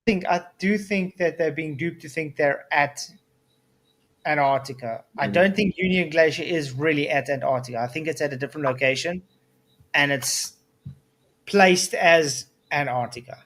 I do think that they're being duped to think they're at Antarctica. I don't think Union Glacier is really at Antarctica. I think it's at a different location, and it's placed as Antarctica.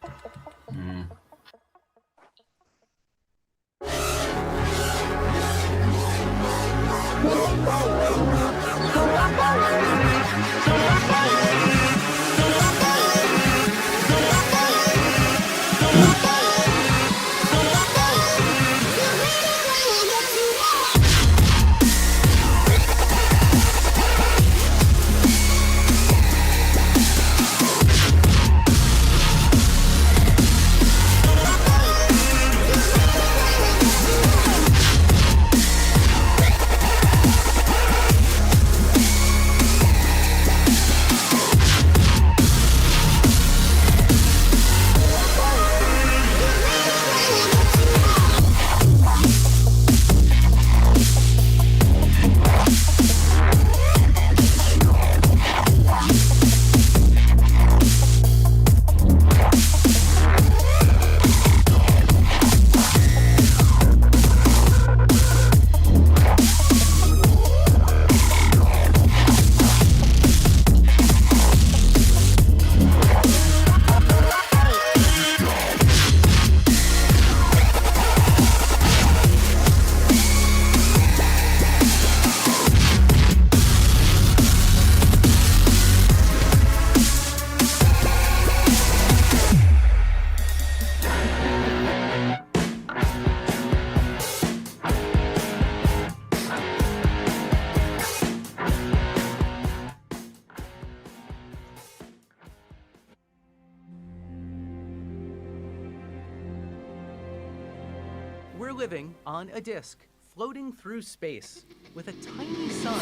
We're living on a disk, floating through space, with a tiny sun.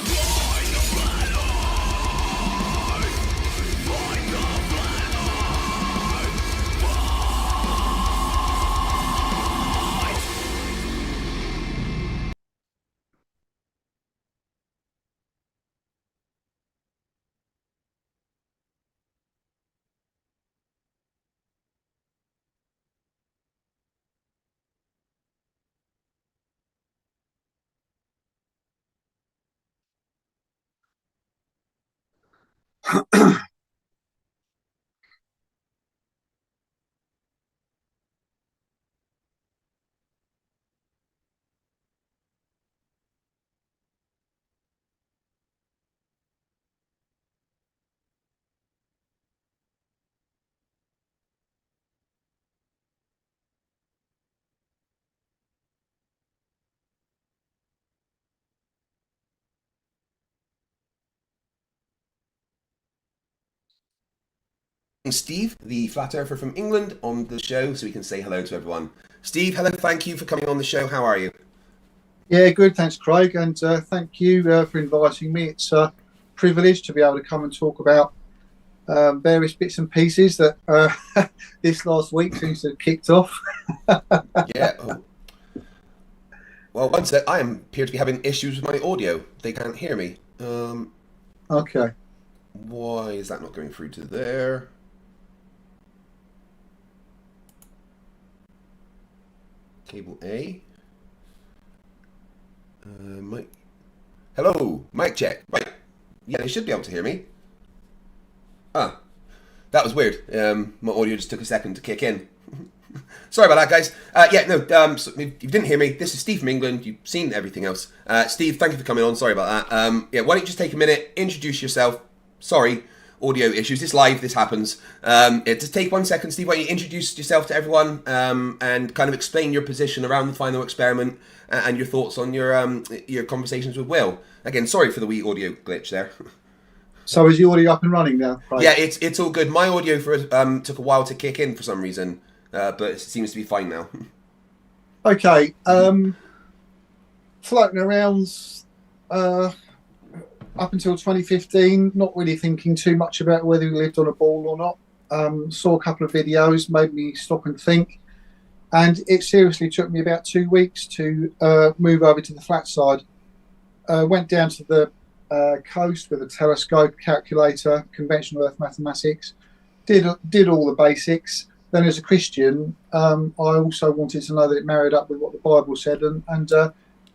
Steve, the flat earther from England, on the show so we can say hello to everyone. Steve, hello, thank you for coming on the show. How are you? Yeah, good. Thanks, Craig. And thank you for inviting me. It's a privilege to be able to come and talk about various bits and pieces that this last week seems to have kicked off. Yeah. Oh. Well, one sec. I appear to be having issues with my audio. They can't hear me. Okay. Why is that not going through to there? Cable A. Mic. Hello, mic check. Right. Yeah, they should be able to hear me. Ah, that was weird. My audio just took a second to kick in. Sorry about that, guys. So if you didn't hear me, this is Steve from England. You've seen everything else. Steve, thank you for coming on. Sorry about that. Why don't you just take a minute, introduce yourself. Sorry, audio issues. It's live. This happens. Just take 1 second, Steve. Why don't you introduce yourself to everyone and kind of explain your position around the final experiment and your thoughts on your conversations with Will. Again, sorry for the wee audio glitch there. So is the audio up and running now? Right. Yeah, it's all good. My audio took a while to kick in for some reason. But it seems to be fine now. Okay. Floating around up until 2015, not really thinking too much about whether we lived on a ball or not. Saw a couple of videos, made me stop and think. And it seriously took me about 2 weeks to move over to the flat side. Went down to the coast with a telescope, calculator, conventional Earth mathematics. Did all the basics. then as a Christian, I also wanted to know that it married up with what the Bible said, and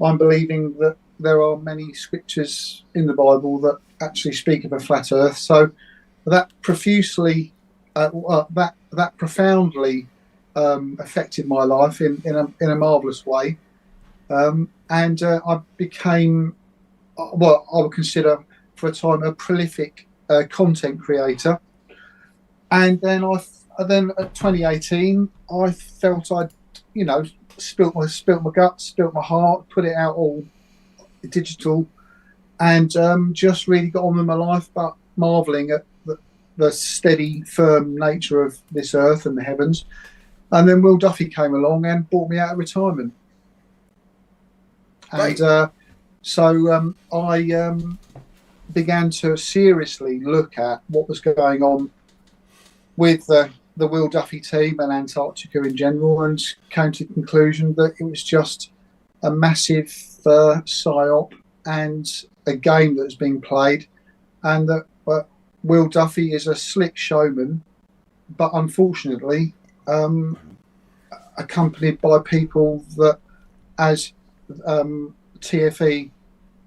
I'm believing that there are many scriptures in the Bible that actually speak of a flat Earth. So that profusely, that profoundly affected my life in a marvelous way, and I became what I would consider for a time a prolific content creator. And then then at 2018, I felt I'd, spilt my guts, spilt my heart, put it out all digital, and just really got on with my life, but marveling at the steady, firm nature of this earth and the heavens. And then Will Duffy came along and brought me out of retirement. Right. And so I began to seriously look at what was going on with the Will Duffy team and Antarctica in general, and came to the conclusion that it was just a massive psyop and a game that was being played, and that Will Duffy is a slick showman, but unfortunately accompanied by people that, as TFE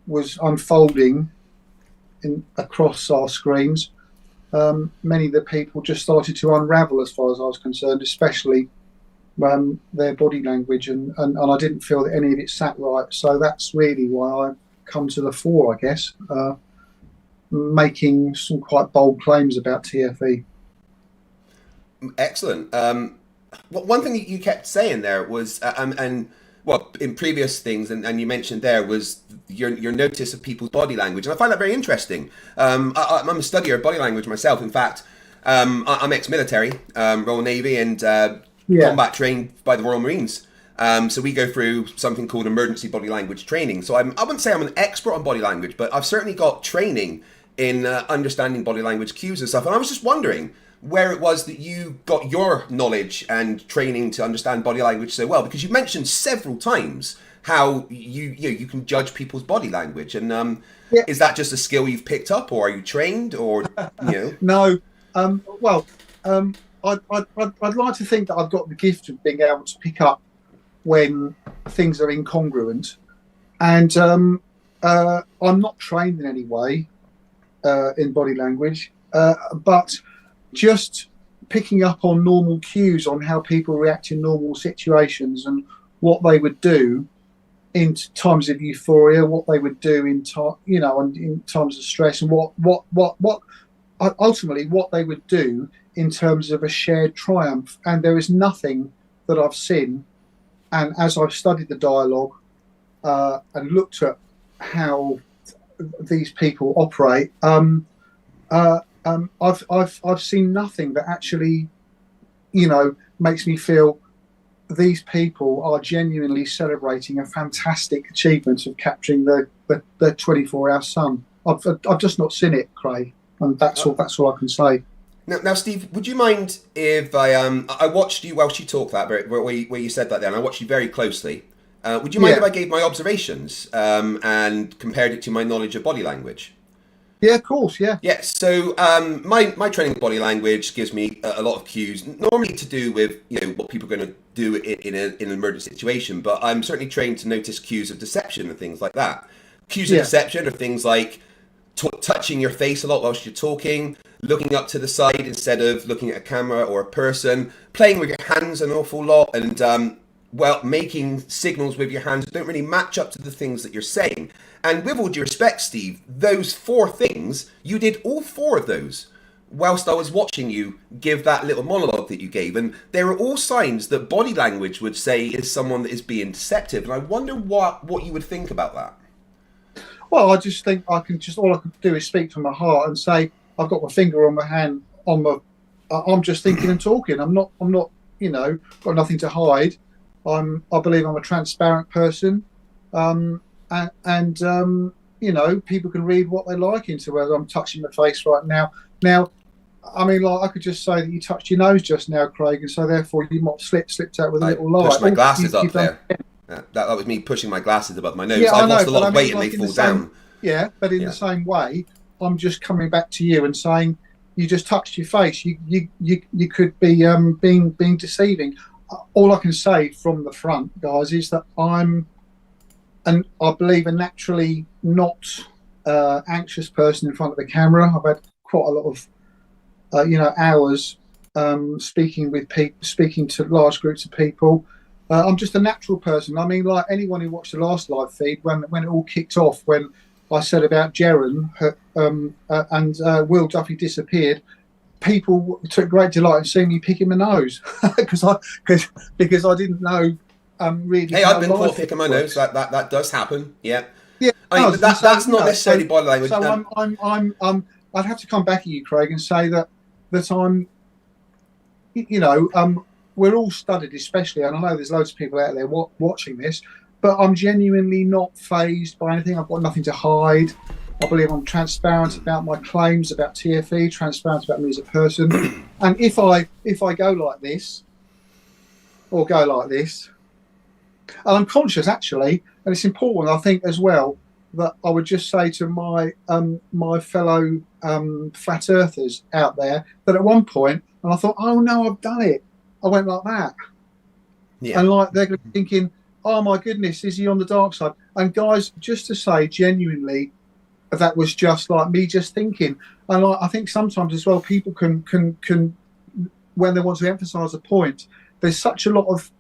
was unfolding across our screens, many of the people just started to unravel as far as I was concerned, especially their body language, and I didn't feel that any of it sat right. So that's really why I come to the fore, I guess, making some quite bold claims about TFE. Excellent. One thing that you kept saying there was, and well, in previous things, and you mentioned there, was your notice of people's body language, and I find that very interesting. I'm a studier of body language myself. In fact, I'm ex-military, Royal Navy, and combat trained by the Royal Marines. So we go through something called emergency body language training. So I wouldn't say I'm an expert on body language, but I've certainly got training in understanding body language cues and stuff. And I was just wondering where it was that you got your knowledge and training to understand body language so well, because you've mentioned several times how you can judge people's body language, and is that just a skill you've picked up, or are you trained, or No, well, I'd like to think that I've got the gift of being able to pick up when things are incongruent, and I'm not trained in any way in body language, but just picking up on normal cues on how people react in normal situations and what they would do in times of euphoria, what they would do in times of stress, and what ultimately what they would do in terms of a shared triumph. And there is nothing that I've seen, and as I've studied the dialogue and looked at how these people operate, I've seen nothing that actually, makes me feel these people are genuinely celebrating a fantastic achievement of capturing the 24-hour sun. I've just not seen it, Craig, and that's all I can say. Now, Steve, would you mind if I watched you whilst you talked that where you said that then? I watched you very closely. Would you mind if I gave my observations and compared it to my knowledge of body language? Yeah, of course, yeah. Yeah, so my training of body language gives me a lot of cues, normally to do with what people are going to do in an emergency situation, but I'm certainly trained to notice cues of deception and things like that. Cues of deception are things like touching your face a lot whilst you're talking, looking up to the side instead of looking at a camera or a person, playing with your hands an awful lot, and making signals with your hands that don't really match up to the things that you're saying. And with all due respect, Steve, those 4 things, you did all 4 of those whilst I was watching you give that little monologue that you gave. And they were all signs that body language would say is someone that is being deceptive. And I wonder what you would think about that. Well, I just think all I can do is speak from my heart and say, I've got my finger on my hand, I'm just thinking and talking. I'm not, got nothing to hide. I believe I'm a transparent person. And people can read what they like into whether I'm touching my face right now. Now, I mean, I could just say that you touched your nose just now, Craig, and so therefore you might have slipped out with a little light. I pushed my glasses up there. That was me pushing my glasses above my nose. Yeah, I've lost a lot of weight and they fall down. Yeah, but in the same way, I'm just coming back to you and saying, you just touched your face, you could be being deceiving. All I can say from the front, guys, is that I believe a naturally not anxious person in front of the camera. I've had quite a lot of hours speaking with people, speaking to large groups of people. I'm just a natural person. I mean, like anyone who watched the last live feed when it all kicked off, when I said about Jeren and Will Duffy disappeared, people took great delight in seeing me pick him a nose because I didn't know really. Hey, I've been caught picking my nose. That does happen. Yeah. Yeah, I mean, that's not necessarily body language. So I'd have to come back at you, Craig, and say that I'm, we're all studied, especially, and I know there's loads of people out there watching this, but I'm genuinely not fazed by anything. I've got nothing to hide. I believe I'm transparent about my claims about TFE, transparent about me as a person. And if I go like this, or go like this, and I'm conscious actually, and it's important, I think, as well, that I would just say to my my fellow flat earthers out there that at one point, and I thought, oh no, I've done it. I went like that. Yeah. And like they're thinking, oh my goodness, is he on the dark side? And guys, just to say genuinely, that was just like me just thinking. And I think sometimes as well, people can when they want to emphasize a point, there's such a lot of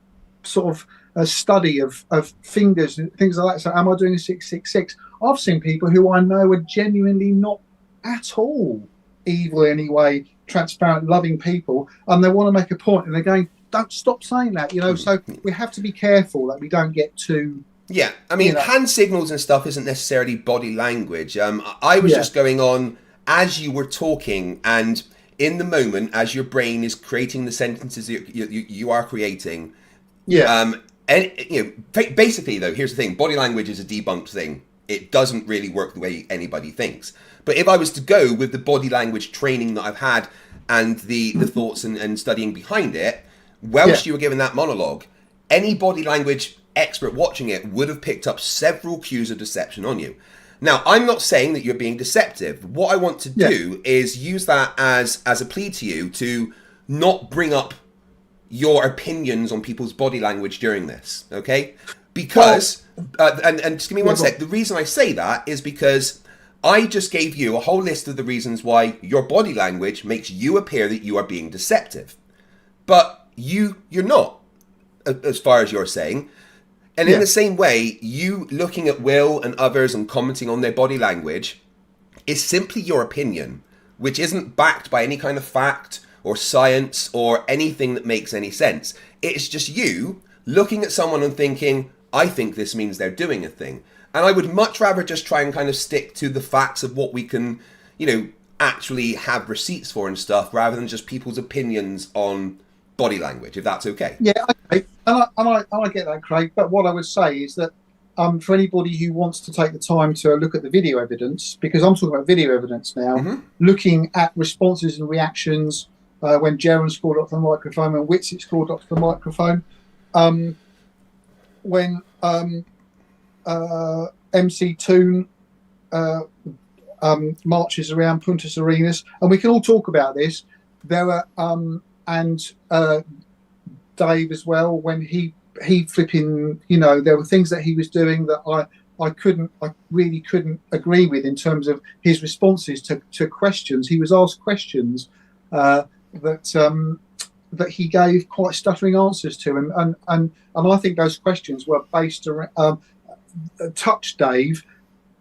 sort of a study of fingers and things like that. So am I doing a 666? I've seen people who I know are genuinely not at all evil anyway, transparent, loving people, and they want to make a point, and they're going, don't stop saying that, so we have to be careful that we don't get too... Yeah, I mean, hand signals and stuff isn't necessarily body language. I was just going on as you were talking, and in the moment, as your brain is creating the sentences you are creating. Yeah. And basically, though, here's the thing: body language is a debunked thing. It doesn't really work the way anybody thinks. But if I was to go with the body language training that I've had and the thoughts and studying behind it, whilst you were giving that monologue, any body language expert watching it would have picked up several cues of deception on you. Now, I'm not saying that you're being deceptive. What I want to do is use that as a plea to you to not bring up your opinions on people's body language during this, okay? Because, and just give me one sec, the reason I say that is because I just gave you a whole list of the reasons why your body language makes you appear that you are being deceptive. But you're not, as far as you're saying. And in the same way, you looking at Will and others and commenting on their body language is simply your opinion, which isn't backed by any kind of fact or science or anything that makes any sense. It's just you looking at someone and thinking, I think this means they're doing a thing. And I would much rather just try and kind of stick to the facts of what we can, actually have receipts for and stuff, rather than just people's opinions on body language, if that's okay. Yeah, okay. And I get that, Craig. But what I would say is that for anybody who wants to take the time to look at the video evidence, because I'm talking about video evidence now, looking at responses and reactions when Jaren scored up the microphone, when Witsit scored up the microphone, when MC Toon marches around Punta Arenas, and we can all talk about this. There are and Dave as well, when he flipping, there were things that he was doing that I really couldn't agree with in terms of his responses to questions. He was asked questions that he gave quite stuttering answers to, and I think those questions were based around touched Dave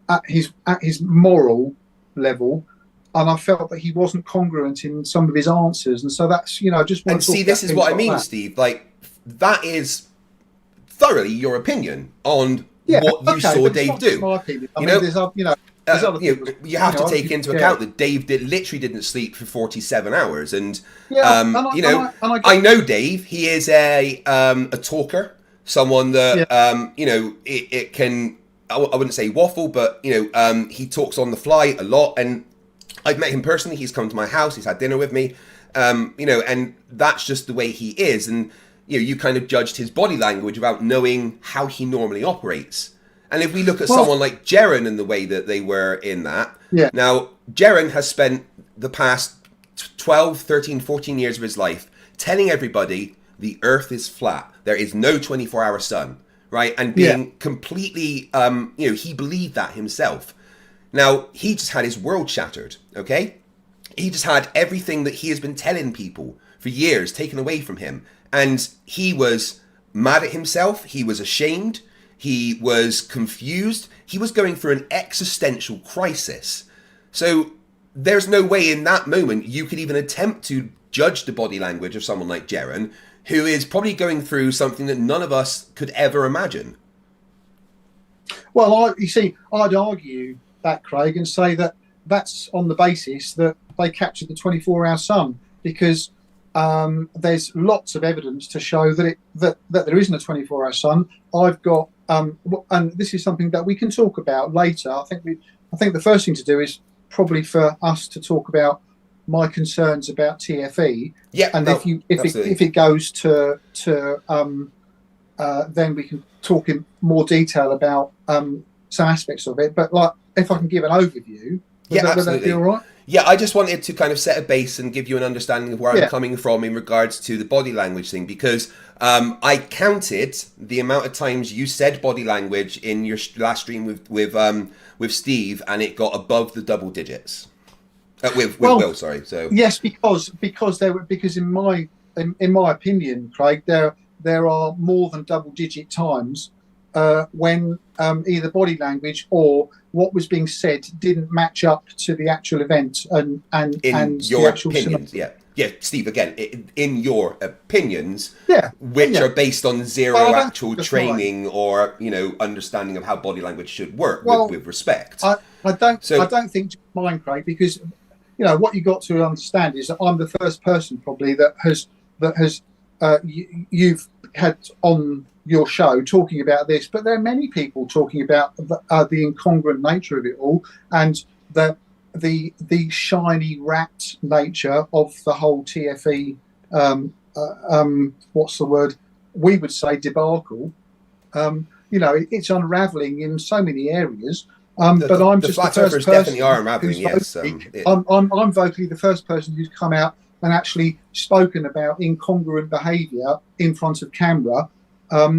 at his moral level, and I felt that he wasn't congruent in some of his answers, and so that's just. And see, this is what I mean, Steve. Like, that is thoroughly your opinion on what you saw Dave do. My opinion. I mean, there's you have to take into account that Dave literally didn't sleep for 47 hours, and I know Dave. He is a talker, someone that it can. I wouldn't say waffle, but he talks on the fly a lot, and I've met him personally. He's come to my house. He's had dinner with me, and that's just the way he is. And you kind of judged his body language without knowing how he normally operates. And if we look at someone like Jaren and the way that they were in that, now Jaren has spent the past 12, 13, 14 years of his life telling everybody the earth is flat. There is no 24-hour sun, right? And being completely, he believed that himself. Now, he just had his world shattered, okay? He just had everything that he has been telling people for years taken away from him. And he was mad at himself. He was ashamed. He was confused. He was going through an existential crisis. So there's no way in that moment you could even attempt to judge the body language of someone like Jaren, who is probably going through something that none of us could ever imagine. Well, I'd argue that, Craig, and say that that's on the basis that they captured the 24-hour sun, because there's lots of evidence to show that there isn't a 24-hour sun. I've got, and this is something that we can talk about later. I think the first thing to do is probably for us to talk about my concerns about TFE. Yeah, and if it goes to then we can talk in more detail about some aspects of it. But like, if I can give an overview, would that be all right? Yeah, I just wanted to kind of set a base and give you an understanding of where I'm coming from in regards to the body language thing, because I counted the amount of times you said body language in your last stream with Steve, and it got above the double digits. With Will, sorry. So yes, because in my opinion, Craig, there are more than double digit times when either body language or what was being said didn't match up to the actual event and your the actual opinions. Steve, again, in your opinions, which are based on zero actual training or understanding of how body language should work with respect. I don't think mine, Craig, because what you got to understand is that I'm the first person probably that has you've had on your show talking about this, but there are many people talking about the incongruent nature of it all and the shiny rat nature of the whole TFE. What's the word? We would say debacle. It's unravelling in so many areas. But I'm just the first person. Definitely are unravelling. Yes, I'm vocally the first person who's come out and actually spoken about incongruent behaviour in front of camera. But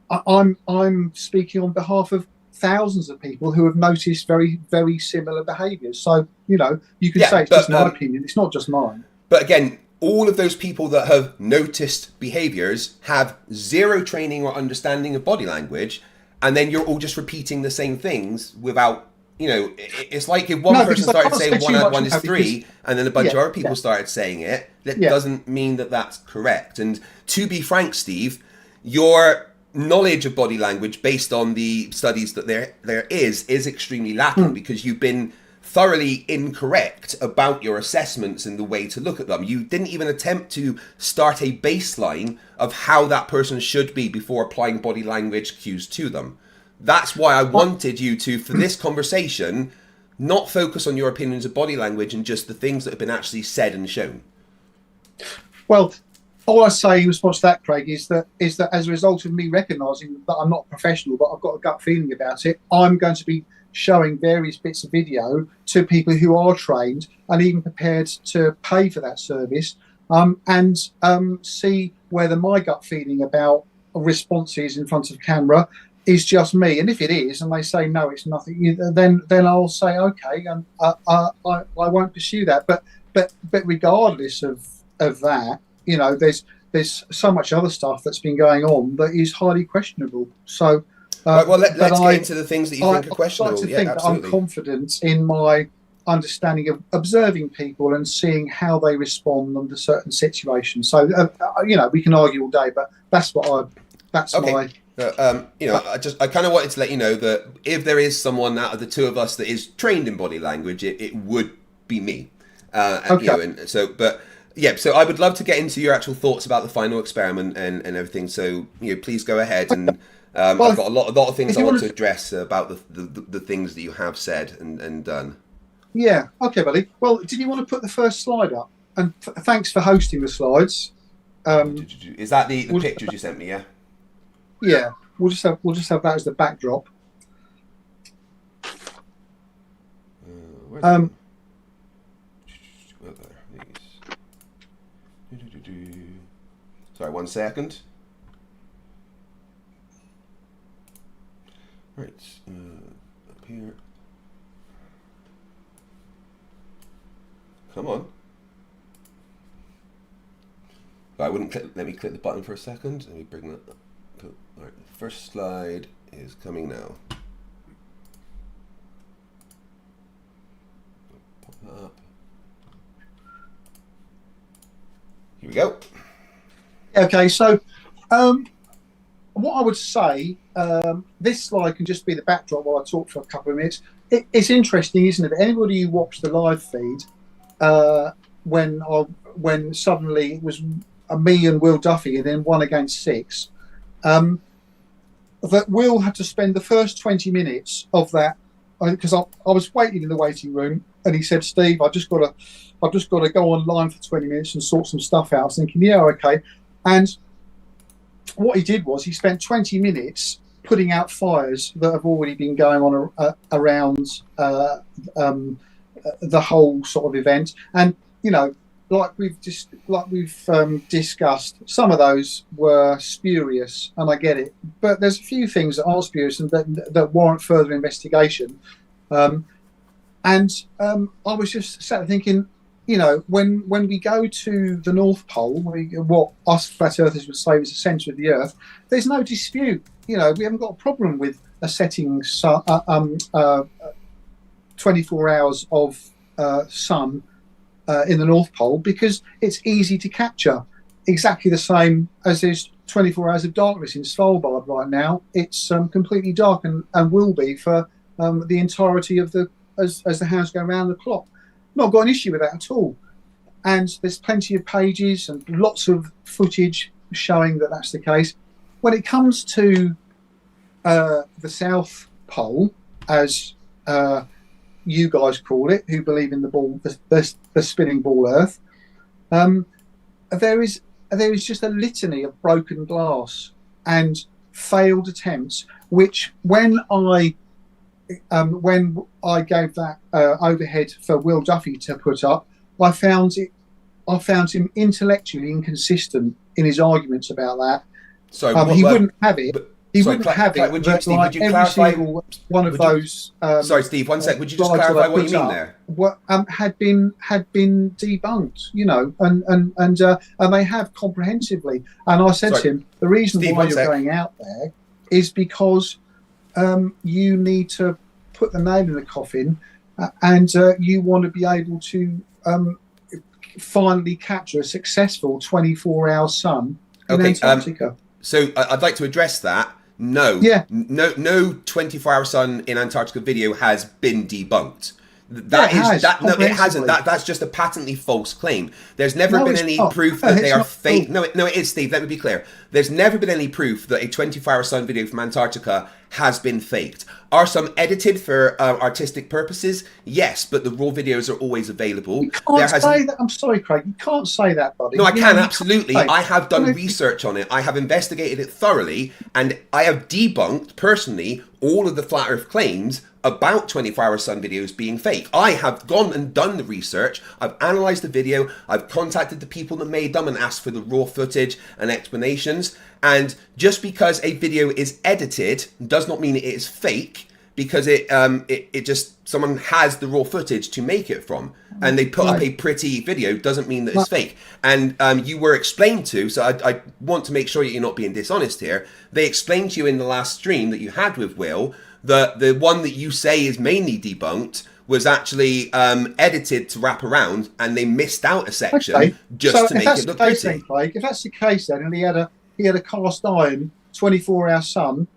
I'm speaking on behalf of thousands of people who have noticed very, very similar behaviours. So, you can say it's just my opinion. It's not just mine. But again, all of those people that have noticed behaviours have zero training or understanding of body language, and then you're all just repeating the same things without, it's like if one person started saying 1 + 1 is 3, and then a bunch of other people started saying it, that doesn't mean that that's correct. And to be frank, Steve, your knowledge of body language based on the studies that there is extremely lacking, because you've been thoroughly incorrect about your assessments and the way to look at them. You didn't even attempt to start a baseline of how that person should be before applying body language cues to them. That's why I wanted you to, for this conversation, not focus on your opinions of body language and just the things that have been actually said and shown. Well, all I say in response to that, Craig, is that as a result of me recognising that I'm not a professional, but I've got a gut feeling about it, I'm going to be showing various bits of video to people who are trained and even prepared to pay for that service, and see whether my gut feeling about responses in front of camera is just me. And if it is, and they say no, it's nothing, then I'll say okay, and I won't pursue that. But regardless of that, there's so much other stuff that's been going on that is highly questionable. So. Let's get into the things that you think are questionable. I'd like to think that I'm confident in my understanding of observing people and seeing how they respond under certain situations. So, we can argue all day, but that's what my. I kind of wanted to let you know that if there is someone out of the two of us that is trained in body language, it would be me. So I would love to get into your actual thoughts about the final experiment and everything. So, please go ahead and. I've got a lot of things I want to address about the things that you have said and done. Yeah, okay, buddy. Well, did you want to put the first slide up? And thanks for hosting the slides. Is that the pictures you sent me? Yeah. Yeah, we'll just have that as the backdrop. Sorry, 1 second. Right, up here. Come on. I wouldn't click. Let me click the button for a second. Let me bring that up. All right, the first slide is coming now. Pop that up. Here we go. Okay, so what I would say, this slide can just be the backdrop while I talk for a couple of minutes. It's interesting, isn't it? Anybody who watched the live feed when suddenly it was me and Will Duffy and then 1 against 6, that Will had to spend the first 20 minutes of that, because I was waiting in the waiting room, and he said, "Steve, I've just got to go online for 20 minutes and sort some stuff out." I was thinking, yeah, okay. And what he did was he spent 20 minutes putting out fires that have already been going on around the whole sort of event. And like we've discussed, some of those were spurious, and I get it. But there's a few things that are spurious and that warrant further investigation. And I was just sat there thinking, when we go to the North Pole, what us flat earthers would say is the centre of the Earth, there's no dispute. We haven't got a problem with a setting 24 hours of sun in the North Pole, because it's easy to capture. Exactly the same as there's 24 hours of darkness in Svalbard right now. It's completely dark and will be for the entirety of as the hours go around the clock. Not got an issue with that at all. And there's plenty of pages and lots of footage showing that that's the case. When it comes to the South Pole, as you guys call it, who believe in the spinning ball Earth, there is just a litany of broken glass and failed attempts, which when I gave that overhead for Will Duffy to put up, I found him intellectually inconsistent in his arguments about that. So he wouldn't have it. Would you clarify one of those? Sorry, Steve. 1 sec. Would you just clarify what you mean there? Had been debunked, and they have comprehensively. And I said to him, the reason Steve, why you're going out there is because you need to put the nail in the coffin, and you want to be able to finally capture a successful 24-hour sun in Antarctica. So I'd like to address that. No, yeah. no 24-hour sun in Antarctica video has been debunked. It hasn't. That's just a patently false claim. There's never been any proof that they are fake. No, it is, Steve. Let me be clear. There's never been any proof that a 24-hour sun video from Antarctica has been faked. Are some edited for artistic purposes? Yes, but the raw videos are always available. You can't say that. I'm sorry, Craig. You can't say that, buddy. No, I can, absolutely. I have done research on it. I have investigated it thoroughly, and I have debunked, personally, all of the Flat Earth claims about 24-hour sun videos being fake. I have gone and done the research. I've analysed the video. I've contacted the people that made them and asked for the raw footage and explanations. And just because a video is edited does not mean it is fake, because it just, someone has the raw footage to make it from, and they put up a pretty video doesn't mean that it's fake. And you were explained to, so I want to make sure that you're not being dishonest here. They explained to you in the last stream that you had with Will that the one that you say is mainly debunked was actually edited to wrap around, and they missed out a section just to make it look pretty. Then, Craig, if that's the case, then, and he had a cast iron 24-hour sun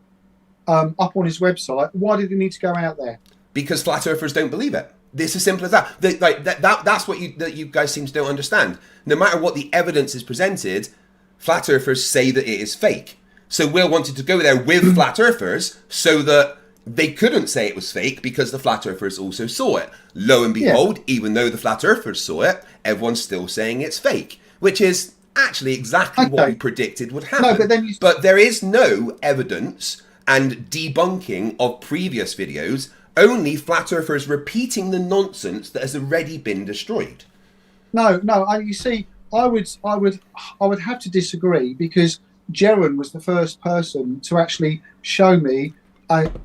up on his website, why did he need to go out there? Because flat earthers don't believe it. It's as simple as that. That's what you guys seem to don't understand. No matter what the evidence is presented, flat earthers say that it is fake. So Will wanted to go there with flat earthers so that they couldn't say it was fake, because the flat earthers also saw it. Lo and behold, even though the flat earthers saw it, everyone's still saying it's fake, which is actually exactly what we predicted would happen. No, but there is no evidence and debunking of previous videos, only flat earthers repeating the nonsense that has already been destroyed. No, you see, would have to disagree, because Jeren was the first person to actually show me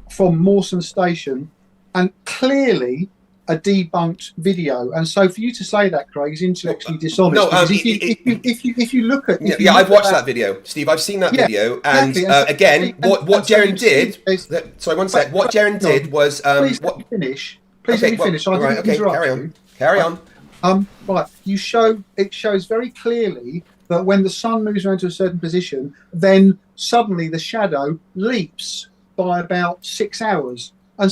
from Mawson Station, and clearly a debunked video. And so for you to say that, Craig, is intellectually dishonest. No, if you look at I've watched that video, Steve. I've seen that video, and exactly. Again, what Jeren did. Sorry, one sec. What Jeren did was please let me finish. Please let me finish. I didn't interrupt Carry on. Right. It shows very clearly that when the sun moves around to a certain position, then suddenly the shadow leaps by about 6 hours. And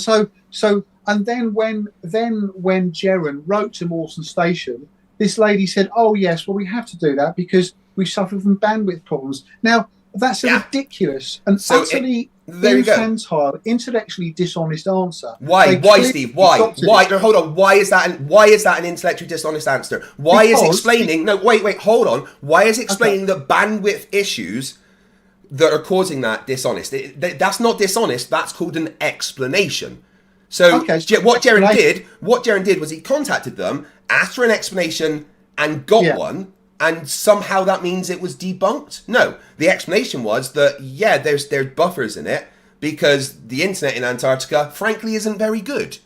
and then when Jeren wrote to Mawson Station, this lady said, "Oh yes, well we have to do that because we suffer from bandwidth problems." Now that's a ridiculous and utterly infantile, intellectually dishonest answer. Why, Steve? Why? No, hold on. Why is that an intellectually dishonest answer? Why is explaining? No, wait. Hold on. Why is explaining the bandwidth issues that are causing that dishonest? That's not dishonest. That's called an explanation. So what Jeren did was he contacted them, asked for an explanation, and got one. And somehow that means it was debunked? No, the explanation was that, there's buffers in it because the internet in Antarctica, frankly, isn't very good.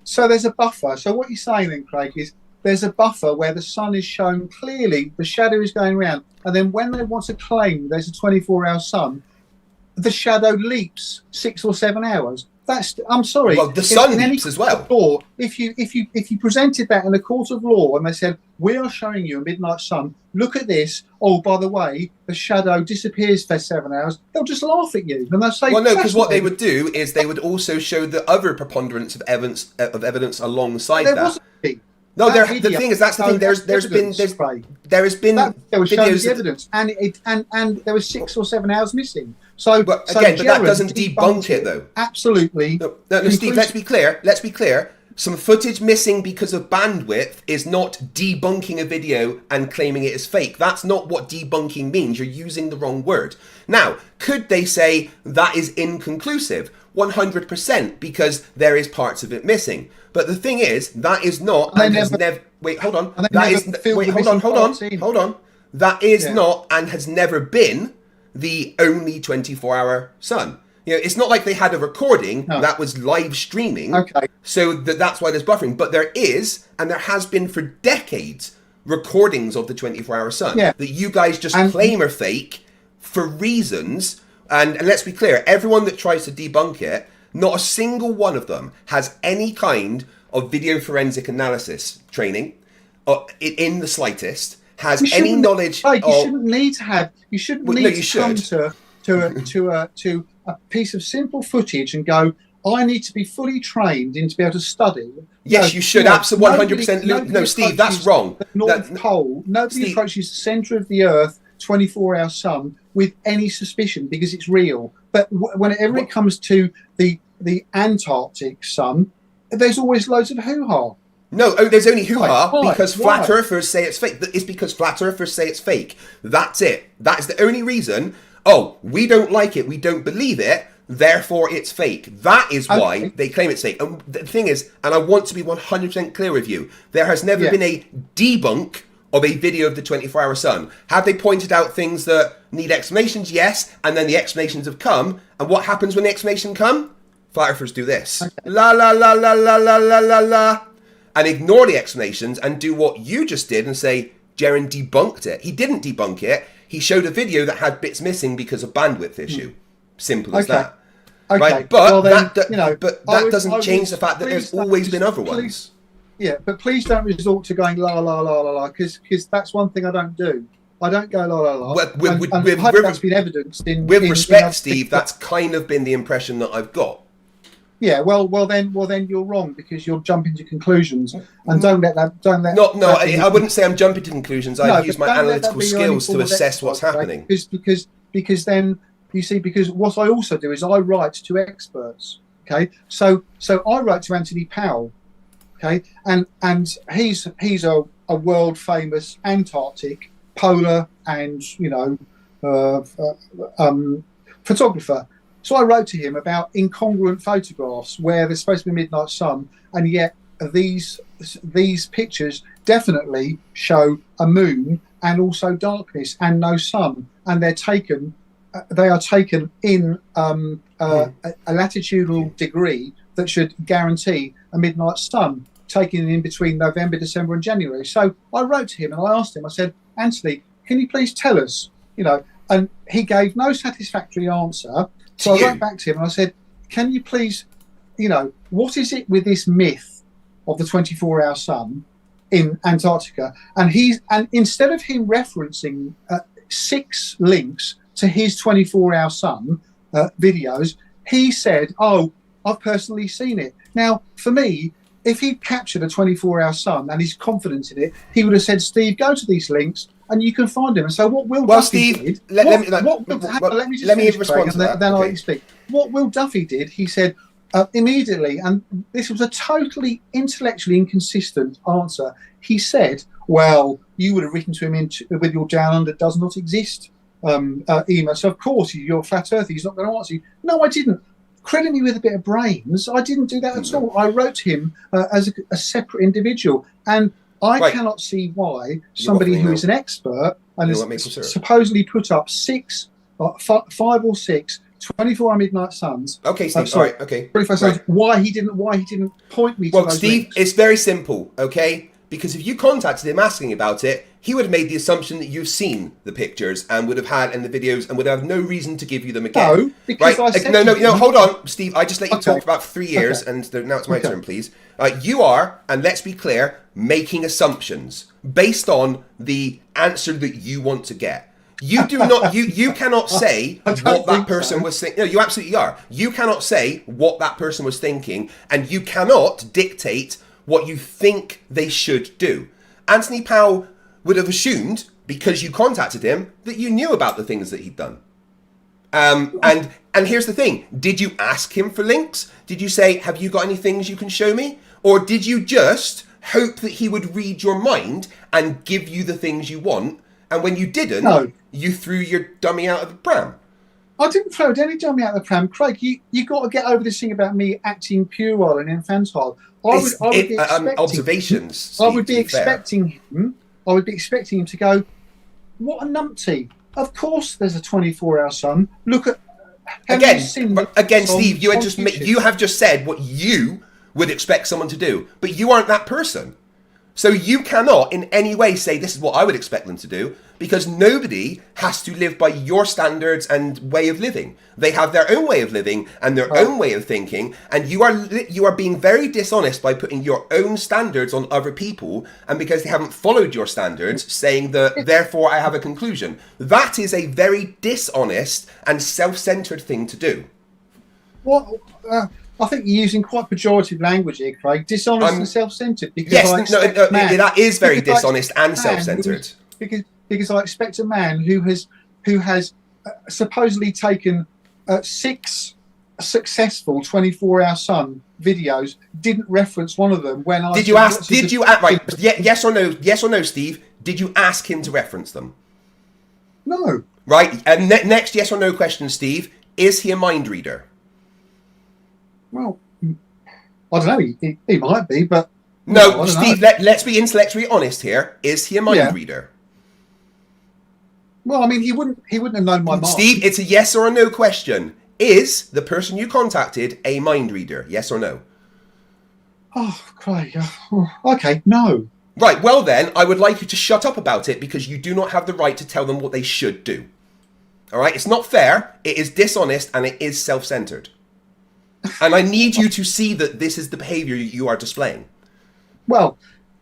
So there's a buffer. So what you're saying then, Craig, is there's a buffer where the sun is shown clearly, the shadow is going around. And then when they want to claim there's a 24-hour sun, the shadow leaps 6 or 7 hours. I'm sorry. Well, the sun leaps as well. Law, if you presented that in a court of law and they said, "We are showing you a midnight sun. Look at this. Oh, by the way, the shadow disappears for 7 hours," they'll just laugh at you and they'll say, "Well, no," because what they would do is they would also show the other preponderance of evidence alongside that. Wasn't any. No, the thing is, that's the thing. There has been videos, evidence, and there was 6 or 7 hours missing. So but that doesn't debunk it, though. Absolutely. No, Steve. Let's be clear. Some footage missing because of bandwidth is not debunking a video and claiming it as fake. That's not what debunking means. You're using the wrong word. Now, could they say that is inconclusive? 100%, because there is parts of it missing. But the thing is, that is not and has never. Wait, hold on. That is. Wait, hold on. That is not and has never been the only 24-hour sun. You know, it's not like they had a recording that was live streaming. Okay. So that's why there's buffering. But there is, and there has been for decades, recordings of the 24-hour sun that you guys just claim are fake for reasons. And let's be clear, everyone that tries to debunk it, not a single one of them has any kind of video forensic analysis training in the slightest, has any knowledge of... You shouldn't need to have... You shouldn't need to come to a piece of simple footage and go, "I need to be fully trained to be able to study." Yes, you should. Absolutely 100%. No, Steve, that's wrong. The North Pole. Nobody approaches the centre of the Earth, 24-hour sun, with any suspicion because it's real. But whenever it comes to the Antarctic sun, there's always loads of hoo-ha. No, there's only hoo-ha because flat earthers say it's fake. It's because flat earthers say it's fake. That's it. That is the only reason. Oh, we don't like it. We don't believe it. Therefore, it's fake. That is why they claim it's fake. And the thing is, and I want to be 100% clear with you, there has never been a debunk of a video of the 24-hour sun. Have they pointed out things that need explanations? Yes. And then the explanations have come. And what happens when the explanation come? Flat earthers do this. La, la, la, la, la, la, la, la, la. And ignore the explanations and do what you just did and say, Jeren debunked it. He didn't debunk it. He showed a video that had bits missing because of bandwidth issue. Simple as that. Okay. Right? But that doesn't change the fact that there's always been other ones. Yeah, but please don't resort to going la la la la la, because that's one thing I don't do. I don't go la la la. That's been evidenced in. With respect, Steve, that's kind of been the impression that I've got. Yeah, well, then you're wrong because you're jumping to conclusions, and don't let that. I wouldn't say I'm jumping to conclusions. I use my analytical skills to assess what's happening. Because then you see, because what I also do is I write to experts. Okay, so I wrote to Anthony Powell. Okay, and he's a world famous Antarctic polar and photographer. So I wrote to him about incongruent photographs where there's supposed to be midnight sun, and yet these these pictures definitely show a moon and also darkness and no sun, and they are taken in a latitudinal degree that should guarantee a midnight sun, taken in between November, December, and January. So I wrote to him and I asked him. I said, Anthony, can you please tell us? And he gave no satisfactory answer. So I wrote back to him and I said, can you please, what is it with this myth of the 24-hour sun in Antarctica? And instead of him referencing 6 links to his 24-hour sun videos, he said, "Oh, I've personally seen it." Now, for me, if he'd captured a 24-hour sun and he's confident in it, he would have said, "Steve, go to these links and you can find him." And so what Will Duffy Steve, did... let me respond to that. Then I'll let you speak. What Will Duffy did, he said immediately, and this was a totally intellectually inconsistent answer, he said, "Well, you would have written to him with your down under does not exist email. So, of course, you're a flat earther. He's not going to answer you." No, I didn't. Credit me with a bit of brains. I didn't do that at all. I wrote to him as a separate individual. And I cannot see why somebody who is an expert and has supposedly put up 5 or 6 24-hour midnight suns. Okay, Steve. All right. Okay. Why he didn't point me to those Steve, links. it's very simple. Okay, because if you contacted him asking about it, he would have made the assumption that you've seen the pictures and would have had in the videos and would have no reason to give you them again. No, because I said no. Hold on, Steve. I just let you talk for about 3 years, and now it's my turn, please. You are, and let's be clear, making assumptions based on the answer that you want to get. You do not. You cannot say what that person was thinking. No, you absolutely are. You cannot say what that person was thinking, and you cannot dictate what you think they should do. Anthony Powell would have assumed, because you contacted him, that you knew about the things that he'd done. And here's the thing. Did you ask him for links? Did you say, "Have you got any things you can show me?" Or did you just hope that he would read your mind and give you the things you want? And when you didn't, you threw your dummy out of the pram. I didn't throw any dummy out of the pram. Craig, you got to get over this thing about me acting puerile and infantile. I would be expecting observations. Steve, I would be expecting him. I would be expecting him to go, "What a numpty! Of course, there's a 24-hour sun. Look at again, Steve. You have just said what you would expect someone to do, but you aren't that person. So you cannot in any way say this is what I would expect them to do, because nobody has to live by your standards and way of living. They have their own way of living and their own way of thinking, and you are being very dishonest by putting your own standards on other people, and because they haven't followed your standards, saying that therefore I have a conclusion. That is a very dishonest and self-centered thing to do. I think you're using quite pejorative language here, Craig. Dishonest and self-centered. That is very dishonest and self-centered. Because I expect a man who has supposedly taken 6 successful 24-hour sun videos, didn't reference one of them when I. Yes or no? Yes or no, Steve? Did you ask him to reference them? No. Right. And next yes or no question, Steve. Is he a mind reader? Well, I don't know. He might be, but no, Steve. Let's be intellectually honest here. Is he a mind reader? Well, I mean, he wouldn't have known my mind. Steve, it's a yes or a no question. Is the person you contacted a mind reader? Yes or no? Oh, Craig. Okay, no. Right. Well, then I would like you to shut up about it, because you do not have the right to tell them what they should do. All right. It's not fair. It is dishonest, and it is self-centered. And I need you to see that this is the behaviour you are displaying. Well,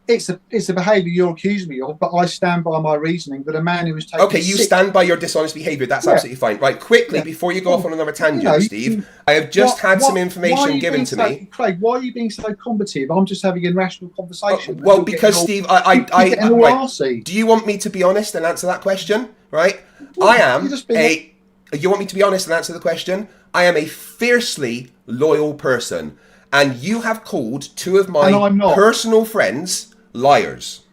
it's a behaviour you're accusing me of, but I stand by my reasoning that a man who was taken. Okay, you stand by your dishonest behaviour. That's absolutely fine. Right, quickly, before you go off on another tangent, Steve, I have just had some information given to me. Craig, why are you being so combative? I'm just having a rational conversation. Well, because Steve, do you want me to be honest and answer that question? Right, you want me to be honest and answer the question? I am a fiercely loyal person, and you have called 2 of my personal friends liars,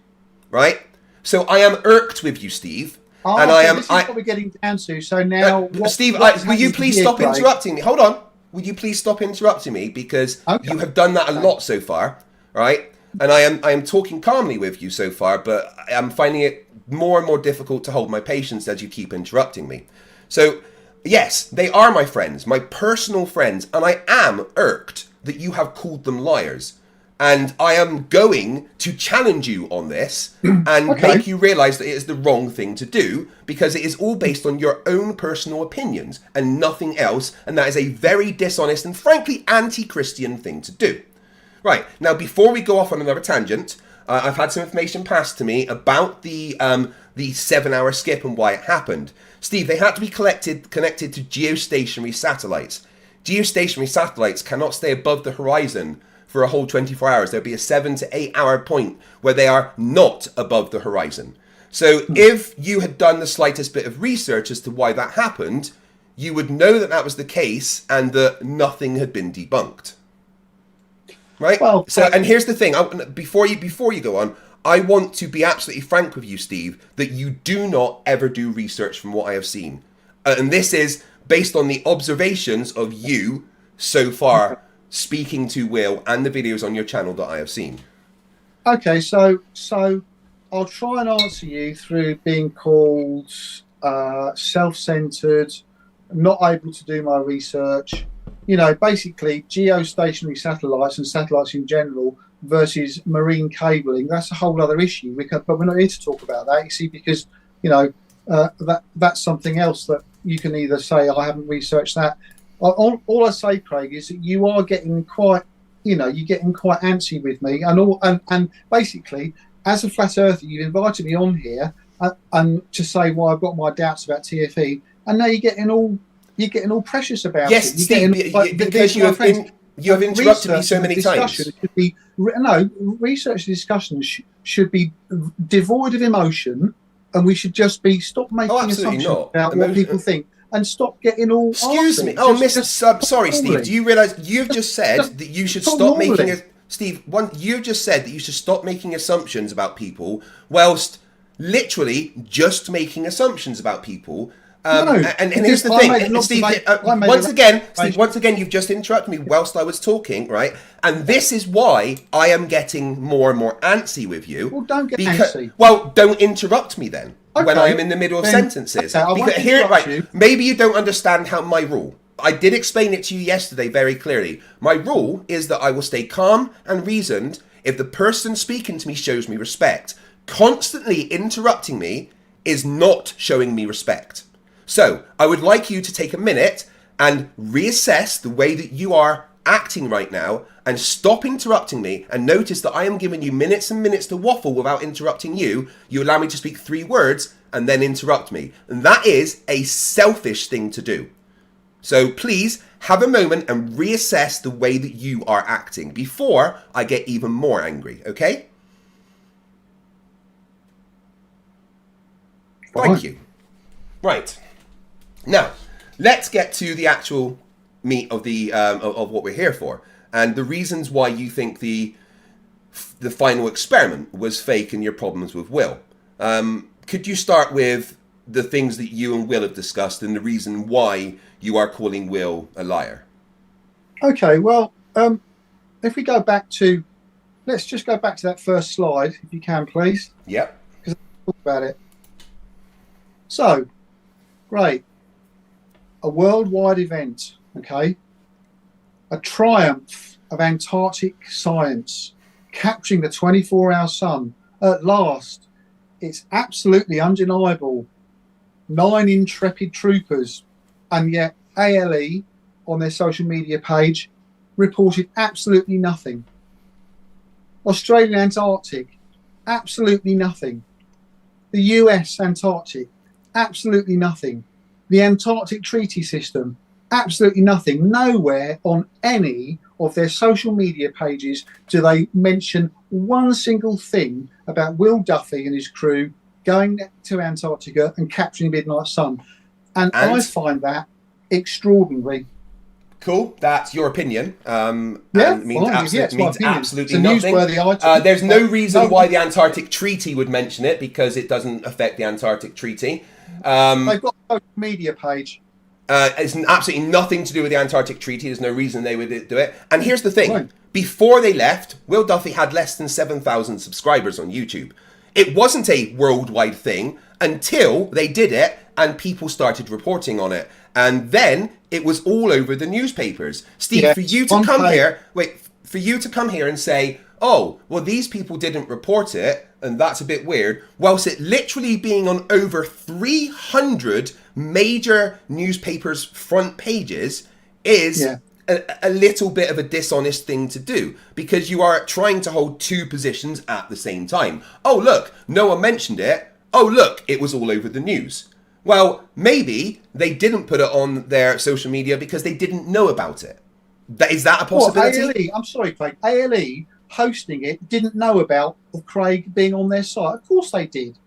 right? So I am irked with you, Steve, and this is what we're getting down to. So now, Steve, will you please stop interrupting me? Hold on. Will you please stop interrupting me, because you have done that a lot so far, right? and I am talking calmly with you so far, but I'm finding it more and more difficult to hold my patience as you keep interrupting me. So, yes, they are my friends, my personal friends, and I am irked that you have called them liars. And I am going to challenge you on this and make you realise that it is the wrong thing to do, because it is all based on your own personal opinions and nothing else. And that is a very dishonest and frankly anti-Christian thing to do. Right, now before we go off on another tangent, I've had some information passed to me about the 7-hour skip and why it happened. Steve, they had to be connected to geostationary satellites. Geostationary satellites cannot stay above the horizon for a whole 24 hours. There'll be a 7 to 8 hour point where they are not above the horizon. So if you had done the slightest bit of research as to why that happened, you would know that that was the case and that nothing had been debunked. Right? Well, and here's the thing, before you go on, I want to be absolutely frank with you, Steve, that you do not ever do research from what I have seen. And this is based on the observations of you so far, speaking to Will and the videos on your channel that I have seen. Okay, so I'll try and answer you through being called self-centered, not able to do my research. You know, basically geostationary satellites and satellites in general versus marine cabling, that's a whole other issue. But we're not here to talk about that, you see, because, you know, that's something else that you can either say, I haven't researched that. All I say, Craig, is that you are getting quite, you know, you're getting quite antsy with me, and basically, as a flat earther, you've invited me on here and to say why I've got my doubts about TFE, and now you're getting all precious about yes, it. Steve, because you have interrupted me so many times. Research and discussion should be devoid of emotion, and we should just stop making assumptions about what people think. And stop getting all. Excuse me. Oh, sorry, Steve. Do you realise you've just said that you should stop making Steve? You just said that you should stop making assumptions about people, whilst literally just making assumptions about people. And here's the thing, Steve. Once again, you've just interrupted me whilst I was talking, right? And this is why I am getting more and more antsy with you. Well, don't get antsy. Well, don't interrupt me then. Okay, when I am in the middle of sentences. Maybe you don't understand how my rule. I did explain it to you yesterday very clearly. My rule is that I will stay calm and reasoned if the person speaking to me shows me respect. Constantly interrupting me is not showing me respect. So I would like you to take a minute and reassess the way that you are acting right now and stop interrupting me, and notice that I am giving you minutes and minutes to waffle without interrupting you. You allow me to speak 3 words and then interrupt me. And that is a selfish thing to do. So please have a moment and reassess the way that you are acting before I get even more angry, okay? Thank you. Right. Now, let's get to the actual meat of the of what we're here for, and the reasons why you think the final experiment was fake and your problems with Will. Could you start with the things that you and Will have discussed and the reason why you are calling Will a liar? Okay, well, if we go back to, let's just go back to that first slide, if you can, please. Yep. Because I'll talk about it. So, great. A worldwide event, okay? A triumph of Antarctic science, capturing the 24-hour sun. At last, it's absolutely undeniable. 9 intrepid troopers, and yet ALE on their social media page reported absolutely nothing. Australian Antarctic, absolutely nothing. The US Antarctic, absolutely nothing. The Antarctic Treaty System, absolutely nothing. Nowhere on any of their social media pages do they mention one single thing about Will Duffy and his crew going to Antarctica and capturing Midnight Sun. And I find that extraordinary. Cool, that's your opinion. Means absolutely nothing. There's no reason why the Antarctic Treaty would mention it, because it doesn't affect the Antarctic Treaty. They've got a social media page. It's absolutely nothing to do with the Antarctic Treaty. There's no reason they would do it. And here's the thing. Right. Before they left, Will Duffy had less than 7,000 subscribers on YouTube. It wasn't a worldwide thing until they did it and people started reporting on it. And then it was all over the newspapers. Steve, Yeah, for you to come here, for you to come here and say, oh, well, these people didn't report it, and that's a bit weird, whilst it literally being on over 300 major newspapers' front pages is a little bit of a dishonest thing to do, because you are trying to hold two positions at the same time. Oh, look, no one mentioned it. Oh, look, it was all over the news. Well, maybe they didn't put it on their social media because they didn't know about it. Is that a possibility? Well, ALE, I'm sorry, Craig. ALE hosting it didn't know about Craig being on their site. Of course they did.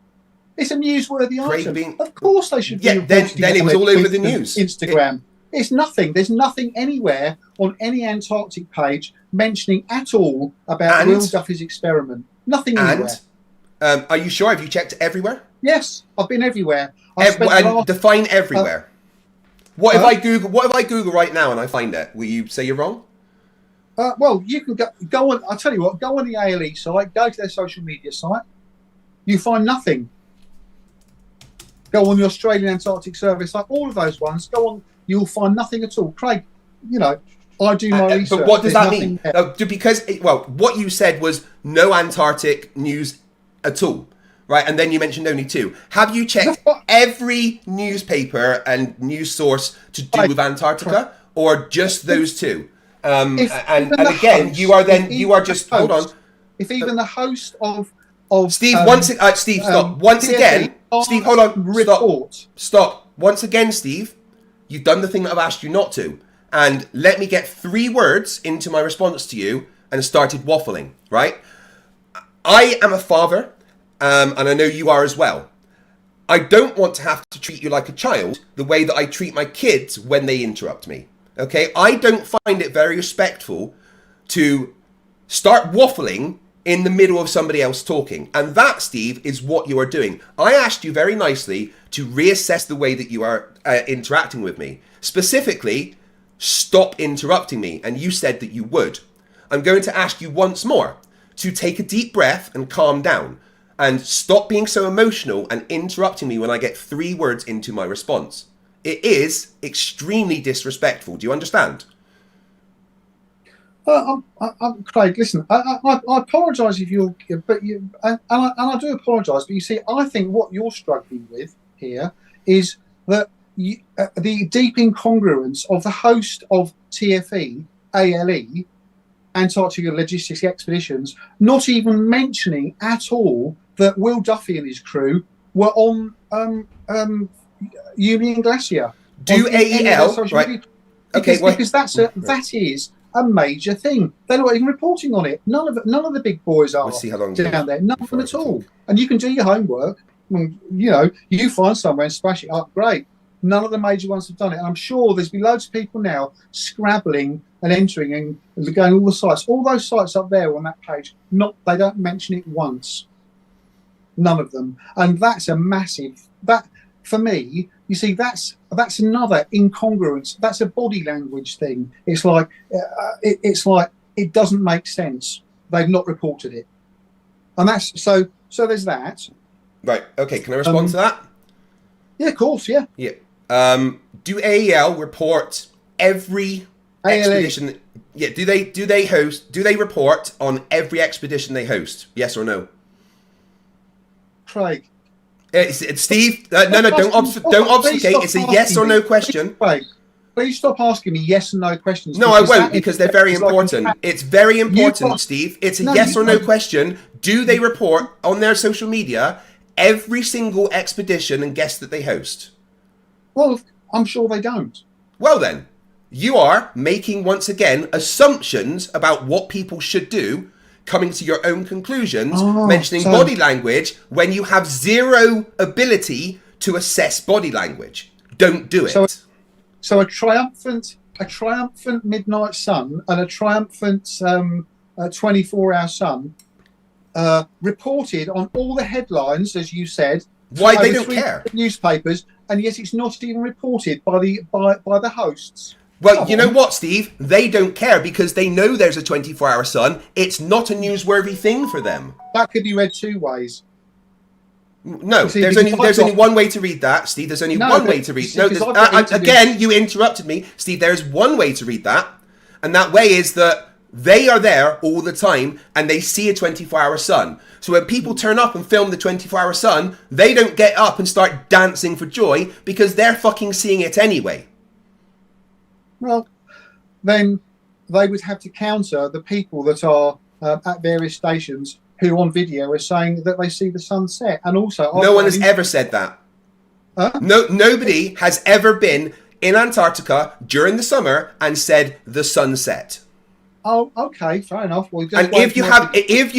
It's a newsworthy item. Of course they should be. Then it was all over the news. Instagram. It's nothing. There's nothing anywhere on any Antarctic page mentioning at all about Will Duffy's experiment. Nothing anywhere. Are you sure? Have you checked everywhere? Yes, I've been everywhere. Define everywhere. What if I Google right now and I find it? Will you say you're wrong? Well, you can go on. I'll tell you what. Go on the ALE site. Go to their social media site. You find nothing. Go on the Australian Antarctic Survey site. All of those ones. Go on. You'll find nothing at all. Craig, I do my research. But what does that mean? Because what you said was no Antarctic news at all, right? And then you mentioned only two. Have you checked every newspaper and news source to do with Antarctica, or just those two? And again, you are just hold on. If even the host of Steve, Steve, stop. Once again, Steve, hold on. Stop. Once again, Steve, you've done the thing that I've asked you not to. And let me get 3 words into my response to you and started waffling, right? I am a father, and I know you are as well. I don't want to have to treat you like a child the way that I treat my kids when they interrupt me. Okay? I don't find it very respectful to start waffling in the middle of somebody else talking. And that, Steve, is what you are doing. I asked you very nicely to reassess the way that you are interacting with me. Specifically, stop interrupting me. And you said that you would. I'm going to ask you once more to take a deep breath and calm down. And stop being so emotional and interrupting me when I get 3 words into my response. It is extremely disrespectful. Do you understand? Craig, listen. I apologise if you're, but I do apologise. But you see, I think what you're struggling with here is that the deep incongruence of the host of TFE, ALE, Antarctica Logistics Expeditions, not even mentioning at all that Will Duffy and his crew were on Union Glacier. Do AEL, right? Because that is a major thing. They're not even reporting on it. None of the big boys are down there. None of them at all. And you can do your homework. You find somewhere and smash it up. Great. None of the major ones have done it. And I'm sure there's been loads of people now scrabbling and entering and going all the sites. All those sites up there on that page, they don't mention it once. None of them. And that's a massive, that for me, you see, that's another incongruence. That's a body language thing. It's like it doesn't make sense. They've not reported it. And that's so there's that. Right. Okay. Can I respond to that? Yeah, of course. Yeah. Yeah. Do AEL report every expedition? Yeah. Do they report on every expedition they host? Yes or no? Craig. It's Steve. No. Don't obfuscate. It's a yes or no question. Craig, please stop asking me yes and no questions. No, I won't, because they're very important. It's very important, Steve. It's a yes or no question. Do they report on their social media every single expedition and guest that they host? Well, I'm sure they don't. Well then, you are making, once again, assumptions about what people should do, coming to your own conclusions, mentioning body language when you have zero ability to assess body language. Don't do it. So a triumphant midnight sun and a triumphant 24-hour sun reported on all the headlines, as you said, Why they don't care? Newspapers, and yet it's not even reported by the hosts. Well, you know what, Steve? They don't care because they know there's a 24-hour sun. It's not a newsworthy thing for them. That could be read two ways. No, there's only one way to read that, Steve. There's only one way to read. No, again, you interrupted me, Steve. There's one way to read that, and that way is that they are there all the time and they see a 24-hour sun. So when people turn up and film the 24-hour sun, they don't get up and start dancing for joy because they're fucking seeing it anyway. Well, then they would have to counter the people that are at various stations who on video are saying that they see the sunset. And also, no one has ever said that. Nobody has ever been in Antarctica during the summer and said the sunset. Oh, okay, fair enough. Well, and if you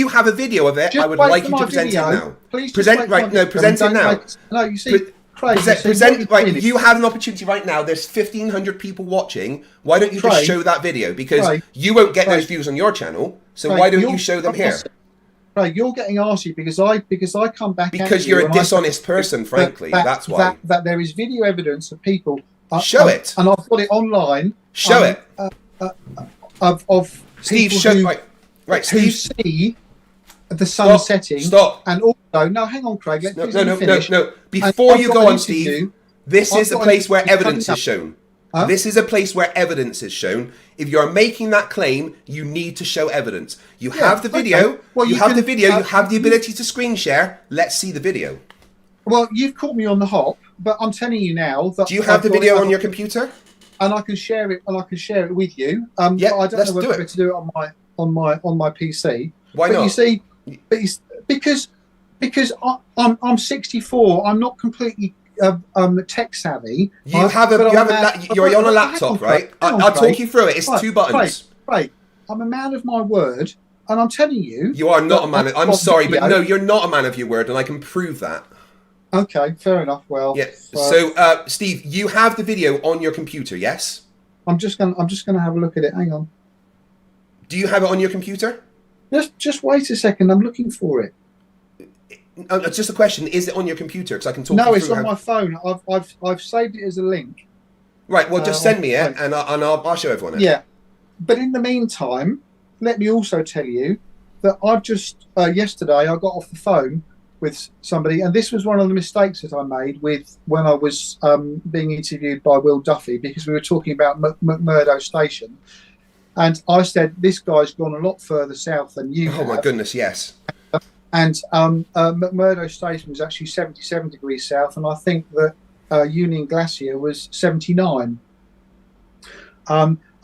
have a video of it, I would like you to present it now. Please present it now. No, you see. You have an opportunity right now. There's 1,500 people watching. Why don't you just show that video? Because you won't get those views on your channel. So why don't you show them here? Right, you're getting arsy because I come back because you're a dishonest person, frankly. That's why. That there is video evidence of people. Show it. And I've got it online. Show it. Of Steve, people who see the sun setting. Stop. And also, no, hang on, Craig. No. Before you go on, Steve, this is a place where evidence is shown. This is a place where evidence is shown. If you're making that claim, you need to show evidence. You have the video. Well, you have the video. You have the ability to screen share. Let's see the video. Well, you've caught me on the hop, but I'm telling you now that. Do you have the video on your computer? And I can share it. And I can share it with you. But I don't know whether to do it on my PC. Why not? You see, because I'm 64. I'm not completely tech savvy. You're on a laptop, right? I'll talk you through it. It's two buttons. Right. I'm a man of my word, and I'm telling you. You are not a man. I'm sorry, but no, you're not a man of your word, and I can prove that. Okay, fair enough. Well, yeah. So, Steve, you have the video on your computer, yes? I'm just gonna have a look at it. Hang on. Do you have it on your computer? Just wait a second. I'm looking for it. It's just a question. Is it on your computer? Because I can talk. No, it's on my phone. I've saved it as a link. Right. Well, just send me it, and I'll show everyone it. Yeah. But in the meantime, let me also tell you that I've just yesterday I got off the phone with somebody, and this was one of the mistakes that I made when I was being interviewed by Will Duffy, because we were talking about McMurdo Station, and I said this guy's gone a lot further south than you. Oh my goodness, yes. And McMurdo Station was actually 77 degrees south, and I think that Union Glacier was 79.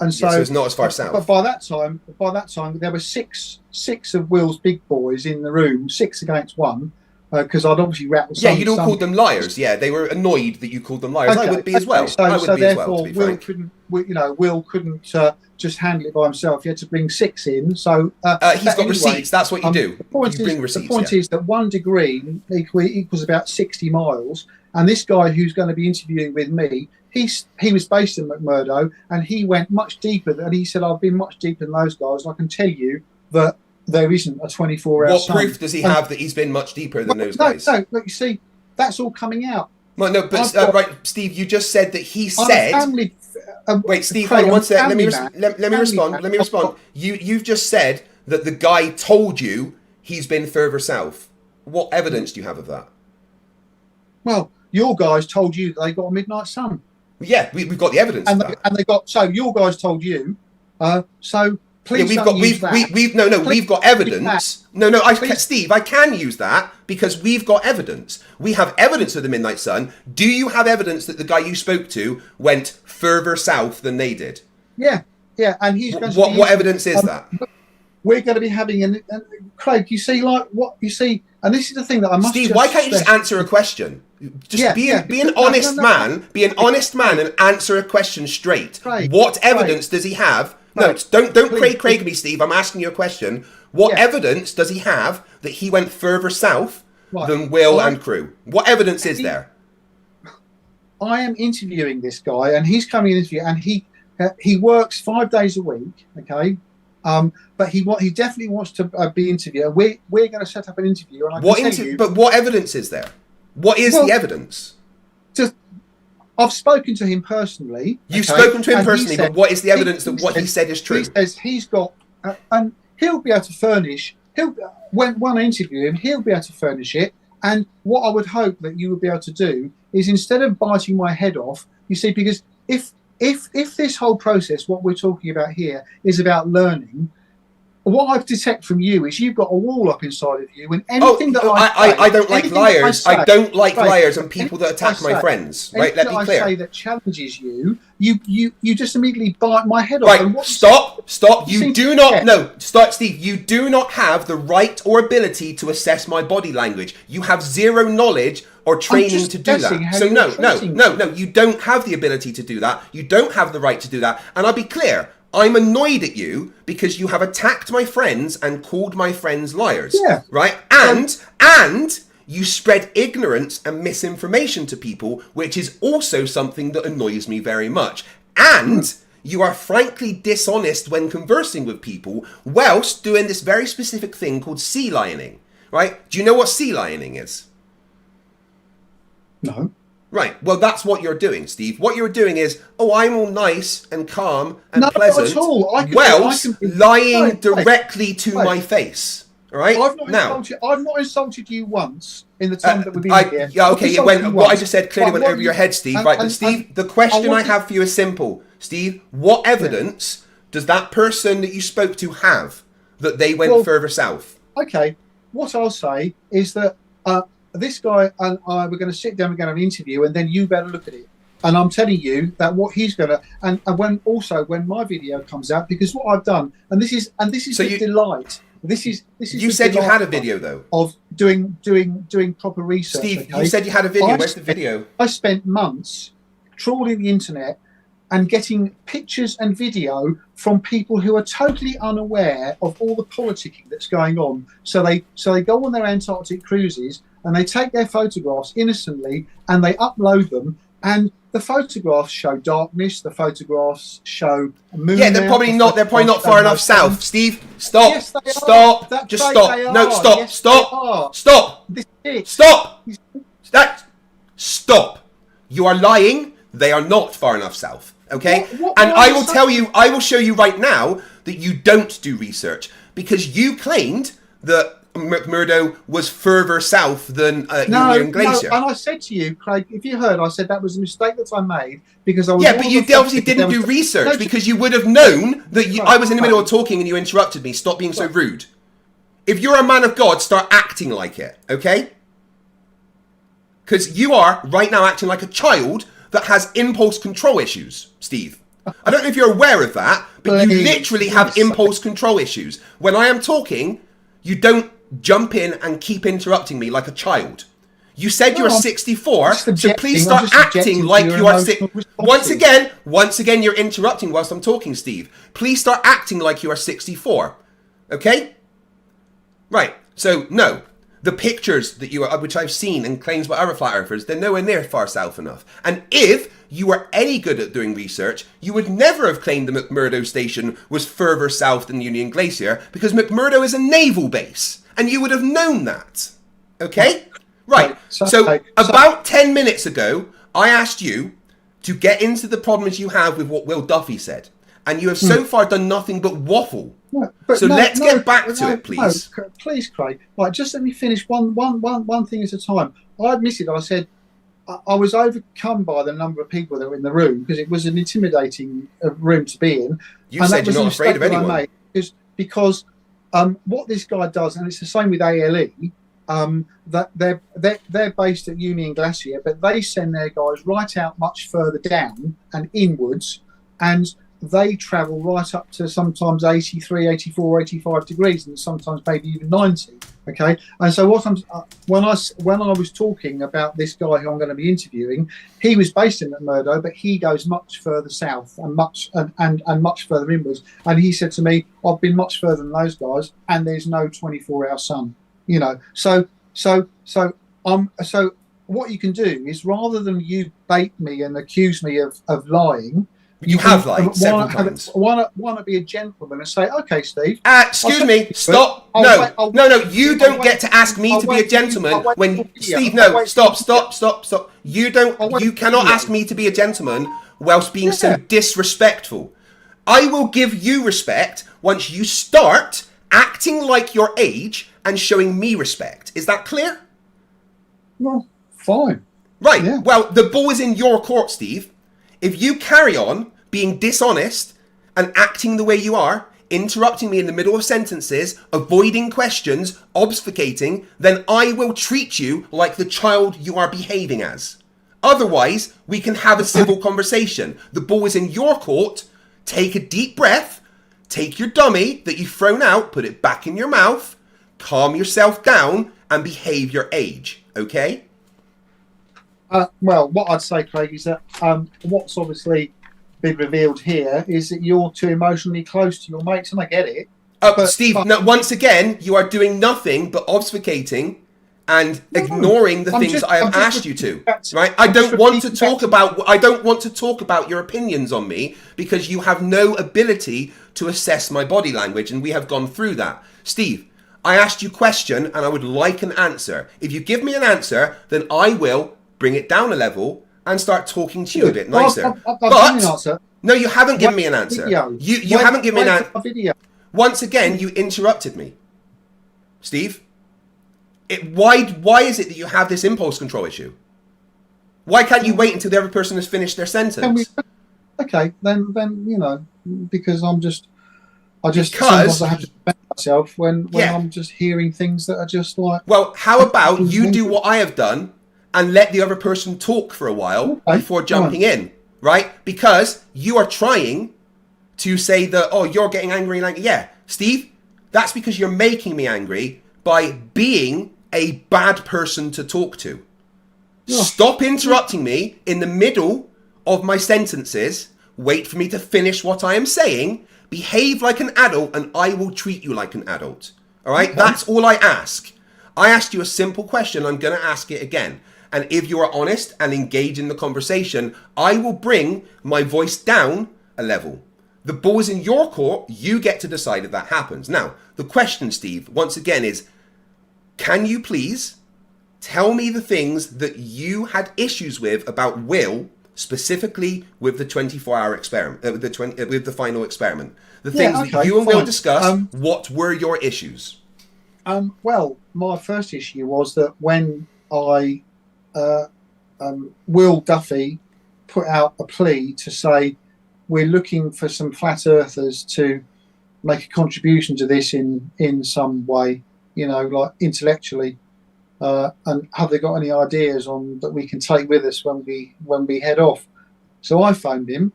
And so it's not as far south. But by that time, there were six of Will's big boys in the room, 6 against 1, because I'd obviously rattled. Yeah, you'd all called them liars. Yeah, they were annoyed that you called them liars. Okay, I would be as well. So therefore, Will couldn't just handle it by himself. He had to bring 6 in. So he's got receipts. That's what you do. The point is that 1 degree equals about 60 miles. And this guy who's going to be interviewing with me, he was based in McMurdo, and he went much deeper. And he said, "I've been much deeper than those guys. And I can tell you that there isn't a 24-hour." What proof does he have that he's been much deeper than those guys? No, look, you see, that's all coming out. Well, no, but right, Steve, you just said that he said. Wait, Steve, hold on one sec. Let me respond. You've just said that the guy told you he's been further south. What evidence do you have of that? Well, your guys told you that they got a midnight sun. Yeah, we've got the evidence. So your guys told you. So please we've got evidence. Steve, I can use that because we've got evidence. We have evidence of the midnight sun. Do you have evidence that the guy you spoke to went further south than they did? Yeah, and he's going to. What evidence is that? We're going to be having Craig. You see, and this is the thing that I must. Steve, why can't you just answer a question? Just be an honest man. Be an honest man and answer a question straight. Craig, what evidence does he have? No, don't Craig me, Steve. I'm asking you a question. What evidence does he have that he went further south than Will and crew? What evidence is there? I am interviewing this guy, and he's coming in interview, and he works 5 days a week. Okay. But he definitely wants to be interviewed. We're going to set up an interview. And But what evidence is there? What is the evidence? I've spoken to him personally. You've spoken to him personally, but what is the evidence that what he said is true? He says he's got, and he'll be able to furnish. When I interview him, he'll be able to furnish it. And what I would hope that you would be able to do is, instead of biting my head off, you see, because if this whole process, what we're talking about here, is about learning, what I detect from you is you've got a wall up inside of you, and anything I don't like liars. I don't like liars and people that attack my friends. Right? Let me clear. I say that challenges you, you just immediately bite my head off. Right? And Stop! You do not. No, stop, Steve. You do not have the right or ability to assess my body language. You have zero knowledge or training to do that. So no. You don't have the ability to do that. You don't have the right to do that. And I'll be clear. I'm annoyed at you because you have attacked my friends and called my friends liars. Yeah. Right? And you spread ignorance and misinformation to people, which is also something that annoys me very much. And you are frankly dishonest when conversing with people, whilst doing this very specific thing called sea lioning. Right? Do you know what sea lioning is? No. Right, well, that's what you're doing, Steve. What you're doing is, I'm all nice and calm and pleasant, not at all. lying directly to my face. All right? I've not insulted you once in the time that we've been here. Yeah, okay, what I just said clearly went over your head, Steve. Right, but Steve, the question I have for you is simple. Steve, what evidence does that person that you spoke to have that they went further south? Okay, what I'll say is that this guy and I were going to sit down and get an interview, and then you better look at it. And I'm telling you that what he's going to, and when my video comes out, because what I've done, and this is the delight. This is. You said you had a video though of doing proper research. Steve, okay? you said you had a video. Where's the video? I spent months trawling the internet and getting pictures and video from people who are totally unaware of all the politicking that's going on. So they go on their Antarctic cruises and they take their photographs innocently and they upload them, and the photographs show darkness, the photographs show moon. Yeah, they're probably not far enough south. Steve, stop. Yes, they stop. Are. Just stop. No, stop. Yes, stop. Stop. Stop. Stop. You are lying. They are not far enough south. Okay? And I will tell you, I will show you right now that you don't do research, because you claimed that McMurdo was further south than Union Glacier. No, and I said to you, Craig, if you heard, I said that was a mistake that I made because I was. Yeah, but you obviously didn't do research because you would have known that I was in the middle of talking and you interrupted me. Stop being so rude. If you're a man of God, start acting like it, okay? Because you are right now acting like a child that has impulse control issues, Steve. I don't know if you're aware of that, but you literally have impulse control issues. When I am talking, you don't jump in and keep interrupting me like a child. You said you're 64, so please start acting like you are 60. Once again, you're interrupting whilst I'm talking, Steve. Please start acting like you are 64. Okay? Right. So, no. The pictures that which I've seen and claims by other flat earthers, they're nowhere near far south enough. And if you were any good at doing research, you would never have claimed the McMurdo station was further south than Union Glacier, because McMurdo is a naval base, and you would have known that. Okay? Right. So about 10 minutes ago, I asked you to get into the problems you have with what Will Duffy said. And you have so far done nothing but waffle. Let's get back to it, please. No, please, Craig. Right, just let me finish one thing at a time. I admitted, I said, I was overcome by the number of people that were in the room because it was an intimidating room to be in. You said you're not afraid of anyone. Because what this guy does, and it's the same with ALE, that they're based at Union Glacier, but they send their guys right out much further down and inwards, and they travel right up to sometimes 83, 84, 85 degrees, and sometimes maybe even 90. Okay, and so what when I was talking about this guy who I'm going to be interviewing, he was based in McMurdo, but he goes much further south and much further inwards. And he said to me, "I've been much further than those guys, and there's no 24-hour sun." You know, so what you can do is, rather than you bait me and accuse me of lying, You have lied several times. Why not be a gentleman and say, okay, Steve. Excuse me, stop. No, you don't get to ask me to be a gentleman when... Steve, no, stop. You cannot ask me to be a gentleman whilst being so disrespectful. I will give you respect once you start acting like your age and showing me respect. Is that clear? Well, fine. Right, yeah. Well, the ball is in your court, Steve. If you carry on being dishonest and acting the way you are, interrupting me in the middle of sentences, avoiding questions, obfuscating, then I will treat you like the child you are behaving as. Otherwise, we can have a civil conversation. The ball is in your court. Take a deep breath. Take your dummy that you've thrown out, put it back in your mouth, calm yourself down, and behave your age, okay? Well, what I'd say, Craig, is that what's obviously been revealed here is that you're too emotionally close to your mates, and I get it. Steve, no, once again, you are doing nothing but obfuscating and ignoring the things I have asked you to. Right? I don't want to talk about your opinions on me because you have no ability to assess my body language, and we have gone through that. Steve, I asked you a question, and I would like an answer. If you give me an answer, then I will bring it down a level and start talking to you a bit nicer. No, you haven't given me an answer. You haven't given me an answer. Once again, you interrupted me. Steve, why is it that you have this impulse control issue? Why can't you wait until the other person has finished their sentence? Okay, then because sometimes I have to defend myself when I'm just hearing things that are just like... Well, how about you do what I have done and let the other person talk for a while before jumping in, right? Because you are trying to say that, oh, you're getting angry. Like, yeah, Steve, that's because you're making me angry by being a bad person to talk to. Stop interrupting me in the middle of my sentences. Wait for me to finish what I am saying. Behave like an adult and I will treat you like an adult. All right? That's all I ask. I asked you a simple question. I'm going to ask it again. And if you are honest and engage in the conversation, I will bring my voice down a level. The ball is in your court. You get to decide if that happens. Now, the question, Steve, once again is, can you please tell me the things that you had issues with about Will, specifically with the 24-hour experiment, with the final experiment? The things that you and Will discussed, what were your issues? Well, my first issue was that when Will Duffy put out a plea to say we're looking for some flat earthers to make a contribution to this in some way, like intellectually, and have they got any ideas on that we can take with us when we head off? So I phoned him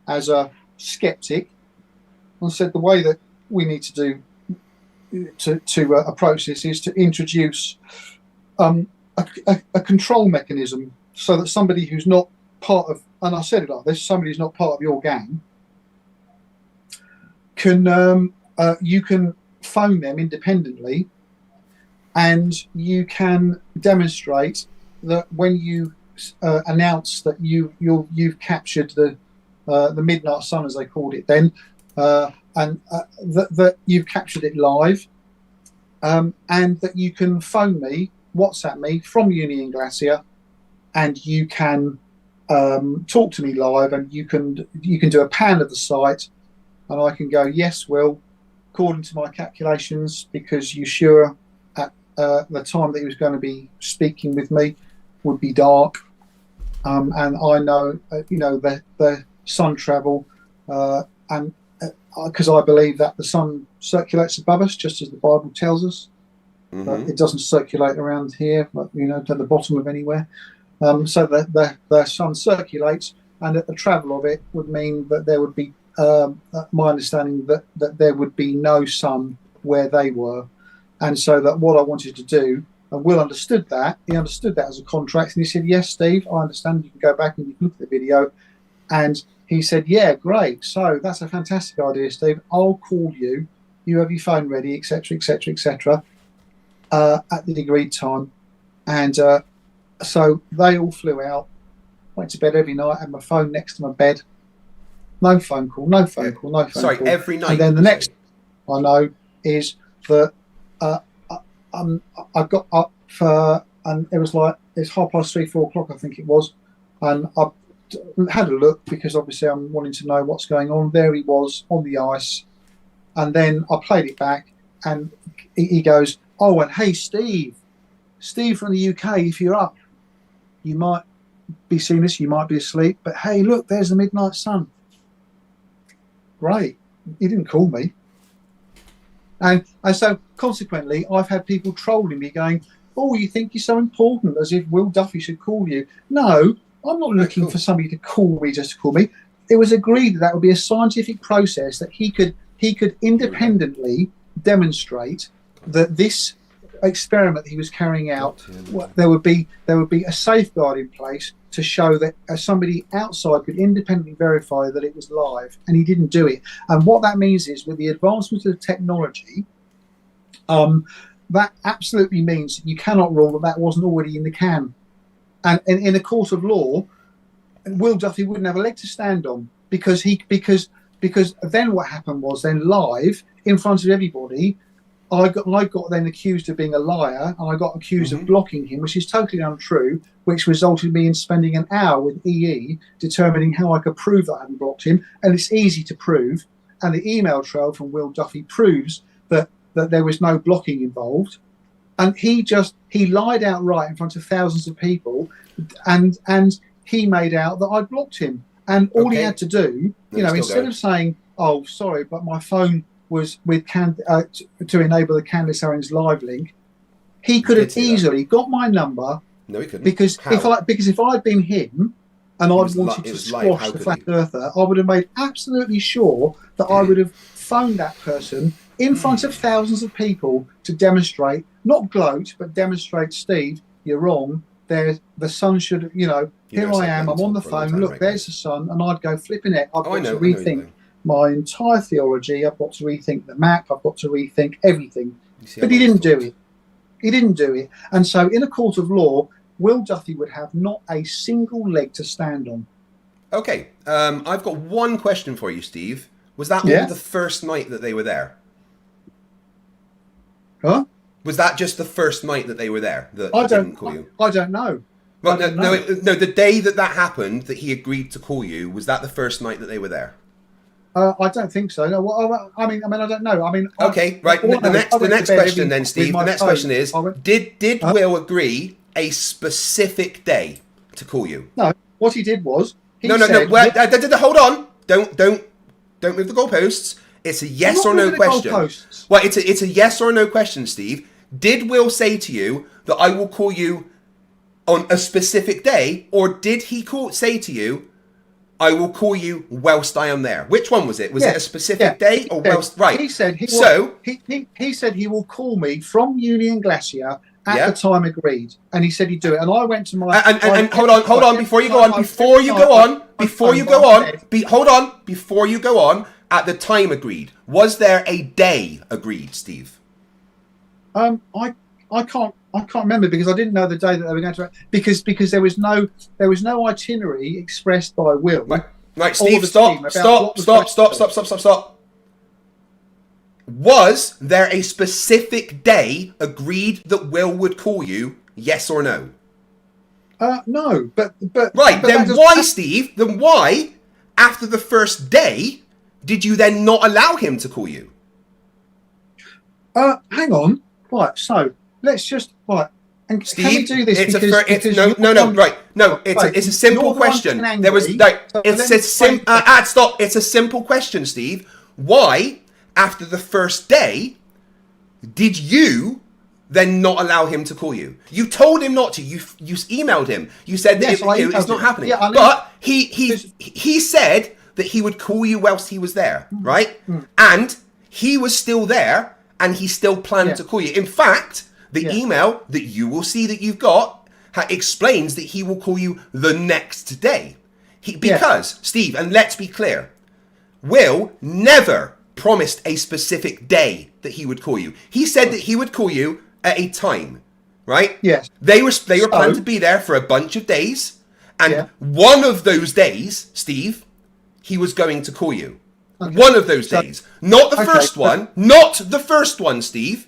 as a skeptic and said the way that we need to approach this is to introduce a control mechanism so that somebody who's not part of, and I said it like this, somebody who's not part of your gang can you can phone them independently, and you can demonstrate that when you announce that you've captured the Midnight Sun, as they called it then, and that you've captured it live, and that you can phone me, WhatsApp me from Union Glacier, and you can talk to me live, and you can do a pan of the site, and I can go, yes, Will, according to my calculations, because you sure at the time that he was going to be speaking with me would be dark, and I know the sun travel, and because I believe that the sun circulates above us, just as the Bible tells us. But it doesn't circulate around here, but to the bottom of anywhere. So the sun circulates, and the travel of it would mean that there would be, my understanding that there would be no sun where they were, and so that what I wanted to do, and Will understood that. He understood that as a contract, and he said, "Yes, Steve, I understand. You can go back and you can look at the video." And he said, "Yeah, great. So that's a fantastic idea, Steve. I'll call you. You have your phone ready, etc., etc., etc." At the agreed time, and so they all flew out. Went to bed every night. Had my phone next to my bed, no phone call, no phone call, no phone Sorry, call. every night. And then the next I know is that I got up for, and it's 3:30, 4 o'clock, I think it was, and I had a look because obviously I'm wanting to know what's going on. There he was on the ice, and then I played it back, and he goes, "Oh, and hey, Steve from the UK, if you're up, you might be seeing this, you might be asleep, but hey, look, there's the midnight sun." Great. He didn't call me. And so consequently, I've had people trolling me going, "Oh, you think you're so important, as if Will Duffy should call you." No, I'm not looking for somebody to call me just to call me. It was agreed that would be a scientific process, that he could independently demonstrate that this experiment he was carrying out, there would be a safeguard in place to show that somebody outside could independently verify that it was live, and he didn't do it. And what that means is, with the advancement of technology, that absolutely means you cannot rule that wasn't already in the can. And in a court of law, Will Duffy wouldn't have a leg to stand on, because then what happened was, then live in front of everybody, I got then accused of being a liar, and I got accused of blocking him, which is totally untrue, which resulted in me in spending an hour with EE determining how I could prove that I hadn't blocked him. And it's easy to prove. And the email trail from Will Duffy proves that there was no blocking involved. And he lied outright in front of thousands of people, and he made out that I blocked him. And all he had to do, instead of saying, "Oh, sorry, but my phone was with to enable the Candace Owens live link," he could have easily got my number. No, he couldn't. Because if I'd been him and I'd wanted to squash the flat earther, I would have made absolutely sure that I would have phoned that person in front of thousands of people to demonstrate, not gloat, but demonstrate, "Steve, you're wrong. There's the sun should, here I am, I'm on the phone, look, there's the sun," and I'd go flipping it. I've got to rethink my entire theology. I've got to rethink the map. I've got to rethink everything. But he didn't do it. He didn't do it. And so in a court of law, Will Duffy would have not a single leg to stand on. Okay. I've got one question for you, Steve. Was that all the first night that they were there? Huh? Was that just the first night that they were there? That I didn't call you? I don't know. Well, no. The day that happened, that he agreed to call you, was that the first night that they were there? I don't think so. No. Well, I mean, I don't know. I mean, okay, right. The next question, then, Steve. The next question is: Did Will agree a specific day to call you? No. What he did was no. Hold on. Don't move the goalposts. It's a yes or no question. Well, it's a yes or no question, Steve. Did Will say to you that I will call you on a specific day, or did he say to you, "I will call you whilst I am there"? Which one was it? Was it a specific day or whilst? Right. He said he said he will call me from Union Glacier at the time agreed, and he said he'd do it. And I went to my and hold on before you go on. Before you go on. At the time agreed, was there a day agreed, Steve? I can't remember, because I didn't know the day that they were going to, because there was no itinerary expressed by Will. Right, Steve, stop. Was there a specific day agreed that Will would call you? Yes or no? No, but right. Then why, Steve? Then why, after the first day, did you then not allow him to call you? Hang on. Right, so let's just and Steve, can we do this? It's a simple question. It's a simple question, Steve. Why, after the first day, did you then not allow him to call you? You told him not to. You emailed him. You said that it's not happening. Yeah, but he said that he would call you whilst he was there, right? And he was still there, and he still planned to call you. In fact, the email that you will see that you've got explains that he will call you the next day. Because, Steve, and let's be clear, Will never promised a specific day that he would call you. He said that he would call you at a time, right? Yes. They were planning to be there for a bunch of days, and one of those days, Steve, he was going to call you. Okay. One of those days. Not the first one. Not the first one, Steve.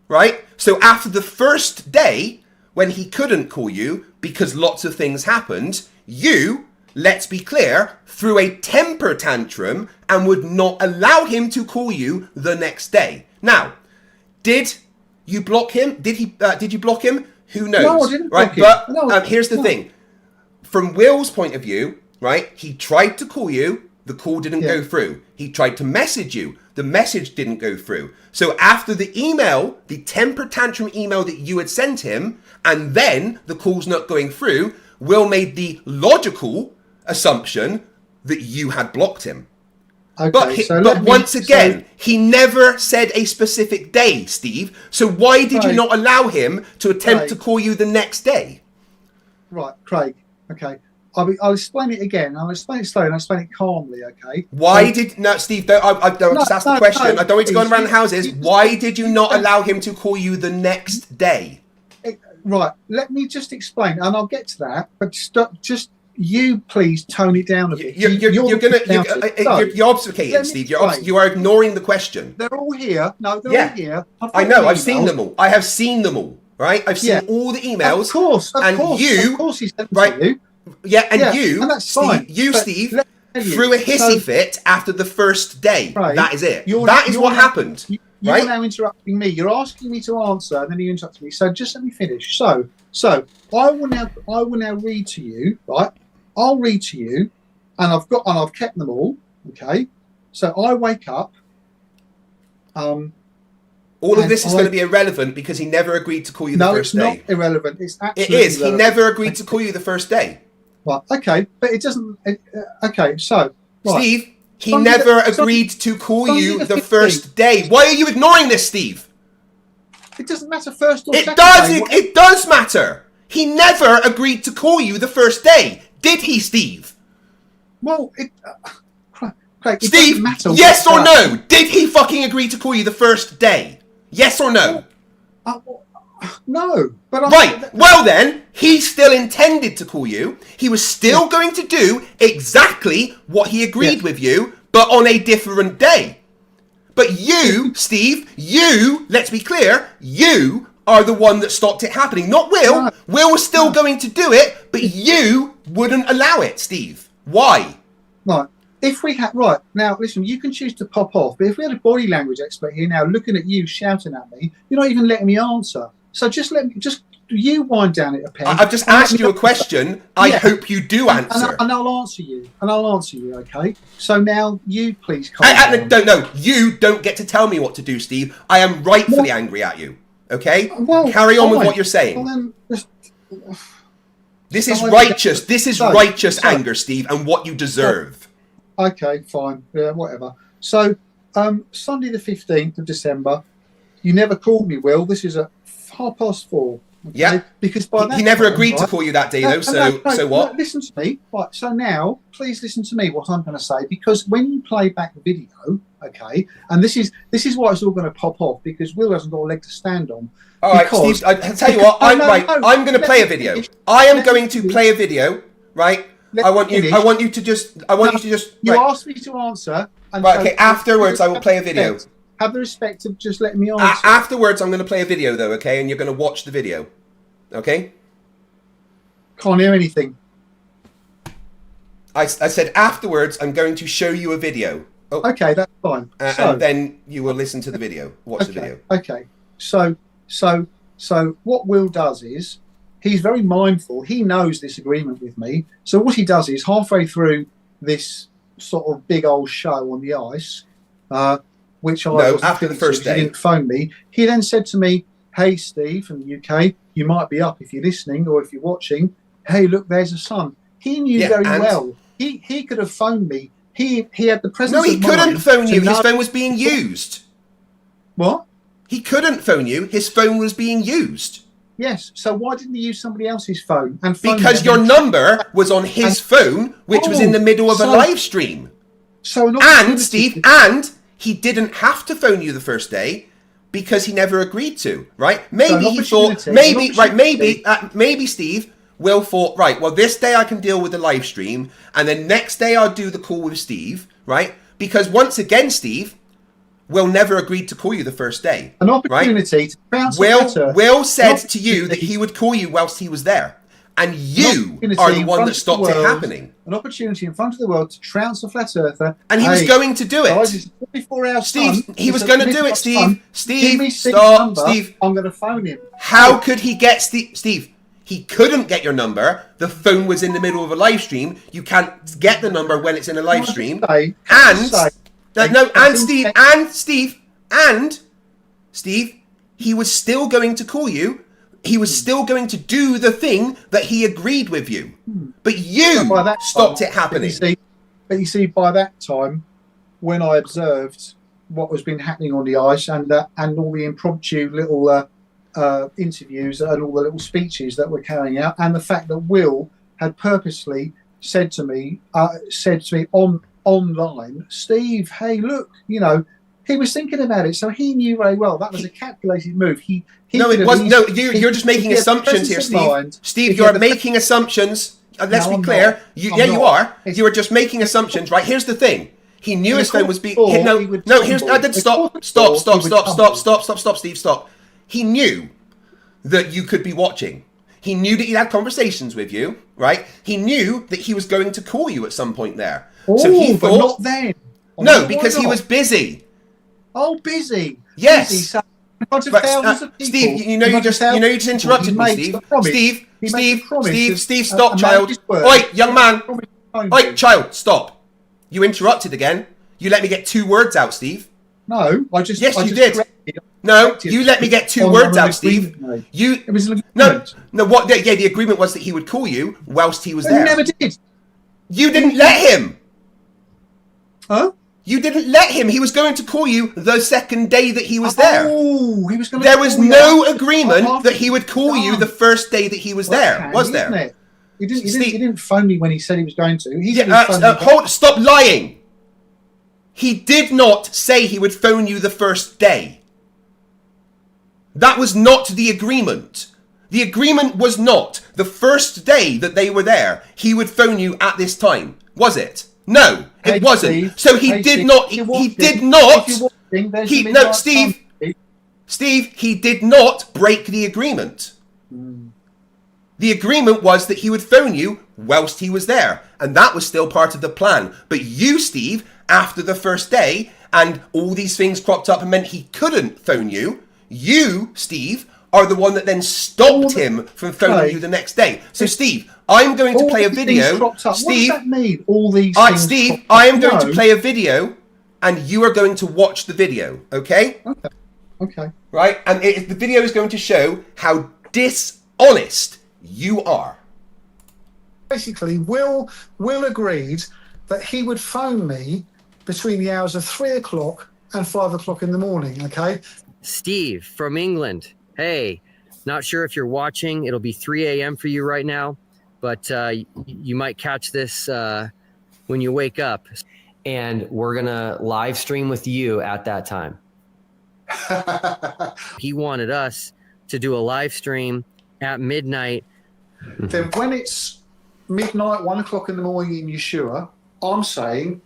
Right? So after the first day, when he couldn't call you because lots of things happened, you, let's be clear, threw a temper tantrum and would not allow him to call you the next day. Now, did you block him? Did you block him? Who knows? No, I didn't right? block him. But here's the thing. From Will's point of view, right? He tried to call you. The call didn't go through. He tried to message you. The message didn't go through. So after the email, the temper tantrum email that you had sent him, and then the call's not going through, Will made the logical assumption that you had blocked him. Okay, But once again, he never said a specific day, Steve. So why did you not allow him to attempt to call you the next day? Right, Craig. Okay. I'll explain it again. I'll explain it slowly and I'll explain it calmly, okay? Steve, don't just ask the question. I don't want you to go around the houses. Why did you not allow him to call you the next day? Right, let me just explain, and I'll get to that, but just you please tone it down a bit. You're obfuscating, Steve. You are ignoring the question. They're all here. No, they're all here. I know, I've seen them all. I have seen them all, right? I've seen all the emails. Of course, of course he sent them to you. Yeah, and you, and that's fine. Steve, threw a hissy fit after the first day. Right, that is it. That is what happened. You're now interrupting me. You're asking me to answer, and then you interrupt me. So just let me finish. So I will now read to you. Right, I'll read to you, and I've kept them all. Okay, so I wake up. All of this is going to be irrelevant because he never agreed to call you the first day. No, it's not irrelevant. It's absolutely It is. Irrelevant. He never agreed to call you the first day. Right, okay, but it doesn't... okay, so... Right. Steve, he never agreed to call you the first day. Why are you ignoring this, Steve? It doesn't matter first or second day. It does matter. He never agreed to call you the first day. Did he, Steve? Well, Craig, Steve, yes or no? Did he fucking agree to call you the first day? Yes or no? No. But right. Well then, he still intended to call you. He was still going to do exactly what he agreed with you, but on a different day. But you, Steve, let's be clear, you are the one that stopped it happening, not Will. No. Will was still going to do it, but you wouldn't allow it, Steve. Why? Right. If we had now, listen, you can choose to pop off, but if we had a body language expert here now looking at you, shouting at me, you're not even letting me answer. So just you wind down at a pen. I've just asked you a question. I hope you do answer. And I'll answer you. Okay. So now you please calm down. No, you don't get to tell me what to do, Steve. I am rightfully angry at you. Okay. Well, carry on with what you're saying. Well, then, this is righteous. This is righteous anger, Steve, and what you deserve. Okay, fine. Yeah, whatever. So, Sunday the 15th of December, you never called me, Will. This is at 4:30. Okay? Yeah. Because by that he never time, agreed to call you that day, though. So what? Listen to me. Right. So now, please listen to me. What I'm going to say, because when you play back the video, okay, and this is why it's all going to pop off because Will hasn't got a leg to stand on. All right, Steve. I tell you what. I'm going to play a video. I am going to play a video. Right. I want you to just. You asked me to answer. Right. Okay. Afterwards, I will play a video. Have the respect of just letting me answer. Afterwards, I'm going to play a video, though. Okay, and you're going to watch the video. Okay. Can't hear anything. I said afterwards, I'm going to show you a video. Oh. Okay, that's fine. And then you will listen to the video. Watch the video. Okay. So what Will does is he's very mindful. He knows this agreement with me. So what he does is halfway through this sort of big old show on the ice, which after the first day, he didn't phone me. He then said to me, "Hey, Steve from the UK, you might be up if you're listening or if you're watching. Hey, look, there's a sun." He knew very well. He could have phoned me. He had the presence. No, he couldn't phone you. His phone was being used. What? He couldn't phone you. His phone was being used. Yes. So why didn't he use somebody else's phone? Because your number was on his phone, which was in the middle of a live stream. Steve, he didn't have to phone you the first day because he never agreed to. Right? Maybe he thought. Maybe Steve. Will thought, right, well, this day I can deal with the live stream, and then next day I'll do the call with Steve, right? Because once again, Steve, Will never agreed to call you the first day. An opportunity to bounce Will said to you that he would call you whilst he was there. And you are the one that stopped it happening. An opportunity in front of the world to trounce a flat earther. And he was going to do it. Guys, 24 hours Steve, time. he was going to do it, Steve. Steve, stop. Steve. I'm going to phone him. How could he get Steve? He couldn't get your number. The phone was in the middle of a live stream. You can't get the number when it's in a live stream. Steve, he was still going to call you. He was still going to do the thing that he agreed with you. But you stopped it happening. But you see, by that time, when I observed what was been happening on the ice and all the impromptu little interviews and all the little speeches that were carrying out, and the fact that Will had purposely said to me online, Steve, hey, look, you know, he was thinking about it, so he knew very well that was a calculated move. You're just making assumptions here, Steve. Steve, you're making assumptions. Let's be clear. You are. You are just making assumptions, right? Here's the thing. He knew his phone was being. Stop, Steve, stop. He knew that you could be watching. He knew that he had conversations with you, right? He knew that he was going to call you at some point there. So he thought, but not then. No, because he was busy. Oh, busy. Yes. Busy, so in front of thousands of people. Steve, you just interrupted me, Steve. Steve, stop, child. Oi, young man. Oi, child, stop. You interrupted again. You let me get 2 words out, Steve. No, Yes, you did. No, you let me get 2 words out, Steve. It was an agreement. No. What? Yeah, the agreement was that he would call you whilst he was there. He never did. You didn't let him. Huh? You didn't let him. He was going to call you the second day that he was there. Oh, he was going to. There was no agreement that he would call you the first day that he was there. Was there? He didn't phone me when he said he was going to. Stop lying. He did not say he would phone you the first day. That was not the agreement. The agreement was not the first day that they were there, he would phone you at this time. Was it? No, it wasn't. Steve, so he did not. He did not. Steve, he did not break the agreement. The agreement was that he would phone you whilst he was there, and that was still part of the plan. But you, Steve, after the first day, and all these things cropped up and meant he couldn't phone you, you, Steve, are the one that then stopped him from phoning you the next day. So, Steve, I'm going to play a video. Steve, what does that mean? All these things. Steve, I am going to play a video, and you are going to watch the video. Okay? Okay. Right, and the video is going to show how dishonest you are. Basically, Will agreed that he would phone me between the hours of 3 o'clock and 5 o'clock in the morning. Okay. Steve from England. Hey, not sure if you're watching. It'll be 3 a.m. for you right now, but you might catch this when you wake up. And we're going to live stream with you at that time. He wanted us to do a live stream at midnight. Then when it's midnight, 1 o'clock in the morning in Yeshua, I'm saying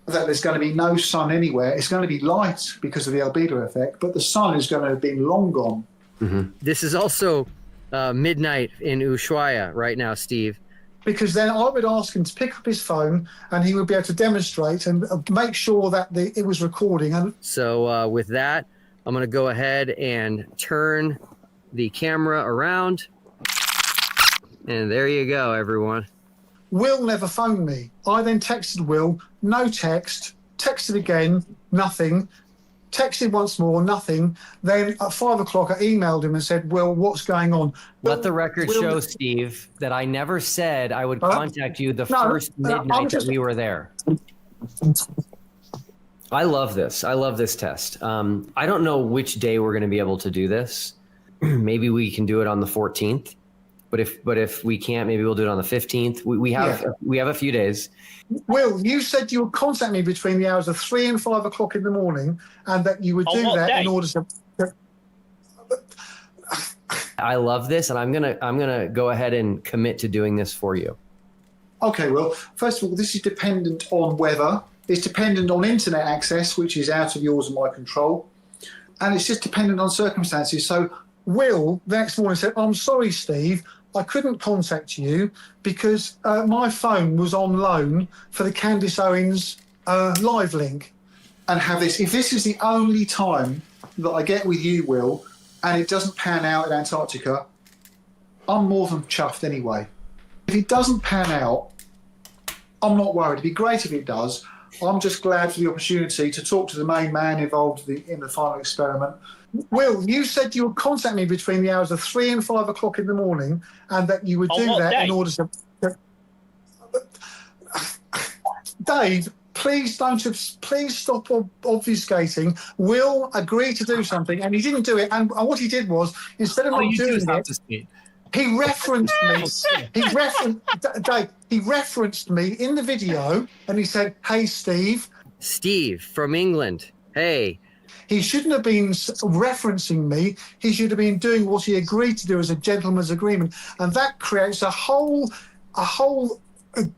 that there's going to be no sun anywhere. It's going to be light because of the albedo effect, but the sun is going to have been long gone. Mm-hmm. This is also midnight in Ushuaia right now, Steve. Because then I would ask him to pick up his phone and he would be able to demonstrate and make sure that it was recording. And so with that, I'm going to go ahead and turn the camera around. And there you go, everyone. Will never phoned me. I then texted Will, no text, texted again, nothing, texted once more, nothing. Then at 5 o'clock, I emailed him and said, Will, what's going on? Let the record show, Steve, that I never said I would contact you the first midnight that we were there. I love this. I love this test. I don't know which day we're going to be able to do this. Maybe we can do it on the 14th. But if we can't, maybe we'll do it on the 15th. We have a few days. Will, you said you would contact me between the hours of 3 and 5 o'clock in the morning, and that you would do that in order to. I love this, and I'm gonna go ahead and commit to doing this for you. Okay, well, first of all, this is dependent on weather. It's dependent on internet access, which is out of yours and my control. And it's just dependent on circumstances. So Will, the next morning, said, I'm sorry, Steve, I couldn't contact you because my phone was on loan for the Candace Owens live link. And have this, if this is the only time that I get with you, Will, and it doesn't pan out in Antarctica, I'm more than chuffed anyway. If it doesn't pan out, I'm not worried. It'd be great if it does. I'm just glad for the opportunity to talk to the main man involved in the final experiment. Will, you said you would contact me between the hours of 3 and 5 o'clock in the morning, and that you would do that in order to... Dave, please stop obfuscating. Will agreed to do something, and he didn't do it. And what he did was, instead of not doing it, he referenced me. Dave, he referenced me in the video, and he said, "Hey, Steve." Steve from England. Hey. He shouldn't have been referencing me. He should have been doing what he agreed to do as a gentleman's agreement, and that creates a whole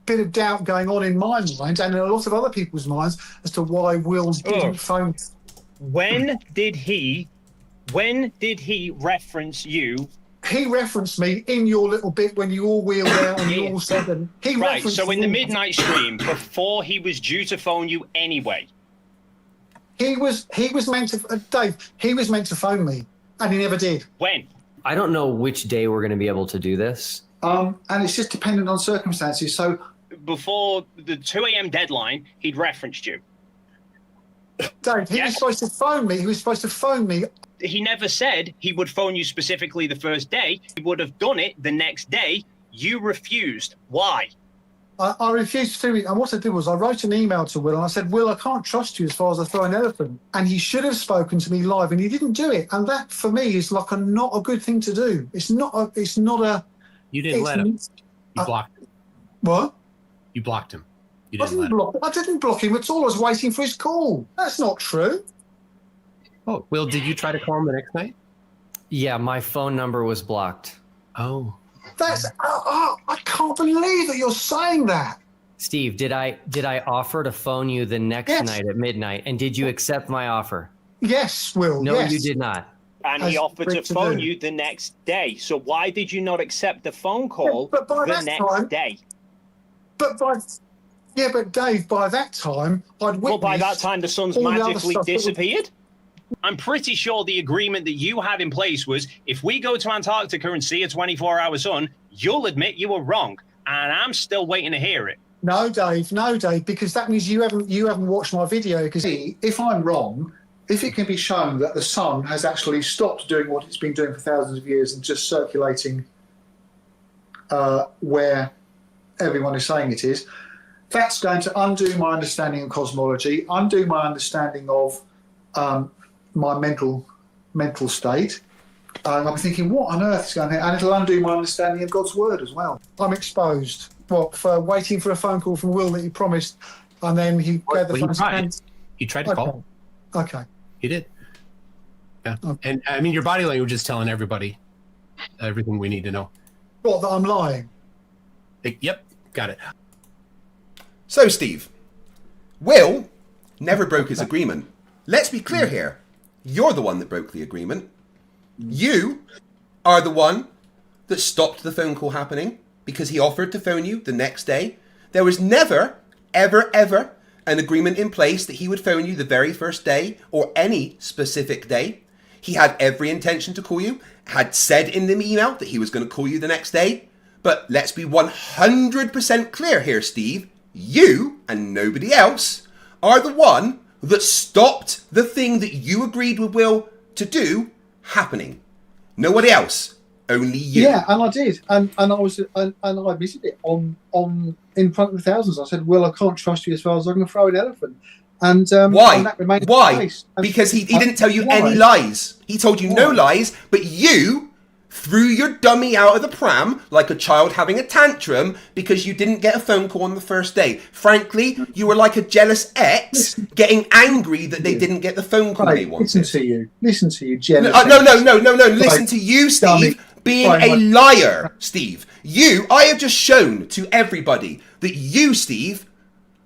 bit of doubt going on in my mind and in a lot of other people's minds as to why Will didn't phone. When did he reference you? He referenced me in your little bit when you all wheeled out and you all said, and he right. referenced So in the me. midnight stream, before he was due to phone you anyway. He was meant to, Dave. He was meant to phone me, and he never did. When? I don't know which day we're going to be able to do this. And it's just dependent on circumstances. So before the 2 a.m. deadline, he'd referenced you. Dave, he was supposed to phone me. He was supposed to phone me. He never said he would phone you specifically the first day. He would have done it the next day. You refused. Why? I refused to do it. And what I did was I wrote an email to Will and I said, Will, I can't trust you as far as I throw an elephant. And he should have spoken to me live, and he didn't do it. And that, for me, is like not a good thing to do. It's not a... You didn't let him. You blocked him. What? You blocked him. You I didn't let him. I didn't block him at all. I was waiting for his call. That's not true. Oh, Will, did you try to call him the next night? Yeah, my phone number was blocked. Oh. That's I can't believe that you're saying that. Steve, did I offer to phone you the next night at midnight, and did you accept my offer? Yes, Will. No, yes. you did not. And he offered to phone you the next day. So why did you not accept the phone call the next day? But Dave, by that time, I'd witnessed... Well, by that time, the sun's magically disappeared? I'm pretty sure the agreement that you had in place was, if we go to Antarctica and see a 24-hour sun, you'll admit you were wrong. And I'm still waiting to hear it. No, Dave, because that means you haven't watched my video. Because if I'm wrong... If it can be shown that the sun has actually stopped doing what it's been doing for thousands of years and just circulating where everyone is saying it is, that's going to undo my understanding of cosmology, undo my understanding of my mental state. I'm thinking, what on earth is going on? And it'll undo my understanding of God's word as well. I'm exposed. What, for waiting for a phone call from Will that he promised, and then he gave the phone. He tried to call. Okay. He did. Yeah. Okay. And I mean, your body language is telling everybody everything we need to know. What, that I'm lying? Yep. Got it. So, Steve, Will never broke his agreement. Let's be clear here. You're the one that broke the agreement. You are the one that stopped the phone call happening because he offered to phone you the next day. There was never, ever, ever an agreement in place that he would phone you the very first day or any specific day. He had every intention to call you, had said in the email that he was going to call you the next day. But let's be 100% clear here, Steve. You, and nobody else, are the one that stopped the thing that you agreed with Will to do happening. Nobody else. Only you. Yeah, and I did, and I was, and I admitted it on in front of the thousands. I said, "Will, I can't trust you as far as I'm going to throw an elephant." And why? And that remained why? The case. Because he didn't tell you any lies. He told you no lies, but you threw your dummy out of the pram like a child having a tantrum because you didn't get a phone call on the first day. Frankly, you were like a jealous ex getting angry that they didn't get the phone call they wanted. Listen to you, jealous. No. Listen to you, Steve, being a liar, Steve. I have just shown to everybody that you, Steve,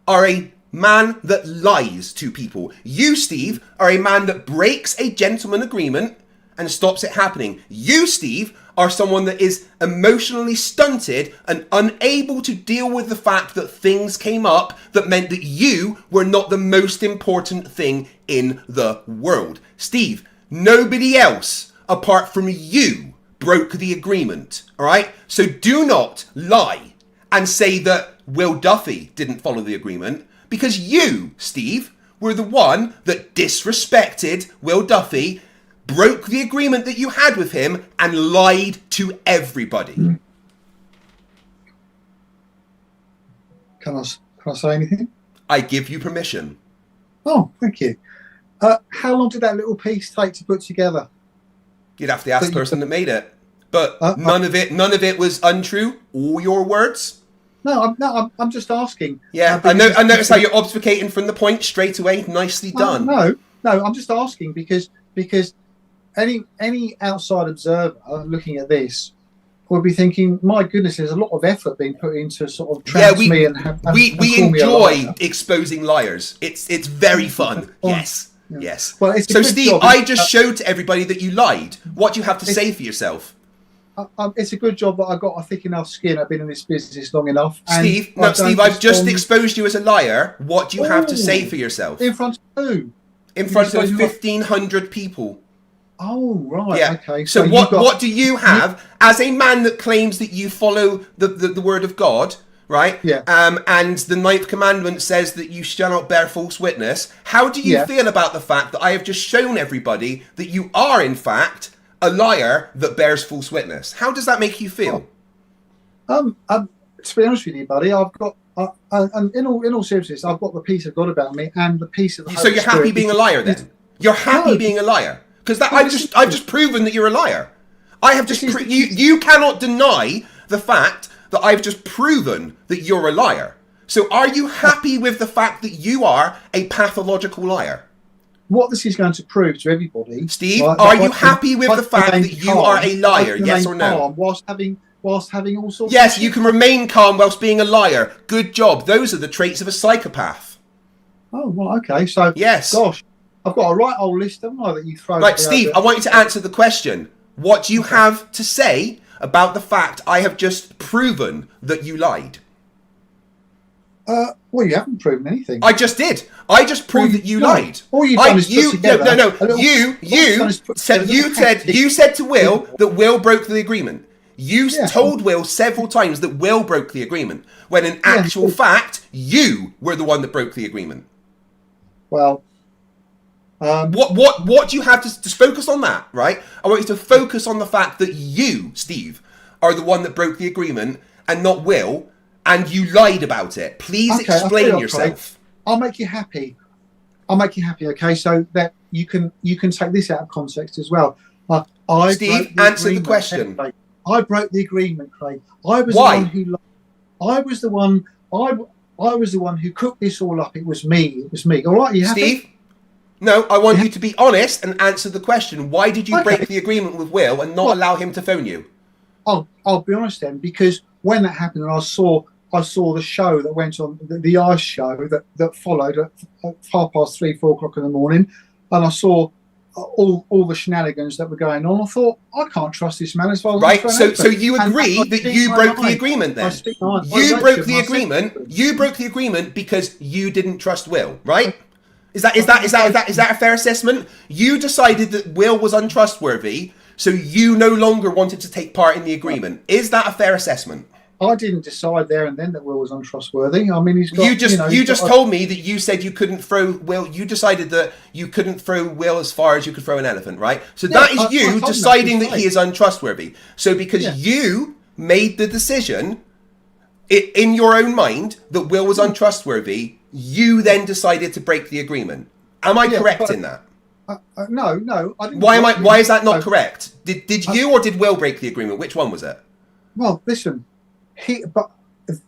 are a man that lies to people. You, Steve, are a man that breaks a gentleman agreement and stops it happening. You, Steve, are someone that is emotionally stunted and unable to deal with the fact that things came up that meant that you were not the most important thing in the world. Steve, nobody else apart from you broke the agreement, all right? So do not lie and say that Will Duffy didn't follow the agreement, because you, Steve, were the one that disrespected Will Duffy, broke the agreement that you had with him, and lied to everybody. Can I say anything? I give you permission. Oh, thank you. How long did that little piece take to put together? You'd have to ask the person that made it. But none of it was untrue. All your words. No, I'm just asking. Yeah, I notice how you're obfuscating from the point straight away. Nicely done. No, I'm just asking because any outside observer looking at this would be thinking, my goodness, there's a lot of effort being put into sort of trans me and we enjoy exposing liars. It's very fun. Yes. Yeah. Yes. Well, so Steve, I just showed to everybody that you lied. What do you have to say for yourself? It's a good job that I got a thick enough skin. I've been in this business long enough. Steve, I've just exposed you as a liar. What do you have to say for yourself? In front of who? In front of 1,500 people. Oh, right. Yeah. Okay. So what do you have as a man that claims that you follow the word of God, right? Yeah. And the 9th commandment says that you shall not bear false witness. How do you feel about the fact that I have just shown everybody that you are, in fact, a liar that bears false witness? How does that make you feel? To be honest with you, buddy, I've got, and in all seriousness, I've got the peace of God about me and the peace of the Holy So you're happy Spirit. being a liar then? You're happy being a liar? Because I've just proven that you're a liar. I have just you cannot deny the fact that I've just proven that you're a liar. So are you happy with the fact that you are a pathological liar? What this is going to prove to everybody, Steve, are you happy with the fact that you are a liar? Yes or no? Whilst having all sorts. Yes, you can remain calm whilst being a liar. Good job. Those are the traits of a psychopath. Oh, well, okay. So yes, gosh, I've got a right old list, haven't I, that you throw. Right, Steve, I want you to answer the question. What do you have to say about the fact I have just proven that you lied? Well, you haven't proven anything. I just did. I just proved that you lied. All you've done is put together. No. You said to Will that Will broke the agreement. You told Will several times that Will broke the agreement, when in actual fact you were the one that broke the agreement. Well, what do you have to focus on that, right? I want you to focus on the fact that you, Steve, are the one that broke the agreement and not Will. And you lied about it. Please explain yourself. I'll make you happy. Okay, so that you can take this out of context as well. Steve, answer the question. I broke the agreement, Craig. I was Why? the one who lied. I was the one. I was the one who cooked this all up. It was me. All right, you happy? Steve? No, I want you to be honest and answer the question. Why did you break the agreement with Will and not allow him to phone you? I'll be honest then, because when that happened, and I saw the show that went on, the ice show that followed at 3:30, 4 o'clock in the morning, and I saw all the shenanigans that were going on. I thought, I can't trust this man as well. Right, so you agree that you broke the agreement then? You broke the agreement. You broke the agreement because you didn't trust Will, right? Is that a fair assessment? You decided that Will was untrustworthy, so you no longer wanted to take part in the agreement. Is that a fair assessment? I didn't decide there and then that Will was untrustworthy. I mean, he's got. You just told me that you said you couldn't throw Will. You decided that you couldn't throw Will as far as you could throw an elephant, right? So that is you deciding that he is untrustworthy. So because you made the decision in your own mind that Will was untrustworthy, you then decided to break the agreement. Am I correct in that? No, I didn't. Why is that not correct? Did you or did Will break the agreement? Which one was it? Well, listen.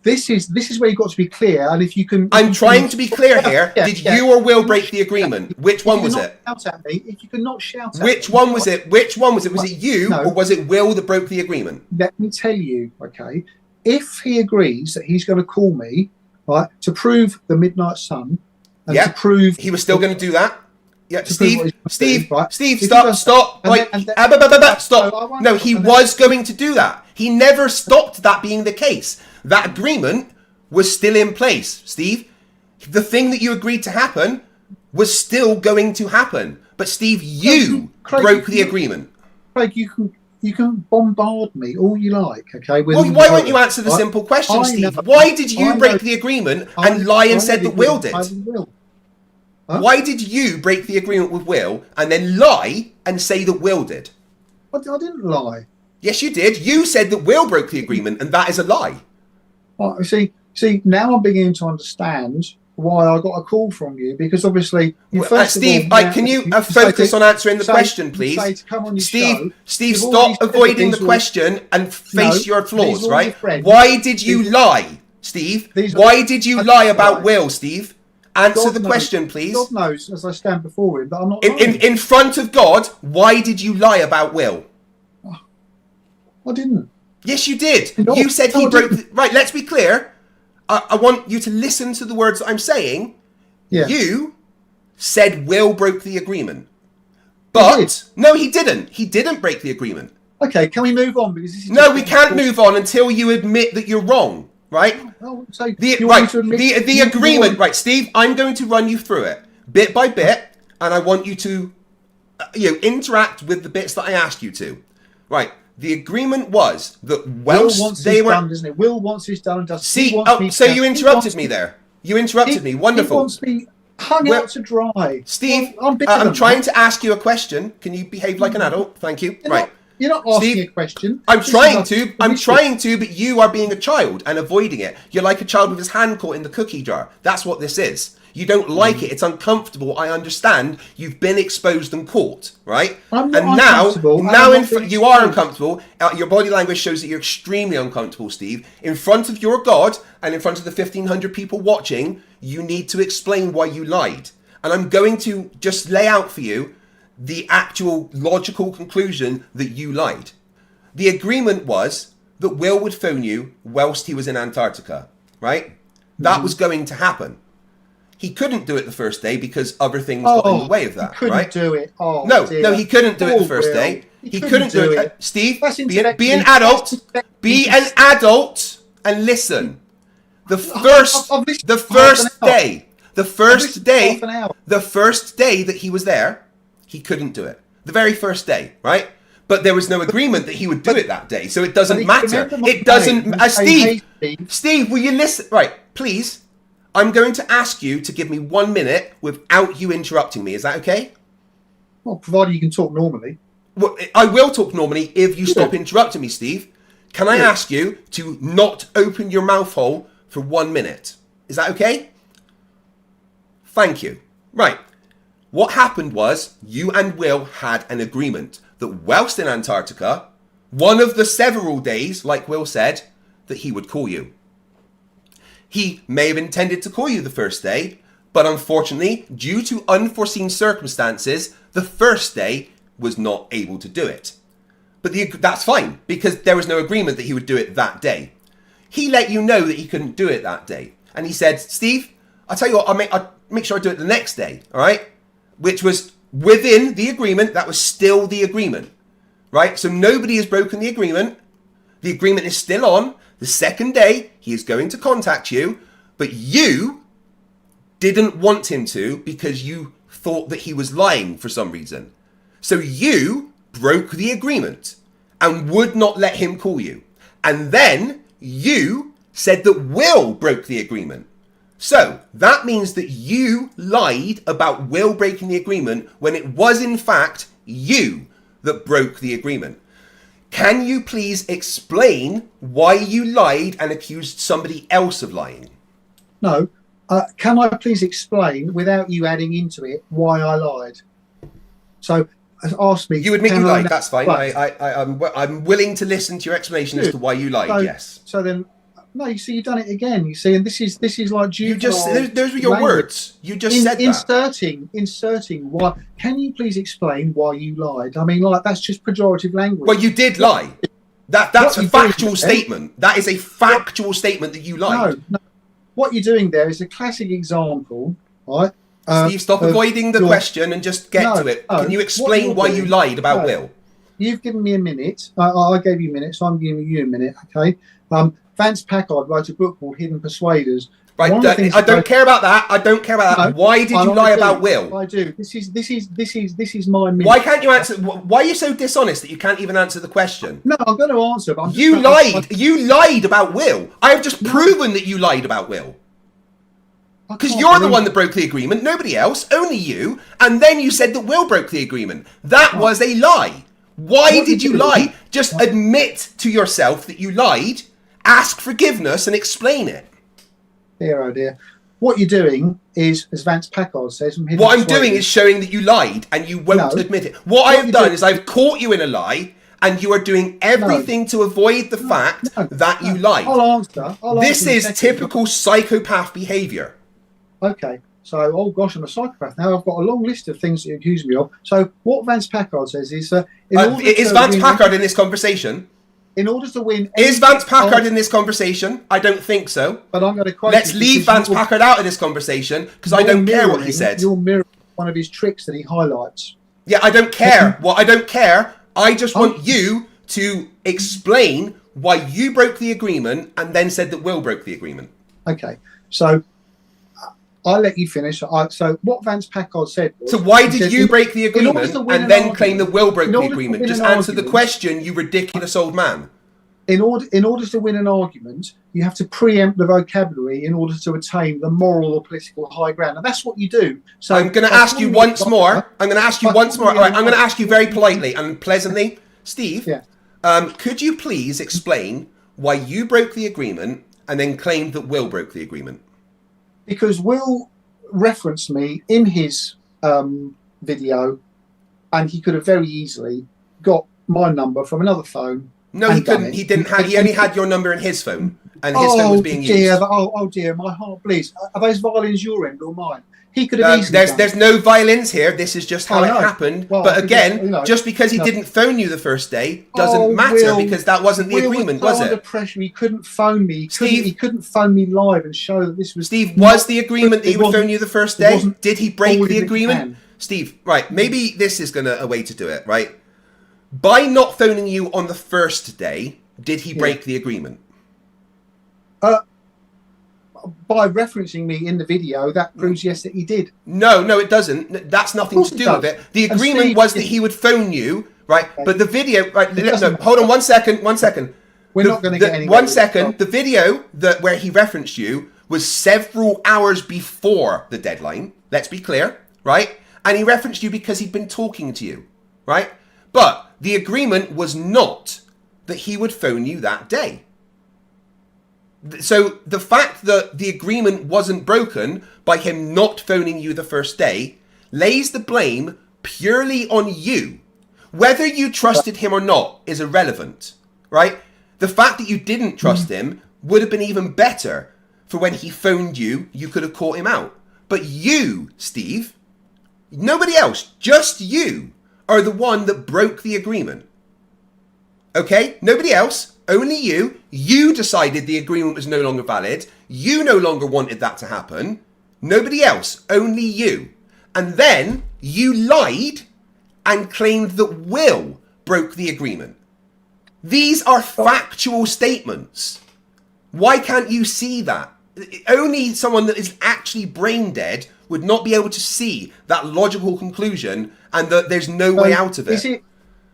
this is where you've got to be clear. And if you can, I'm trying to be clear here. Did you or Will break the agreement? Which one was it? Shout at me. If you could not shout at Which me, one was it? Which one was it? Was it you No. or was it Will that broke the agreement? Let me tell you, okay. If he agrees that he's going to call me, right, to prove the Midnight Sun, and Yeah. to prove He was still going to do that. Yeah, To prove what Steve, he's gonna do, right? Steve, If he stop, does stop. that, Right, and then- stop. No, I won't. No, he And then- was going to do that. He never stopped that being the case. That agreement was still in place, Steve. The thing that you agreed to happen was still going to happen. But Steve, you Craig, broke the agreement. Craig, you can bombard me all you like, okay? Well, why won't you answer the simple question, Steve? Why did you break the agreement and lie and said that Will did? Huh? Why did you break the agreement with Will and then lie and say that Will did? I didn't lie. Yes, you did. You said that Will broke the agreement, and that is a lie. Well, see, now I'm beginning to understand why I got a call from you, because obviously, Steve, can you focus on answering the question, please? Steve, stop avoiding the question and face your flaws, right? Why did you lie, Steve? Why did you lie about Will, Steve? Answer the question, please. God knows, as I stand before him, that I'm not in front of God, why did you lie about Will? I didn't. Yes, you did. No, You said no, he I broke... didn't. Right, let's be clear. I want you to listen to the words that I'm saying. Yeah. You said Will broke the agreement. But... No, he didn't. He didn't break the agreement. Okay, can we move on? Because this is No, we can't move on until you admit that you're wrong, right? Oh, so The agreement... Right, Steve, I'm going to run you through it bit by bit, and I want you to interact with the bits that I asked you to. Right. The agreement was that whilst they were... done, isn't it? Will wants this done and does. So you interrupted me there. You interrupted me. Wonderful. He wants me hung out to dry. Steve, Well, I'm trying to ask you a question. Can you behave like an adult? Thank you. Right. You're not asking Steve, a question. I'm trying to, but you are being a child and avoiding it. You're like a child with his hand caught in the cookie jar. That's what this is. You don't like it. It's uncomfortable. I understand. You've been exposed and caught, right? I'm not and now uncomfortable. you are uncomfortable. Your body language shows that you're extremely uncomfortable, Steve. In front of your God and in front of the 1,500 people watching, you need to explain why you lied. And I'm going to just lay out for you the actual logical conclusion that you lied. The agreement was that Will would phone you whilst he was in Antarctica, right? That was going to happen. He couldn't do it the first day because other things got in the way of that, he couldn't right? do it. Oh, No, dear. he couldn't do it the first Will. day. He couldn't do it. Steve, That's be an intellectually- adult. that's Be an adult and listen. The I've first listened for half an hour. day, the listened first for day, half an hour. the first day that he was there, he couldn't do it. The very first day, right? But there was no agreement that he would do it that day, so it doesn't matter. It doesn't. Steve, will you listen? Right, please. I'm going to ask you to give me 1 minute without you interrupting me. Is that okay? Well, provided you can talk normally. Well, I will talk normally if you stop interrupting me, Steve. Can I ask you to not open your mouth hole for 1 minute? Is that okay? Thank you. Right. What happened was you and Will had an agreement that whilst in Antarctica, one of the several days, like Will said, that he would call you. He may have intended to call you the first day, but unfortunately, due to unforeseen circumstances, the first day was not able to do it. But that's fine, because there was no agreement that he would do it that day. He let you know that he couldn't do it that day. And he said, Steve, I'll tell you what, I'll make sure I do it the next day, all right? Which was within the agreement, that was still the agreement, right? So nobody has broken the agreement. The agreement is still on. The second day, he is going to contact you, but you didn't want him to because you thought that he was lying for some reason. So you broke the agreement and would not let him call you. And then you said that Will broke the agreement. So that means that you lied about Will breaking the agreement when it was in fact you that broke the agreement. Can you please explain why you lied and accused somebody else of lying? No. Can I please explain, without you adding into it, why I lied? So, ask me. You admit you lied. That's fine. But, I'm willing to listen to your explanation as to why you lied. Yes. So then, No, you see, you've done it again. You see, and this is like You just juvenile those were your language. words. You just said that. Inserting why? Can you please explain why you lied? I mean, like that's just pejorative language. Well, you did lie. That's What a you factual doing, statement. That is a factual statement that you lied. No. What you're doing there is a classic example, right? Steve, stop avoiding the question and just get to it. Can you explain why you lied about Will? You've given me a minute. I gave you a minute, so I'm giving you a minute. Okay. Vance Packard wrote a book called Hidden Persuaders. Right. I don't care about that. I don't care about that. Why did you lie about Will? I do. This is my minute. Why can't you answer? Why are you so dishonest that you can't even answer the question? No, I'm going to answer. But you lied. You lied about Will. I have just proven that you lied about Will. Because you're the one that broke the agreement, nobody else, only you. And then you said that Will broke the agreement. That was a lie. Why did you lie? Just admit to yourself that you lied, ask forgiveness, and explain it. Dear, oh dear. What you're doing is, as Vance Packard says... What I'm doing is showing that you lied, and you won't admit it. What I have done is I've caught you in a lie, and you are doing everything to avoid the fact that you lied. I'll answer. This is typical psychopath behaviour. Okay, so, oh gosh, I'm a psychopath now. I've got a long list of things that accuse me of. So what Vance Packard says is... is Vance Packard in this conversation? In order to win... Is Vance Packard in this conversation? I don't think so. But I'm going to quote... Let's leave Vance Packard out of this conversation, because I don't care what he said. You're mirroring one of his tricks that he highlights. Yeah, I don't care. Well, I don't care. I just want you to explain why you broke the agreement and then said that Will broke the agreement. Okay, so... I'll let you finish. So what Vance Packard said was... So why did you break the agreement and then claim that Will broke the agreement? Just answer the question, you ridiculous old man. In order to win an argument, you have to preempt the vocabulary in order to attain the moral or political high ground. And that's what you do. So I'm going to ask you once more. I'm going to ask you once more. All right, I'm going to ask you very politely and pleasantly. Steve, could you please explain why you broke the agreement and then claimed that Will broke the agreement? Because Will referenced me in his video, and he could have very easily got my number from another phone. No, he couldn't. He didn't have. He only had your number in his phone, and his phone was being used. Oh dear, my heart bleeds. Are those violins your end or mine? He could have easily. There's no violins here. This is just how it happened. Well, but again, just because he didn't phone you the first day doesn't matter, because that wasn't the agreement, was it? Under pressure, he couldn't phone me. He couldn't phone me live and show that this was. Steve, was the agreement that he would phone you the first day? Did he break the agreement? Steve, right? Maybe this is a way to do it, right? By not phoning you on the first day, did he break the agreement? By referencing me in the video, that proves yes that he did. No, it doesn't. That's nothing to do with it. The agreement was that he would phone you, right? Okay. But the video, right? No, hold on 1 second. 1 second. We're not going to get anywhere. 1 second. The video where he referenced you was several hours before the deadline. Let's be clear, right? And he referenced you because he'd been talking to you, right? But the agreement was not that he would phone you that day. So the fact that the agreement wasn't broken by him not phoning you the first day lays the blame purely on you. Whether you trusted him or not is irrelevant, right? The fact that you didn't trust him would have been even better. For when he phoned you, you could have caught him out. But you, Steve, nobody else, just you, are the one that broke the agreement. Okay? Nobody else. Only you. You decided the agreement was no longer valid. You no longer wanted that to happen. Nobody else. Only you. And then you lied and claimed that Will broke the agreement. These are factual statements. Why can't you see that? Only someone that is actually brain dead would not be able to see that logical conclusion and that there's no way out of it.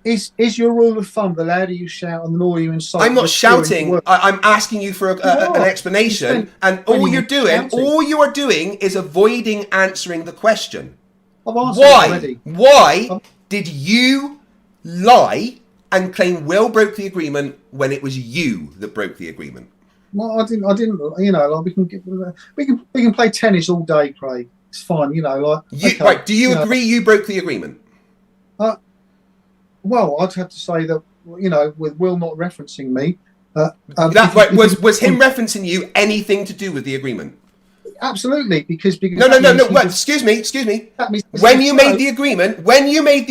Is your rule of thumb the louder you shout and the more you incite? I'm not shouting. I'm asking you for an explanation, and all you are doing is avoiding answering the question. Why did you lie and claim Will broke the agreement when it was you that broke the agreement? Well, I didn't. You know, like we can play tennis all day, Craig. It's fine. You know, like right. Do you agree you broke the agreement? Well, I'd have to say that, you know, with Will not referencing me, Was him referencing you anything to do with the agreement? Absolutely, because no. Well, excuse me. When you made the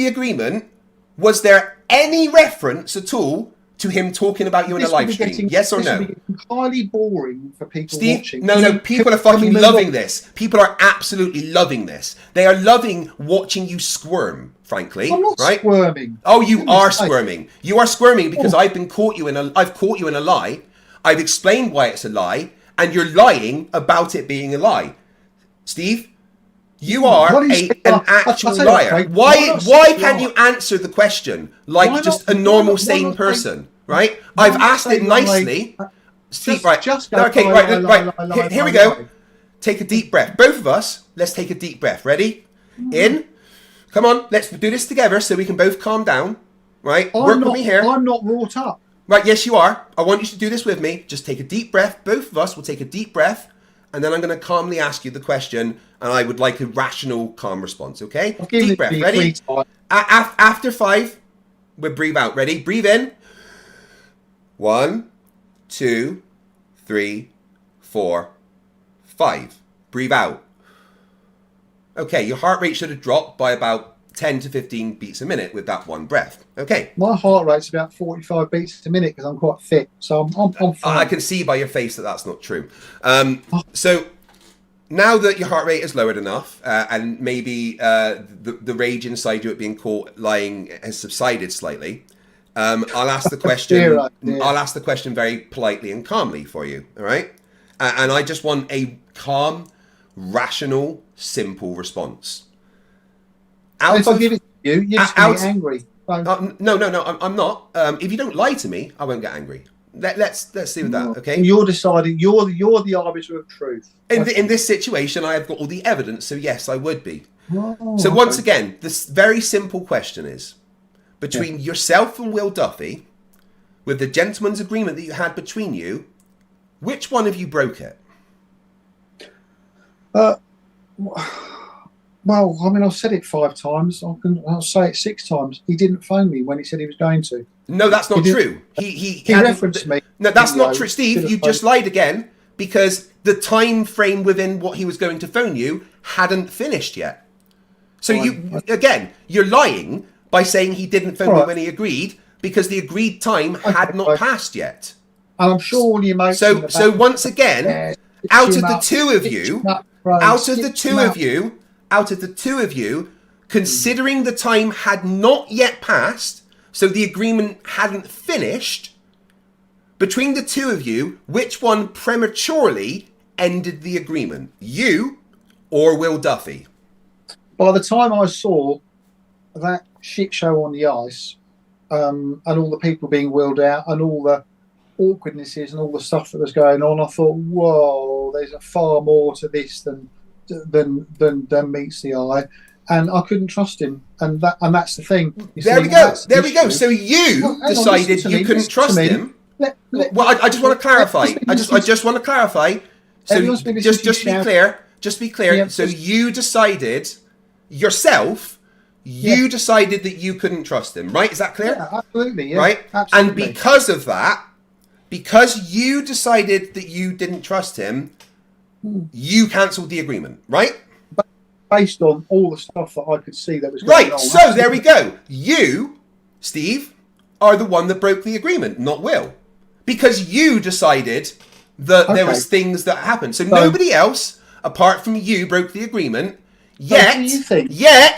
agreement, was there any reference at all to him talking about you in a live stream? Yes or no? This would be entirely boring for people Steve, watching. No, people are fucking loving this. People are absolutely loving this. They are loving watching you squirm, frankly. I'm not squirming. Oh, you are squirming. You are squirming because I've caught you in a lie. I've explained why it's a lie, and you're lying about it being a lie. Steve, you are an actual liar. Why can't you answer the question like just a normal, sane person? Right? I've asked it nicely. Steve, right? Right. Here we go. Take a deep breath. Both of us, let's take a deep breath. Ready? In. Come on, let's do this together so we can both calm down. Right? Work with me here. I'm not wrought up. Right, yes, you are. I want you to do this with me. Just take a deep breath. Both of us will take a deep breath. And then I'm going to calmly ask you the question. And I would like a rational, calm response, okay? Deep breath. Ready? After 5, we'll breathe out. Ready? Breathe in. 1, 2, 3, 4, 5. Breathe out. Okay, your heart rate should have dropped by about 10 to 15 beats a minute with that one breath. Okay. My heart rate's about 45 beats a minute because I'm quite fit. So I'm fine. I can see by your face that that's not true. So now that your heart rate is lowered enough and maybe the rage inside you at being caught lying has subsided slightly, I'll ask the question. I'll ask the question very politely and calmly for you. All right. And I just want a calm, rational, simple response. If I give it to you, you're just going to get angry. No, I'm not. If you don't lie to me, I won't get angry. Let's see with that, okay? You're deciding. You're the arbiter of truth. In this situation, I have got all the evidence, so yes, I would be. Once again, this very simple question is, between yourself and Will Duffy, with the gentleman's agreement that you had between you, which one of you broke it? Well, I mean, I've said it 5 times. I'll say it 6 times. He didn't phone me when he said he was going to. No, that's not true. He referenced me. No, that's not true. Steve, you just lied again because the time frame within what he was going to phone you hadn't finished yet. So you're lying by saying he didn't phone me when he agreed because the agreed time had not passed yet. And I'm sure all your mates... So once again, out of the two of you, considering the time had not yet passed, so the agreement hadn't finished, between the two of you, which one prematurely ended the agreement? You or Will Duffy? By the time I saw that shit show on the ice, and all the people being wheeled out and all the awkwardnesses and all the stuff that was going on, I thought, whoa, there's a far more to this than meets the eye, and I couldn't trust him, and that's the thing. There we go. So you decided you couldn't trust him. I just want to clarify. I just want to clarify. So just be clear. Yeah, so you decided yourself. You decided that you couldn't trust him, right? Is that clear? Yeah, absolutely. Yeah, right. Absolutely. And because of that, because you decided that you didn't trust him, you cancelled the agreement, right? Based on all the stuff that I could see that was going on. Right, so there we go. You, Steve, are the one that broke the agreement, not Will. Because you decided that there was things that happened. So nobody else, apart from you, broke the agreement. Yet,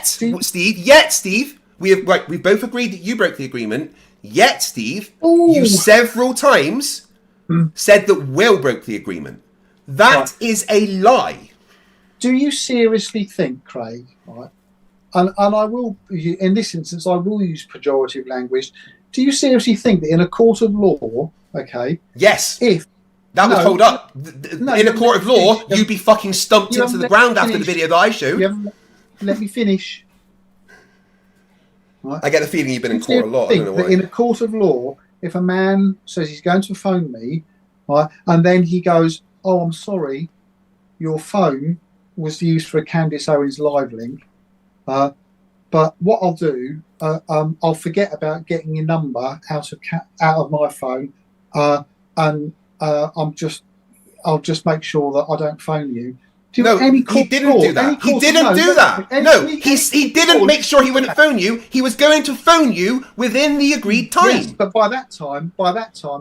Steve, we've both agreed that you broke the agreement. Yet, Steve, you several times said that Will broke the agreement. That is a lie. Do you seriously think, Craig, right? And I will, in this instance, I will use pejorative language. Do you seriously think that in a court of law, okay? Yes. If that would hold up. In a court of law, you'd be fucking stumped into the ground after the video that I showed. Let me finish. Right. I get the feeling you've been in court a lot. I don't know why. In a court of law, if a man says he's going to phone me, right, and then he goes, "Oh, I'm sorry, your phone was used for a Candace Owens live link, but what I'll do, I'll forget about getting your number out of my phone, and I'll just make sure that I don't phone you. No, he didn't do that. He didn't do that. No, he didn't make sure he wouldn't phone you. He was going to phone you within the agreed time. Yes, but by that time,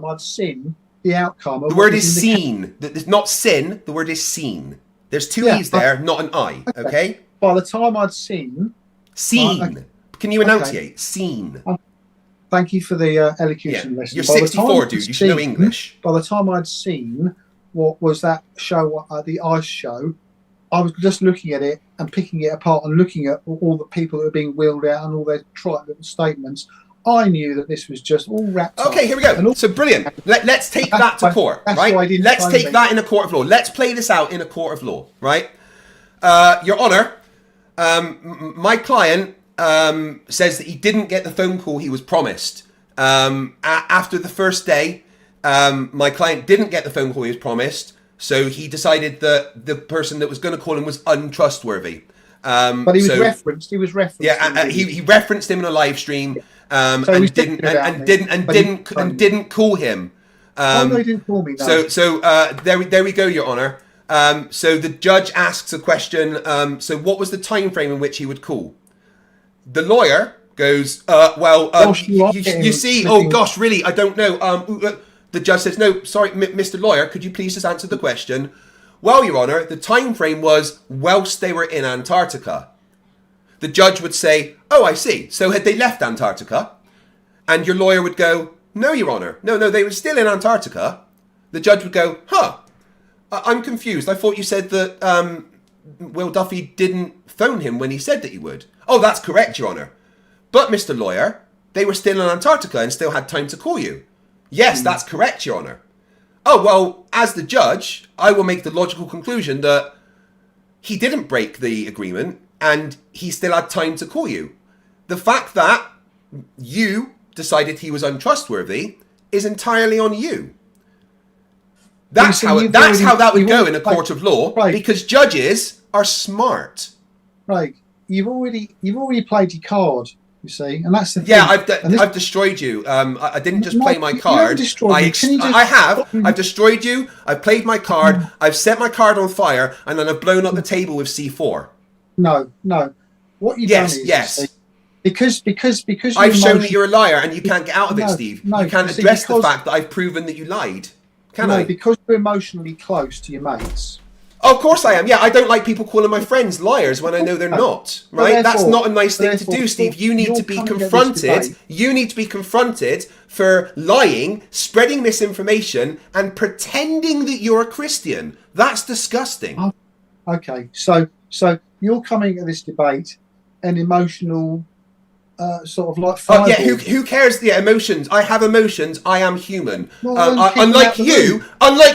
I'd seen the outcome. The word is seen. It's not sin. The word is seen. There's two E's there, not an I. Okay. By the time I'd seen. Can you enunciate? Seen. Thank you for the elocution lesson. You're 64, dude. You should know English. By the time I'd seen what was that show, the ice show, I was just looking at it and picking it apart and looking at all the people that were being wheeled out and all their trite little statements. I knew that this was just all wrapped up. Okay, here we go. So brilliant. Let's take that to court, right? Let's take that in a court of law. Let's play this out in a court of law, right? Your Honour, my client says that he didn't get the phone call he was promised. After the first day, my client didn't get the phone call he was promised, so he decided that the person that was going to call him was untrustworthy. But he was referenced. He was referenced. Yeah, he referenced him in a live stream, and didn't call him. No, he didn't call me. No. So there we go, Your Honour. So the judge asks a question. So what was the time frame in which he would call? The lawyer goes, you see, oh gosh, really, I don't know. The judge says, no, sorry, Mr. Lawyer, could you please just answer the question? Well, Your Honour, the time frame was whilst they were in Antarctica. The judge would say, oh, I see. So had they left Antarctica? And your lawyer would go, no, Your Honour. No, they were still in Antarctica. The judge would go, I'm confused. I thought you said that Will Duffy didn't phone him when he said that he would. Oh, that's correct, Your Honour. But, Mr. Lawyer, they were still in Antarctica and still had time to call you. Yes, that's correct, Your Honour. Oh, well, as the judge, I will make the logical conclusion that he didn't break the agreement and he still had time to call you. The fact that you decided he was untrustworthy is entirely on you. That's how that would go in a court of law, because judges are smart. Right. You've already played your card, you see, and that's the thing. Yeah, I've destroyed you. I didn't just play my card. I've destroyed you. I've played my card. I've set my card on fire, and then I've blown up the table with C4. No. What you've done is, yes. Because I've shown that you're a liar, and you can't get out of it, Steve. You can't address the fact that I've proven that you lied. Can I? Because you're emotionally close to your mates. Oh, of course I am. Yeah, I don't like people calling my friends liars when I know they're not. Right? That's not a nice thing to do, Steve. You need to be confronted. You need to be confronted for lying, spreading misinformation, and pretending that you're a Christian. That's disgusting. Okay, so you're coming at this debate an emotional sort of like fireball. Oh yeah, who cares? Yeah, emotions. I have emotions. I am human. Unlike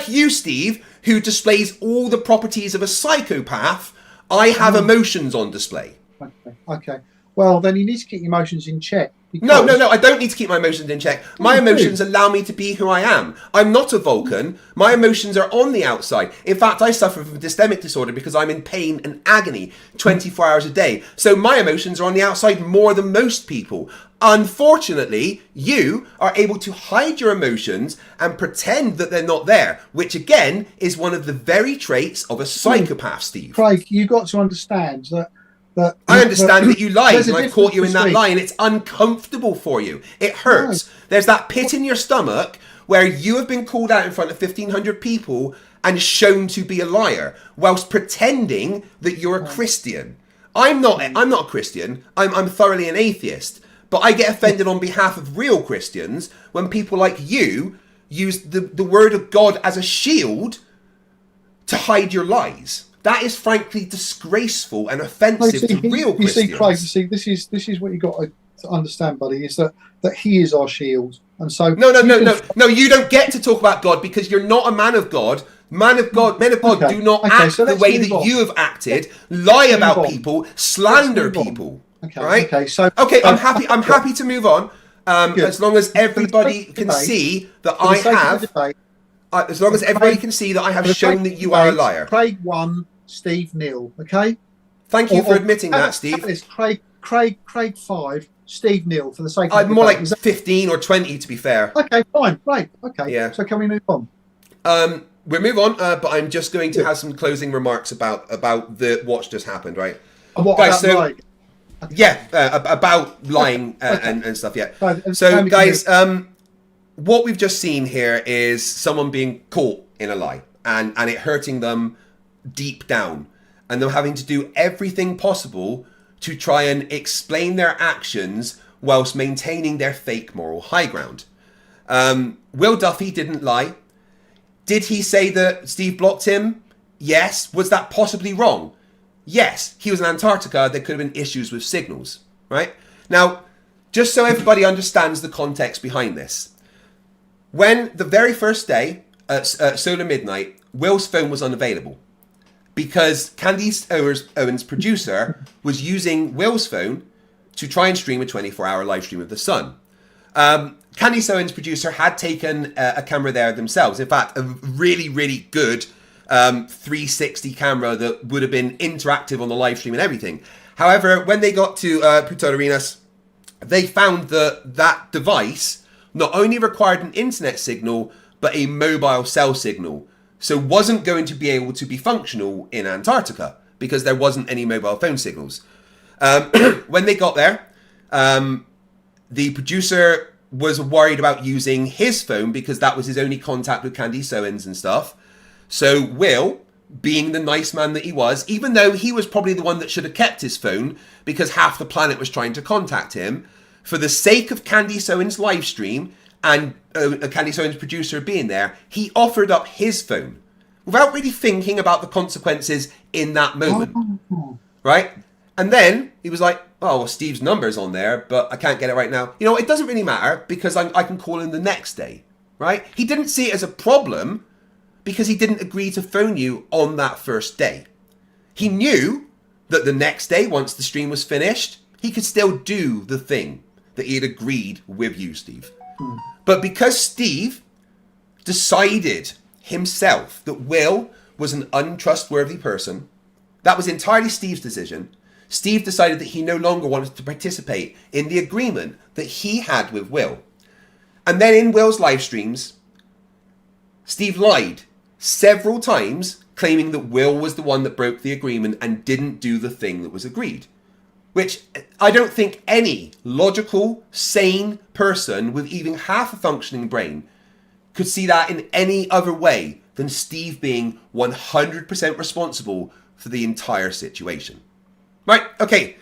you, Steve, who displays all the properties of a psychopath, I have emotions on display. Okay. Well, then you need to keep your emotions in check. No, I don't need to keep my emotions in check. My emotions allow me to be who I am. I'm not a Vulcan. My emotions are on the outside. In fact, I suffer from dystemic disorder because I'm in pain and agony 24 hours a day. So my emotions are on the outside more than most people. Unfortunately, you are able to hide your emotions and pretend that they're not there, which again is one of the very traits of a psychopath, Steve. Craig, you've got to understand that I understand that you lied and I've caught you in that lie and it's uncomfortable for you. It hurts. No. There's that pit in your stomach where you have been called out in front of 1,500 people and shown to be a liar whilst pretending that you're a Christian. I'm not a Christian. I'm thoroughly an atheist. But I get offended on behalf of real Christians when people like you use the word of God as a shield to hide your lies. That is frankly disgraceful and offensive to real Christians. You see, Craig, this is what you got to understand, buddy, is that he is our shield. And so No, you don't get to talk about God because you're not a man of God. Men of God do not act the way that you have acted, lie about people, slander people. Right? Okay, I'm happy to move on. As long as everybody can see that I have as long as everybody can see that I have shown that you are a liar. Craig won, Steve nil. Okay. Thank you for admitting that, Steve. Craig 5, Steve 0 for the sake of I'm more debate. like 15 or 20 to be fair. Okay, fine, great. Okay, Yeah. so can we move on? We'll move on, but I'm just going to have some closing remarks about the what's just happened, right? And what Guys, about so lying? about lying and stuff. Yeah. Right, So, can we guys, move- what we've just seen here is someone being caught in a lie and it hurting them deep down, and them having to do everything possible to try and explain their actions whilst maintaining their fake moral high ground. Will Duffy didn't lie. Did he say that Steve blocked him? Yes. Was that possibly wrong? Yes. He was in Antarctica. There could have been issues with signals, right? Now, just so everybody understands the context behind this. When the very first day at Solar Midnight, Will's phone was unavailable because Candice Owens' producer was using Will's phone to try and stream a 24-hour live stream of the sun. Candice Owens' producer had taken a camera there themselves. In fact, a really, really good 360 camera that would have been interactive on the live stream and everything. However, when they got to Punta Arenas, they found that that device not only required an internet signal, but a mobile cell signal. So wasn't going to be able to be functional in Antarctica because there wasn't any mobile phone signals. When they got there, the producer was worried about using his phone because that was his only contact with Candice Owens and stuff. So Will, being the nice man that he was, even though he was probably the one that should have kept his phone because half the planet was trying to contact him, for the sake of Candice Owens' live stream and Candice Owens' producer being there, he offered up his phone without really thinking about the consequences in that moment, right? And then he was like, oh, well, Steve's number's on there, but I can't get it right now. You know, it doesn't really matter because I can call him the next day, right? He didn't see it as a problem because he didn't agree to phone you on that first day. He knew that the next day, once the stream was finished, he could still do the thing that he had agreed with you, Steve. But because Steve decided himself that Will was an untrustworthy person, that was entirely Steve's decision. Steve decided that he no longer wanted to participate in the agreement that he had with Will. And then in Will's live streams, Steve lied several times, claiming that Will was the one that broke the agreement and didn't do the thing that was agreed. Which I don't think any logical, sane person with even half a functioning brain could see that in any other way than Steve being 100% responsible for the entire situation. Right, okay,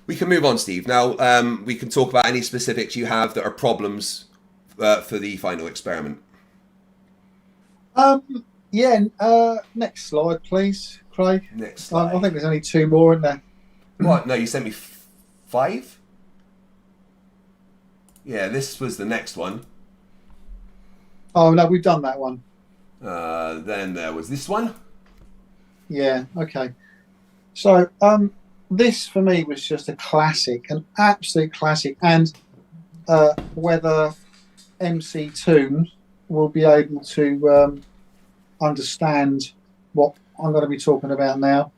we can move on, Steve. Now, we can talk about any specifics you have that are problems for the final experiment. Next slide, please, Craig. Next slide. I think there's only 2 more, isn't there? What? No, you sent me 5? Yeah, this was the next one. Oh, no, we've done that one. Then there was this one. Yeah, okay. So, this for me was just a classic, an absolute classic. And whether MC Toons will be able to understand what I'm going to be talking about now.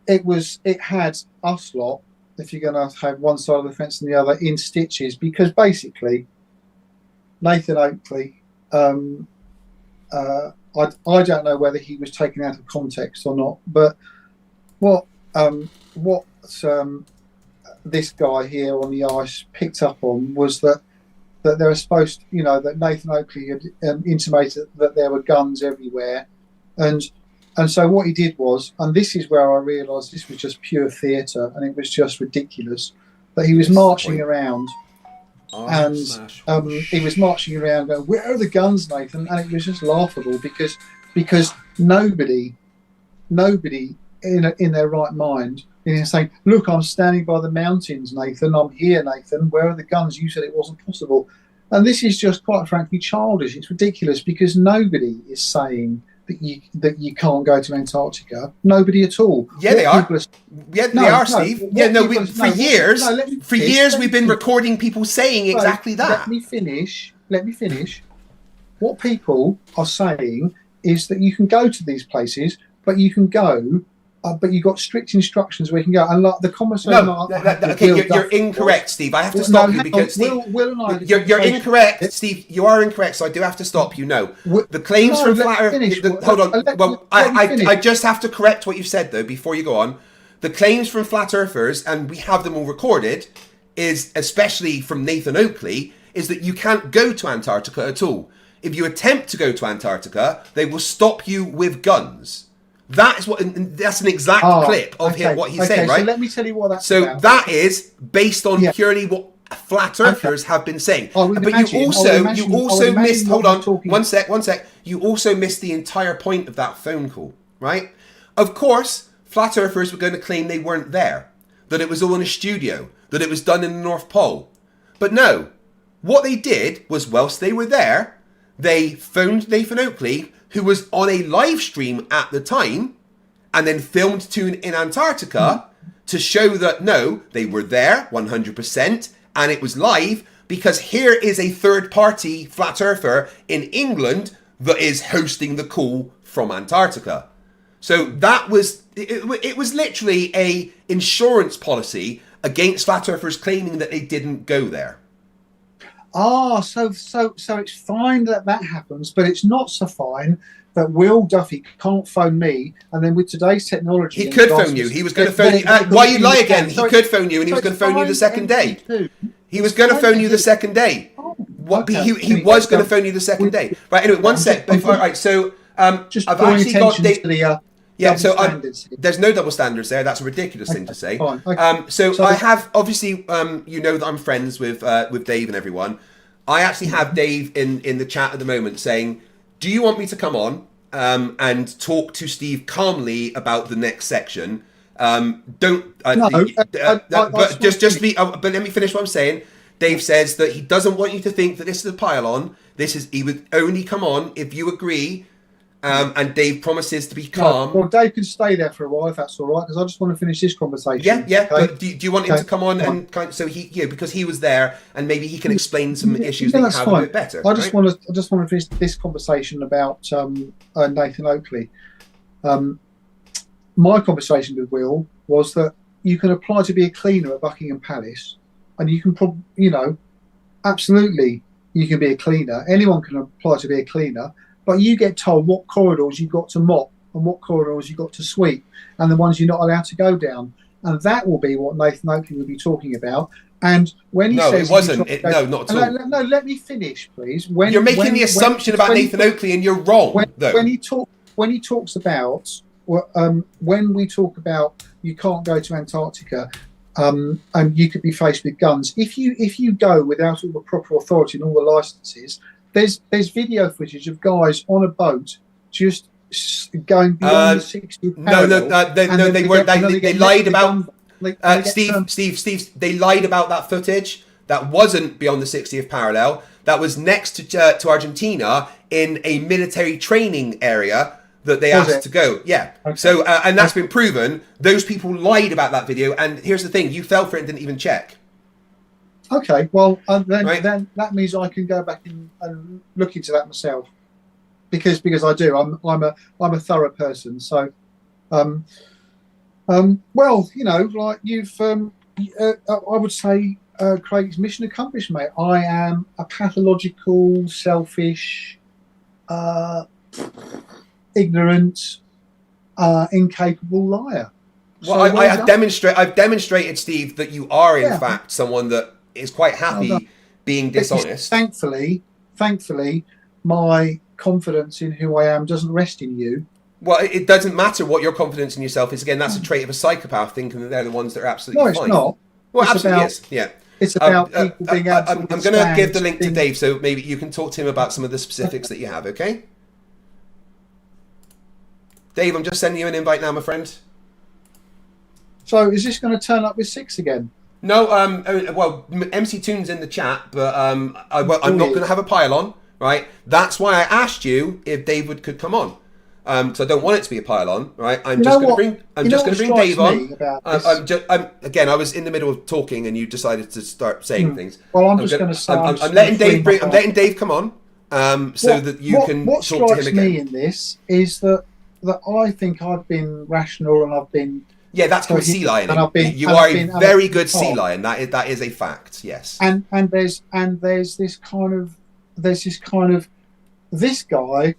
It had us lot, if you're going to have one side of the fence and the other, in stitches, because basically Nathan Oakley, I don't know whether he was taken out of context or not, but what this guy here on the ice picked up on was that they were supposed, that Nathan Oakley had intimated that there were guns everywhere, and so what he did was, and this is where I realised this was just pure theatre and it was just ridiculous, that he was marching around and he was marching around going, where are the guns, Nathan? And it was just laughable because nobody in their right mind is saying, look, I'm standing by the mountains, Nathan, I'm here, Nathan, where are the guns? You said it wasn't possible. And this is just, quite frankly, childish. It's ridiculous because nobody is saying that you can't go to Antarctica. Nobody at all. Yeah, they are. They are, Steve. For years we've been recording people saying exactly that. Let me finish. What people are saying is that you can go to these places, but you can go but you've got strict instructions where you can go. And like the conversation. Okay, you're incorrect, Steve. I have to stop you because Will and I you're incorrect, Steve. You are incorrect, so I do have to stop you. No, the claims from Flat Earth. Hold on. Well, I just have to correct what you said though before you go on. The claims from Flat Earthers, and we have them all recorded, is especially from Nathan Oakley, is that you can't go to Antarctica at all. If you attempt to go to Antarctica, they will stop you with guns. That is what. That's an exact clip of him. What he's saying, right? So let me tell you what that's so about. that is based on purely what Flat Earthers have been saying. But you also missed. Hold on, one sec. You also missed the entire point of that phone call, right? Of course, Flat Earthers were going to claim they weren't there, that it was all in a studio, that it was done in the North Pole. But no, what they did was, whilst they were there, they phoned Nathan Oakley, who was on a live stream at the time, and then filmed in Antarctica to show that, no, they were there 100%, and it was live, because here is a third-party Flat Earther in England that is hosting the call from Antarctica. So that was, it was literally a insurance policy against Flat Earthers claiming that they didn't go there. So it's fine that happens, but it's not so fine that Will Duffy can't phone me, and then with today's technology... He could phone you. He was going to phone you. Why you lie again? He could phone you, and he was going to phone you the second day. He was going to phone you the second day. He was going to phone you the second day. Right, anyway, one sec. All right, so I've actually got... there's no double standards there. That's a ridiculous thing to say. I have, obviously, you know that I'm friends with Dave and everyone. I actually have Dave in the chat at the moment saying, do you want me to come on and talk to Steve calmly about the next section? But let me finish what I'm saying. Dave says that he doesn't want you to think that this is a pile-on. He would only come on if you agree. And Dave promises to be calm. Well, Dave can stay there for a while if that's all right, because I just want to finish this conversation. Yeah. Okay? But do you want him to come on and so he, because he was there and maybe he can explain some issues that you have a bit better. I just want to finish this conversation about Nathan Oakley. My conversation with Will was that you can apply to be a cleaner at Buckingham Palace, and you can absolutely you can be a cleaner. Anyone can apply to be a cleaner. But you get told what corridors you've got to mop and what corridors you've got to sweep and the ones you're not allowed to go down. And that will be what Nathan Oakley will be talking about. And when he says... No, it wasn't. No, not at all. No, let me finish, please. You're making the assumption about Nathan Oakley and you're wrong, though. When he talks about... when we talk about you can't go to Antarctica and you could be faced with guns, if you go without all the proper authority and all the licenses... There's video footage of guys on a boat just going beyond the 60th parallel. They weren't. They lied about Steve. They lied about that footage. That wasn't beyond the 60th parallel. That was next to Argentina in a military training area that they asked to go. Yeah. Okay. So and that's been proven. Those people lied about that video. And here's the thing: you fell for it and didn't even check. Okay, well then that means I can go back and look into that myself, because I do. I'm a thorough person. So, well, like you've, I would say, Craig's mission accomplished, mate. I am a pathological, selfish, ignorant, incapable liar. Well, I've demonstrated, Steve, that you are in fact someone that is quite happy being dishonest. Thankfully, my confidence in who I am doesn't rest in you. Well, it doesn't matter what your confidence in yourself is. Again, that's a trait of a psychopath, thinking that they're the ones that are absolutely fine. No, it's not. Well, it's absolutely is. Yeah. It's about people being able to I'm going to give the link to Dave, so maybe you can talk to him about some of the specifics that you have, okay? Dave, I'm just sending you an invite now, my friend. So is this going to turn up with 6 again? No, well, MC Toon's in the chat, but I'm not going to have a pile-on, right? That's why I asked you if David could come on. So I don't want it to be a pile-on, right? I'm just going to bring Dave on. Again, I was in the middle of talking, and you decided to start saying things. Well, I'm just going to say I'm letting Dave come on, so that you can talk to him again. What strikes me in this is that that I think I've been rational and I've been. Yeah, that's called sea lion. You and are I've been- a very good oh. sea lion. That is a fact. Yes. And there's this kind of this guy,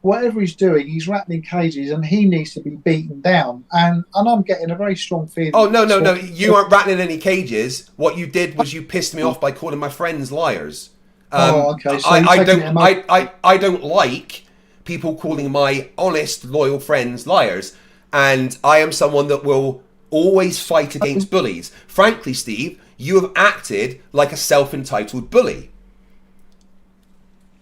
whatever he's doing, he's rattling cages and he needs to be beaten down. And I'm getting a very strong feeling. Oh no! You aren't rattling any cages. What you did was you pissed me off by calling my friends liars. Okay. So I don't like people calling my honest, loyal friends liars. And I am someone that will always fight against bullies. Frankly, Steve, you have acted like a self-entitled bully.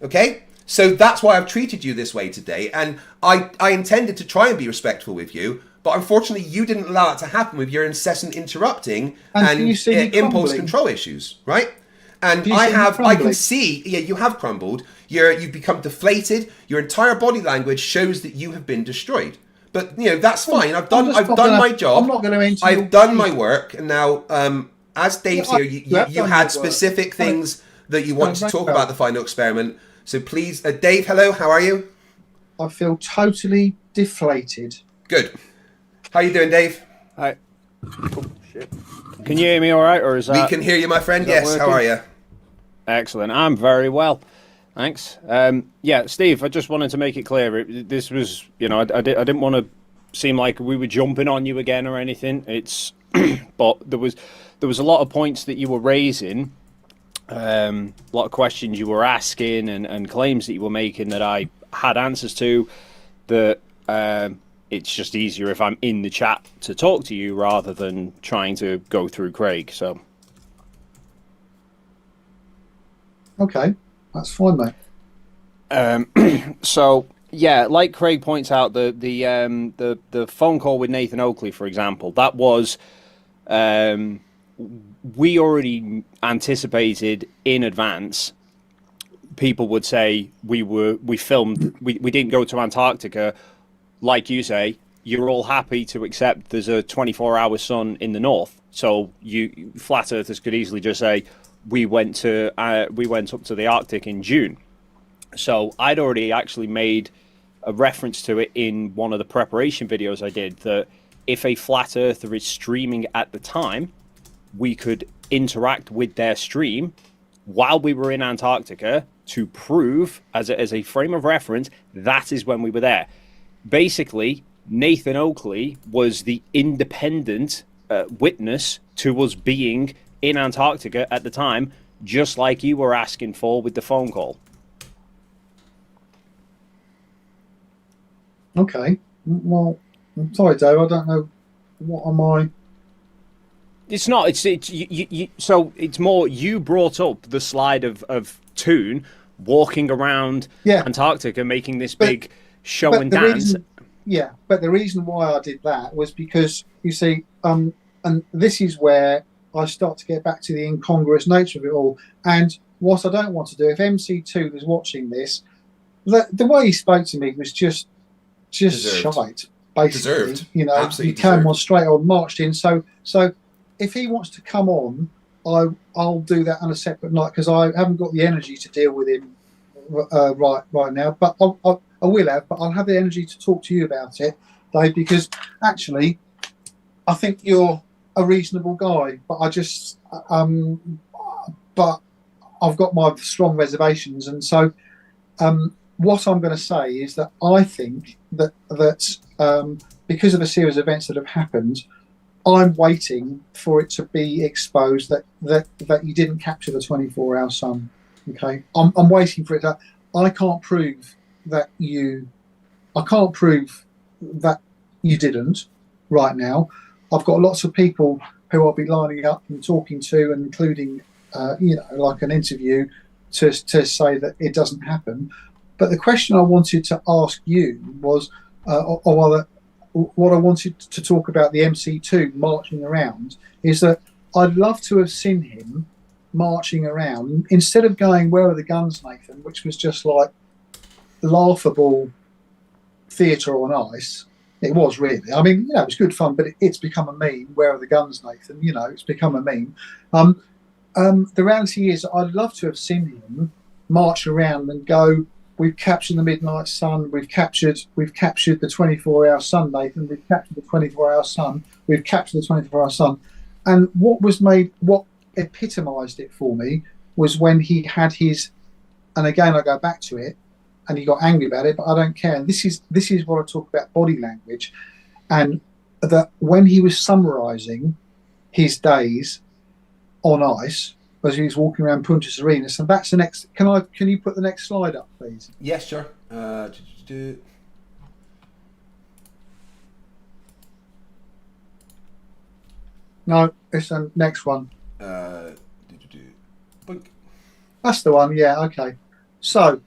Okay? So that's why I've treated you this way today. And I intended to try and be respectful with you, but unfortunately you didn't allow it to happen with your incessant interrupting and impulse control issues, right? And I can see, you have crumbled. You've become deflated. Your entire body language shows that you have been destroyed. But that's fine. I've done my job. I'm not going to enter. I've done my work, and now, as Dave's here, you had specific things that you want to talk about the final experiment. So please, Dave, hello. How are you? I feel totally deflated. Good. How you doing, Dave? Hi. Oh, shit. Can you hear me all right, or is that? We can hear you, my friend. Yes. Working? How are you? Excellent. I'm very well. Thanks. Yeah, Steve, I just wanted to make it clear. This was, I didn't want to seem like we were jumping on you again or anything. It's, but there was a lot of points that you were raising, a lot of questions you were asking, and claims that you were making that I had answers to. That it's just easier if I'm in the chat to talk to you rather than trying to go through Craig. So. Okay. That's fine, mate. So yeah, like Craig points out, the phone call with Nathan Oakley, for example, that was we already anticipated in advance. People would say we filmed, we didn't go to Antarctica, like you say. You're all happy to accept there's a 24-hour sun in the north, so you flat earthers could easily just say, we went up to the Arctic in June. So I'd already actually made a reference to it in one of the preparation videos I did, that if a flat earther is streaming at the time, we could interact with their stream while we were in Antarctica to prove, as a frame of reference, that is when we were there. Basically, Nathan Oakley was the independent witness to us being in Antarctica at the time, just like you were asking for with the phone call. Okay. Well, I'm sorry, Dave. I don't know. What am I? It's not. So it's more. You brought up the slide of Toon walking around Antarctica, making this big show and dance. But the reason why I did that was because you see, and this is where I start to get back to the incongruous nature of it all. And what I don't want to do, if MC2 was watching this, the way he spoke to me was just shite, basically. Deserved. Absolutely he came on straight on, marched in. So if he wants to come on, I'll do that on a separate night, because I haven't got the energy to deal with him right now. But I will have. But I'll have the energy to talk to you about it, Dave, because actually, I think you're a reasonable guy, but but I've got my strong reservations, and so what I'm going to say is that I think that because of a series of events that have happened, I'm waiting for it to be exposed that you didn't capture the 24-hour sun. Okay, I'm waiting for it. I can't prove that you didn't right now. I've got lots of people who I'll be lining up and talking to, and including, like an interview to say that it doesn't happen. But the question I wanted to ask you was, or rather, what I wanted to talk about the MC2 marching around is that I'd love to have seen him marching around instead of going, "Where are the guns, Nathan?" which was just like laughable theatre on ice. It was really. I mean, it was good fun, but it's become a meme. Where are the guns, Nathan? It's become a meme. The reality is, I'd love to have seen him march around and go, We've captured the midnight sun. We've captured the 24-hour sun, Nathan. We've captured the 24-hour sun. We've captured the 24-hour sun. And what epitomised it for me was when he had his, and again I go back to it, and he got angry about it, but I don't care. And this is what I talk about body language, and that when he was summarising his days on ice as he was walking around Punta Arenas, and that's the next. Can you put the next slide up, please? Yes, sure. No, it's the next one. Boink. That's the one. Yeah. Okay. So,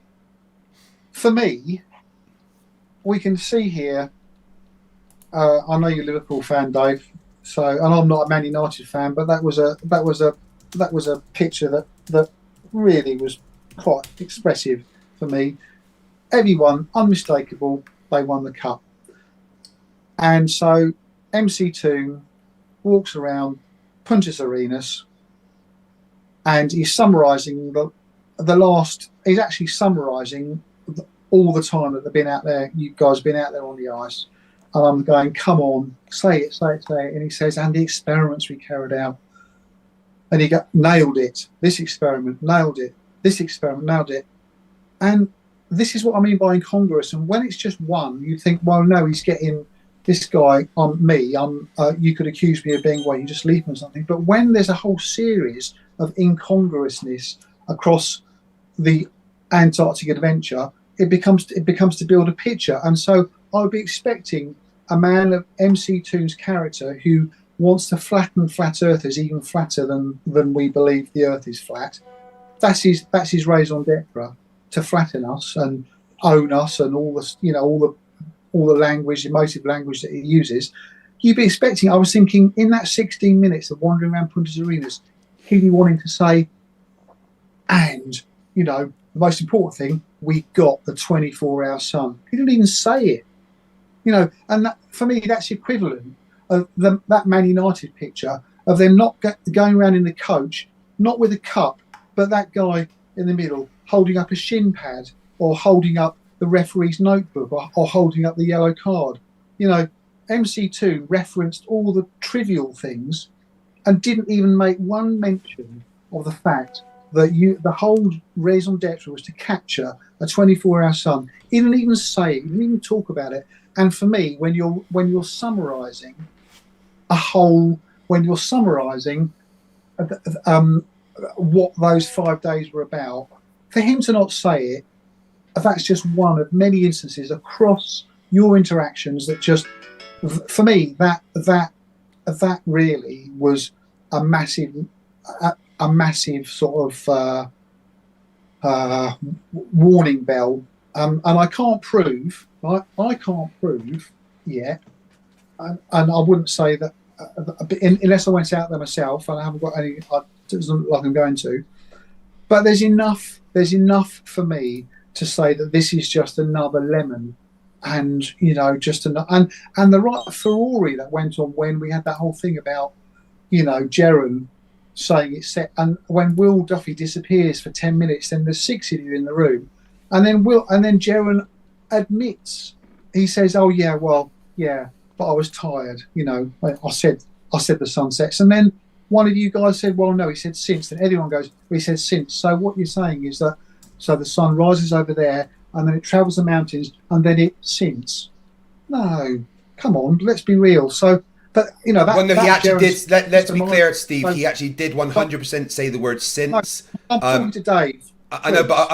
for me, we can see here. I know you're a Liverpool fan, Dave. So, and I'm not a Man United fan, but that was a picture that really was quite expressive for me. Everyone, unmistakable, they won the cup. And so MC2 walks around Punta Arenas and he's summarising the last. He's actually summarising all the time that they've been out there. You guys have been out there on the ice. And I'm going, come on, say it. And he says, and the experiments we carried out. And he nailed it. This experiment, nailed it. This experiment, nailed it. And this is what I mean by incongruous. And when it's just one, you think, well, no, he's getting this guy on me. You could accuse me of being, well, you just leave him or something. But when there's a whole series of incongruousness across the Antarctic adventure, it becomes to build a picture. And so I would be expecting a man of MC2's character who wants to flatten flat earthers even flatter than we believe the earth is flat. That's his raison d'etre, to flatten us and own us and all this, all the language, emotive language that he uses. You'd be expecting. I was thinking in that 16 minutes of wandering around Punta Arenas, he'd be wanting to say, and the most important thing, we got the 24-hour sun. He didn't even say it. And that, for me, that's equivalent of that Man United picture of them not going around in the coach, not with a cup, but that guy in the middle holding up a shin pad or holding up the referee's notebook or holding up the yellow card. MC2 referenced all the trivial things and didn't even make one mention of the fact that the whole raison d'etre was to capture a 24-hour sun. He didn't even say it. He didn't even talk about it. And for me, when you're summarising what those 5 days were about, for him to not say it, that's just one of many instances across your interactions that just, for me, that really was a massive sort of warning bell. And I can't prove. I can't prove yet, and I wouldn't say that unless I went out there myself, and I haven't got any. It doesn't look like I'm going to. But there's enough for me to say that this is just another lemon, and just another. And the right Ferrari that went on when we had that whole thing about Jeren saying it's set, and when Will Duffy disappears for 10 minutes, then there's 6 of you in the room, and then Jeren admits, he says, "Oh yeah, well, yeah, but I was tired. I said the sun sets." And then one of you guys said, "Well, no," he said since. And everyone goes, "Well, he said since." So what you're saying is that the sun rises over there, and then it travels the mountains, and then it sinks. No, come on, let's be real. So, but that. Well, no, he actually did. Let's be clear, Steve. So, he actually did 100% say the word since. I'm talking to Dave. I know, but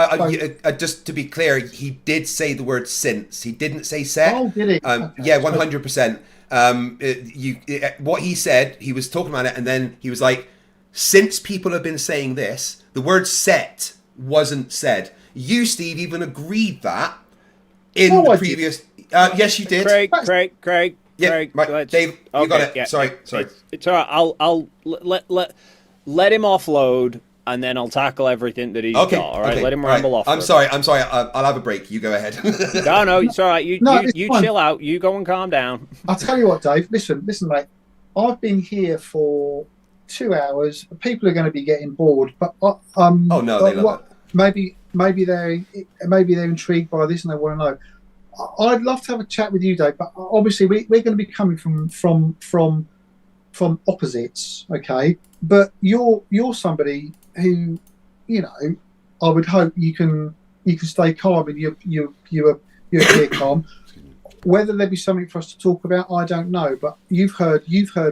I just to be clear, he did say the word since. He didn't say set. Oh, did he? Okay. Yeah, 100%. What he said, he was talking about it, and then he was like, since people have been saying this, the word set wasn't said. You, Steve, even agreed that in the previous. Yes, you did. Craig. Yeah, Craig, right, Dave, you got it. Yeah, sorry. It's all right. I'll let him offload. And then I'll tackle everything that he's got. All right, let him ramble off. I'm sorry. I'll have a break. You go ahead. No, it's all right. You chill out. You go and calm down. I'll tell you what, Dave. Listen, mate. I've been here for 2 hours. People are going to be getting bored. But oh no, they love it. Maybe maybe they're intrigued by this and they want to know. I'd love to have a chat with you, Dave, but obviously we're going to be coming from opposites, okay? But you're somebody who, you know, I would hope you can stay calm and you're clear calm. Whether there be something for us to talk about, I don't know. But you've heard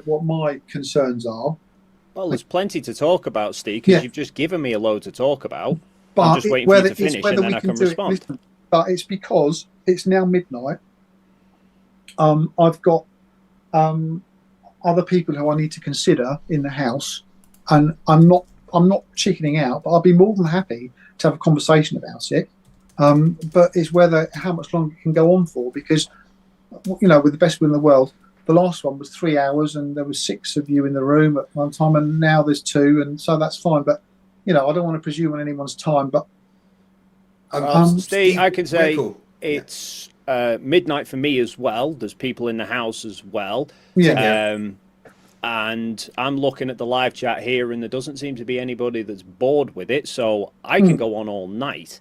what my concerns are. Well, there's plenty to talk about, Steve, because you've just given me a load to talk about. But I'm just waiting for you to finish, and then I can respond. Listen, but it's because it's now midnight. I've got other people who I need to consider in the house, and I'm not chickening out. But I'll be more than happy to have a conversation about it. But it's how much longer it can go on for, because, you know, with the best will in the world, the last one was 3 hours and there was 6 of you in the room at one time, and now there's 2, and so that's fine. But, you know, I don't want to presume on anyone's time. But Steve, I can say it's midnight for me as well. There's people in the house as well. And I'm looking at the live chat here, and there doesn't seem to be anybody that's bored with it, so I can go on all night.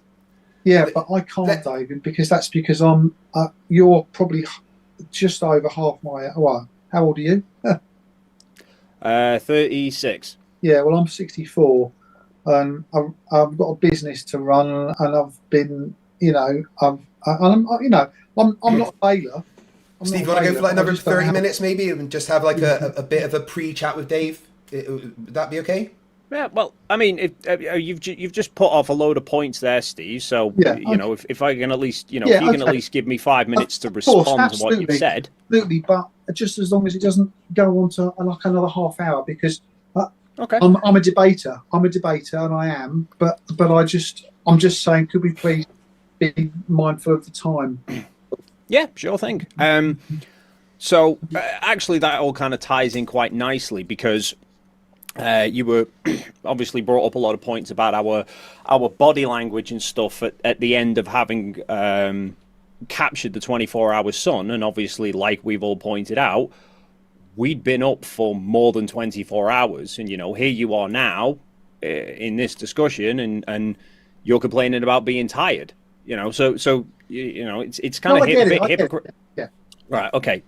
Yeah, but I can't, David, because I'm. You're probably just over half my. Well, how old are you? 36. Yeah, well, I'm 64, and I've got a business to run, and I've been, you know, I'm not a failure. Steve, you want to go for like another 30 minutes maybe, and just have like a bit of a pre-chat with Dave? Would that be okay? Yeah, well, I mean, you've just put off a load of points there, Steve. So you know, if I can at least, you know, if you can at least give me 5 minutes to respond to what you've said. Absolutely, but just as long as it doesn't go on to like another half hour, because I'm a debater. And I am, but I'm just saying, could we please be mindful of the time? Yeah, sure thing. So actually, that all kind of ties in quite nicely, because you were obviously brought up a lot of points about our body language and stuff at the end of having captured the 24-hour sun. And obviously, like we've all pointed out, we'd been up for more than 24 hours. And, you know, here you are now in this discussion, and you're complaining about being tired. You know, so you know, it's kind of a bit hypocritical. Yeah. Right. Okay.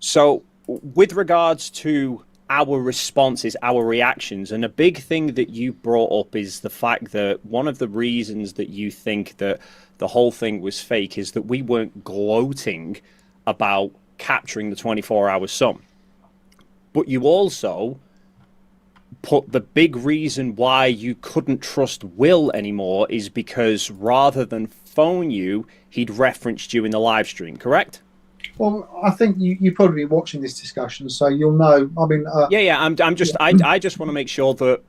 So with regards to our responses, our reactions, and a big thing that you brought up is the fact that one of the reasons that you think that the whole thing was fake is that we weren't gloating about capturing the 24-hour sun. But you also put the big reason why you couldn't trust Will anymore is because rather than phone you, he'd referenced you in the live stream, correct? Well, I think you probably be watching this discussion, so you'll know. I mean, I just want to make sure that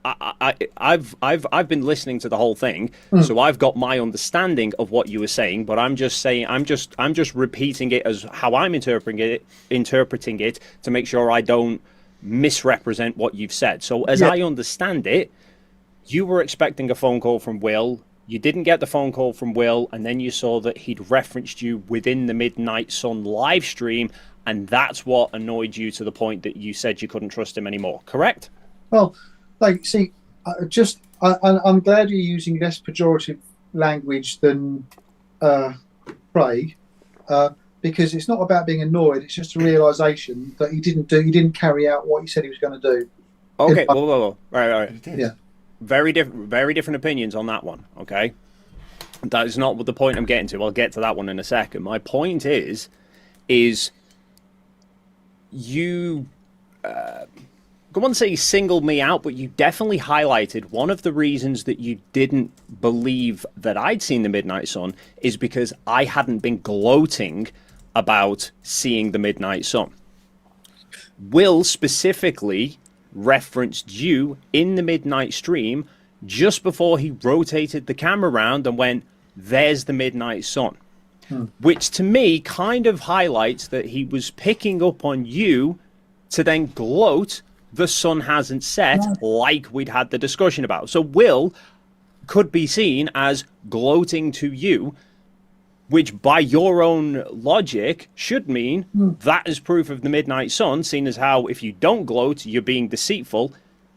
I've been listening to the whole thing, so I've got my understanding of what you were saying. But I'm just saying, I'm just repeating it as how I'm interpreting it to make sure I don't misrepresent what you've said. So as I understand it, you were expecting a phone call from Will. You didn't get the phone call from Will, and then you saw that he'd referenced you within the Midnight Sun live stream, and that's what annoyed you to the point that you said you couldn't trust him anymore, correct? Well, like, see, I'm glad you're using less pejorative language than Craig, because it's not about being annoyed, it's just a realisation that he didn't carry out what he said he was going to do. Okay, whoa. Right. Yeah. Very different opinions on that one, okay? That is not what the point I'm getting to. I'll get to that one in a second. My point is you, I wouldn't say you singled me out, but you definitely highlighted one of the reasons that you didn't believe that I'd seen the Midnight Sun is because I hadn't been gloating about seeing the Midnight Sun. Will specifically referenced you in the midnight stream just before he rotated the camera around and went, "There's the Midnight Sun," which to me kind of highlights that he was picking up on you to then gloat the sun hasn't set, like we'd had the discussion about. So Will could be seen as gloating to you, which by your own logic should mean that is proof of the Midnight Sun, seen as how if you don't gloat, you're being deceitful.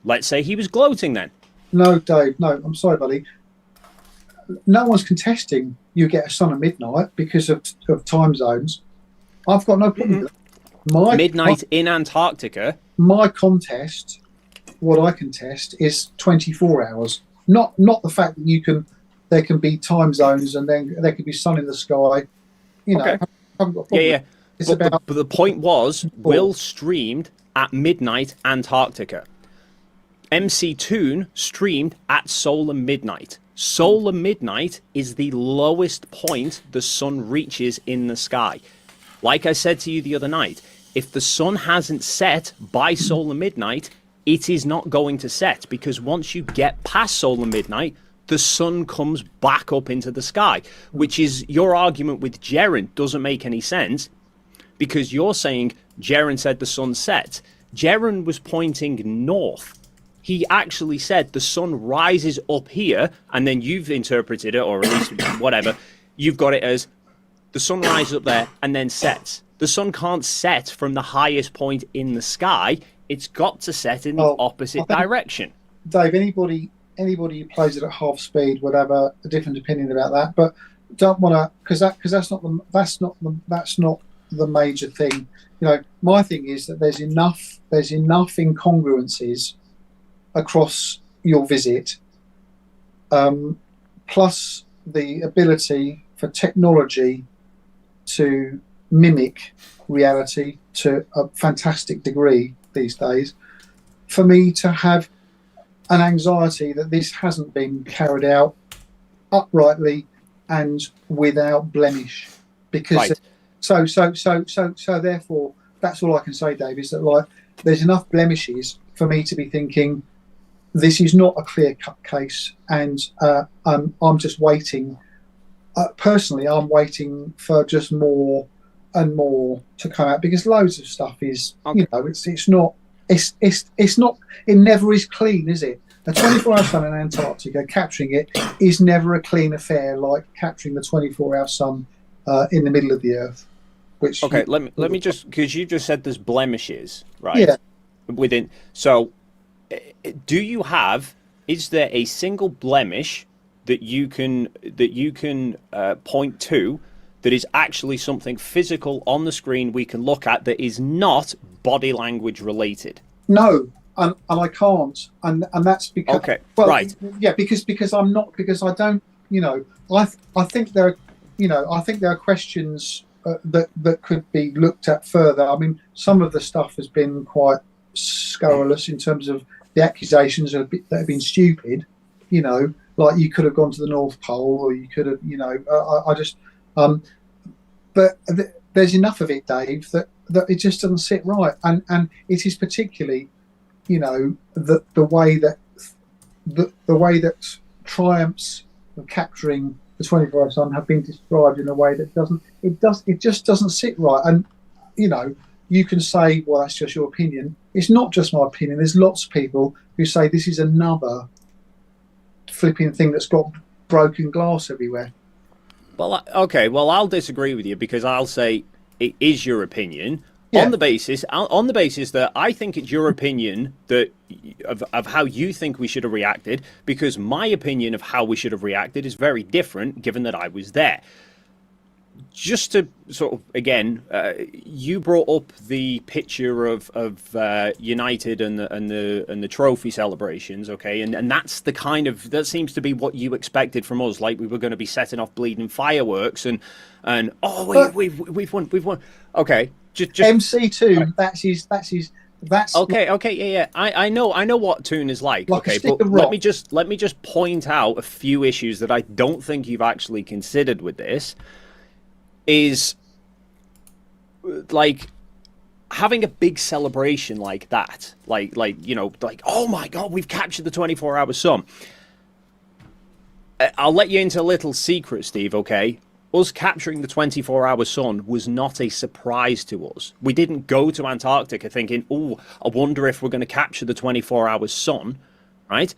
Let's say he was gloating then. No, Dave, no, I'm sorry, buddy. no one's contesting you get a sun at midnight because of time zones. I've got no problem with that. Midnight in Antarctica. My contest, what I contest is 24 hours. Not the fact that there can be time zones and then there could be sun in the sky. You know, okay. I haven't got a problem. Yeah. But the point was, Will streamed at midnight Antarctica. MC Toon streamed at solar midnight. Solar midnight is the lowest point the sun reaches in the sky. Like I said to you the other night, if the sun hasn't set by solar midnight, it is not going to set, because once you get past solar midnight, the sun comes back up into the sky, which is your argument with Jaren doesn't make any sense, because you're saying Jaren said the sun set. Jaren was pointing north. He actually said the sun rises up here, and then you've interpreted it, or at least whatever, you've got it as the sun rises up there and then sets. The sun can't set from the highest point in the sky. It's got to set in the opposite direction. Dave, anybody who plays it at half speed would have a different opinion about that, but don't want to, because that's not the major thing. You know, my thing is that there's enough incongruencies across your visit, plus the ability for technology to mimic reality to a fantastic degree these days, for me to have an anxiety that this hasn't been carried out uprightly and without blemish, because so therefore that's all I can say, Dave, is that like there's enough blemishes for me to be thinking this is not a clear-cut case, and I'm just waiting. Personally, I'm waiting for just more and more to come out, because loads of stuff is, you know, it's not, it never is clean, is it? A 24-hour sun in Antarctica, capturing it is never a clean affair like capturing the 24-hour sun in the middle of the Earth. Which let me just, because you just said there's blemishes, right? Yeah. Within, so do you have? Is there a single blemish that you can point to that is actually something physical on the screen we can look at that is not body language related? No, and I can't, and that's because because I'm not, because I don't, you know, I think there are questions that could be looked at further. I mean, some of the stuff has been quite scurrilous in terms of the accusations that have been stupid, you know, like you could have gone to the North Pole, or you could have, you know, but there's enough of it, Dave, that it just doesn't sit right, and it is particularly, you know, the way that triumphs of capturing the 24-hour sun have been described in a way that it just doesn't sit right. And you know, you can say, well, that's just your opinion. It's not just my opinion. There's lots of people who say this is another flipping thing that's got broken glass everywhere. Well, okay. Well, I'll disagree with you, because I'll say it is your opinion on the basis that I think it's your opinion that of how you think we should have reacted, because my opinion of how we should have reacted is very different, given that I was there. Just to sort of, again, you brought up the picture of United and the trophy celebrations, okay, and that's the kind of, that seems to be what you expected from us, like we were going to be setting off bleeding fireworks and oh wait, we've won, okay, just MC2, that's okay, yeah, I know what Toon is like okay, but let me just point out a few issues that I don't think you've actually considered with this. Is like having a big celebration like that, like you know, like, oh my god, we've captured the 24-hour sun. I'll let you into a little secret, Steve, okay? Us capturing the 24-hour sun was not a surprise to us. We didn't go to Antarctica thinking, oh, I wonder if we're going to capture the 24-hour sun, right?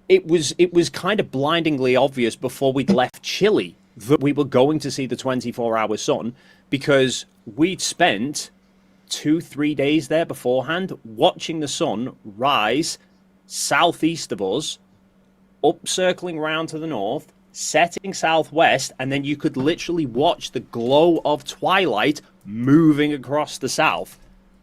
It was kind of blindingly obvious before we'd left Chile that we were going to see the 24-hour sun, because we'd spent 2-3 days there beforehand watching the sun rise southeast of us, up circling round to the north, setting southwest, and then you could literally watch the glow of twilight moving across the south,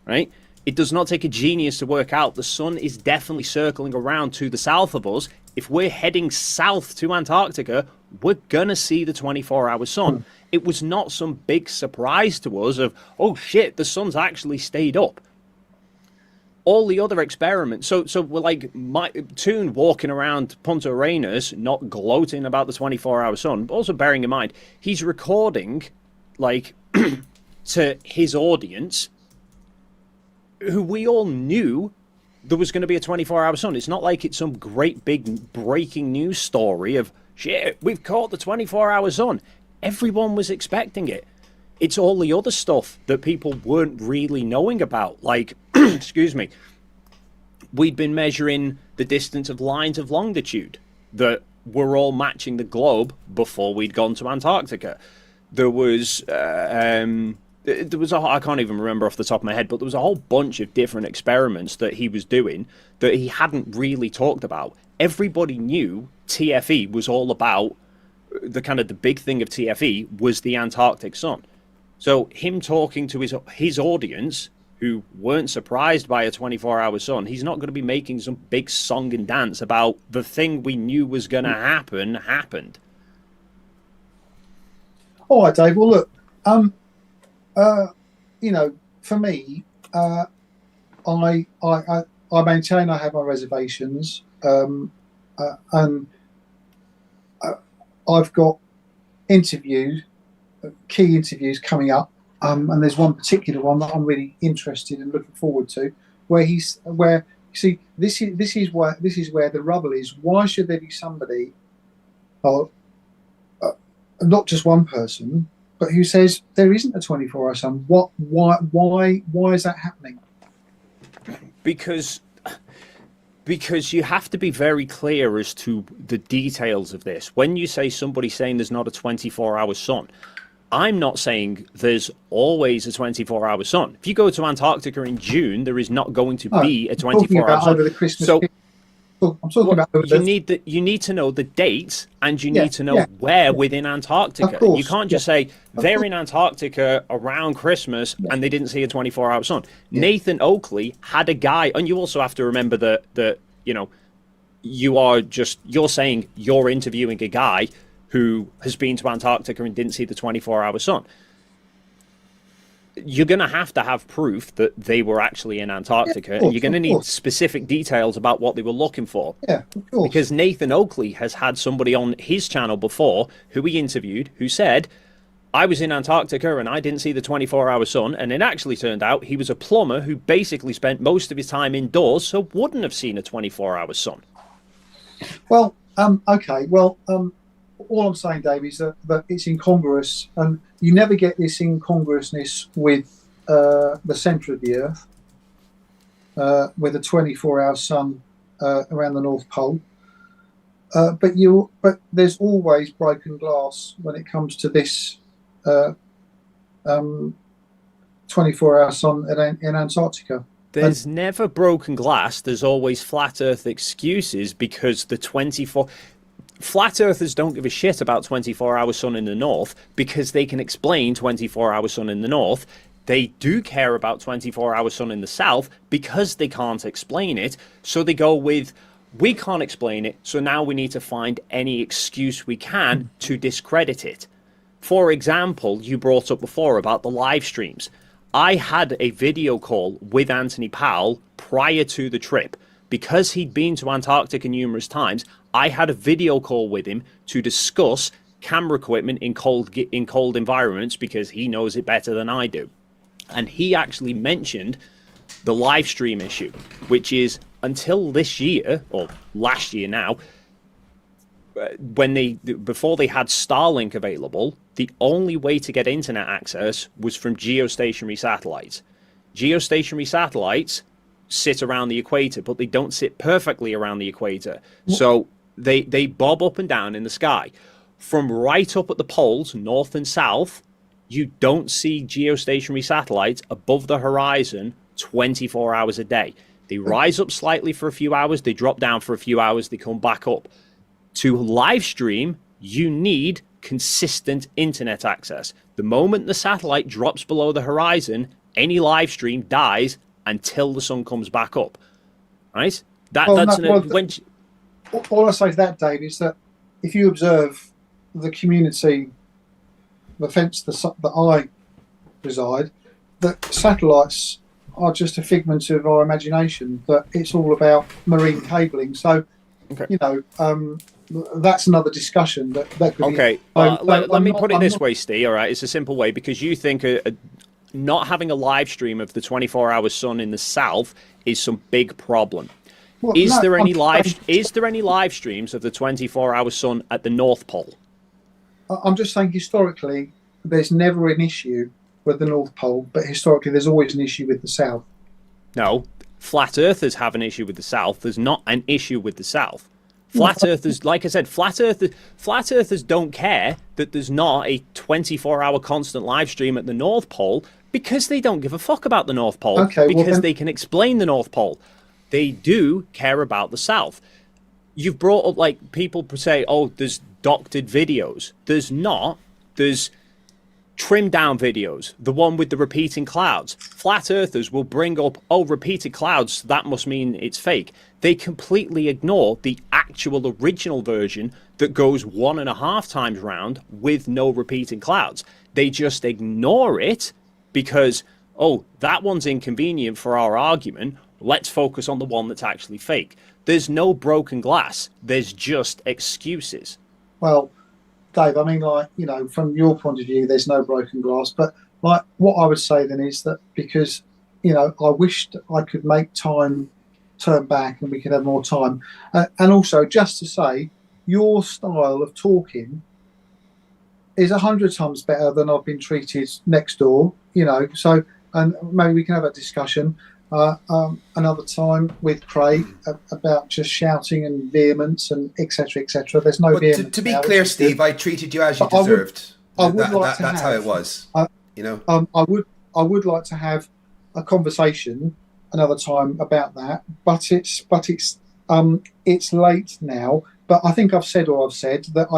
right? It does not take a genius to work out the sun is definitely circling around to the south of us. If we're heading south to Antarctica, we're gonna see the 24-hour sun. It was not some big surprise to us of, oh shit, the sun's actually stayed up. All the other experiments, so we're like Toon walking around Punta Arenas, not gloating about the 24-hour sun, but also bearing in mind, he's recording, like, to his audience, who we all knew there was going to be a 24-hour sun. It's not like it's some great big breaking news story of, shit, we've caught the 24-hour sun. Everyone was expecting it. It's all the other stuff that people weren't really knowing about. Like, excuse me, we'd been measuring the distance of lines of longitude that were all matching the globe before we'd gone to Antarctica. There was I can't even remember off the top of my head, but there was a whole bunch of different experiments that he was doing that he hadn't really talked about. Everybody knew TFE was all about the big thing of TFE was the Antarctic sun. So him talking to his audience who weren't surprised by a 24-hour sun, he's not going to be making some big song and dance about the thing we knew was going to happen happened. All right, Dave. Well, look, you know, for me, I maintain I have my reservations, and I've got key interviews coming up, and there's one particular one that I'm really interested in, looking forward to, where this is where the rubble is. Why should there be somebody, not just one person, but who says there isn't a 24-hour sun? Why is that happening? Because you have to be very clear as to the details of this. When you say somebody saying there's not a 24-hour sun, I'm not saying there's always a 24-hour sun. If you go to Antarctica in June, there is not going to be a 24-hour sun. Over the Christmas period. I'm talking about you need to know the dates, and you need to know where within Antarctica. You can't just say they're in Antarctica around Christmas and they didn't see a 24-hour sun. Nathan Oakley had a guy, and you also have to remember that you know, you're saying you're interviewing a guy who has been to Antarctica and didn't see the 24-hour sun. You're going to have proof that they were actually in Antarctica, and you're going to need specific details about what they were looking for. Yeah, of course. Because Nathan Oakley has had somebody on his channel before who he interviewed who said, I was in Antarctica and I didn't see the 24-hour sun, and it actually turned out he was a plumber who basically spent most of his time indoors, so wouldn't have seen a 24-hour sun. Well, okay. Well, all I'm saying, Dave, is that it's incongruous, and you never get this incongruousness with the centre of the Earth, with a 24-hour sun around the North Pole. But there's always broken glass when it comes to this 24-hour sun in Antarctica. There's never broken glass. There's always flat Earth excuses, because flat earthers don't give a shit about 24-hour sun in the north because they can explain 24-hour sun in the north. They do care about 24-hour sun in the south because they can't explain it. So they go with, we can't explain it, so now we need to find any excuse we can to discredit it. For example, you brought up before about the live streams. I had a video call with Anthony Powell prior to the trip. Because he'd been to Antarctica numerous times, I had a video call with him to discuss camera equipment in cold environments, because he knows it better than I do. And he actually mentioned the live stream issue, which is until this year, or last year now, before they had Starlink available, the only way to get internet access was from geostationary satellites. Geostationary satellites sit around the equator, but they don't sit perfectly around the equator. So they bob up and down in the sky. From right up at the poles, north and south, you don't see geostationary satellites above the horizon 24 hours a day. They rise up slightly for a few hours, they drop down for a few hours, they come back up. To live stream You need consistent internet access. The moment the satellite drops below the horizon, any live stream dies until the sun comes back up. Right? All I say to that, Dave, is that if you observe the community, the fence that I reside, that satellites are just a figment of our imagination, that it's all about marine cabling. So, that's another discussion that could okay. be... Let me put it this way, Steve, all right? It's a simple way, because you think not having a live stream of the 24-hour sun in the south is some big problem. Well, is there any live streams of the 24-hour sun at the North Pole? I'm just saying, historically, there's never an issue with the North Pole, but historically there's always an issue with the South. No, flat earthers have an issue with the South. There's not an issue with the South. Flat earthers, like I said, flat earthers don't care that there's not a 24-hour constant live stream at the North Pole, because they don't give a fuck about the North Pole, because they can explain the North Pole. They do care about the South. You've brought up, like, people say, oh, there's doctored videos. There's not. There's trimmed down videos, the one with the repeating clouds. Flat earthers will bring up, oh, repeated clouds, that must mean it's fake. They completely ignore the actual original version that goes 1.5 times round with no repeating clouds. They just ignore it because, oh, that one's inconvenient for our argument. Let's focus on the one that's actually fake. There's no broken glass. There's just excuses. Well, Dave, I mean, like, from your point of view, there's no broken glass. But, like, what I would say then is that because, I wished I could make time turn back and we could have more time. And also, just to say, your style of talking is 100 times better than I've been treated next door, So, and maybe we can have a discussion another time with Craig about just shouting and vehemence and etc. etc. There's no vehemence. To be clear, Steve, I treated you as you deserved. That's how it was. I would like to have a conversation another time about that, but it's late now. But I think I've said all I've said, that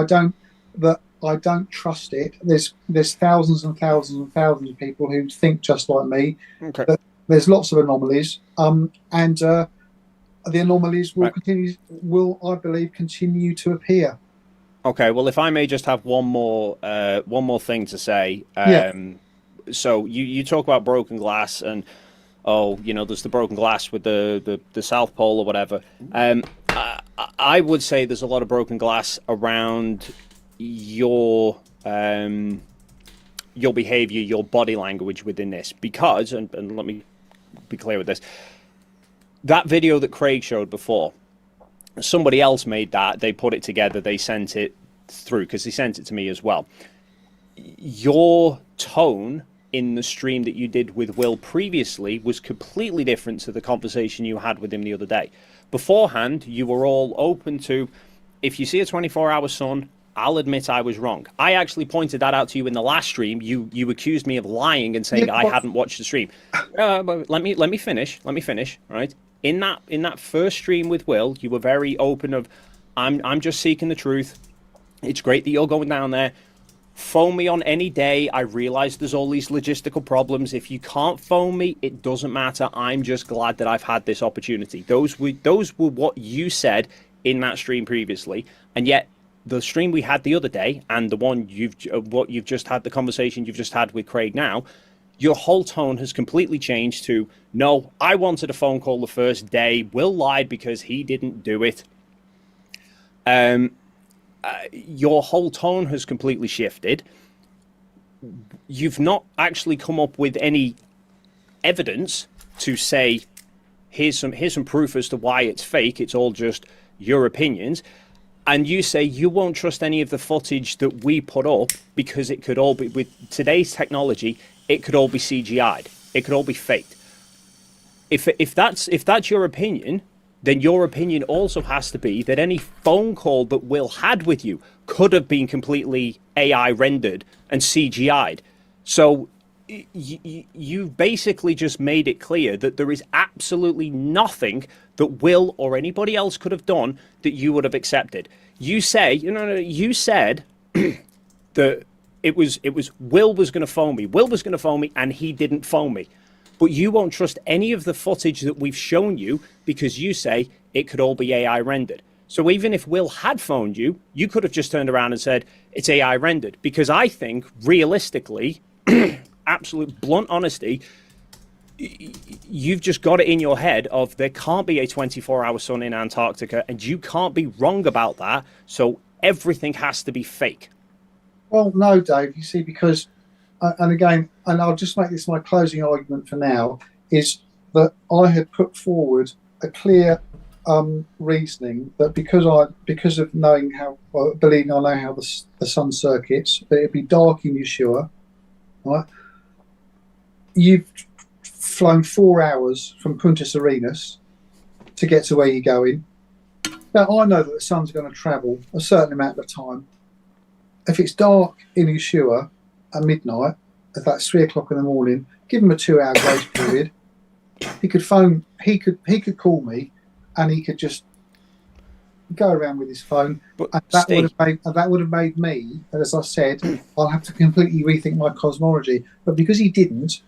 I don't trust it. There's thousands and thousands and thousands of people who think just like me. Okay. There's lots of anomalies, and the anomalies will, I believe, continue to appear. Okay, well, if I may just have one more thing to say. So you talk about broken glass, and there's the broken glass with the South Pole or whatever. I would say there's a lot of broken glass around your behavior, your body language within this, because, and let me be clear with this, that video that Craig showed before, somebody else made that, they put it together, they sent it through, because they sent it to me as well. Your tone in the stream that you did with Will previously was completely different to the conversation you had with him the other day. Beforehand, you were all open to, if you see a 24-hour sun, I'll admit I was wrong. I actually pointed that out to you in the last stream. You accused me of lying and saying I hadn't watched the stream. But let me finish. Right? In that first stream with Will, you were very open of, I'm just seeking the truth. It's great that you're going down there. Phone me on any day. I realize there's all these logistical problems. If you can't phone me, it doesn't matter. I'm just glad that I've had this opportunity. Those were what you said in that stream previously, and yet the stream we had the other day and the one you've just had, the conversation you've just had with Craig now, your whole tone has completely changed to, no, I wanted a phone call the first day. Will lied because he didn't do it. Your whole tone has completely shifted. You've not actually come up with any evidence to say, here's some proof as to why it's fake. It's all just your opinions. And you say you won't trust any of the footage that we put up because it could all be, with today's technology, it could all be CGI'd. It could all be faked. If that's your opinion, then your opinion also has to be that any phone call that Will had with you could have been completely AI rendered and CGI'd. So you basically just made it clear that there is absolutely nothing that Will or anybody else could have done that you would have accepted. You say, you said that it was Will was going to phone me. Will was going to phone me, and he didn't phone me. But you won't trust any of the footage that we've shown you because you say it could all be AI rendered. So even if Will had phoned you, you could have just turned around and said it's AI rendered. Because I think, realistically, absolute blunt honesty, you've just got it in your head of there can't be a 24-hour sun in Antarctica, and you can't be wrong about that. So everything has to be fake. Well, no, Dave. You see, because, and again, and I'll just make this my closing argument for now, is that I had put forward a clear reasoning that because of knowing how, well, believing I know how the sun circuits, that it'd be dark in Yeshua, right? You've flown 4 hours from Punta Serenas to get to where you're going. Now, I know that the sun's going to travel a certain amount of time. If it's dark in Yeshua at midnight, if that's 3 o'clock in the morning, give him a 2-hour grace period. He could phone, he could call me, and he could just go around with his phone. But and that would have made me, as I said, I'll have to completely rethink my cosmology. But because he didn't,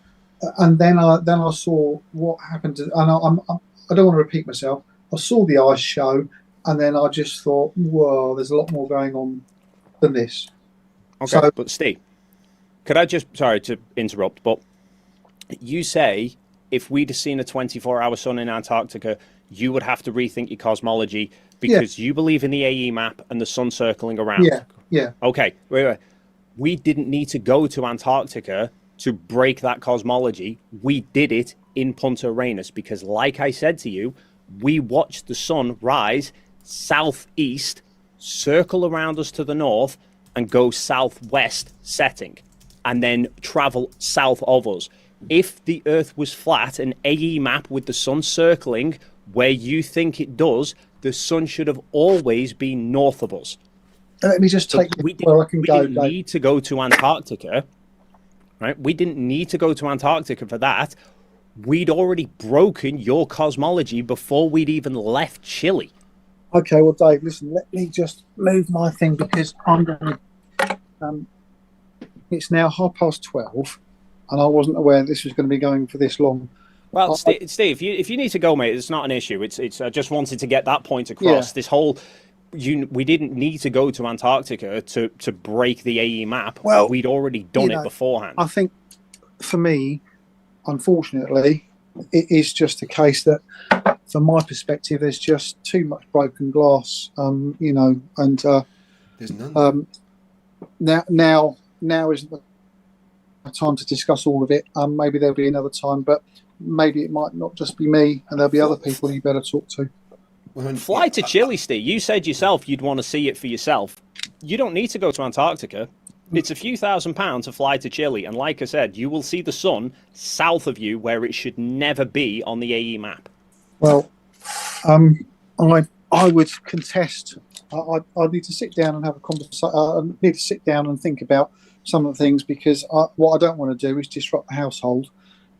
and then I saw what happened, and I don't want to repeat myself. I saw the ice show, and then I just thought, whoa, there's a lot more going on than this. Okay, so, but Steve, could I just, sorry to interrupt, but you say if we'd have seen a 24-hour sun in Antarctica, you would have to rethink your cosmology because you believe in the AE map and the sun circling around. Yeah. Okay, wait. We didn't need to go to Antarctica to break that cosmology. We did it in Punta Arenas because, like I said to you, we watched the sun rise southeast, circle around us to the north, and go southwest setting, and then travel south of us. If the Earth was flat, an AE map with the sun circling where you think it does, the sun should have always been north of us. Let me just take we didn't need to go to Antarctica, right? We didn't need to go to Antarctica for that. We'd already broken your cosmology before we'd even left Chile. Okay, well, Dave, listen, let me just move my thing because I'm going to... it's now 12:30, and I wasn't aware this was going to be going for this long. Well, Steve, if you need to go, mate, it's not an issue. It's I just wanted to get that point across. Yeah. This whole... we didn't need to go to Antarctica to break the AE map. Well, we'd already done it beforehand. I think, for me, unfortunately, it is just a case that, from my perspective, there's just too much broken glass, and there's none. Now isn't the time to discuss all of it. Maybe there'll be another time, but maybe it might not just be me, and there'll be other people you better talk to. Fly to Chile, Steve. You said yourself you'd want to see it for yourself. You don't need to go to Antarctica. It's a few £1,000s to fly to Chile, and like I said, you will see the sun south of you where it should never be on the AE map. Well, I would contest. I need to sit down and have a conversation. I need to sit down and think about some of the things because what I don't want to do is disrupt the household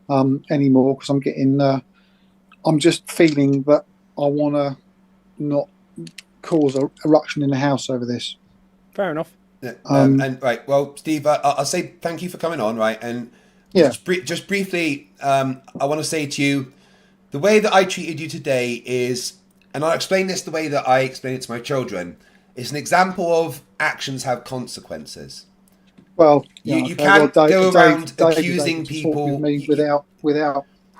anymore because I'm getting. I'm just feeling that I want to not cause an eruption in the house over this. Fair enough. Yeah, and right, well, Steve, I'll say thank you for coming on, right? And just briefly, I want to say to you, the way that I treated you today is, and I'll explain this the way that I explain it to my children, it's an example of actions have consequences. Well, you can't go around accusing people without.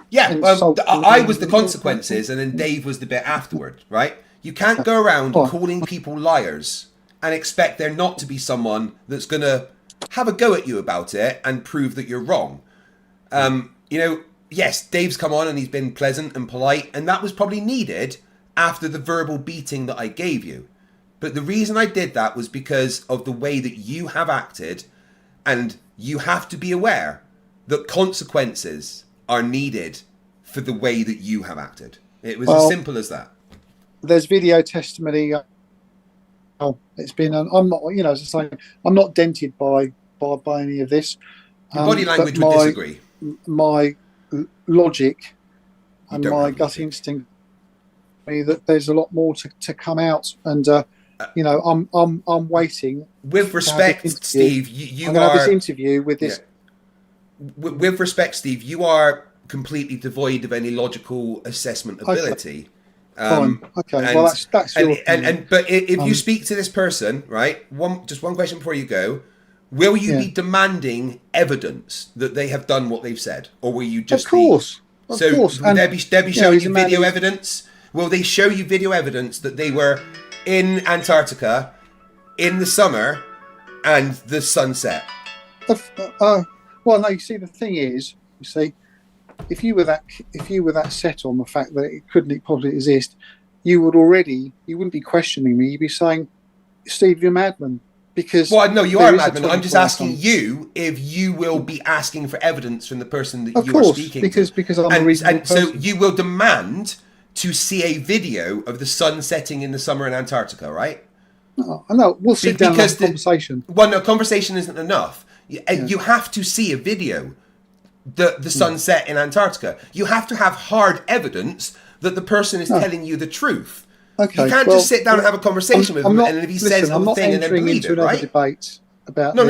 Yeah, well, I was the consequences, and then Dave was the bit afterward, right? You can't go around calling people liars and expect there not to be someone that's going to have a go at you about it and prove that you're wrong. Yes, Dave's come on and he's been pleasant and polite, and that was probably needed after the verbal beating that I gave you. But the reason I did that was because of the way that you have acted, and you have to be aware that consequences are needed for the way that you have acted. It was as simple as that. There's video testimony. It's been. I'm not. As I say, I'm not dented by any of this. Your body language but would disagree. My logic and my gut instinct me that there's a lot more to come out, and you know, I'm waiting. With respect, Steve, you I'm going to are have this interview with this. Yeah. With respect, Steve, you are completely devoid of any logical assessment ability. Fine. Okay. Well, that's your opinion. But if you speak to this person, right? Just one question before you go. Will you be demanding evidence that they have done what they've said, or will you just? Of course. Will there be showing you video evidence? Will they show you video evidence that they were in Antarctica in the summer and the sunset? Well, no. You see, the thing is, if you were that set on the fact that it couldn't possibly exist, you wouldn't be questioning me. You'd be saying, "Steve, you're a madman." Because no, you are a madman. I'm just asking you if you will be asking for evidence from the person that you are speaking to. Because I'm a reasonable person. So you will demand to see a video of the sun setting in the summer in Antarctica, right? No, we'll sit down and have a conversation. Well, no, conversation isn't enough. You have to see a video, the sunset in Antarctica. You have to have hard evidence that the person is telling you the truth. Okay, you can't just sit down and have a conversation with him, and if he says one thing and then believe it, right? Debate about no.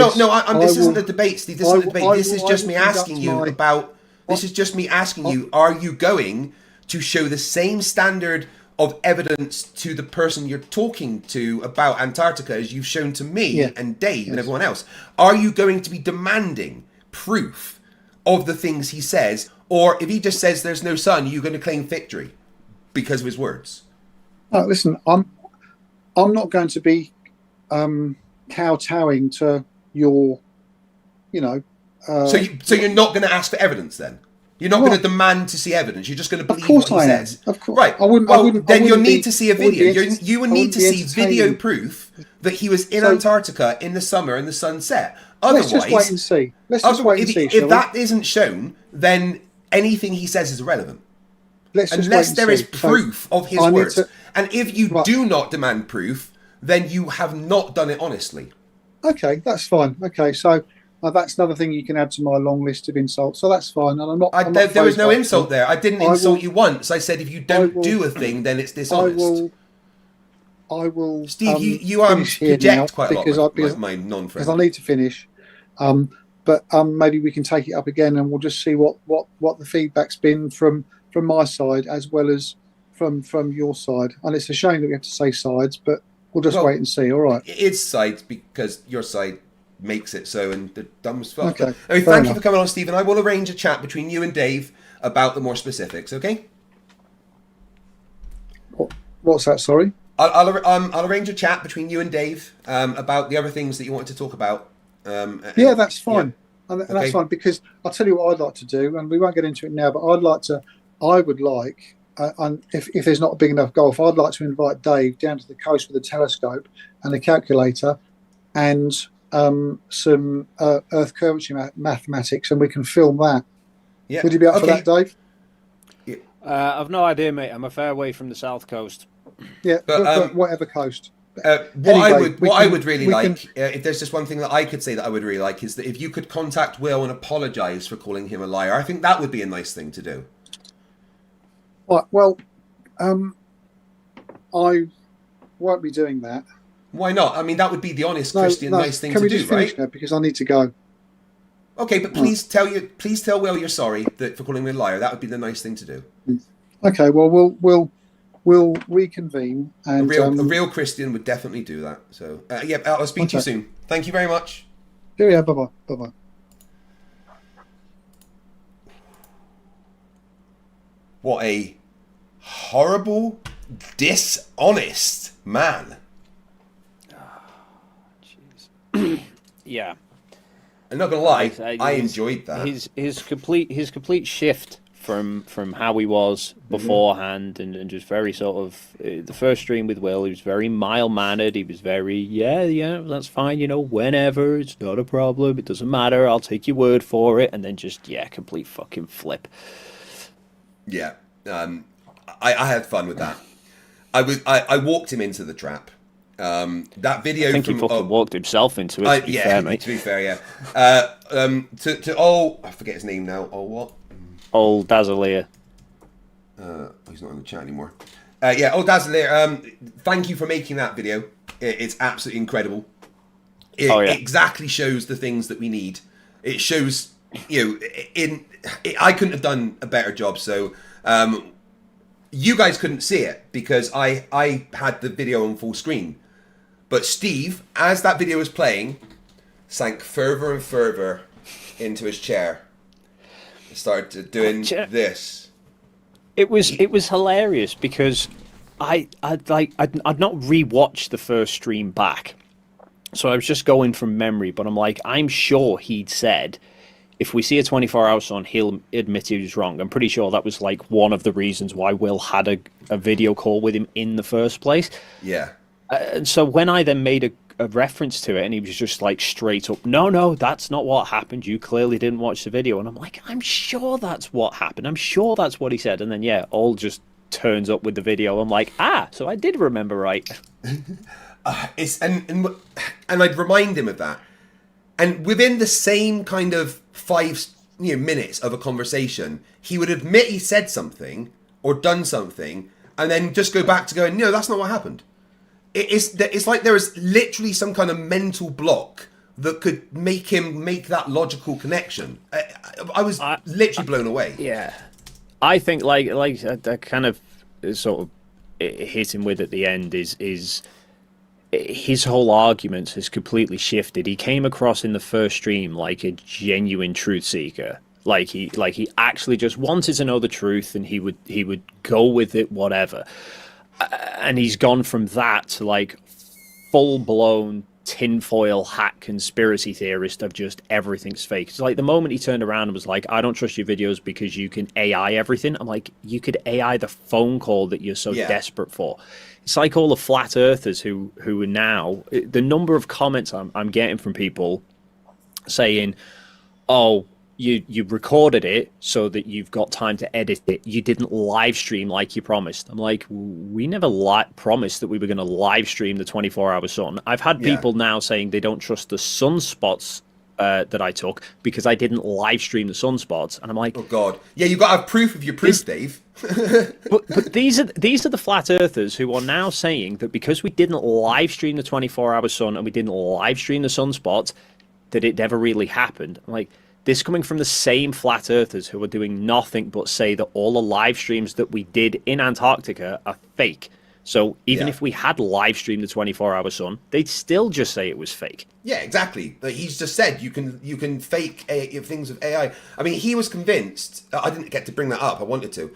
This isn't a debate, Steve. This isn't a debate. This is just me asking you about. This is just me asking you: are you going to show the same standard of evidence to the person you're talking to about Antarctica as you've shown to me and Dave and everyone else? Are you going to be demanding proof of the things he says, or if he just says there's no sun, you're going to claim victory because of his words? Listen, I'm not going to be kowtowing to your, So you're not going to ask for evidence then? You're not going to demand to see evidence. You're just going to believe what he says. Of course, right? Then you'll need to see a video. You will need to see video proof that he was in Antarctica in the summer and the sun set. Otherwise, let's just wait and see. If that isn't shown, then anything he says is irrelevant. Unless there is proof of his words. And if you do not demand proof, then you have not done it honestly. Okay, that's fine. Okay, so that's another thing you can add to my long list of insults. So that's fine. And I'm not. There was no insult there. I didn't insult you once. I said if you don't do a thing, then it's dishonest. I will. Steve, you project quite a lot with my non-friend. Because I need to finish. But maybe we can take it up again, and we'll just see what the feedback's been from my side as well as from your side. And it's a shame that we have to say sides, but we'll just wait and see. All right. It's sides because your side makes it so, and the dumbest fuck. Okay. Thank you for coming on, Stephen. I will arrange a chat between you and Dave about the more specifics. Okay. What's that? Sorry. I'll arrange a chat between you and Dave about the other things that you wanted to talk about. Yeah, that's fine. Yeah. And that's fine, because I'll tell you what I'd like to do, and we won't get into it now, but I would like, and if there's not a big enough golf, I'd like to invite Dave down to the coast with a telescope and a calculator and some Earth curvature mathematics, and we can film that. Yeah. Would you be up for that, Dave? Yeah. I've no idea, mate. I'm a fair way from the south coast. Yeah, but whatever coast. What I would really like, if there's just one thing that I could say that I would really like, is that if you could contact Will and apologise for calling him a liar. I think that would be a nice thing to do. Well, I won't be doing that. Why not? I mean, that would be the honest Christian nice thing to do, right? Can we just finish now, because I need to go. Okay, but please tell Will you're sorry for calling me a liar. That would be the nice thing to do. Okay, well, we'll reconvene. And a real Christian would definitely do that. So, I'll speak to you soon. Thank you very much. Yeah, bye-bye. Bye-bye. What a horrible, dishonest man. Jeez. Yeah. I'm not gonna lie, I enjoyed that. His complete shift from how he was beforehand, and just very sort of the first stream with Will, he was very mild mannered. He was very yeah, that's fine, whenever, it's not a problem, it doesn't matter, I'll take your word for it, and then just complete fucking flip. Yeah, I had fun with that. I walked him into the trap. That video I think from he fucking walked himself into it. To be fair, mate. To be fair, yeah. I forget his name now. What? Old Dazzleer. He's not in the chat anymore. Dazzleer. Thank you for making that video. It's absolutely incredible. It exactly shows the things that we need. It shows, I couldn't have done a better job. So, you guys couldn't see it because I had the video on full screen. But Steve, as that video was playing, sank further and further into his chair. Started doing this. It was hilarious because I'd not rewatched the first stream back, so I was just going from memory. But I'm like, I'm sure he'd said, if we see a 24-hour sun, he'll admit he was wrong. I'm pretty sure that was like one of the reasons why Will had a video call with him in the first place. Yeah. And so when I then made a reference to it, and he was just like straight up, no, that's not what happened. You clearly didn't watch the video. And I'm like, I'm sure that's what happened. I'm sure that's what he said. And then, all just turns up with the video. I'm like, so I did remember right. And I'd remind him of that. And within the same kind of 5 minutes of a conversation, he would admit he said something or done something, and then just go back to going, no, that's not what happened. It's like there is literally some kind of mental block that could make him make that logical connection. I was literally blown away. Yeah, I think like that kind of sort of hit him with at the end is his whole argument has completely shifted. He came across in the first stream like a genuine truth seeker. Like he actually just wanted to know the truth, and he would go with it, whatever. And he's gone from that to like full-blown tinfoil hat conspiracy theorist of just everything's fake. It's like the moment he turned around and was like, I don't trust your videos because you can AI everything. I'm like, you could AI the phone call that you're so desperate for. It's like all the flat earthers who are now, the number of comments I'm getting from people saying, oh, you recorded it so that you've got time to edit it. You didn't live stream like you promised. I'm like, we never promised that we were going to live stream the 24-hour sun. I've had people now saying they don't trust the sunspots that I took because I didn't live stream the sunspots. And I'm like, oh God, yeah, you've got to have proof of your proof, Dave. but these are the flat earthers who are now saying that because we didn't live stream the 24-hour sun and we didn't live stream the sunspots, that it never really happened. I'm like, this coming from the same flat earthers who are doing nothing but say that all the live streams that we did in Antarctica are fake. So even if we had live streamed the 24-hour sun, they'd still just say it was fake. Yeah, exactly. Like he's just said, you can fake things with AI. I mean, he was convinced. I didn't get to bring that up. I wanted to.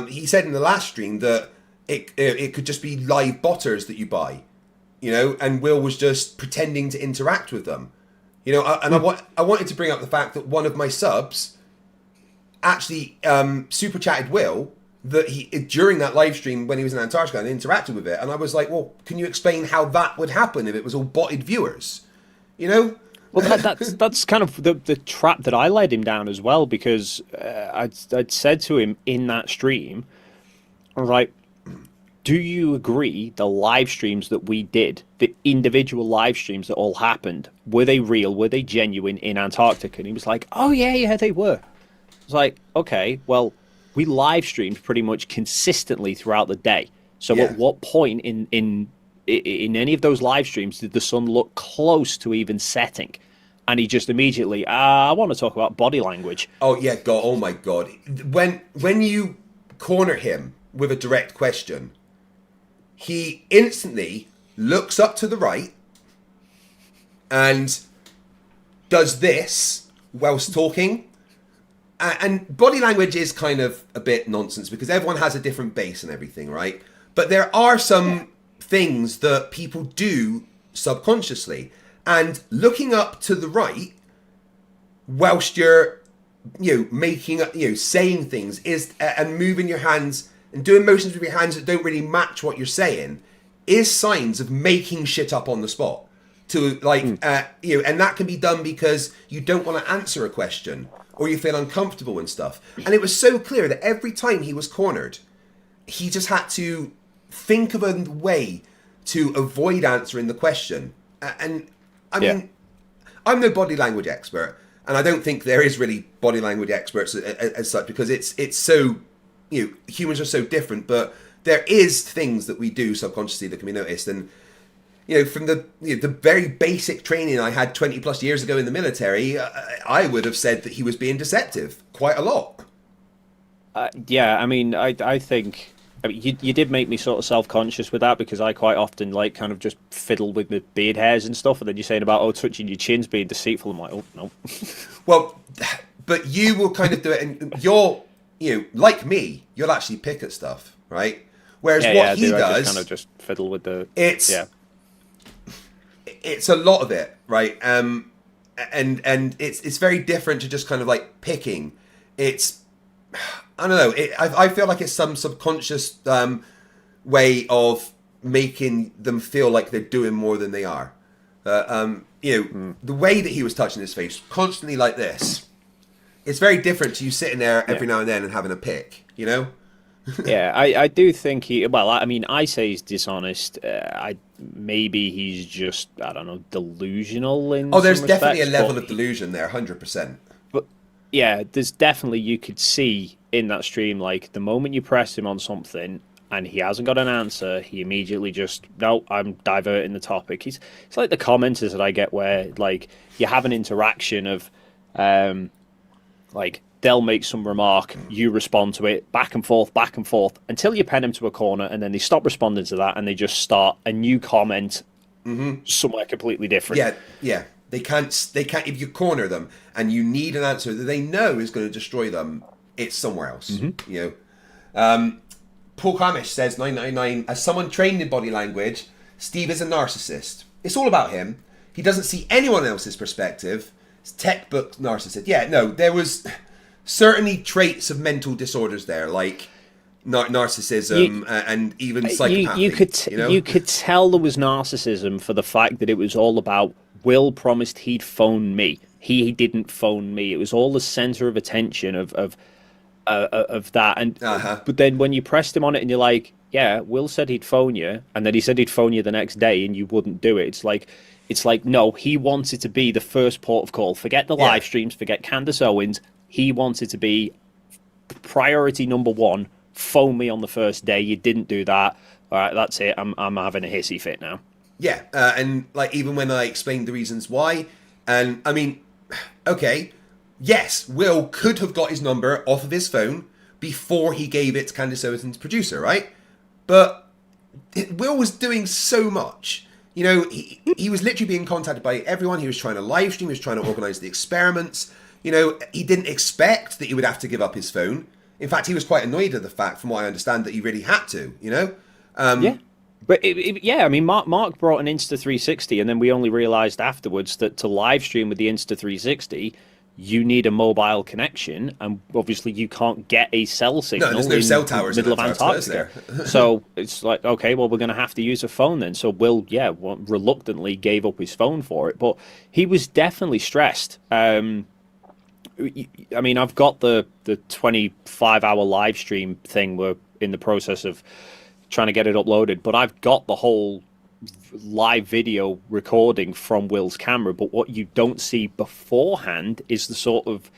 He said in the last stream that it could just be live botters that you buy, and Will was just pretending to interact with them. I wanted to bring up the fact that one of my subs actually super chatted Will that he during that live stream when he was in Antarctica and interacted with it, and I was like, well, can you explain how that would happen if it was all botted viewers? Well, that's kind of the trap that I led him down as well, because I'd said to him in that stream, all right, do you agree the live streams that we did, the individual live streams that all happened, were they real? Were they genuine in Antarctica? And he was like, oh, yeah, they were. I was like, okay, well, we live streamed pretty much consistently throughout the day. So at what point in any of those live streams did the sun look close to even setting? And he just immediately, I want to talk about body language. Oh, yeah, God, oh my God. When you corner him with a direct question, he instantly looks up to the right and does this whilst talking. And body language is kind of a bit nonsense because everyone has a different base and everything, right? But there are some things that people do subconsciously. And looking up to the right whilst you're, making, saying things is, and moving your hands and doing motions with your hands that don't really match what you're saying is signs of making shit up on the spot. And that can be done because you don't want to answer a question or you feel uncomfortable and stuff. And it was so clear that every time he was cornered, he just had to think of a way to avoid answering the question. And I mean, I'm no body language expert, and I don't think there is really body language experts as such, because it's so, humans are so different, but there is things that we do subconsciously that can be noticed. And from the the very basic training I had 20 plus years ago in the military, I would have said that he was being deceptive quite a lot. Yeah, I mean, I think you did make me sort of self-conscious with that, because I quite often kind of just fiddle with the beard hairs and stuff, and then you're saying about touching your chin's being deceitful. I'm like, oh no. Well, but you will kind of do it, and you're like me, you'll actually pick at stuff, right? Whereas what he does, I just kind of just fiddle with the. It's a lot of it, right? And it's very different to just kind of like picking. It's, I don't know. I feel like it's some subconscious way of making them feel like they're doing more than they are. The way that he was touching his face constantly like this, it's very different to you sitting there every now and then and having a pick, Yeah, I do think I say he's dishonest. Maybe he's just, I don't know, delusional in there's some definitely respects, a level of delusion there, 100%. But yeah, there's definitely, you could see in that stream, like the moment you press him on something and he hasn't got an answer, he immediately just, no, I'm diverting the topic. It's like the commenters that I get where like you have an interaction of like they'll make some remark, you respond to it, back and forth, until you pen them to a corner, and then they stop responding to that, and they just start a new comment somewhere completely different. Yeah. They can't. If you corner them and you need an answer that they know is going to destroy them, it's somewhere else. Paul Kamish says 999. As someone trained in body language, Steve is a narcissist. It's all about him. He doesn't see anyone else's perspective. It's textbook narcissist. Yeah, no, there was certainly traits of mental disorders there, like narcissism and even psychopathy. You could tell there was narcissism for the fact that it was all about Will promised he'd phone me. He didn't phone me. It was all the center of attention of that. And but then when you pressed him on it and you're like, yeah, Will said he'd phone you, and then he said he'd phone you the next day, and you wouldn't do it. It's like no, he wanted to be the first port of call. Forget the live streams. Forget Candace Owens. He wanted to be priority number one. Phone me on the first day. You didn't do that. All right, that's it. I'm having a hissy fit now. Yeah, and like even when I explained the reasons why, and I mean, okay, yes, Will could have got his number off of his phone before he gave it to Candace Owens' producer, right? But Will was doing so much. He was literally being contacted by everyone. He was trying to live stream. He was trying to organize the experiments. He didn't expect that he would have to give up his phone. In fact, he was quite annoyed at the fact, from what I understand, that he really had to, Yeah. But I mean, Mark brought an Insta360, and then we only realized afterwards that to live stream with the Insta360, you need a mobile connection, and obviously you can't get a cell signal. No, there's no cell towers in the middle of Antarctica. So it's like, okay, well, we're going to have to use a phone then. So Will, reluctantly gave up his phone for it, but he was definitely stressed. I mean, I've got the 25-hour live stream thing. We're in the process of trying to get it uploaded, but I've got the whole live video recording from Will's camera. But what you don't see beforehand is the sort of,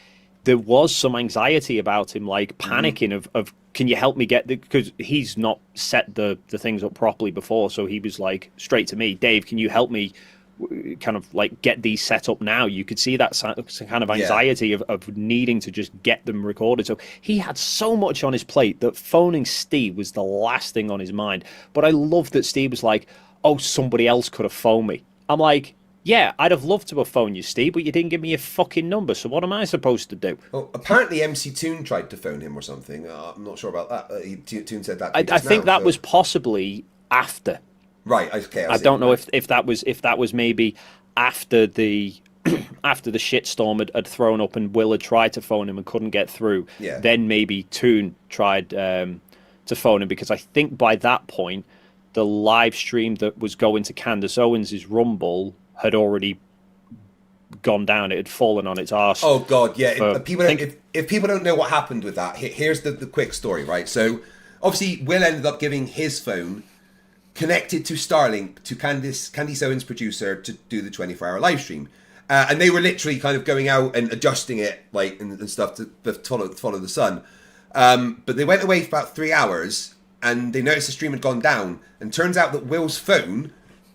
there was some anxiety about him, like panicking of can you help me get the, because he's not set the things up properly before, so he was like straight to me, Dave, can you help me kind of like get these set up now? You could see that kind of anxiety of needing to just get them recorded. So he had so much on his plate that phoning Steve was the last thing on his mind. But I love that Steve was like, oh, somebody else could have phoned me. I'm like, yeah, I'd have loved to have phoned you, Steve, but you didn't give me a fucking number, so what am I supposed to do? Well, apparently MC Toon tried to phone him or something. I'm not sure about that. Toon said that. I think that was possibly after. Right. Okay. I don't know if that was maybe after the after the shitstorm had thrown up and Will had tried to phone him and couldn't get through. Yeah. Then maybe Toon tried to phone him, because I think by that point the live stream that was going to Candace Owens' Rumble had already gone down. It had fallen on its arse. Oh God, yeah. If people don't know what happened with that, here's the quick story, right? So obviously Will ended up giving his phone connected to Starlink to Candice Owens' producer to do the 24-hour live stream. And they were literally kind of going out and adjusting it like and stuff to follow the sun. But they went away for about 3 hours and they noticed the stream had gone down. And turns out that Will's phone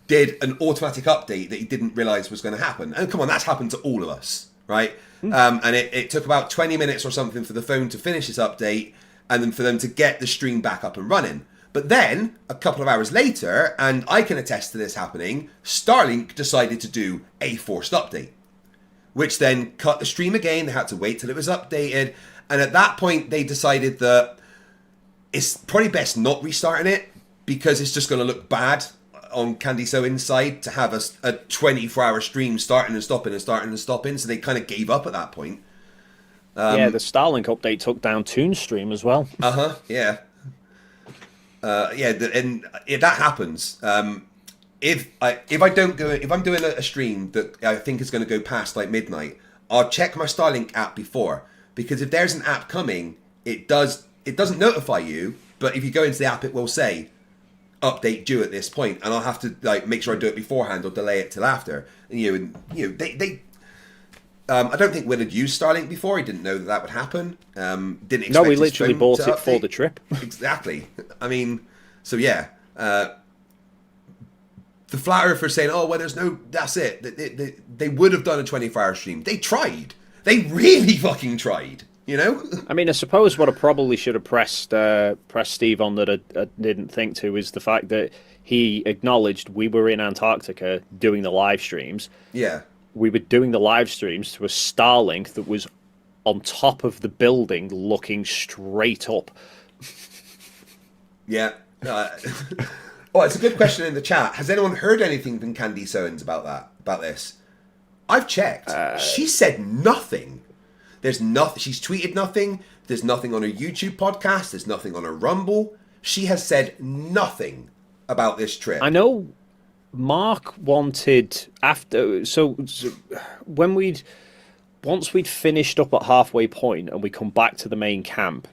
did an automatic update that he didn't realize was going to happen. And come on, that's happened to all of us, right? And it took about 20 minutes or something for the phone to finish its update and then for them to get the stream back up and running. But then, a couple of hours later, and I can attest to this happening, Starlink decided to do a forced update, which then cut the stream again. They had to wait till it was updated. And at that point, they decided that it's probably best not restarting it because it's just going to look bad on Candice Owens' side to have a 24-hour stream starting and stopping and starting and stopping. So they kind of gave up at that point. Yeah, the Starlink update took down TuneStream as well. Yeah. And that happens. If I'm doing a stream that I think is going to go past like midnight, I'll check my Starlink app before, because if there's an app coming, it doesn't notify you, but if you go into the app, it will say update due at this point, and I'll have to like make sure I do it beforehand or delay it till after. And, they I don't think Will had used Starlink before. He didn't know that would happen. Didn't expect. No, we his literally phone bought to it for update. the trip. Exactly. I mean, so yeah. The Flat Earthers saying, "Oh, well, there's no. That's it. They would have done a 24-hour stream. They tried. They really fucking tried. You know. I mean, I suppose what I probably should have pressed Steve on that I didn't think to is the fact that he acknowledged we were in Antarctica doing the live streams. Yeah. We were doing the live streams to a Starlink that was on top of the building looking straight up. Yeah. Oh, it's a good question in the chat. Has anyone heard anything from Candice Owens about this? I've checked. She said nothing. There's nothing. She's tweeted nothing. There's nothing on her YouTube podcast. There's nothing on her Rumble. She has said nothing about this trip. I know Mark wanted after once we'd finished up at halfway point and we come back to the main camp,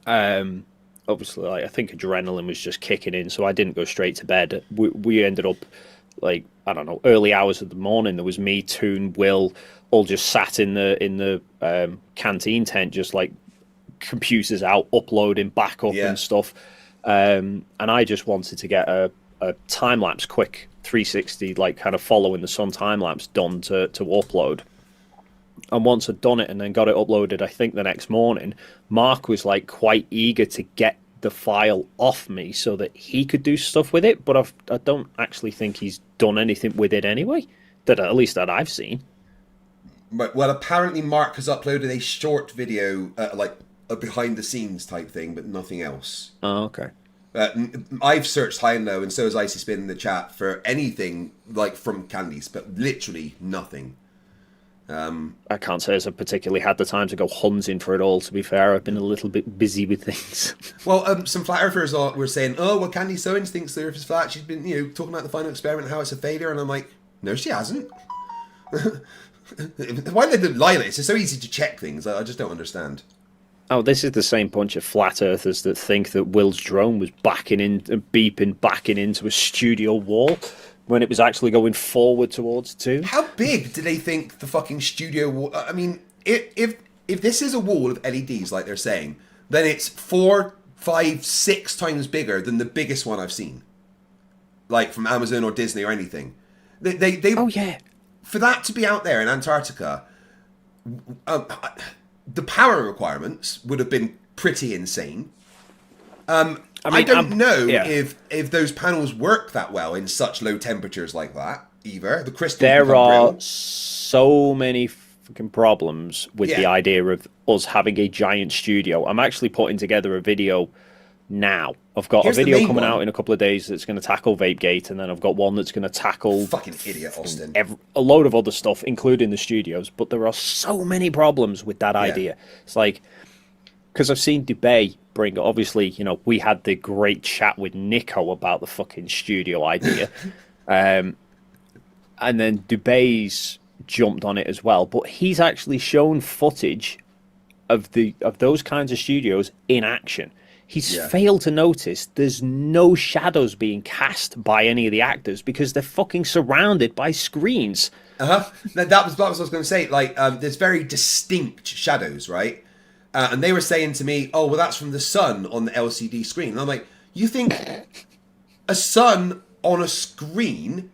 obviously I think adrenaline was just kicking in, so I didn't go straight to bed. We ended up like, I don't know, early hours of the morning. There was me, Toon, Will, all just sat in the canteen tent, just like computers out, uploading backup and stuff. And I just wanted to get a time lapse, quick 360, like kind of following the sun time lapse done to upload. And once I'd done it and then got it uploaded, I think the next morning, Mark was like quite eager to get the file off me so that he could do stuff with it. But I don't actually think he's done anything with it anyway, at least that I've seen. Well, apparently Mark has uploaded a short video, like a behind the scenes type thing, but nothing else. Oh, okay. I've searched high and low, and so has Icy Spin in the chat, for anything like from Candice, but literally nothing. I can't say as I've particularly had the time to go hunting for it all, to be fair. I've been a little bit busy with things. Well, some flat earthers were saying, oh, well, Candice Owens thinks the Earth is flat. She's been, talking about the final experiment and how it's a failure, and I'm like, no, she hasn't. Why did they lie like this? It's so easy to check things. I just don't understand. Oh, this is the same bunch of flat earthers that think that Will's drone was backing into a studio wall when it was actually going forward towards two. How big do they think the fucking studio wall? I mean, if this is a wall of LEDs like they're saying, then it's 4, 5, 6 times bigger than the biggest one I've seen, like from Amazon or Disney or anything. They oh yeah, for that to be out there in Antarctica. The power requirements would have been pretty insane. I don't know if those panels work that well in such low temperatures like that either. The crystals there are so many fucking problems with the idea of us having a giant studio. I'm actually putting together a video now. I've got a video coming out in a couple of days that's going to tackle Vapegate, and then I've got one that's going to tackle fucking idiot Austin, a load of other stuff, including the studios. But there are so many problems with that idea. It's like, because I've seen Dubay bring, obviously, we had the great chat with Nico about the fucking studio idea, and then Dubay's jumped on it as well. But he's actually shown footage of those kinds of studios in action. He's failed to notice there's no shadows being cast by any of the actors because they're fucking surrounded by screens. That was what I was going to say. Like, there's very distinct shadows, right? And they were saying to me, "Oh, well, that's from the sun on the LCD screen." And I'm like, "You think a sun on a screen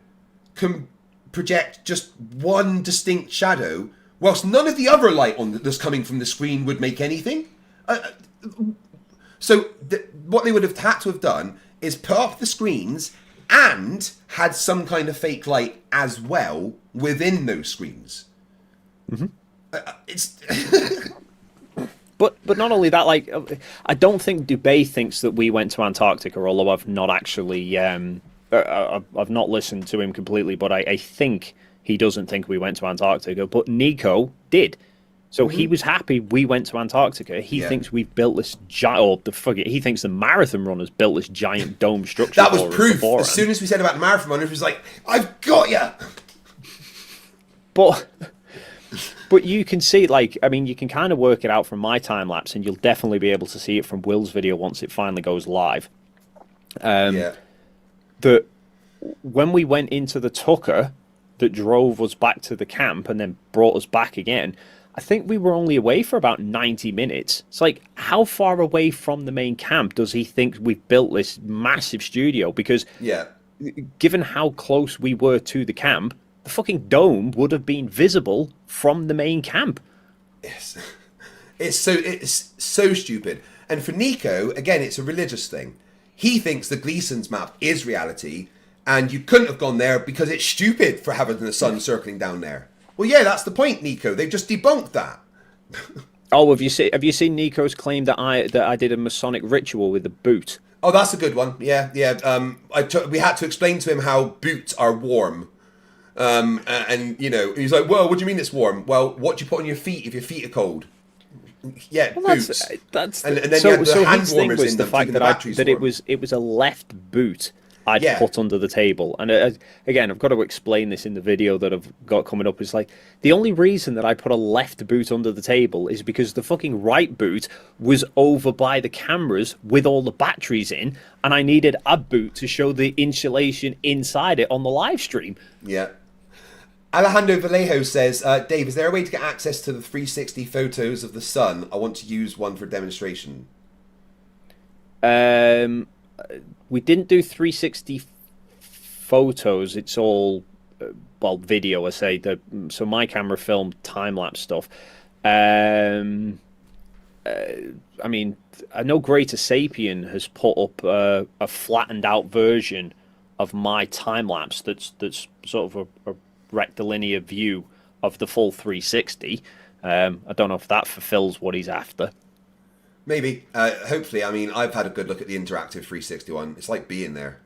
can project just one distinct shadow, whilst none of the other light that's coming from the screen would make anything?" So what they would have had to have done is put up the screens and had some kind of fake light as well within those screens. It's but not only that, like, I don't think Dubé thinks that we went to Antarctica, although I've not actually I've not listened to him completely, but I think he doesn't think we went to Antarctica, but Nico did. So he was happy we went to Antarctica. He thinks we've built this he thinks the marathon runners built this giant dome structure. That was proof. As soon as we said about the marathon runners, it was like, I've got ya. But you can see, like, I mean, you can kind of work it out from my time lapse, and you'll definitely be able to see it from Will's video once it finally goes live. That when we went into the Tucker that drove us back to the camp and then brought us back again, I think we were only away for about 90 minutes. It's like, how far away from the main camp does he think we've built this massive studio? Because given how close we were to the camp, the fucking dome would have been visible from the main camp. Yes. It's so stupid. And for Nico, again, it's a religious thing. He thinks the Gleason's map is reality, and you couldn't have gone there because it's stupid for having the sun circling down there. Well, yeah, that's the point, Nico. They've just debunked that. Oh, have you seen Nico's claim that I did a Masonic ritual with a boot? Oh, that's a good one. Yeah. We had to explain to him how boots are warm. And you know, he's like, "Well, what do you mean it's warm?" Well, what do you put on your feet if your feet are cold? Yeah, well, boots. That's and then you had the hand his thing warmers was in the them, fact keeping the that batteries it warm. was a left boot I'd put under the table. And again, I've got to explain this in the video that I've got coming up. Is like, the only reason that I put a left boot under the table is because the fucking right boot was over by the cameras with all the batteries in, and I needed a boot to show the insulation inside it on the live stream. Yeah. Alejandro Vallejo says, Dave, is there a way to get access to the 360 photos of the sun? I want to use one for demonstration. We didn't do 360 photos. It's all, video, I say. So my camera filmed time-lapse stuff. I mean, I know Greater Sapien has put up a flattened-out version of my time-lapse that's sort of a rectilinear view of the full 360. I don't know if that fulfills what he's after. Maybe. Hopefully. I mean, I've had a good look at the interactive 360 one. It's like being there.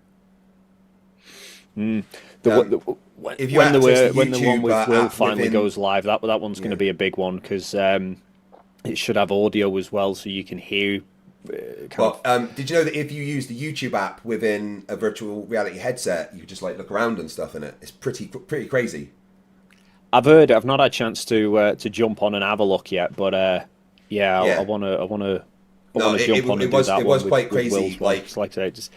When the one with Will finally goes live, that one's going to be a big one, because it should have audio as well, so you can hear. Did you know that if you use the YouTube app within a virtual reality headset, you could just like look around and stuff in it? It's pretty crazy. I've heard. I've not had a chance to jump on and have a look yet, but I want to jump on and do that one. It was quite crazy. Like I say,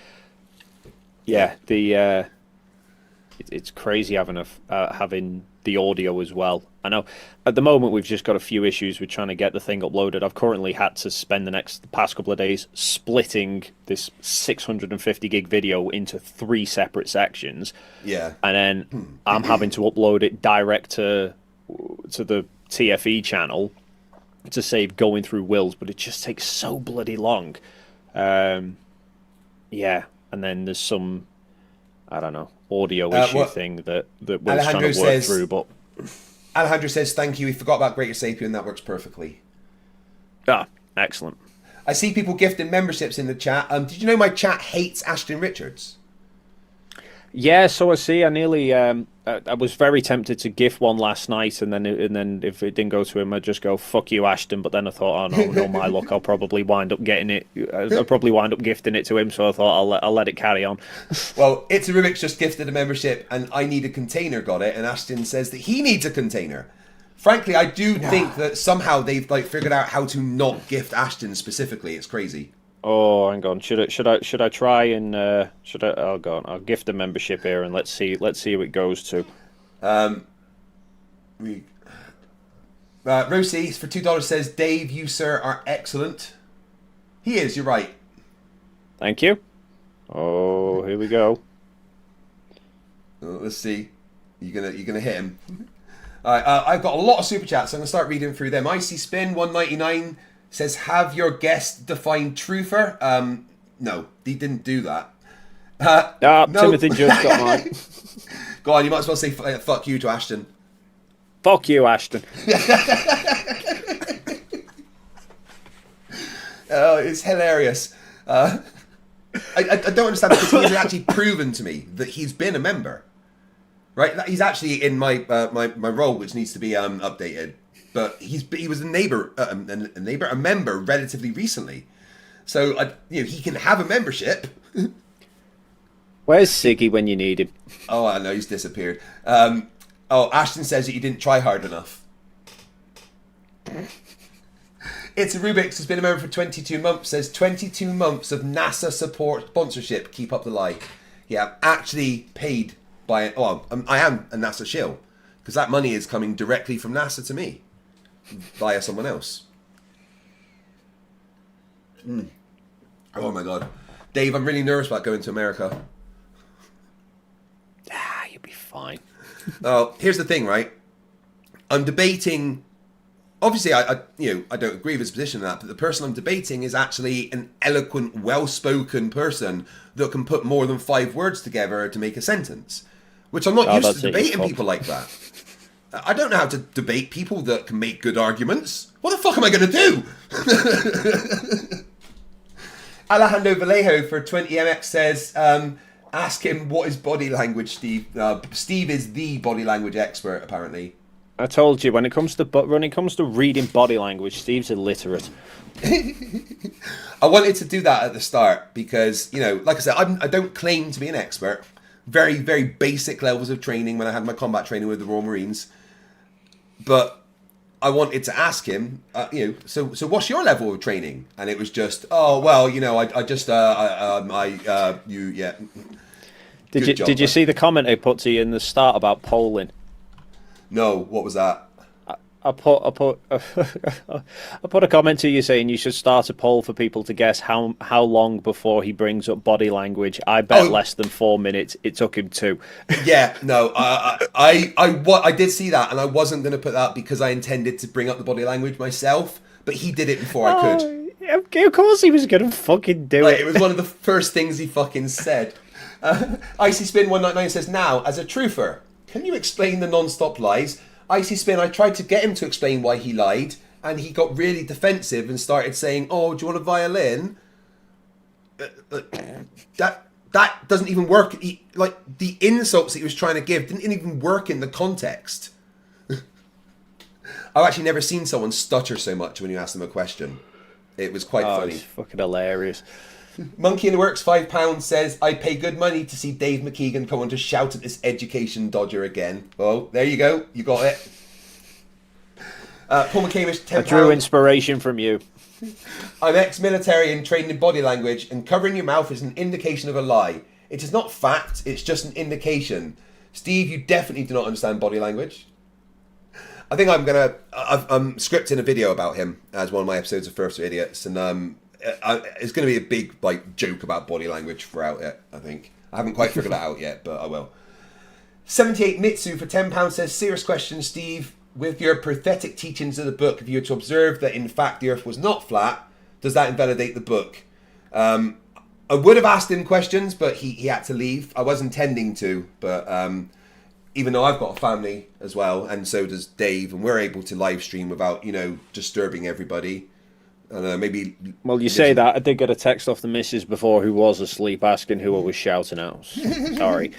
it's crazy having having the audio as well. I know at the moment we've just got a few issues with trying to get the thing uploaded. I've currently had to spend the past couple of days splitting this 650 gig video into 3 separate sections. Yeah. And then I'm having to upload it direct to the TFE channel to save going through Will's, but it just takes so bloody long. And then there's some, I don't know, audio issue thing that Will's trying to work through, but Alejandro says, thank you. We forgot about Greater Sapien. That works perfectly. Ah, excellent. I see people gifting memberships in the chat. Did you know my chat hates Ashton Richards? Yeah, so I see. I nearly, I was very tempted to gift one last night, and then if it didn't go to him, I'd just go, "Fuck you, Ashton." But then I thought, oh no, my luck, I'll probably wind up getting it. I'll probably wind up gifting it to him. So I thought I'll let it carry on. Well, It's a Rubik's just gifted a membership, and I Need a Container got it, and Ashton says that he needs a container. Frankly, I do think that somehow they've figured out how to not gift Ashton specifically. It's crazy. Oh, hang on. Should I try and I'll go on. I'll gift a membership here and let's see who it goes to. Rosie for $2 says, Dave, you sir are excellent. He is. You're right. Thank you. Oh, here we go. Let's see. You're gonna hit him. All right. I've got a lot of super chats, so I'm gonna start reading through them. Icy Spin 199 says, have your guest define truther. No, he didn't do that. No. Timothy just got mine. Go on, you might as well say fuck you to Ashton. Fuck you, Ashton. Oh, it's hilarious. I don't understand because he's actually proven to me that he's been a member. Right? He's actually in my my role, which needs to be updated. But he was a member relatively recently. So he can have a membership. Where's Siggy when you need him? Oh, I know, he's disappeared. Ashton says that you didn't try hard enough. It's a Rubik's has been a member for 22 months. Says 22 months of NASA support sponsorship. Keep up the lie. Yeah, I'm actually paid by. Well, I am a NASA shill because that money is coming directly from NASA to me via someone else. Oh my god, Dave, I'm really nervous about going to America. You'll be fine. Here's the thing, right? I'm debating. Obviously, I don't agree with his position on that, but the person I'm debating is actually an eloquent, well-spoken person that can put more than 5 words together to make a sentence, which I'm not used to debating people like that. I don't know how to debate people that can make good arguments. What the fuck am I going to do? Alejandro Vallejo for 20MX says, ask him what is body language, Steve. Steve is the body language expert, apparently. I told you, when it comes to reading body language, Steve's illiterate. I wanted to do that at the start because, like I said, I don't claim to be an expert. Very, very basic levels of training when I had my combat training with the Royal Marines. But I wanted to ask him, so what's your level of training? And it was just, yeah. Did you see the comment I put to you in the start about polling? No, what was that? I put a comment to you saying you should start a poll for people to guess how long before he brings up body language. I bet less than 4 minutes. It took him 2. Yeah, no, I did see that, and I wasn't going to put that because I intended to bring up the body language myself, but he did it before I could. Of course he was going to fucking do it. It was one of the first things he fucking said. Icy Spin 199 says, now, as a truther, can you explain the non-stop lies? Icy Spin, I tried to get him to explain why he lied, and he got really defensive and started saying, oh, do you want a violin? That doesn't even work. The insults that he was trying to give didn't even work in the context. I've actually never seen someone stutter so much when you ask them a question. It was quite funny. It's fucking hilarious. Monkey in the Works £5 says, I pay good money to see Dave McKeegan come on to shout at this education dodger again. Oh, there you go. You got it. Paul McCamish, £10. I drew inspiration from you. I'm ex-military and trained in body language, and covering your mouth is an indication of a lie. It is not fact, it's just an indication. Steve, you definitely do not understand body language. I think I'm scripting a video about him as one of my episodes of Flerfs for Idiots, and it's going to be a big joke about body language throughout it, I think. I haven't quite figured that out yet, but I will. 78 Mitsu for £10 says, serious question, Steve. With your pathetic teachings of the book, if you were to observe that in fact the earth was not flat, does that invalidate the book? I would have asked him questions, but he had to leave. I was intending to, but even though I've got a family as well, and so does Dave, and we're able to live stream without, disturbing everybody. Maybe. Well, you say that. I did get a text off the missus before who was asleep asking who I was shouting at. Sorry.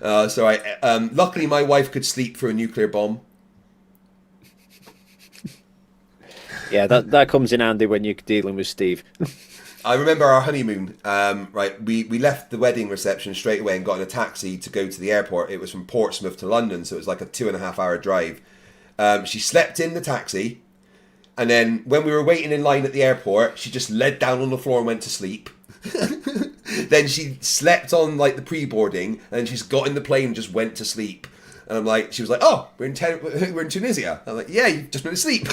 Luckily, my wife could sleep through a nuclear bomb. Yeah, that comes in handy when you're dealing with Steve. I remember our honeymoon. We left the wedding reception straight away and got in a taxi to go to the airport. It was from Portsmouth to London, so it was like a 2.5 hour drive. She slept in the taxi. And then when we were waiting in line at the airport, she just laid down on the floor and went to sleep. Then she slept on like the pre-boarding, and then she's got in the plane and just went to sleep. And I'm like, she was like, "Oh, we're in Tunisia." I'm like, "Yeah, you just went to sleep."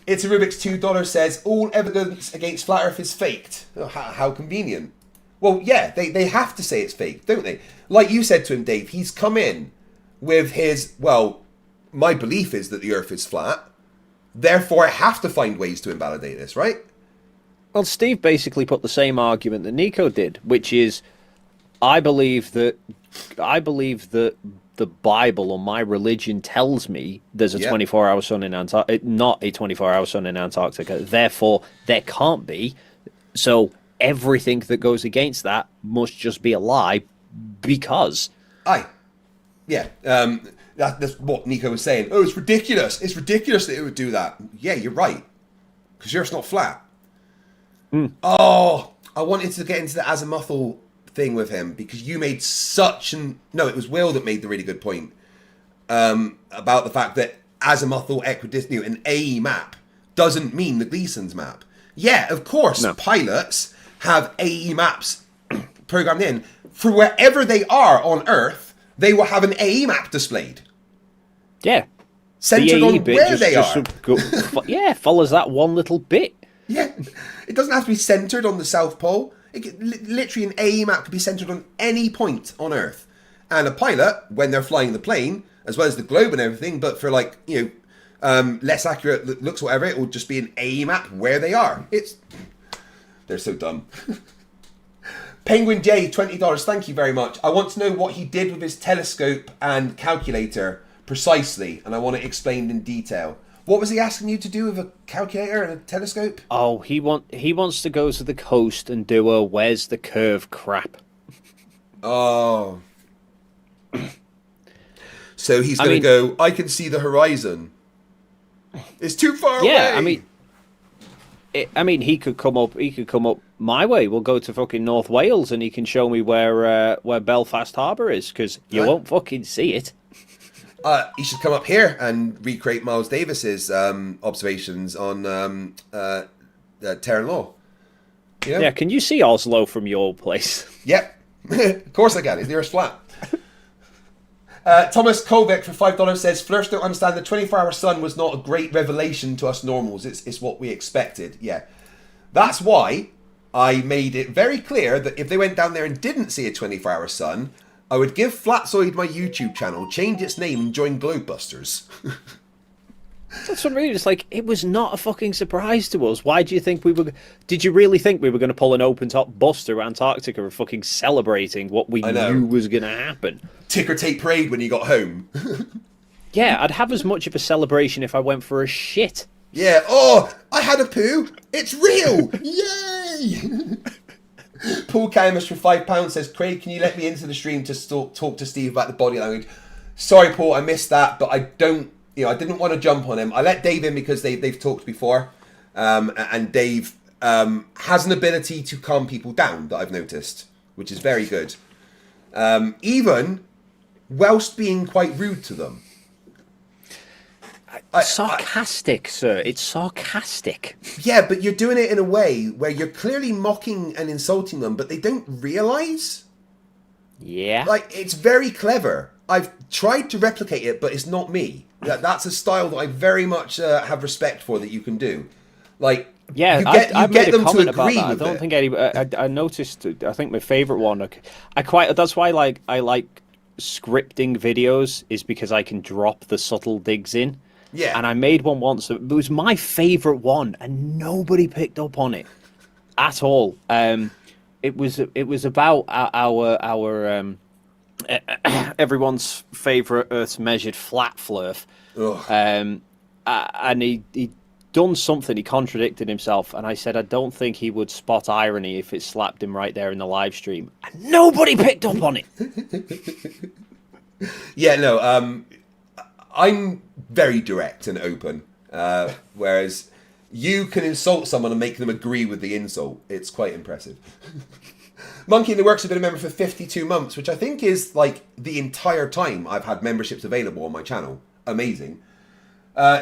It's a Rubik's $2 says all evidence against Flat Earth is faked. Oh, how convenient. Well, yeah, they have to say it's fake, don't they? Like you said to him, Dave, he's come in with his, well, my belief is that the Earth is flat. Therefore, I have to find ways to invalidate this, right? Well, Steve basically put the same argument that Nico did, which is, I believe that the Bible or my religion tells me there's a 24-hour sun in Antarctica, not a 24-hour sun in Antarctica. Therefore, there can't be. So everything that goes against that must just be a lie because. Aye. Yeah. That's what Nico was saying. Oh, it's ridiculous. It's ridiculous that it would do that. Yeah, you're right. Because the Earth's not flat. Oh, I wanted to get into the azimuthal thing with him because you made such an... No, it was Will that made the really good point about the fact that azimuthal equidistant, an AE map, doesn't mean the Gleason's map. Yeah, of course, pilots have AE maps programmed in. For wherever they are on Earth, they will have an AE map displayed. Yeah. Centered on where they are. Yeah, follows that one little bit. Yeah. It doesn't have to be centered on the South Pole. Literally an AE map could be centered on any point on Earth. And a pilot, when they're flying the plane, as well as the globe and everything, but for like, less accurate looks, whatever, it will just be an AE map where they are. They're so dumb. Penguin J, $20. Thank you very much. I want to know what he did with his telescope and calculator precisely, and I want it explained in detail. What was he asking you to do with a calculator and a telescope? Oh, he wants to go to the coast and do a where's the curve crap. Oh. So he's going to go, I can see the horizon. It's too far away. Yeah, I mean, he could come up my way. We'll go to fucking North Wales and he can show me where Belfast Harbour is, because you won't fucking see it. He should come up here and recreate Miles Davis's observations on Terran Law. You know? Yeah, can you see Oslo from your place? Yep. Of course I can. It's nearest flat. Thomas Kovic for $5 says, Flerfs don't understand the 24-hour sun was not a great revelation to us normals. It's what we expected. Yeah. That's why I made it very clear that if they went down there and didn't see a 24-hour sun, I would give Flatzoid my YouTube channel, change its name, and join Globebusters. That's what I mean. It's like, it was not a fucking surprise to us. Why do you think we were... Did you really think we were going to pull an open-top bus through Antarctica and fucking celebrating what we knew was going to happen? Ticker tape parade when you got home. Yeah, I'd have as much of a celebration if I went for a shit. Yeah, oh, I had a poo. It's real. Yay! Paul Camus for £5 says, Craig, can you let me into the stream to talk to Steve about the body language? Sorry, Paul, I missed that, but I didn't want to jump on him. I let Dave in because they've talked before, and Dave has an ability to calm people down that I've noticed, which is very good. Even whilst being quite rude to them. Sarcastic, sir. It's sarcastic. Yeah, but you're doing it in a way where you're clearly mocking and insulting them, but they don't realise. Yeah. Like, it's very clever. I've tried to replicate it, but it's not me. That's a style that I very much have respect for that you can do. Like, yeah, I made a comment about that. I don't think I noticed. I think my favourite one. That's why I like scripting videos, is because I can drop the subtle digs in. Yeah. And I made one once. It was my favourite one, and nobody picked up on it at all. It was about our everyone's favourite Earth's measured flat Flerf. And he done something. He contradicted himself, and I said I don't think he would spot irony if it slapped him right there in the live stream. And nobody picked up on it. Yeah, no. I'm very direct and open, whereas you can insult someone and make them agree with the insult. It's quite impressive. Monkey in the Works has been a member for 52 months, which I think is like the entire time I've had memberships available on my channel. amazing.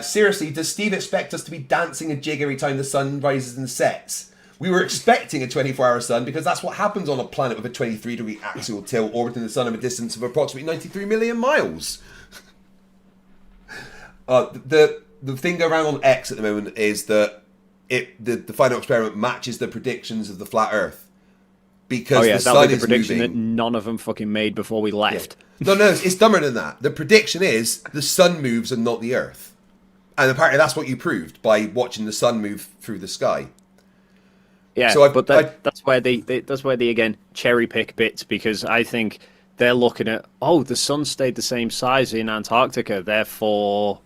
Seriously, does Steve expect us to be dancing a jig every time the sun rises and sets? We were expecting a 24-hour sun because that's what happens on a planet with a 23-degree axial tilt orbiting the sun at a distance of approximately 93 million miles. The thing going around on X at the moment is that the final experiment matches the predictions of the flat Earth. Because the sun was the is prediction moving. that none of them fucking made before we left. Yeah. No, it's dumber than that. The prediction is the sun moves and not the Earth. And apparently that's what you proved by watching the sun move through the sky. Yeah, so that's where they again cherry pick bits, because I think they're looking at, the sun stayed the same size in Antarctica, therefore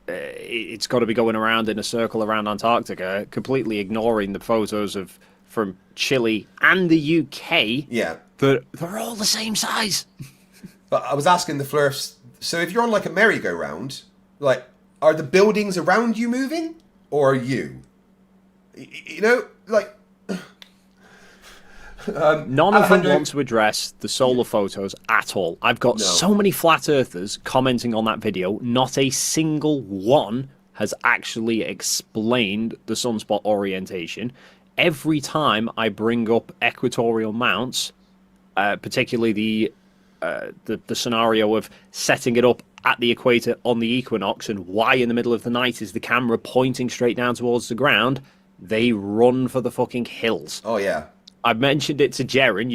it's got to be going around in a circle around Antarctica, completely ignoring the photos from Chile and the UK. Yeah, they're all the same size. But I was asking the Flerfs, so if you're on like a merry-go-round, like, are the buildings around you moving, or are you? You know, like. None of them want to address the solar photos at all. I've got so many flat earthers commenting on that video. Not a single one has actually explained the sunspot orientation. Every time I bring up equatorial mounts, particularly the scenario of setting it up at the equator on the equinox, and why in the middle of the night is the camera pointing straight down towards the ground, they run for the fucking hills. Oh, yeah. I mentioned it to Jaren.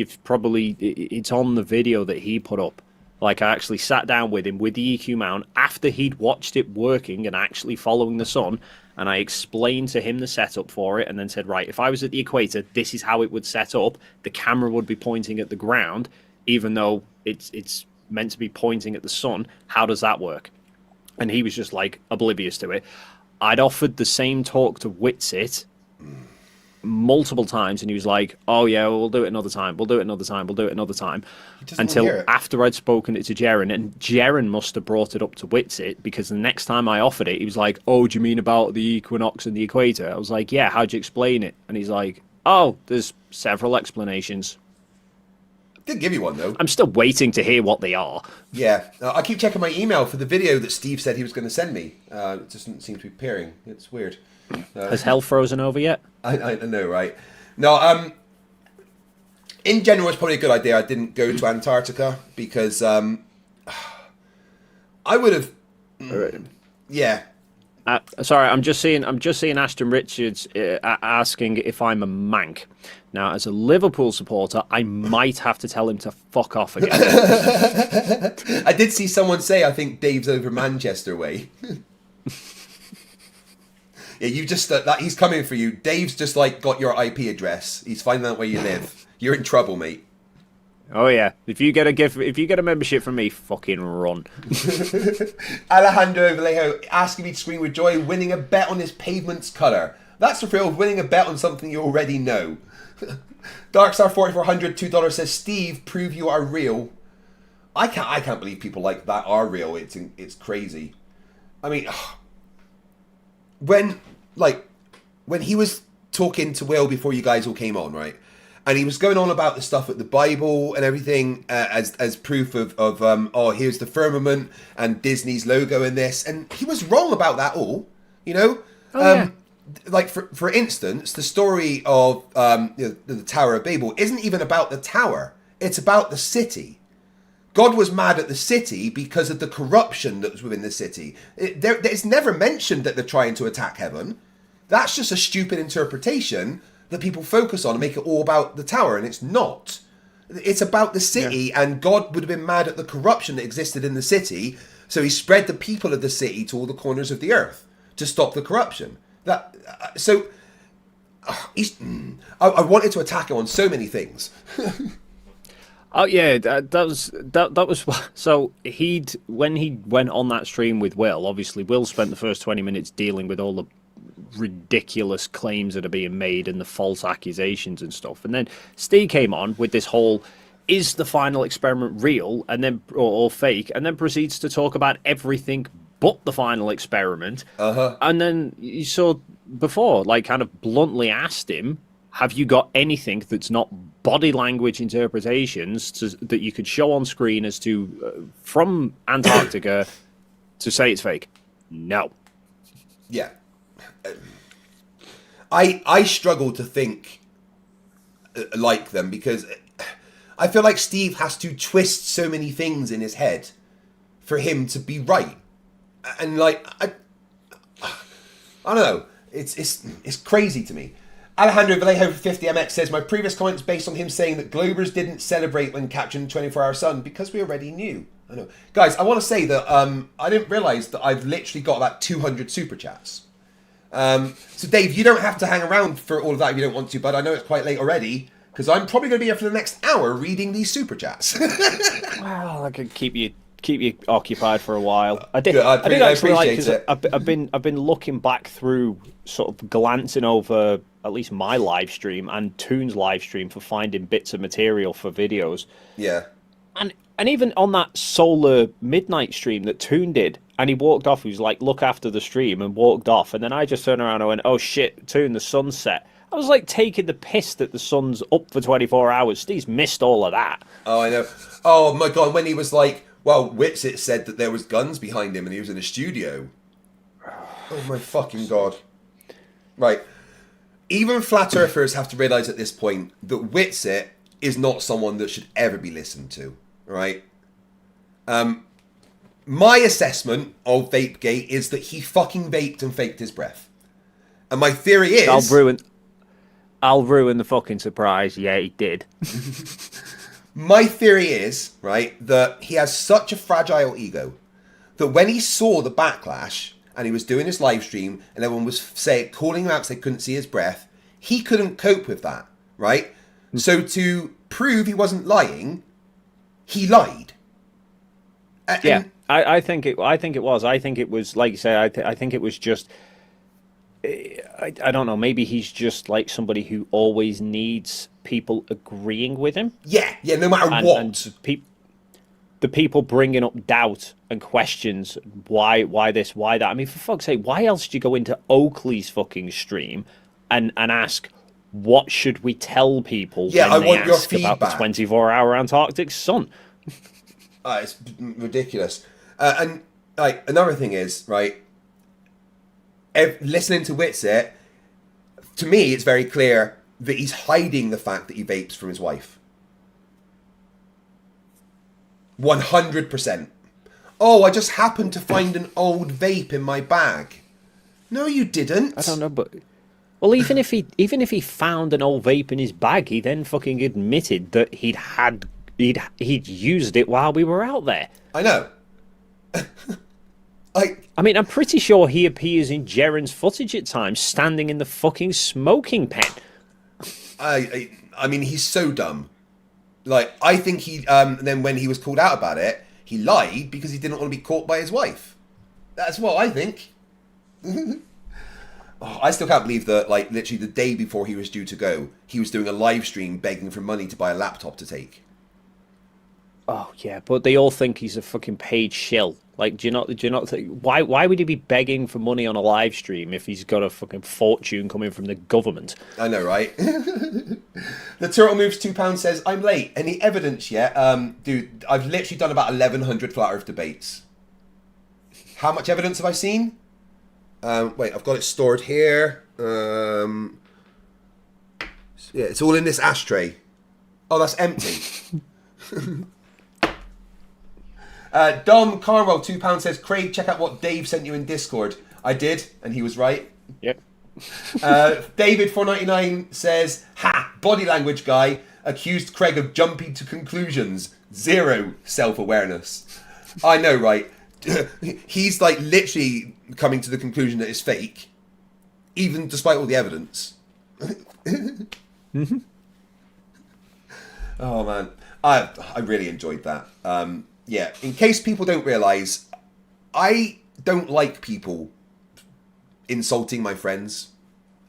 It's on the video that he put up. Like, I actually sat down with him with the EQ mount after he'd watched it working and actually following the sun, and I explained to him the setup for it, and then said, right, if I was at the equator, this is how it would set up. The camera would be pointing at the ground, even though it's meant to be pointing at the sun. How does that work? And he was just, like, oblivious to it. I'd offered the same talk to Witsit multiple times, and he was like, oh yeah, we'll do it another time, we'll do it another time, until after I'd spoken it to Jaren, and Jaren must have brought it up to Witsit, because the next time I offered it, he was like, oh, do you mean about the equinox and the equator? I was like, yeah, how'd you explain it? And he's like, oh, there's several explanations. I did give you one, though. I'm still waiting to hear what they are. Yeah, I keep checking my email for the video that Steve said he was going to send me. It doesn't seem to be appearing. It's weird. Has hell frozen over yet? I know, right? No, in general, it's probably a good idea I didn't go to Antarctica, because I would have. Yeah. Sorry, I'm just seeing Ashton Richards asking if I'm a mank. Now, as a Liverpool supporter, I might have to tell him to fuck off again. I did see someone say, I think Dave's over Manchester way. Yeah, you just that he's coming for you. Dave's just like got your IP address. He's finding out where you live. You're in trouble, mate. Oh yeah, if you get a membership from me, fucking run. Alejandro Vallejo asking me to scream with joy, winning a bet on his Pavements colour. That's the thrill of winning a bet on something you already know. Darkstar 4400 $2 says, Steve, prove you are real. I can't believe people like that are real. It's crazy. I mean, when he was talking to Will before you guys all came on, right? And he was going on about the stuff with the Bible and everything as proof of here's the firmament and Disney's logo in this. And he was wrong about that all, you know? Yeah. Like, for instance, the story of the Tower of Babel isn't even about the tower. It's about the city. God was mad at the city because of the corruption that was within the city. It's never mentioned that they're trying to attack heaven. That's just a stupid interpretation that people focus on and make it all about the tower, and it's not. It's about the city, and God would have been mad at the corruption that existed in the city, so he spread the people of the city to all the corners of the earth to stop the corruption. I wanted to attack him on so many things. Oh yeah, that was so when he went on that stream with Will. Obviously, Will spent the first 20 minutes dealing with all the ridiculous claims that are being made and the false accusations and stuff, and then Steve came on with this whole "is the final experiment real?" and then or fake, and then proceeds to talk about everything but the final experiment. And then you saw before, like, kind of bluntly asked him, have you got anything that's not body language interpretations that you could show on screen as to from Antarctica to say it's fake? No. Yeah. I struggle to think like them because I feel like Steve has to twist so many things in his head for him to be right. And like I don't know. It's crazy to me. Alejandro Vallejo 50MX says, my previous comments based on him saying that Globers didn't celebrate when capturing 24-hour sun because we already knew. I know. Guys, I want to say that I didn't realise that I've literally got about 200 super chats. So Dave, you don't have to hang around for all of that if you don't want to, but I know it's quite late already because I'm probably going to be here for the next hour reading these super chats. Well, I could keep you occupied for a while. I did I actually like appreciate it. I've been looking back through, sort of glancing over at least my live stream and Toon's live stream for finding bits of material for videos. Yeah. And even on that solar midnight stream that Toon did, and he walked off, he was like, look after the stream, and walked off, and then I just turned around and went, oh shit, Toon, the sun's set. I was like taking the piss that the sun's up for 24 hours. Steve's missed all of that. Oh, I know. Oh my god, when he was like, well, Whitsit said that there was guns behind him and he was in a studio. Oh my fucking god. Right. Even flat earthers have to realise at this point that Whitsit is not someone that should ever be listened to. Right? My assessment of Vapegate is that he fucking vaped and faked his breath. And my theory is... I'll ruin the fucking surprise. Yeah, he did. My theory is, right, that he has such a fragile ego that when he saw the backlash and he was doing his live stream and everyone was calling him out because they couldn't see his breath, he couldn't cope with that, right? So to prove he wasn't lying, he lied. Yeah, I think it was. I think it was, like you said, I think it was just... I don't know, maybe he's just like somebody who always needs people agreeing with him. Yeah, no matter what. And the people bringing up doubt and questions, why this, why that. I mean, for fuck's sake, why else do you go into Oakley's fucking stream and ask, what should we tell people when I they want your ask about the feedback. 24-hour Antarctic sun? It's ridiculous. And like another thing is, right, listening to Whitsit, to me, it's very clear that he's hiding the fact that he vapes from his wife. 100%. Oh, I just happened to find an old vape in my bag. No, you didn't. I don't know, but... Well, even if he found an old vape in his bag, he then fucking admitted that he'd used it while we were out there. I know. I mean, I'm pretty sure he appears in Jaren's footage at times, standing in the fucking smoking pen. I mean, he's so dumb. Like, I think he, then when he was called out about it, he lied because he didn't want to be caught by his wife. That's what I think. I still can't believe that, like, literally the day before he was due to go, he was doing a live stream begging for money to buy a laptop to take. Oh, yeah, but they all think he's a fucking paid shill. Like, do you not think, why would he be begging for money on a live stream if he's got a fucking fortune coming from the government? I know, right? The Turtle Moves £2 says, I'm late. Any evidence yet? Dude, I've literally done about 1,100 Flat Earth debates. How much evidence have I seen? Wait, I've got it stored here. Yeah, it's all in this ashtray. Oh, that's empty. Dom Carwell £2 says, Craig, check out what Dave sent you in Discord. I did, and he was right. Yep. David 499 says, ha, body language guy accused Craig of jumping to conclusions. Zero self-awareness. I know, right? He's like literally coming to the conclusion that it's fake, even despite all the evidence. Oh man, I really enjoyed that. Yeah, in case people don't realise, I don't like people insulting my friends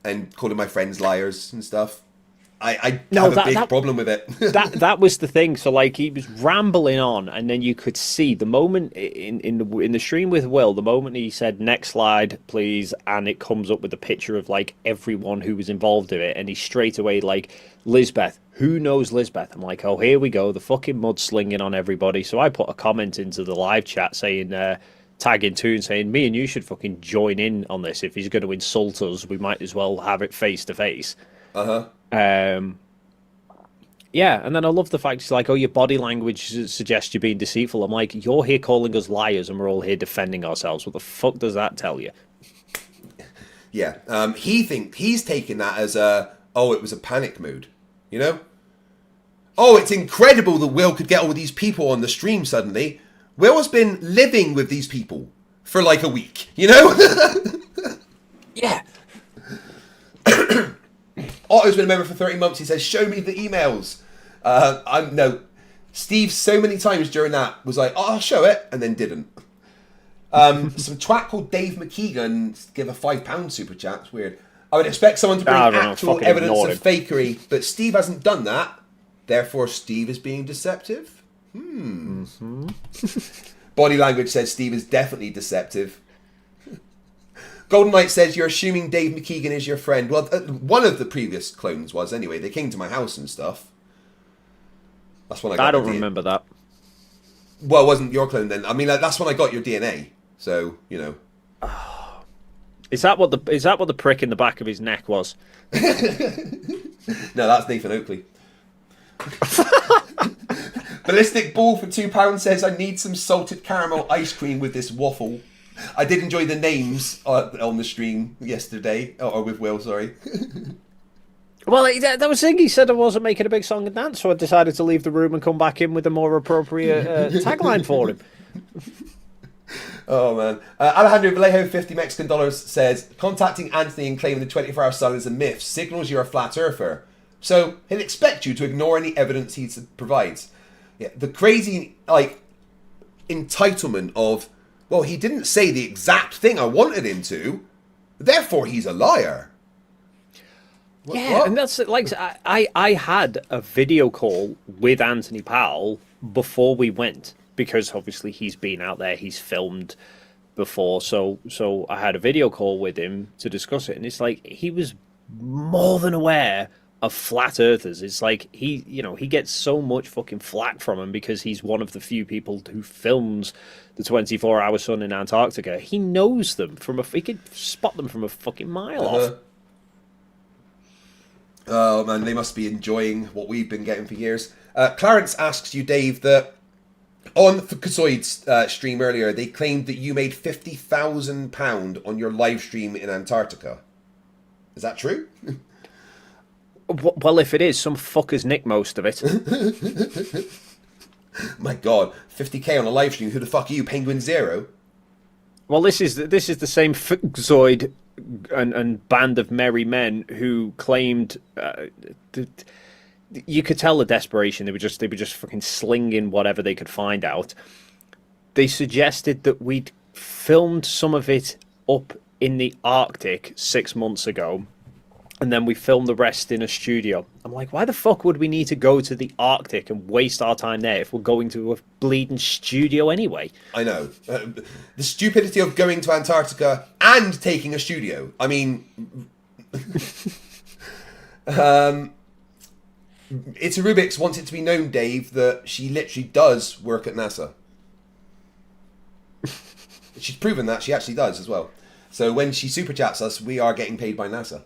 and calling my friends liars and stuff. I have a big problem with it. that was the thing. So like he was rambling on, and then you could see the moment in the stream with Will, the moment he said next slide please, and it comes up with a picture of like everyone who was involved in it, and he straight away like, Lisbeth, who knows Lisbeth? I'm like, oh, here we go, the fucking mudslinging on everybody. So I put a comment into the live chat saying tagging too and saying, me and you should fucking join in on this. If he's going to insult us, we might as well have it face to face. Yeah, and then I love the fact it's like, oh, your body language suggests you're being deceitful. I'm like, you're here calling us liars and we're all here defending ourselves. What the fuck does that tell you? Yeah, he's taking that as it was a panic mood, you know? Oh, it's incredible that Will could get all these people on the stream suddenly. Will has been living with these people for like a week, you know? Yeah. Otto's been a member for 30 months. He says, show me the emails. Steve so many times during that was like, oh, I'll show it, and then didn't. Some twat called Dave McKeegan give a £5 super chat. It's weird. I would expect someone to bring actual evidence of fakery, but Steve hasn't done that. Therefore, Steve is being deceptive. Body language says Steve is definitely deceptive. Golden Knight says you're assuming Dave McKeegan is your friend. Well, one of the previous clones was anyway. They came to my house and stuff. That's when I got. I don't remember that. Well, it wasn't your clone then. I mean, that's when I got your DNA. So you know. Is that what the prick in the back of his neck was? No, that's Nathan Oakley. Ballistic Ball for £2 says I need some salted caramel ice cream with this waffle. I did enjoy the names on the stream yesterday, or with Will, sorry. Well, that was the thing. He said I wasn't making a big song and dance, so I decided to leave the room and come back in with a more appropriate tagline for him. Oh, man. Alejandro Vallejo, 50 Mexican dollars, says, contacting Anthony and claiming the 24-hour sun is a myth signals you're a flat earther. So he'll expect you to ignore any evidence he provides. Yeah, the crazy, entitlement of, well, he didn't say the exact thing I wanted him to, therefore he's a liar. What? And that's like, I had a video call with Anthony Powell before we went, because obviously he's been out there, he's filmed before, so I had a video call with him to discuss it, and it's like, he was more than aware of flat earthers. It's like he gets so much fucking flack from him because he's one of the few people who films the 24-hour sun in Antarctica. He knows them he could spot them from a fucking mile off. Oh man, they must be enjoying what we've been getting for years. Clarence asks you, Dave, that on the Kazoid's stream earlier, they claimed that you made £50,000 on your live stream in Antarctica. Is that true? Well, if it is, some fuckers nick most of it. My God, 50k on a live stream. Who the fuck are you, Penguin Zero? Well, this is the same Zoid and band of merry men who claimed. You could tell the desperation. They were just fucking slinging whatever they could find out. They suggested that we'd filmed some of it up in the Arctic 6 months ago, and then we filmed the rest in a studio. I'm like, why the fuck would we need to go to the Arctic and waste our time there if we're going to a bleeding studio anyway? I know. The stupidity of going to Antarctica and taking a studio. I mean... It's a Rubik's wants it to be known, Dave, that she literally does work at NASA. She's proven that she actually does as well. So when she super chats us, we are getting paid by NASA.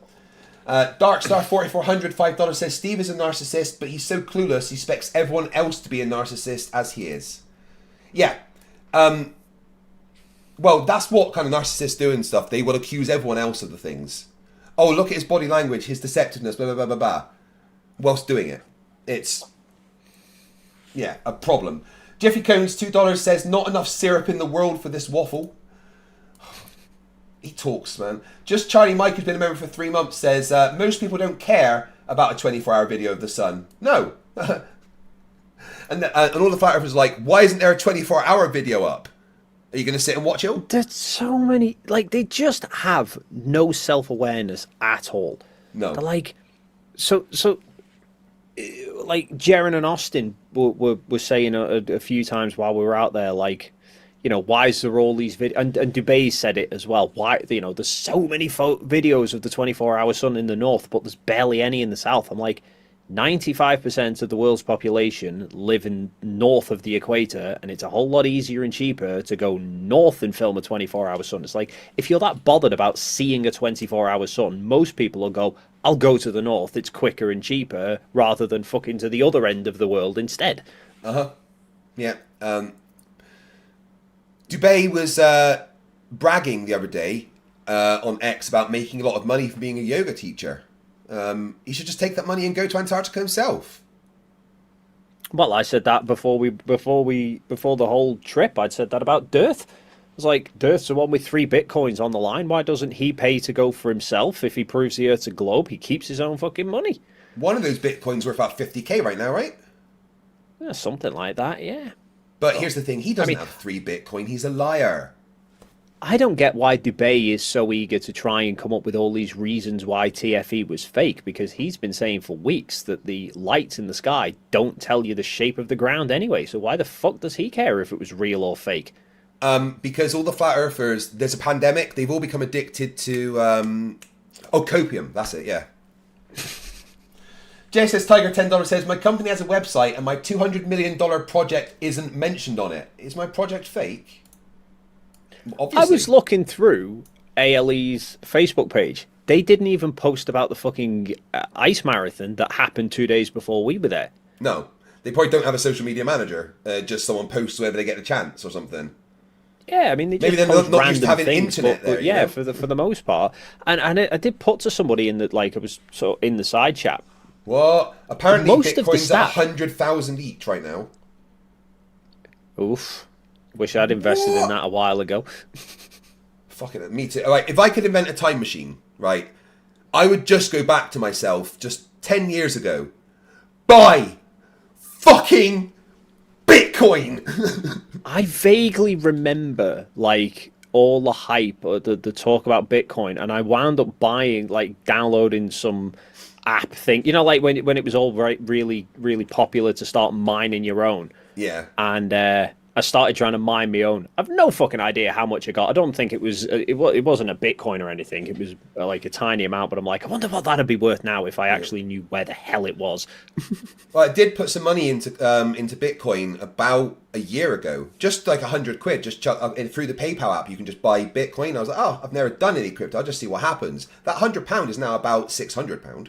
Darkstar4400, $5 says Steve is a narcissist, but he's so clueless he expects everyone else to be a narcissist as he is. Yeah. Well, that's what kind of narcissists do and stuff. They will accuse everyone else of the things. Oh, look at his body language, his deceptiveness, blah, blah, blah, blah, blah. Whilst doing it. It's, yeah, a problem. Jeffrey Combs, $2 says, not enough syrup in the world for this waffle. He talks, man. Just Charlie Mike, who's been a member for 3 months, says, most people don't care about a 24-hour video of the sun. No. and all the flat earthers are like, why isn't there a 24-hour video up? Are you going to sit and watch it? There's so many, they just have no self-awareness at all. No. They're like, so Jaren and Austin were saying a few times while we were out there, why is there all these videos? And Dubay said it as well. Why, there's so many videos of the 24-hour sun in the north, but there's barely any in the south. I'm like, 95% of the world's population live in north of the equator, and it's a whole lot easier and cheaper to go north and film a 24-hour sun. It's like, if you're that bothered about seeing a 24-hour sun, most people will go, I'll go to the north, it's quicker and cheaper, rather than fucking to the other end of the world instead. Yeah. Dubé was bragging the other day on X about making a lot of money from being a yoga teacher. He should just take that money and go to Antarctica himself. Well, I said that before the whole trip. I'd said that about Dirth. I was like, Dirth's the one with 3 bitcoins on the line. Why doesn't he pay to go for himself? If he proves the Earth's a globe, he keeps his own fucking money. One of those bitcoins worth about 50k right now, right? Yeah, something like that, yeah. But here's the thing, he doesn't have 3 bitcoin, he's a liar. I don't get why Dubé is so eager to try and come up with all these reasons why TFE was fake, because he's been saying for weeks that the lights in the sky don't tell you the shape of the ground anyway, so why the fuck does he care if it was real or fake? Because all the flat earthers, there's a pandemic, they've all become addicted to, copium, that's it, yeah. Jay says, Tiger $10 says, my company has a website and my $200 million project isn't mentioned on it. Is my project fake? Obviously. I was looking through ALE's Facebook page. They didn't even post about the fucking ice marathon that happened 2 days before we were there. No, they probably don't have a social media manager. Just someone posts whenever they get the chance or something. Yeah, I mean, they maybe just they're post not used to having things, internet but there. yeah, you know? for the most part. And I did put to somebody in the I was sort of in the side chat. What? Apparently, Most of the Bitcoin's at stats- 100,000 each right now. Oof. Wish I'd invested in that a while ago. Fucking me too. All right, if I could invent a time machine, right, I would just go back to myself just 10 years ago. Buy fucking Bitcoin. I vaguely remember all the hype or the talk about Bitcoin, and I wound up buying, downloading some app thing. You know, when it was all really, really popular to start mining your own. Yeah. And I started trying to mine my own. I've no fucking idea how much I got. I don't think it wasn't a Bitcoin or anything. It was a tiny amount, but I'm like, I wonder what that'd be worth now if I actually knew where the hell it was. Well, I did put some money into Bitcoin about a year ago. Just like £100. Just through the PayPal app, you can just buy Bitcoin. I was like, oh, I've never done any crypto. I'll just see what happens. That £100 is now about £600.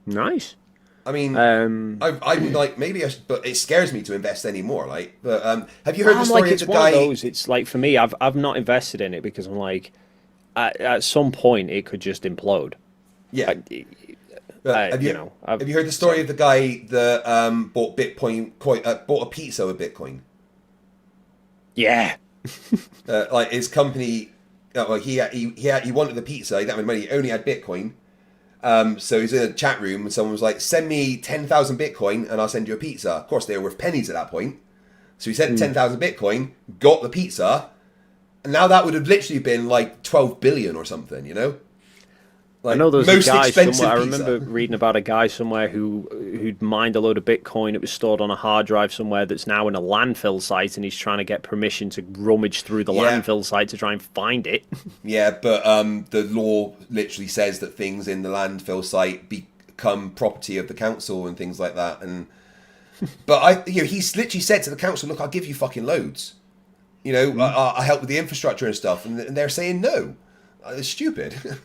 Nice. I mean, I'm like, maybe but it scares me to invest anymore. But have you heard the story of the guy? One of those. It's like, for me, I've not invested in it because I'm like, at some point it could just implode. Yeah. Have you heard the story of the guy that bought bought a pizza with Bitcoin? Yeah. His company, he wanted the pizza. He didn't have any money. He only had Bitcoin. So he's in a chat room and someone was like, send me 10,000 Bitcoin and I'll send you a pizza. Of course, they were worth pennies at that point. So he sent 10,000 Bitcoin, got the pizza, and now that would have literally been like 12 billion or something, you know? I know there's a guy somewhere. I remember reading about a guy somewhere who'd mined a load of Bitcoin. It was stored on a hard drive somewhere that's now in a landfill site, and he's trying to get permission to rummage through the landfill site to try and find it. Yeah, but the law literally says that things in the landfill site become property of the council and things like that. And but he's literally said to the council, "Look, I'll give you fucking loads. You know, I'll help with the infrastructure and stuff." And they're saying no. It's stupid.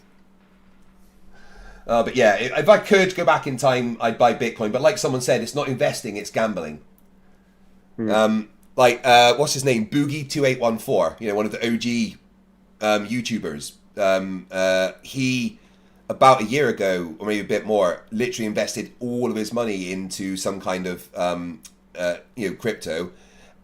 But yeah, if I could go back in time, I'd buy Bitcoin. But like someone said, it's not investing, it's gambling. What's his name? Boogie2814, one of the OG YouTubers. He, about a year ago, or maybe a bit more, literally invested all of his money into some kind of, crypto.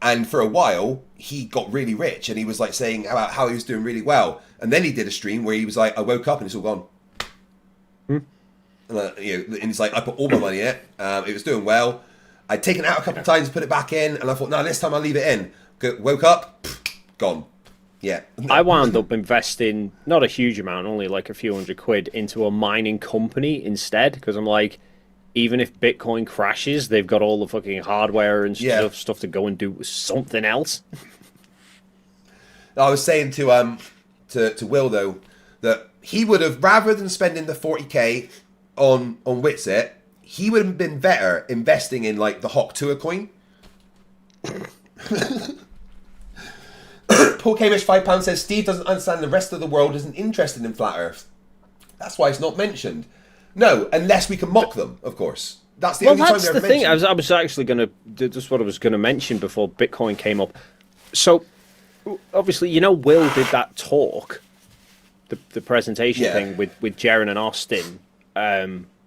And for a while, he got really rich. And he was like saying about how he was doing really well. And then he did a stream where he was like, I woke up and it's all gone. And he's like, I put all my money in it. It was doing well. I'd taken it out a couple of times, put it back in, and I thought, no, this time I'll leave it in. Woke up, gone. Yeah. I wound up investing, not a huge amount, only like a few £100 into a mining company instead, because I'm like, even if Bitcoin crashes, they've got all the fucking hardware and stuff to go and do something else. I was saying to Will, though, that he would have, rather than spending the 40k on Witsit, he would have been better investing in like the Hawk coin. Paul Camish, £5 says Steve doesn't understand the rest of the world isn't interested in flat Earth. That's why it's not mentioned. No, unless we can mock them, of course. That's the only time they're mentioned. Thing. I was actually going to, just what I was going to mention before Bitcoin came up. So, obviously, you know, Will did that talk, the presentation thing with Jaren and Austin,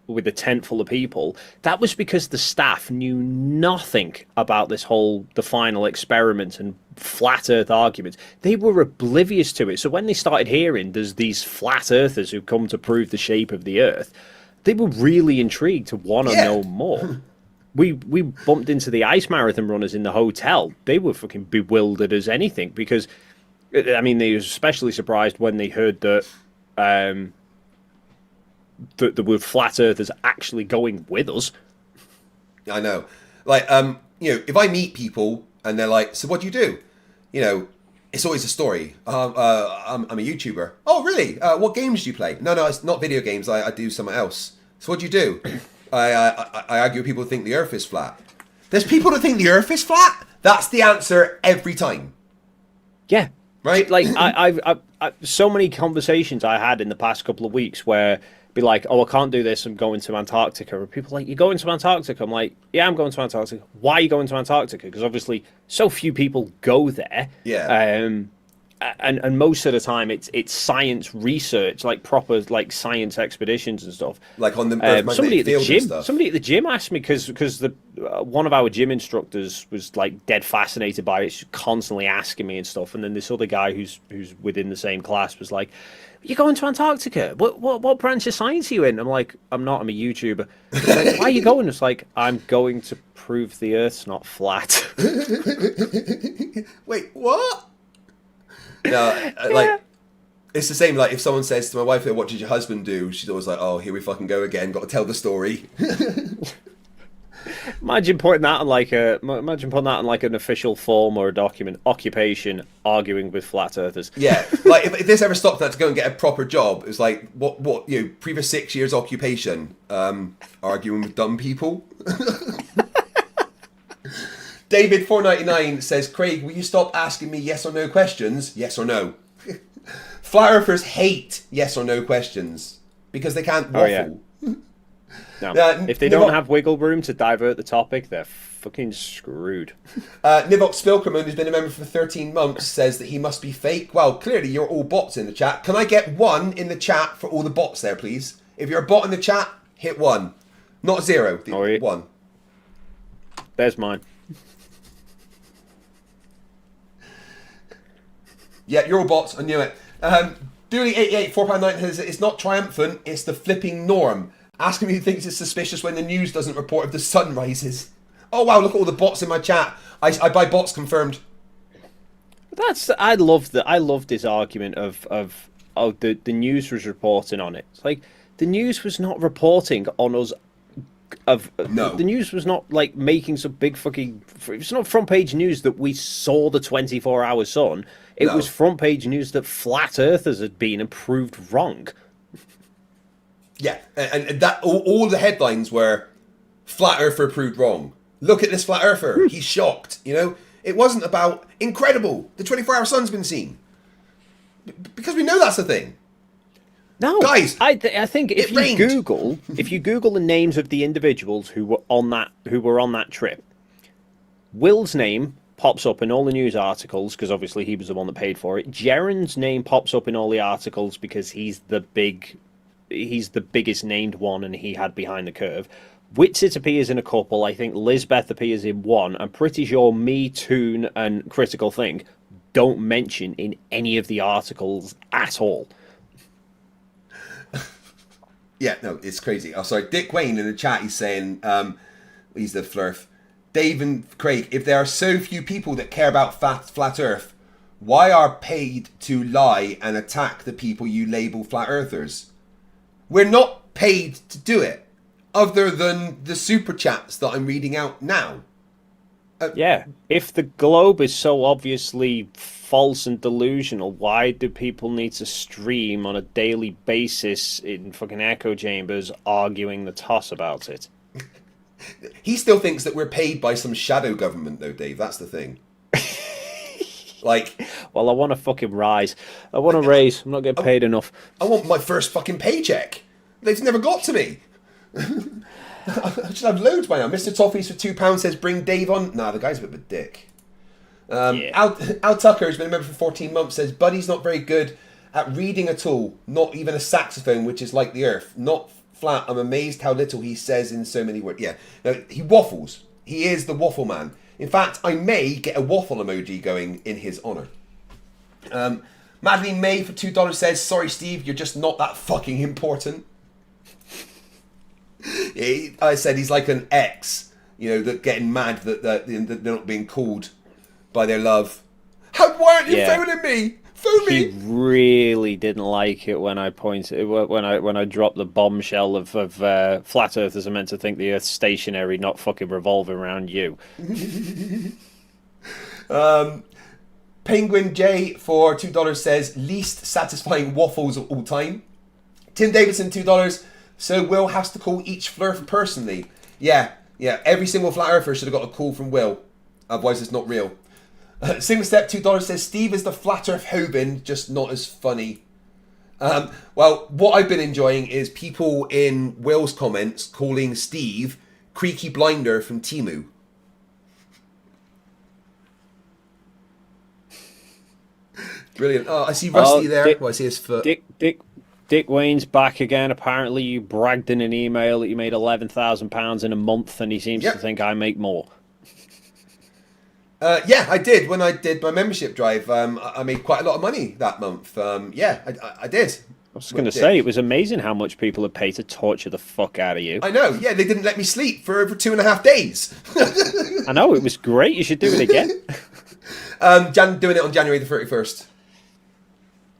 with a tent full of people. That was because the staff knew nothing about the final experiment and flat Earth arguments. They were oblivious to it. So when they started hearing there's these flat Earthers who come to prove the shape of the Earth, they were really intrigued to want to know more. We bumped into the ice marathon runners in the hotel. They were fucking bewildered as anything because, I mean, they were especially surprised when they heard that there were flat earthers actually going with us. I know. Like, you know, if I meet people and they're like, so what do you do? You know, it's always a story. I'm a YouTuber. Oh, really? What games do you play? No, it's not video games. I do something else. So what do you do? I argue with people who think the Earth is flat. There's people who think the Earth is flat? That's the answer every time. Yeah. Right? Like, I've so many conversations I had in the past couple of weeks where be like, oh, I can't do this, I'm going to Antarctica. And people are like, you're going to Antarctica? I'm like, yeah, I'm going to Antarctica. Why are you going to Antarctica? Because obviously so few people go there. Yeah. And most of the time it's science research, like proper like science expeditions and stuff. Like on the somebody at the field gym. and stuff. Somebody at the gym asked me because the one of our gym instructors was like dead fascinated by it, constantly asking me and stuff. And then this other guy who's within the same class was like, "You're going to Antarctica? What branch of science are you in?" I'm like, "I'm not. I'm a YouTuber." Like, why are you going? It's like, I'm going to prove the Earth's not flat. Wait, what? No, like, it's the same, like, if someone says to my wife, what did your husband do? She's always like, oh, here we fucking go again, got to tell the story. Imagine putting that on like an official form or a document. Occupation: arguing with flat earthers. Yeah, like if this ever stopped that to go and get a proper job, it's like what you know, previous 6 years occupation, arguing with dumb people. David 499 says, Craig, will you stop asking me yes or no questions? Yes or no. Flat earthers hate yes or no questions because they can't waffle. Oh, yeah. No. If they don't have wiggle room to divert the topic, they're fucking screwed. Nivok Spilkerman, who's been a member for 13 months, says that he must be fake. Well, clearly you're all bots in the chat. Can I get 1 in the chat for all the bots there, please? If you're a bot in the chat, hit 1. Not 0. 1. There's mine. Yeah, you're all bots. I knew it. Dooley88, £4.9 says it's not triumphant, it's the flipping norm. Asking me who thinks it's suspicious when the news doesn't report if the sun rises. Oh wow, look at all the bots in my chat. I buy bots confirmed. I love this argument of the news was reporting on it. It's like the news was not reporting on us. The news was not like making some big fucking. It's not front page news that we saw the 24-hour sun. It was front page news that flat earthers had been proved wrong. Yeah, and that all the headlines were flat earther proved wrong. Look at this flat earther. He's shocked. You know, it wasn't about incredible. The 24-hour sun's been seen because we know that's the thing. No, guys, I think if you Google the names of the individuals who were on that trip, Will's name pops up in all the news articles because obviously he was the one that paid for it. Jaren's name pops up in all the articles because he's the biggest named one and he had behind the curve. Whitsit appears in a couple. I think Lizbeth appears in one. I'm pretty sure me, Toon, and Critical Think don't mention in any of the articles at all. Yeah, no, it's crazy. Oh, sorry. Dick Wayne in the chat, he's saying, he's the Flerf. Dave and Craig, if there are so few people that care about flat Earth, why are paid to lie and attack the people you label flat earthers? We're not paid to do it, other than the super chats that I'm reading out now. Yeah, if the globe is so obviously false and delusional, why do people need to stream on a daily basis in fucking echo chambers arguing the toss about it? He still thinks that we're paid by some shadow government, though, Dave. That's the thing. Like, well, I want to fucking rise. I want to raise. I'm not getting paid enough. I want my first fucking paycheck. They've never got to me. I should have loads by now. Mr. Toffees for £2 says, bring Dave on. Nah, the guy's a bit of a dick. Al Tucker, who's been a member for 14 months, says, Buddy's not very good at reading at all. Not even a saxophone, which is like the earth. Not flat. I'm amazed how little he says in so many words. Yeah, no, he waffles. He is the waffle man. In fact, I may get a waffle emoji going in his honour. Madeline May for $2 says, sorry, Steve, you're just not that fucking important. I said he's like an ex, you know, that getting mad that they're not being called by their love. Why aren't you phoning me? Phone me. He really didn't like it when I pointed when I dropped the bombshell of flat earthers are meant to think the Earth's stationary, not fucking revolving around you. Penguin J for $2 says least satisfying waffles of all time. Tim Davidson $2. So Will has to call each Flerf personally. Yeah. Every single flat earther should have got a call from Will. Otherwise, it's not real. Single Step $2 says Steve is the flat earth Hoban, just not as funny. Well, what I've been enjoying is people in Will's comments calling Steve Creaky Blinder from Temu. Brilliant. Oh, I see Rusty there. I see his foot. Dick Wayne's back again. Apparently, you bragged in an email that you made £11,000 in a month, and he seems to think I make more. Yeah, I did. When I did my membership drive, I made quite a lot of money that month. Yeah, I did. I was going to say, it was amazing how much people had paid to torture the fuck out of you. I know. Yeah, they didn't let me sleep for over 2.5 days. I know. It was great. You should do it again. Doing it on January the 31st.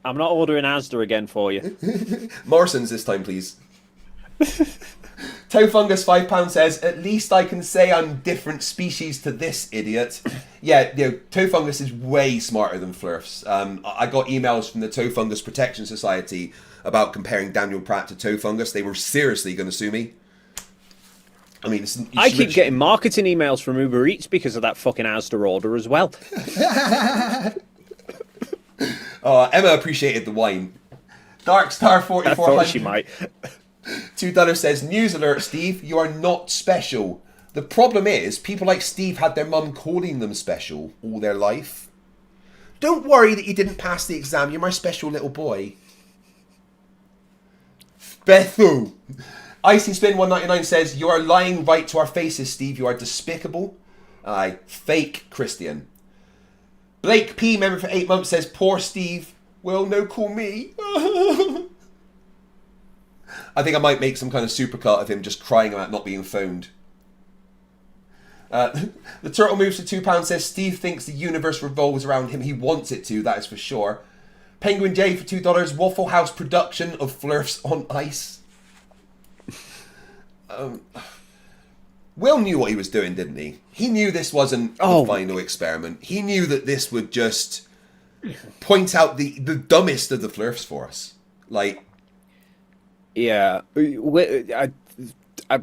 I'm not ordering Asda again for you. Morrison's this time, please. Toe Fungus £5 says, at least I can say I'm different species to this idiot. Yeah, you know, Toe Fungus is way smarter than Flerfs. I got emails from the Toe Fungus Protection Society about comparing Daniel Pratt to Toe Fungus. They were seriously going to sue me. I mean, I keep getting marketing emails from Uber Eats because of that fucking Asda order as well. Emma appreciated the wine. Darkstar 44. I thought she might. $2 says, news alert, Steve, you are not special. The problem is, people like Steve had their mum calling them special all their life. Don't worry that you didn't pass the exam. You're my special little boy. Bethu. Icy Spin 199 says, you are lying right to our faces, Steve. You are despicable. Aye, fake Christian. Blake P, member for 8 months, says, poor Steve. Well, no, call me. I think I might make some kind of supercut of him just crying about not being phoned. The Turtle Moves to £2 says, Steve thinks the universe revolves around him. He wants it to, that is for sure. Penguin J for $2, Waffle House production of Flerfs on ice. Will knew what he was doing, didn't he? He knew this wasn't the final experiment. He knew that this would just point out the dumbest of the Flerfs for us. Like, yeah, I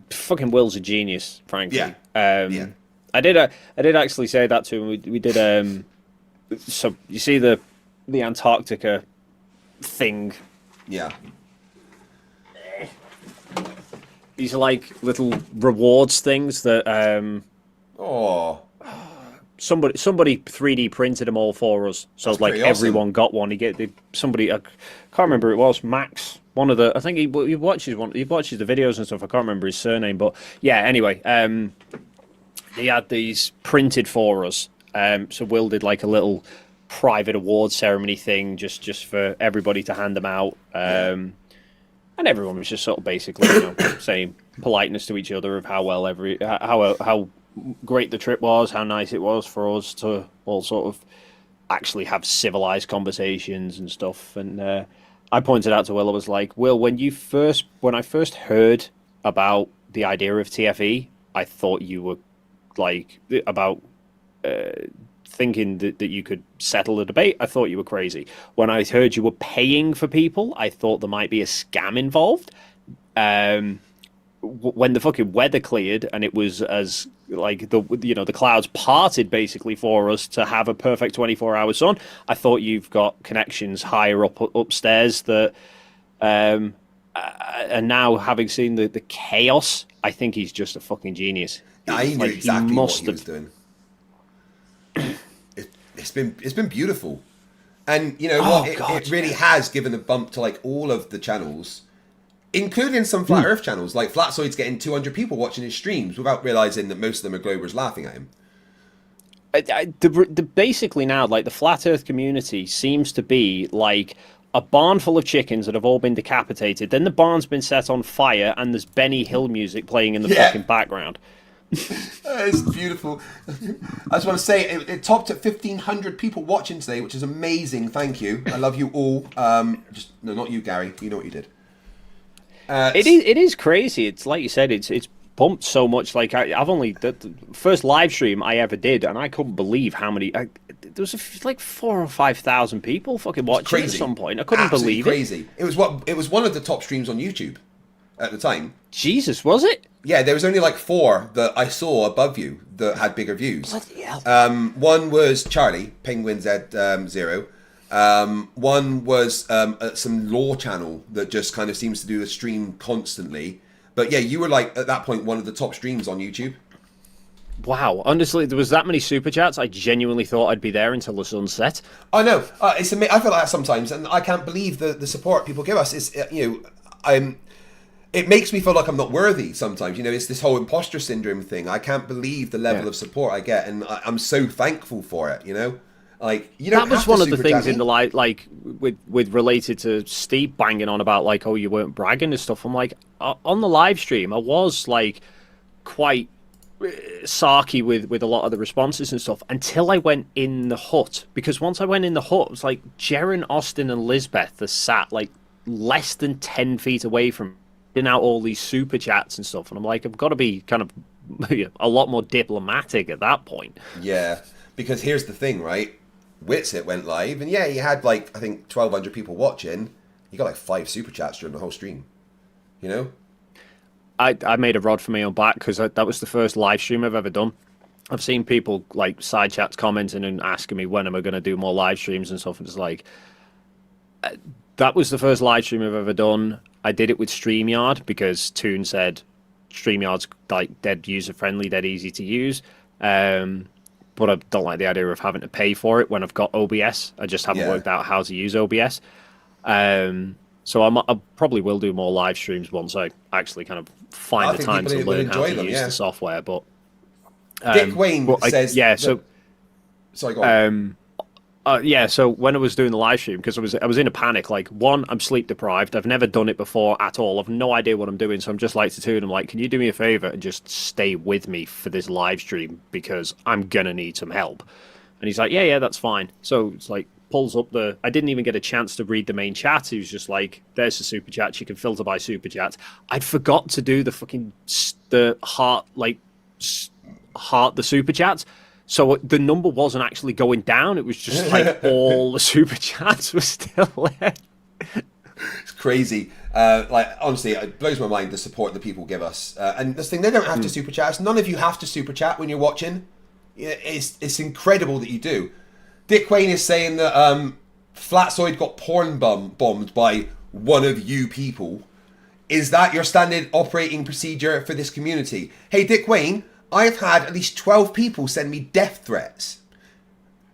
fucking Will's a genius, frankly. Yeah. I did actually say that to him. We did. So you see the Antarctica thing. Yeah. These are like little rewards things that somebody 3D printed them all for us. So that's like everyone got one. Somebody, I can't remember who it was, Max. One of the, I think he watches the videos and stuff. I can't remember his surname, but yeah. Anyway, he had these printed for us. So Will did like a little private award ceremony thing, just for everybody to hand them out. And everyone was just sort of basically, saying politeness to each other of how great the trip was, how nice it was for us to all sort of actually have civilized conversations and stuff. And I pointed out to Will, I was like, Will, when I first heard about the idea of TFE, I thought you were like about thinking that you could settle the debate. I thought you were crazy. When I heard you were paying for people, I thought there might be a scam involved. when the fucking weather cleared and it was as like the clouds parted basically for us to have a perfect 24-hour sun, I thought you've got connections higher upstairs that and now having seen the chaos, I think he's just a fucking genius. I knew exactly what he was doing. It's been beautiful, and you know what? It really has given a bump to like all of the channels, including some flat Earth channels. Like Flatzoid's getting 200 people watching his streams without realizing that most of them are Globers laughing at him. Basically now, like the flat Earth community seems to be like a barn full of chickens that have all been decapitated. Then the barn's been set on fire, and there's Benny Hill music playing in the fucking background. It's beautiful. I just want to say it topped at 1,500 people watching today, which is amazing. Thank you. I love you all. No, not you, Gary. You know what you did. It is crazy. It's like you said. It's pumped so much. Like I've only the first live stream I ever did, and I couldn't believe how many. There was like 4,000 or 5,000 people fucking watching at some point. I couldn't believe it. It was one of the top streams on YouTube at the time. Jesus, was it? Yeah, there was only like 4 that I saw above you that had bigger views. Bloody hell. One was Charlie, Penguin Z0. One was some law channel that just kind of seems to do a stream constantly. But yeah, you were like, at that point, one of the top streams on YouTube. Wow, honestly, there was that many super chats. I genuinely thought I'd be there until the sun set. I know. I feel like that sometimes, and I can't believe the support people give us. It's, it makes me feel like I'm not worthy sometimes. You know, it's this whole imposter syndrome thing. I can't believe the level of support I get, and I'm so thankful for it, you know? Like, you don't that was have one to of the super things chat in the like with related to Steve banging on about like, oh, you weren't bragging and stuff. I'm like, on the live stream, I was like quite sarky with a lot of the responses and stuff until I went in the hut, because once I went in the hut, it was like Jaren, Austin, and Lisbeth are sat like less than 10 feet away from out all these super chats and stuff, and I'm like, I've got to be kind of a lot more diplomatic at that point. Yeah, because here's the thing, right? Witsit went live, and yeah, you had like I think 1,200 people watching. You got like 5 super chats during the whole stream. You know, I made a rod for my own back because that was the first live stream I've ever done. I've seen people like side chats commenting and asking me when am I going to do more live streams and stuff. And it's like that was the first live stream I've ever done. I did it with StreamYard because Toon said StreamYard's like dead user friendly, dead easy to use. But I don't like the idea of having to pay for it when I've got OBS. I just haven't worked out how to use OBS. So I probably will do more live streams once I actually kind of find the time to learn how to use the software. But Dick Wayne says, sorry, go on. So when I was doing the live stream, because I was in a panic, like, one, I'm sleep deprived. I've never done it before at all. I've no idea what I'm doing. So I'm just like to Toon, I'm like, can you do me a favor and just stay with me for this live stream because I'm going to need some help. And he's like, yeah, that's fine. So it's like, pulls up I didn't even get a chance to read the main chat. He was just like, there's the super chat. You can filter by super chats. I'd forgot to do the fucking, heart the super chats. So the number wasn't actually going down. It was just like all the super chats were still there. It's crazy. Like, honestly, it blows my mind the support that people give us. And this thing, they don't have to super chat us. None of you have to super chat when you're watching. It's incredible that you do. Dick Wayne is saying that Flatzoid got porn bombed by one of you people. Is that your standard operating procedure for this community? Hey, Dick Wayne, I've had at least 12 people send me death threats.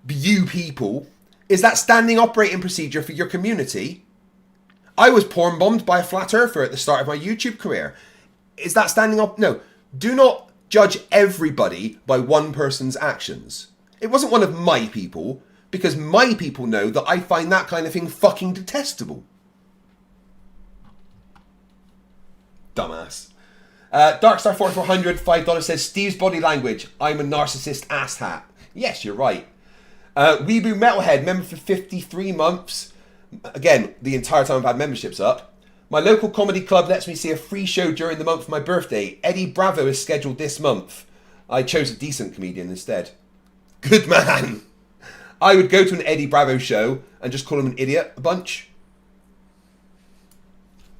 You people. Is that standing operating procedure for your community? I was porn bombed by a flat earther at the start of my YouTube career. Is that standing up? No. Do not judge everybody by one person's actions. It wasn't one of my people, because my people know that I find that kind of thing fucking detestable. Dumbass. Darkstar4400, $5 says, Steve's body language, I'm a narcissist asshat. Yes, you're right. Weeboo Metalhead, member for 53 months. Again, the entire time I've had memberships up. My local comedy club lets me see a free show during the month of my birthday. Eddie Bravo is scheduled this month. I chose a decent comedian instead. Good man. I would go to an Eddie Bravo show and just call him an idiot a bunch.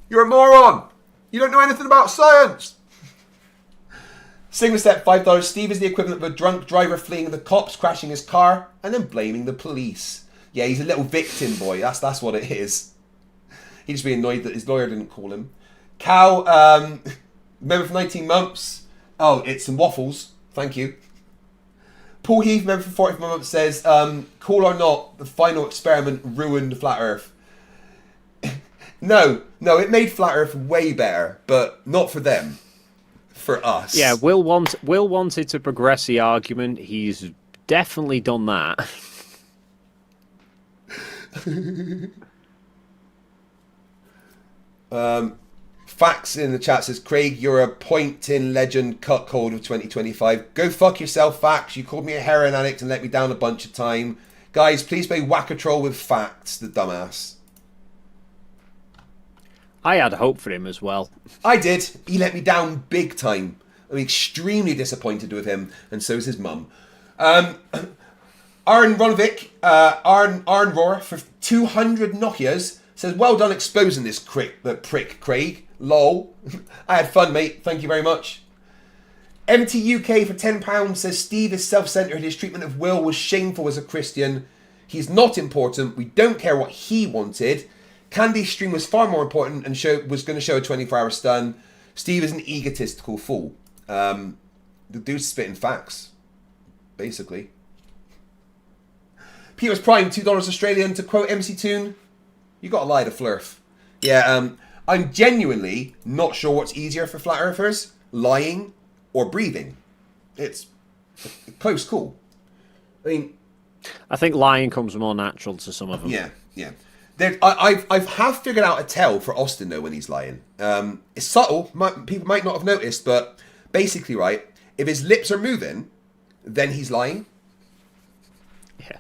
You're a moron. You don't know anything about science. Sigma Step, $5. Steve is the equivalent of a drunk driver fleeing the cops, crashing his car, and then blaming the police. Yeah, he's a little victim boy. That's what it is. He'd just be annoyed that his lawyer didn't call him. Cow, member for 19 months. Oh, it's some waffles. Thank you. Paul Heath, member for 45 months, says, cool or not, the final experiment ruined Flat Earth. No, it made Flat Earth way better, but not for them. For us. Yeah, Will wanted to progress the argument. He's definitely done that. Facts in the chat says, Craig, you're a point-in legend cuckold of 2025. Go fuck yourself, Facts. You called me a heroin addict and let me down a bunch of time. Guys, please play Whack-A-Troll with Facts, the dumbass. I had hope for him as well. I did. He let me down big time. I'm extremely disappointed with him, and so is his mum. Arn Ronovic, Arn Roar, for 200 Nokias, says, well done exposing this prick, Craig. Lol. I had fun, mate. Thank you very much. MTUK for £10 says, Steve is self-centered. His treatment of Will was shameful as a Christian. He's not important. We don't care what he wanted. Candy's stream was far more important and was going to show a 24-hour stun. Steve is an egotistical fool. The dude's spitting facts, basically. Peter's Prime, $2 Australian. To quote MC Toon, you got to lie to Flerf. Yeah, I'm genuinely not sure what's easier for flat earthers, lying or breathing. It's a close call. I mean, I think lying comes more natural to some of them. Yeah. I've half figured out a tell for Austin though when he's lying. It's subtle. People might not have noticed, but basically, right, if his lips are moving, then he's lying. Yeah.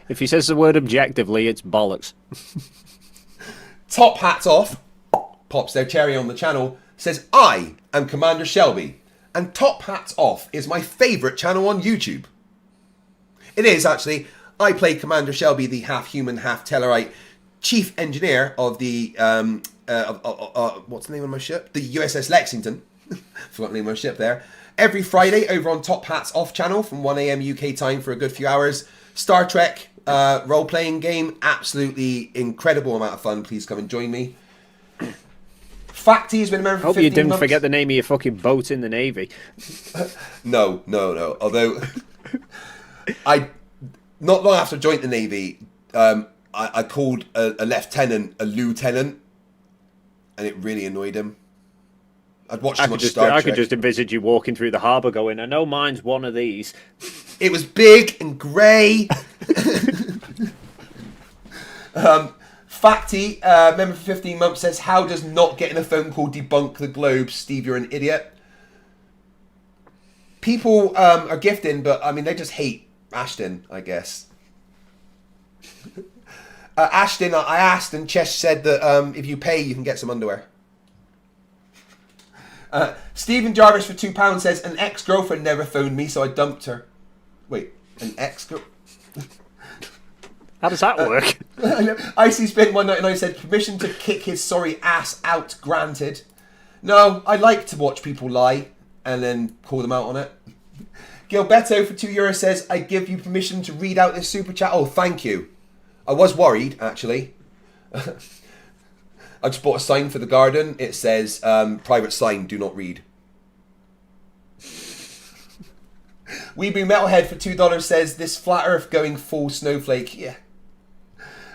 If he says the word objectively, it's bollocks. Top Hats Off pops their cherry on the channel, says, I am Commander Shelby, and Top Hats Off is my favourite channel on YouTube. It is, actually. I play Commander Shelby, the half-human, half-Tellarite chief engineer of the, what's the name of my ship? The USS Lexington. Forgot the name of my ship there. Every Friday over on Top Hats Off channel from 1 a.m. UK time for a good few hours. Star Trek role-playing game. Absolutely incredible amount of fun. Please come and join me. Facty's been a member for 15 months. Hope you didn't forget the name of your fucking boat in the Navy. No. Although, not long after I joined the Navy, I called a lieutenant a lieutenant, and it really annoyed him. I'd watched too much Star Trek. I could just envisage you walking through the harbour going, I know mine's one of these. It was big and grey. Facty, member for 15 months, says, how does not getting a phone call debunk the globe? Steve, you're an idiot. People are gifting, but I mean, they just hate Ashton, I guess. Ashton, I asked, and Chesh said that if you pay, you can get some underwear. Stephen Jarvis for £2 says, an ex-girlfriend never phoned me, so I dumped her. Wait, an ex-girl... How does that work? Icy Spin 199 said, permission to kick his sorry ass out granted. No, I like to watch people lie and then call them out on it. Gilberto for €2 says, I give you permission to read out this super chat. Oh, thank you. I was worried, actually. I just bought a sign for the garden. It says, private sign, do not read. Weeboo Metalhead for $2 says, this flat earth going full snowflake. Yeah.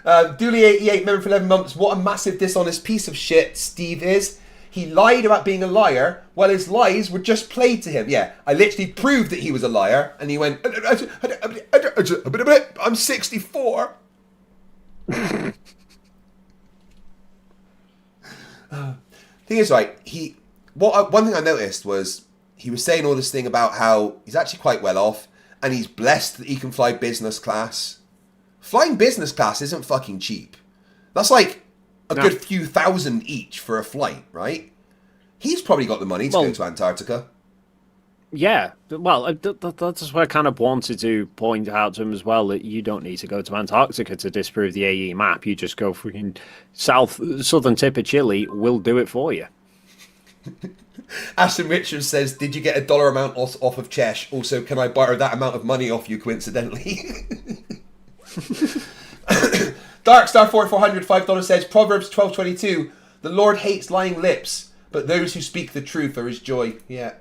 Dooley88, member for 11 months. What a massive dishonest piece of shit Steve is. He lied about being a liar while his lies were just played to him. Yeah, I literally proved that he was a liar. And he went, I'm 64. Thing is, right, one thing I noticed was he was saying all this thing about how he's actually quite well off and he's blessed that he can fly business class. Flying business class isn't fucking cheap. That's like a good few thousand each for a flight, right? He's probably got the money to go to Antarctica. Yeah, well, that's why I kind of wanted to point out to him as well that you don't need to go to Antarctica to disprove the AE map. You just go freaking southern tip of Chile. We'll do it for you. Ashton Richards says, "Did you get a dollar amount off of Chesh? Also, can I borrow that amount of money off you coincidentally?" Darkstar 4400 $5 says, Proverbs 12:22, "The Lord hates lying lips, but those who speak the truth are his joy." Yeah.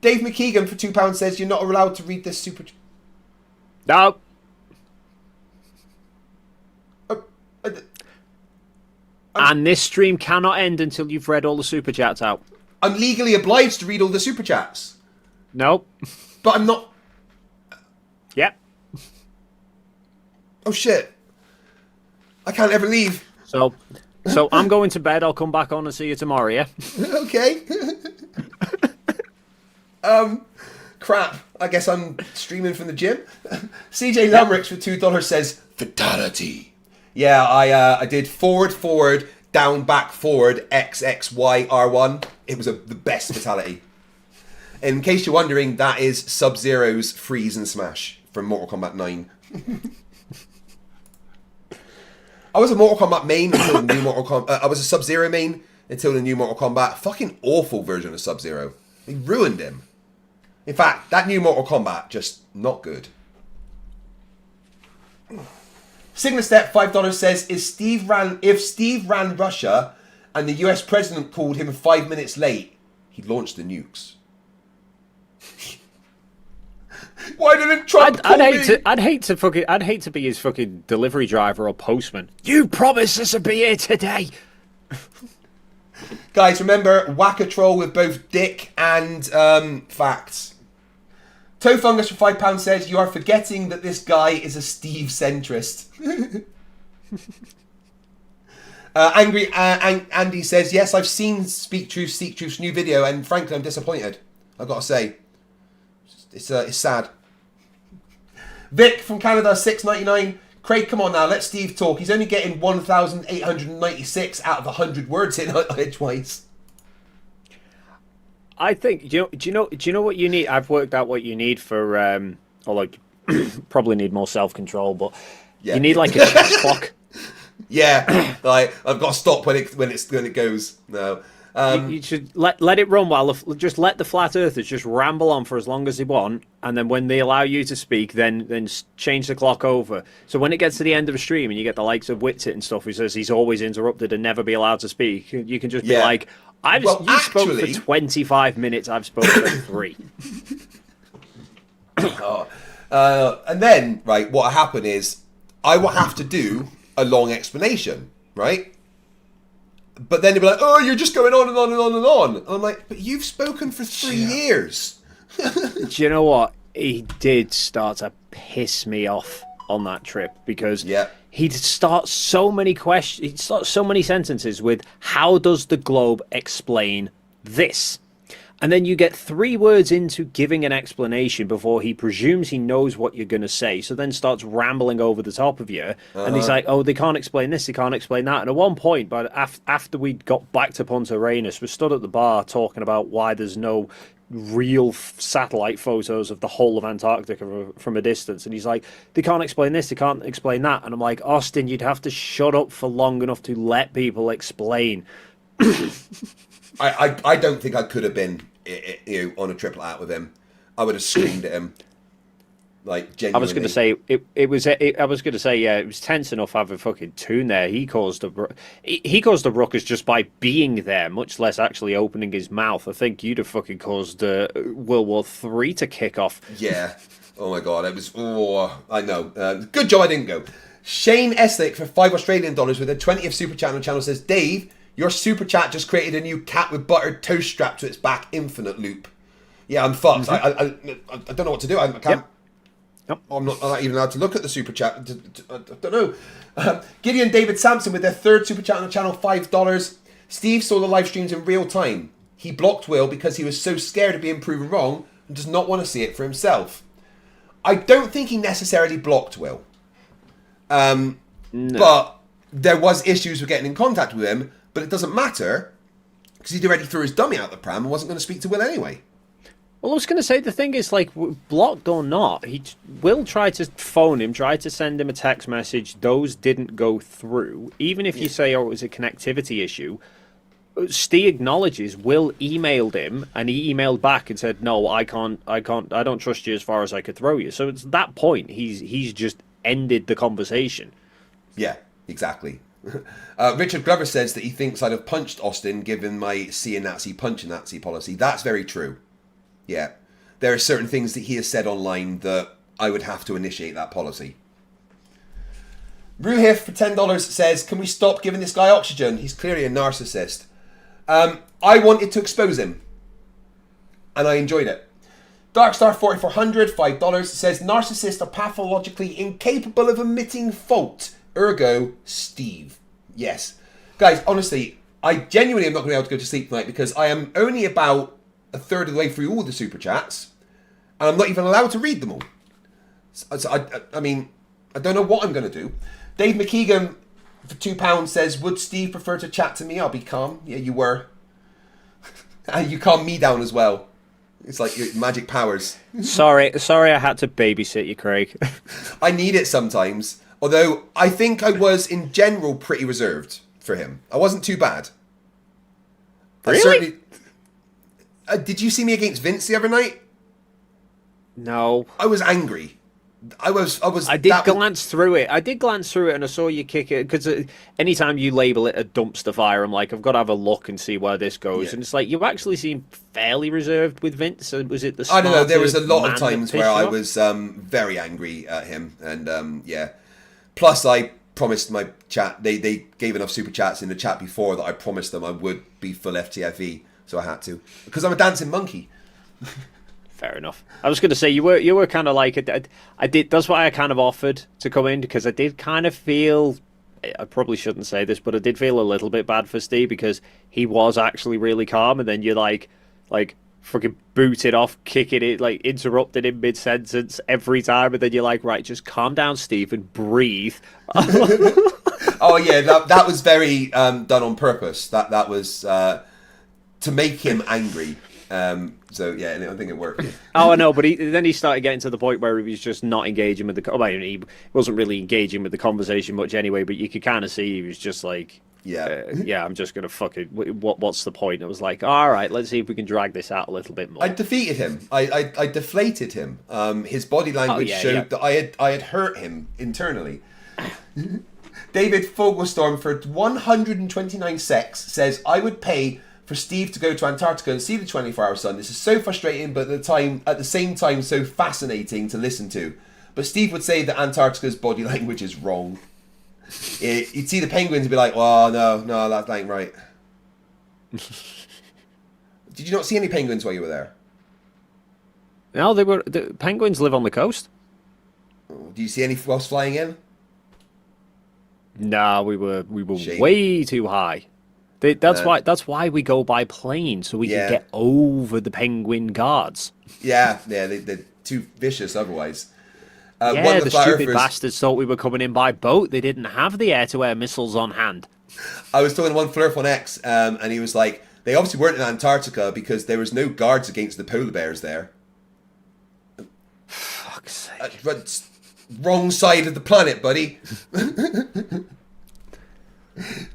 Dave McKeegan for £2 says, "You're not allowed to read this super." No. And this stream cannot end until you've read all the super chats out. I'm legally obliged to read all the super chats. Nope. But I'm not. Yep. Oh shit. I can't ever leave. So I'm going to bed. I'll come back on and see you tomorrow, yeah? Okay. Crap. I guess I'm streaming from the gym. CJ Lamricks for $2 says, "Fatality." Yeah, I did forward, down, back, forward, X, X, Y, R1. It was the best fatality. In case you're wondering, that is Sub-Zero's freeze and smash from Mortal Kombat 9. I was a Mortal Kombat main until the new Mortal Kombat. I was a Sub-Zero main until the new Mortal Kombat. Fucking awful version of Sub-Zero. They ruined him. In fact, that new Mortal Kombat, just not good. Sigma Step $5 says, if Steve ran Russia and the US president called him 5 minutes late, he'd launch the nukes. Why didn't Trump call me? I'd hate to be his fucking delivery driver or postman. You promised us to be here today. Guys, remember, whack a troll with both dick and facts. Toe Fungus for £5 says, "You are forgetting that this guy is a Steve centrist." Andy says, "Yes, I've seen Speak Truth, Seek Truth's new video, and frankly, I'm disappointed. I've got to say, it's sad." Vic from Canada, $6.99. "Craig, come on now, let Steve talk. He's only getting 1,896 out of 100 words in edgewise." I think do you know what you need? I've worked out what you need for probably need more self control, but you need like a chess clock. Yeah, like I've got to stop when it goes. No, you should let it run while just let the flat earthers just ramble on for as long as they want, and then when they allow you to speak, then change the clock over. So when it gets to the end of a stream and you get the likes of Witsit and stuff who says he's always interrupted and never be allowed to speak, you can just be like, you spoke for 25 minutes, I've spoken for 3. And then, right, what happened is I will have to do a long explanation, right? But then they'll be like, "Oh, you're just going on and on and on and on." And I'm like, "But you've spoken for 3 years." Do you know what? He did start to piss me off on that trip because he'd start so many questions, he'd start so many sentences with, "How does the globe explain this?" And then you get 3 words into giving an explanation before he presumes he knows what you're going to say, so then starts rambling over the top of you. And he's like, "Oh, they can't explain this, they can't explain that." And at one point, but after we got back to Punta Arenas, we stood at the bar talking about why there's no real satellite photos of the whole of Antarctica from a distance. And he's like, "They can't explain this, they can't explain that." And I'm like, "Austin, you'd have to shut up for long enough to let people explain." I don't think I could have been on a triple out with him. I would have screamed at him. Like, genuinely. I was going to say it was tense enough having fucking Toon there. He caused a ruckus just by being there, much less actually opening his mouth. I think you'd have fucking caused World War III to kick off. Yeah. Oh my god, it was. Oh, I know. Good job I didn't go. Shane Eslick for $5 Australian with a 20th super chat on the channel says, "Dave, your super chat just created a new cat with buttered toast strapped to its back infinite loop." Yeah, I'm fucked. I don't know what to do. I can't. Yep. Yep. I'm not even allowed to look at the super chat. I don't know. Gideon David Sampson with their 3rd super chat on the channel, $5. "Steve saw the live streams in real time. He blocked Will because he was so scared of being proven wrong and does not want to see it for himself." I don't think he necessarily blocked Will. No. But there was issues with getting in contact with him. But it doesn't matter because he'd already threw his dummy out the pram and wasn't going to speak to Will anyway. Well, I was going to say, the thing is, like, blocked or not, Will tried to phone him, tried to send him a text message. Those didn't go through. Even if you say, "Oh, it was a connectivity issue," Steve acknowledges Will emailed him, and he emailed back and said, "No, I don't trust you as far as I could throw you." So it's that point he's just ended the conversation. Yeah, exactly. Richard Glover says that he thinks I'd have punched Austin given my see a Nazi, punch a Nazi policy. That's very true. Yeah, there are certain things that he has said online that I would have to initiate that policy. Ruhif for $10 says, "Can we stop giving this guy oxygen? He's clearly a narcissist." I wanted to expose him, and I enjoyed it. Darkstar 4400, $5 says, "Narcissists are pathologically incapable of admitting fault. Ergo, Steve." Yes. Guys, honestly, I genuinely am not going to be able to go to sleep tonight because I am only about a third of the way through all the super chats, and I'm not even allowed to read them all. So I mean, I don't know what I'm going to do. Dave McKeegan for £2 says, "Would Steve prefer to chat to me? I'll be calm." Yeah, you were. And you calm me down as well. It's like your magic powers. Sorry, I had to babysit you, Craig. I need it sometimes. Although I think I was in general pretty reserved for him. I wasn't too bad. Really? I certainly. Did you see me against Vince the other night? No. I was angry. I did glance through it. And I saw you kick it because anytime you label it a dumpster fire, I'm like, I've got to have a look and see where this goes. Yeah. And it's like you actually seem fairly reserved with Vince. Was it the? I don't know. There was a lot of times where I was very angry at him, and yeah. Plus, I promised my chat. They gave enough super chats in the chat before that I promised them I would be full FTFE, so I had to because I'm a dancing monkey. Fair enough. I was going to say you were kind of like I did. That's why I kind of offered to come in because I did kind of feel. I probably shouldn't say this, but I did feel a little bit bad for Steve because he was actually really calm, and then you like fucking booted off, kicking it, like interrupted in mid sentence every time, and then you're like, right, just calm down, Steve, and breathe. Oh yeah, that was very done on purpose. That was to make him angry. So yeah, I think it worked. Oh, I know, but then he started getting to the point where he was just not engaging with he wasn't really engaging with the conversation much anyway. But you could kind of see he was just like, yeah, I'm just gonna fuck it. What's the point? I was like, all right, let's see if we can drag this out a little bit more. I defeated him. I deflated him. His body language showed that I had hurt him internally. David Fogelstorm for 129 secs says, "I would pay for Steve to go to Antarctica and see the 24-hour sun. This is so frustrating, but at the same time so fascinating to listen to. But Steve would say that Antarctica's body language is wrong. You'd see the penguins and be like, oh, no, that ain't right." Did you not see any penguins while you were there? No, the penguins live on the coast. Do you see any whilst flying in? No, we were way too high. That's why we go by plane, so we can get over the penguin guards. Yeah, they're too vicious otherwise. The stupid bastards thought we were coming in by boat. They didn't have the air-to-air missiles on hand. I was talking to one Flerf on X, and he was like, they obviously weren't in Antarctica because there was no guards against the polar bears there. Fuck's sake. Wrong side of the planet, buddy.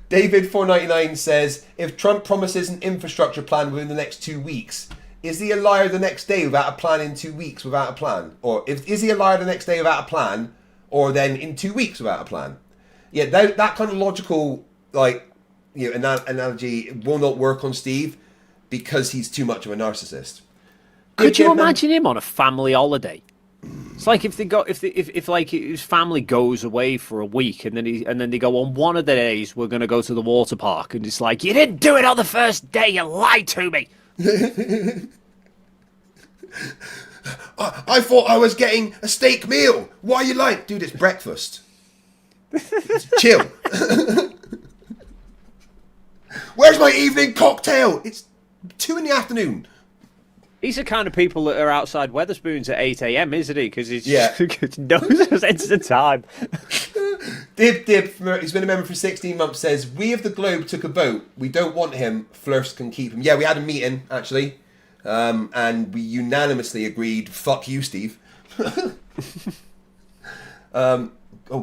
David 499 says, "If Trump promises an infrastructure plan within the next 2 weeks, is he a liar the next day without a plan in 2 weeks without a plan? Or is he a liar the next day without a plan, or then in 2 weeks without a plan?" Yeah, that kind of logical analogy will not work on Steve because he's too much of a narcissist. Could you imagine him on a family holiday? It's like if his family goes away for a week and then they go, on one of the days we're going to go to the water park, and it's like, you didn't do it on the first day, you lied to me. I thought I was getting a steak meal. Why are you lying? Dude, it's breakfast. Chill. Where's my evening cocktail? It's 2 p.m. He's the kind of people that are outside Weatherspoons at 8 a.m, isn't he? Because he's knows his sense of time. Dib, he's been a member for 16 months, says, "We of the Globe took a vote. We don't want him. Flerfs can keep him." Yeah, we had a meeting, actually. And we unanimously agreed, fuck you, Steve. Oh,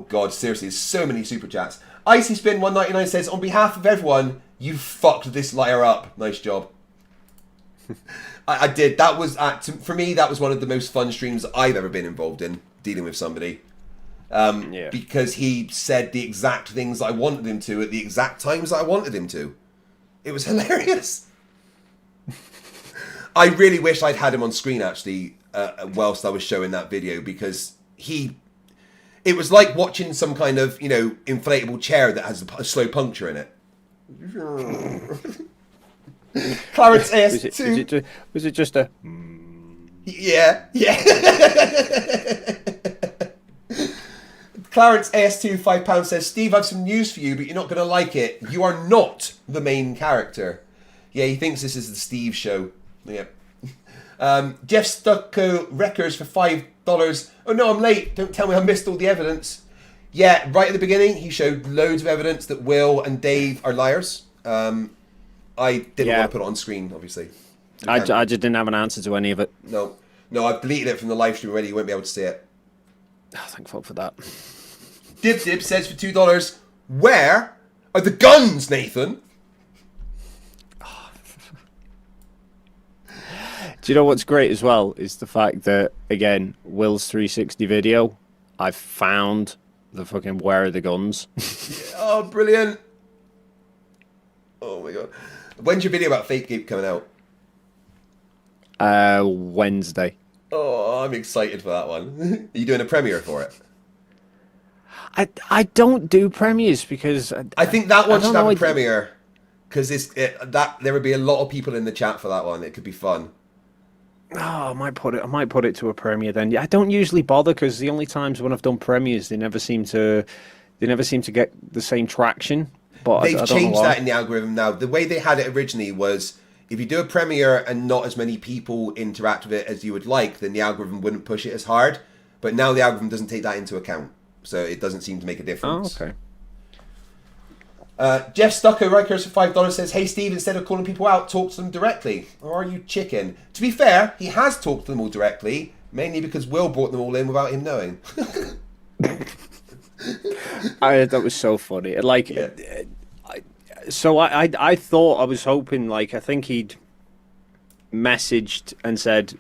God, seriously, there's so many super chats. Icy Spin 199 says, "On behalf of everyone, You fucked this liar up. Nice job. I did. That was, for me, that was one of the most fun streams I've ever been involved in, dealing with somebody. Because he said the exact things I wanted him to at the exact times I wanted him to. It was hilarious. I really wish I'd had him on screen, actually, whilst I was showing that video, because it was like watching some kind of, inflatable chair that has a slow puncture in it. Clarence AS2. Was it just a... Yeah. Clarence AS2, £5 says, Steve, I have some news for you, but you're not going to like it. You are not the main character. Yeah, he thinks this is the Steve show. Yeah. Jeff Stucco Records for $5. Oh no, I'm late. Don't tell me I missed all the evidence. Yeah, right at the beginning, he showed loads of evidence that Will and Dave are liars. I didn't want to put it on screen, obviously. I just didn't have an answer to any of it. No, I've deleted it from the live stream already. You won't be able to see it. Oh, thank fuck for that. Dib says for $2, where are the guns, Nathan? Do you know what's great as well is the fact that, again, Will's 360 video, I found the fucking where are the guns. Oh, brilliant. Oh my god. When's your video about Fate coming out? Wednesday. Oh, I'm excited for that one. Are you doing a premiere for it? I don't do premieres because I think that one should have a premiere because there would be a lot of people in the chat for that one. It could be fun. Oh, I might put it to a premiere then. Yeah, I don't usually bother because the only times when I've done premieres, they never seem to get the same traction. But they've changed that in the algorithm now. The way they had it originally was if you do a premiere and not as many people interact with it as you would like, then the algorithm wouldn't push it as hard. But now the algorithm doesn't take that into account, so it doesn't seem to make a difference. Oh, okay. Jeff Stucco Rikers for $5 says, hey Steve, instead of calling people out, talk to them directly. Or are you chicken? To be fair, he has talked to them all directly, mainly because Will brought them all in without him knowing. That was so funny. Like, yeah. I thought, I was hoping, like, I think he'd messaged and said,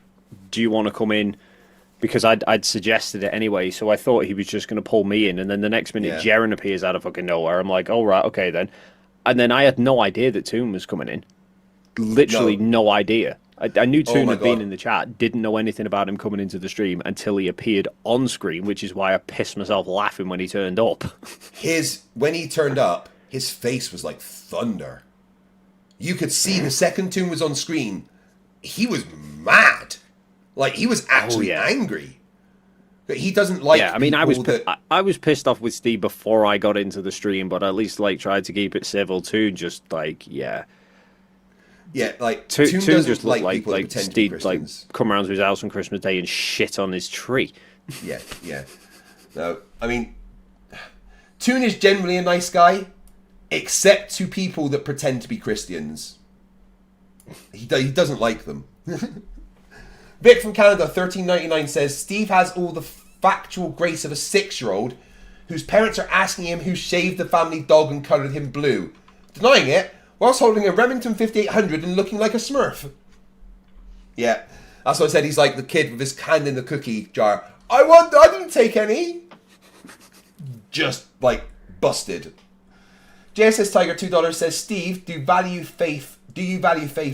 do you want to come in? Because I'd suggested it anyway, so I thought he was just going to pull me in, and then the next minute Jaren appears out of fucking nowhere. I'm like, oh, right, okay then. And then I had no idea that Toon was coming in. Literally no idea. I knew Toon had been in the chat, didn't know anything about him coming into the stream until he appeared on screen, which is why I pissed myself laughing when he turned up. When he turned up, his face was like thunder. You could see the second Toon was on screen, he was mad. Like, he was actually angry. He doesn't like. Yeah, I mean, I was pissed off with Steve before I got into the stream, but at least tried to keep it civil too. Just like like Toon just looked like Steve come around to his house on Christmas Day and shit on his tree. Yeah. No, I mean, Toon is generally a nice guy, except to people that pretend to be Christians. He doesn't like them. Vic from Canada, $13.99 says, Steve has all the factual grace of a 6-year-old whose parents are asking him who shaved the family dog and coloured him blue, denying it whilst holding a Remington 5800 and looking like a Smurf. Yeah, that's what I said. He's like the kid with his hand in the cookie jar. I didn't take any. Just like busted. JSS Tiger $2 says, Steve, do you value faith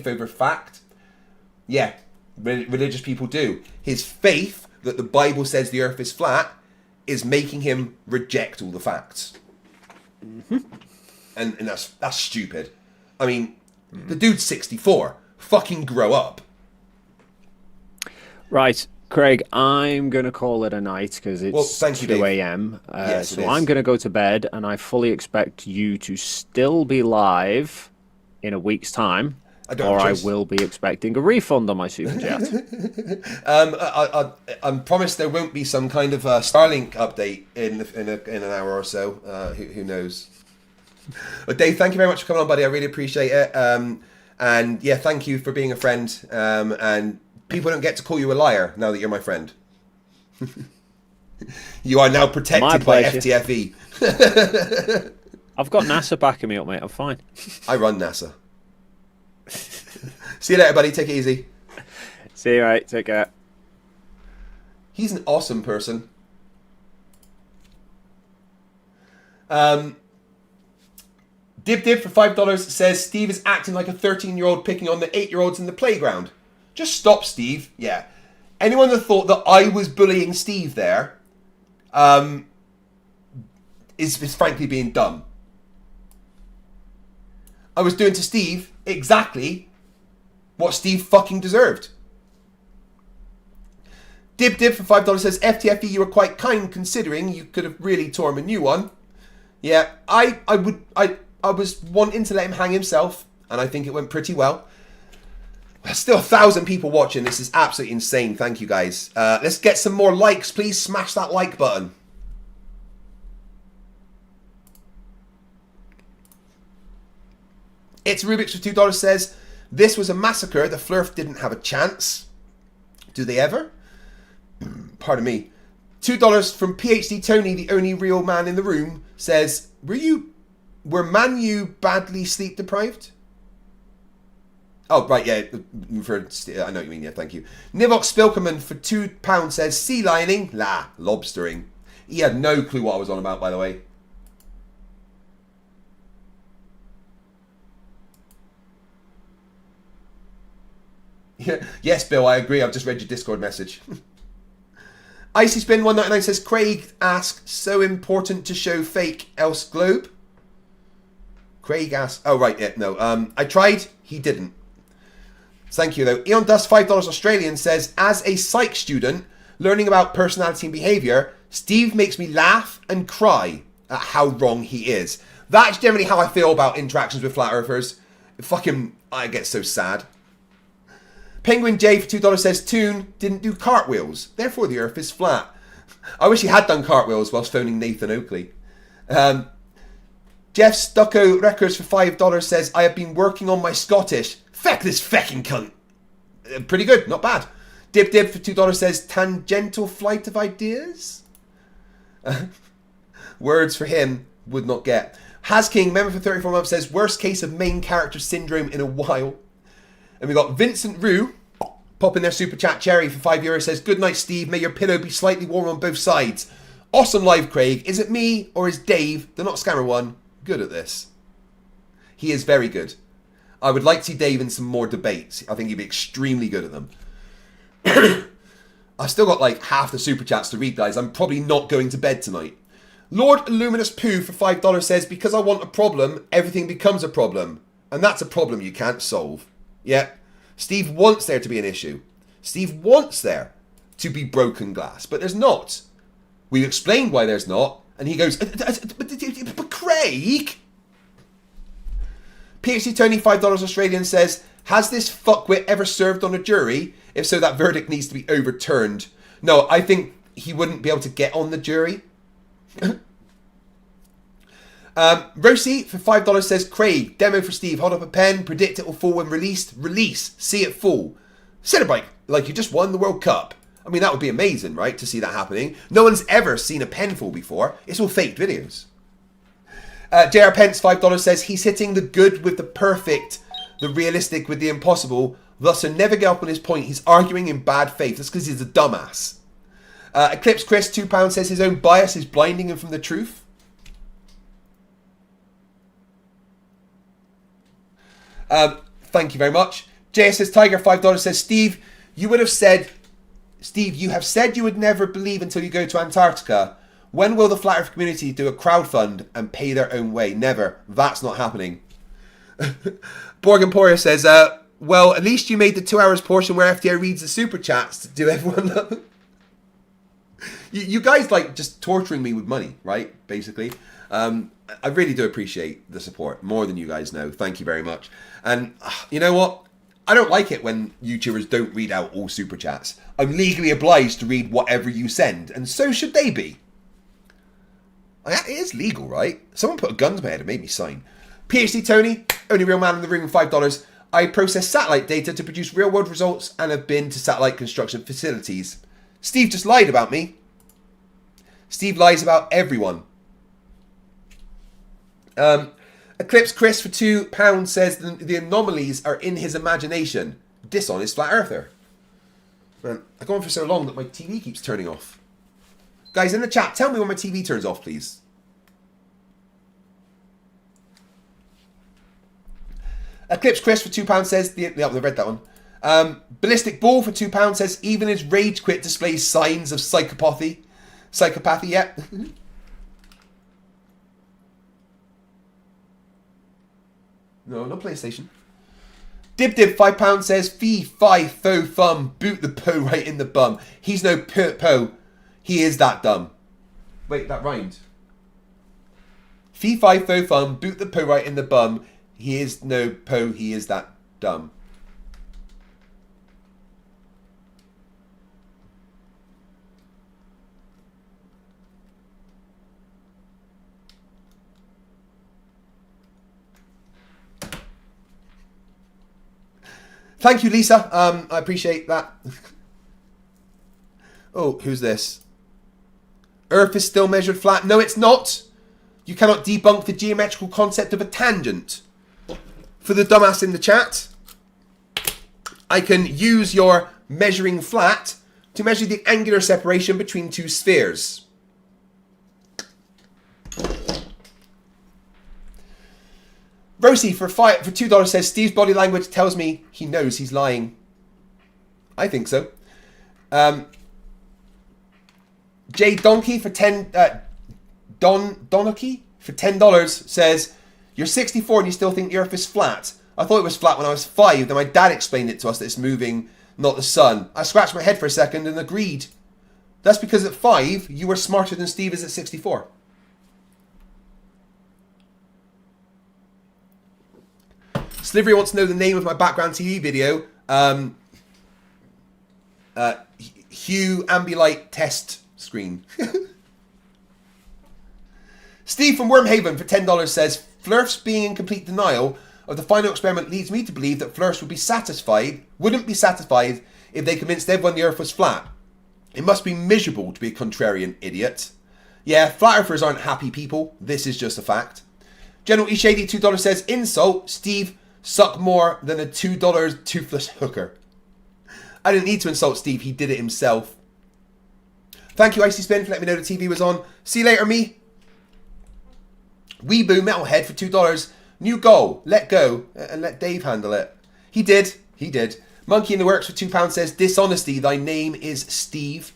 over fact? Yeah. Religious people do. His faith that the Bible says the earth is flat is making him reject all the facts. Mm-hmm. And that's stupid. I mean, the dude's 64. Fucking grow up. Right, Craig, I'm going to call it a night because it's 2 a.m. So I'm going to go to bed, and I fully expect you to still be live in a week's time. I will be expecting a refund on my super chat. I promise there won't be some kind of Starlink update in an hour or so. Who knows? But Dave, thank you very much for coming on, buddy. I really appreciate it. And yeah, thank you for being a friend. And people don't get to call you a liar now that you're my friend. You are now protected by FTFE. I've got NASA backing me up, mate. I'm fine. I run NASA. See you later, buddy. Take it easy. See you, mate. Take care. He's an awesome person. Dib for $5 says Steve is acting like a 13-year-old picking on the 8-year-olds in the playground. Just stop, Steve. Yeah. Anyone that thought that I was bullying Steve there is frankly being dumb. I was doing to Steve exactly what Steve fucking deserved. Dib for $5 says FTFE, you were quite kind considering you could have really torn him a new one. Yeah, I was wanting to let him hang himself, and I think it went pretty well. Still 1,000 people watching. This is absolutely insane. Thank you, guys. Let's get some more likes, please. Smash that like button. It's Rubik's for $2 says, this was a massacre. The Flerf didn't have a chance. Do they ever? Pardon me. $2 from PhD Tony, the only real man in the room, says, were Man U badly sleep deprived? Oh, right, yeah. I know what you mean, yeah, thank you. Nivox Spilkerman for £2 says, sea lining, lobstering. He had no clue what I was on about, by the way. Yes, Bill, I agree. I've just read your Discord message. Icy Spin 199 says, Craig asks, so important to show fake else globe? Craig asks, oh, right, yeah, no. I tried, he didn't. Thank you, though. Eon Dust, $5 Australian says, as a psych student, learning about personality and behaviour, Steve makes me laugh and cry at how wrong he is. That's generally how I feel about interactions with flat earthers. I get so sad. Penguin J for $2 says, Toon didn't do cartwheels, therefore the earth is flat. I wish he had done cartwheels whilst phoning Nathan Oakley. Jeff Stucco Records for $5 says, I have been working on my Scottish. Feck this fecking cunt. Pretty good, not bad. Dib for $2 says, tangential flight of ideas? Words for him would not get. Hasking, member for 34 months, says, worst case of main character syndrome in a while. And we got Vincent Rue, popping their super chat cherry for €5, says, good night, Steve. May your pillow be slightly warm on both sides. Awesome live, Craig. Is it me or is Dave, the Not Scammer one, good at this? He is very good. I would like to see Dave in some more debates. I think he'd be extremely good at them. I've still got like half the super chats to read, guys. I'm probably not going to bed tonight. Lord Luminous Poo for $5 says, because I want a problem, everything becomes a problem. And that's a problem you can't solve. Yeah, Steve wants there to be an issue. Steve wants there to be broken glass, but there's not. We've explained why there's not, and he goes, but Craig? PhD Tony, $5 Australian says, has this fuckwit ever served on a jury? If so, that verdict needs to be overturned. No, I think he wouldn't be able to get on the jury. Rosie for $5 says, Craig, demo for Steve, hold up a pen, predict it will fall when released, release, see it fall. Celebrate like you just won the World Cup. I mean, that would be amazing, right, to see that happening. No one's ever seen a pen fall before. It's all faked videos. JR Pence, $5 says, he's hitting the good with the perfect, the realistic with the impossible, thus he'll never get up on his point. He's arguing in bad faith. That's because he's a dumbass. Eclipse Chris, £2 says, his own bias is blinding him from the truth. Thank you very much. JSS Tiger, $5 says, Steve, you have said you would never believe until you go to Antarctica. When will the Flat Earth community do a crowdfund and pay their own way? Never. That's not happening. Borg Emporia says, well, at least you made the 2 hours portion where FDR reads the super chats to do everyone know. You guys like just torturing me with money, right? Basically. I really do appreciate the support more than you guys know. Thank you very much. And you know what? I don't like it when YouTubers don't read out all super chats. I'm legally obliged to read whatever you send, and so should they be. It is legal, right? Someone put a gun to my head and made me sign. PhD Tony, only real man in the room, $5. I process satellite data to produce real-world results and have been to satellite construction facilities. Steve just lied about me. Steve lies about everyone. Eclipse Chris for £2 says the anomalies are in his imagination. Dishonest flat earther. Man, I've gone for so long that my TV keeps turning off. Guys, in the chat, tell me when my TV turns off, please. Eclipse Chris for £2 says... Yeah, I read that one. Ballistic Ball for £2 says, even his rage quit displays signs of psychopathy. Psychopathy, yeah. No, not PlayStation. Dib £5 says, fee, fi, fo, fum, boot the po right in the bum. He's no po. He is that dumb. Wait, that rhymed. Fee, fi, fo, fum, boot the po right in the bum. He is no po. He is that dumb. Thank you, Lisa. I appreciate that. Oh, who's this? Earth is still measured flat. No, it's not. You cannot debunk the geometrical concept of a tangent. For the dumbass in the chat, I can use your measuring flat to measure the angular separation between two spheres. Rosie for $2 says, Steve's body language tells me he knows he's lying. I think so. Jay Donkey for Donkey for $10 says, you're 64 and you still think the Earth is flat. I thought it was flat when I was 5. Then my dad explained it to us that it's moving, not the sun. I scratched my head for a second and agreed. That's because at 5 you were smarter than Steve is at 64. Slivery wants to know the name of my background TV video. Hue Ambilight Test Screen. Steve from Wormhaven for $10 says, Flerfs being in complete denial of the final experiment leads me to believe that Flerfs wouldn't be satisfied if they convinced everyone the Earth was flat. It must be miserable to be a contrarian idiot. Yeah, flat earthers aren't happy people. This is just a fact. General E Shady $2 says, insult, Steve suck more than a $2 toothless hooker. I didn't need to insult Steve, he did it himself. Thank you, Icy Spin, for letting me know the TV was on. See you later, me. Weeboo Metalhead for $2. New goal, let go, and let Dave handle it. He did. Monkey in the Works for £2 says, dishonesty, thy name is Steve.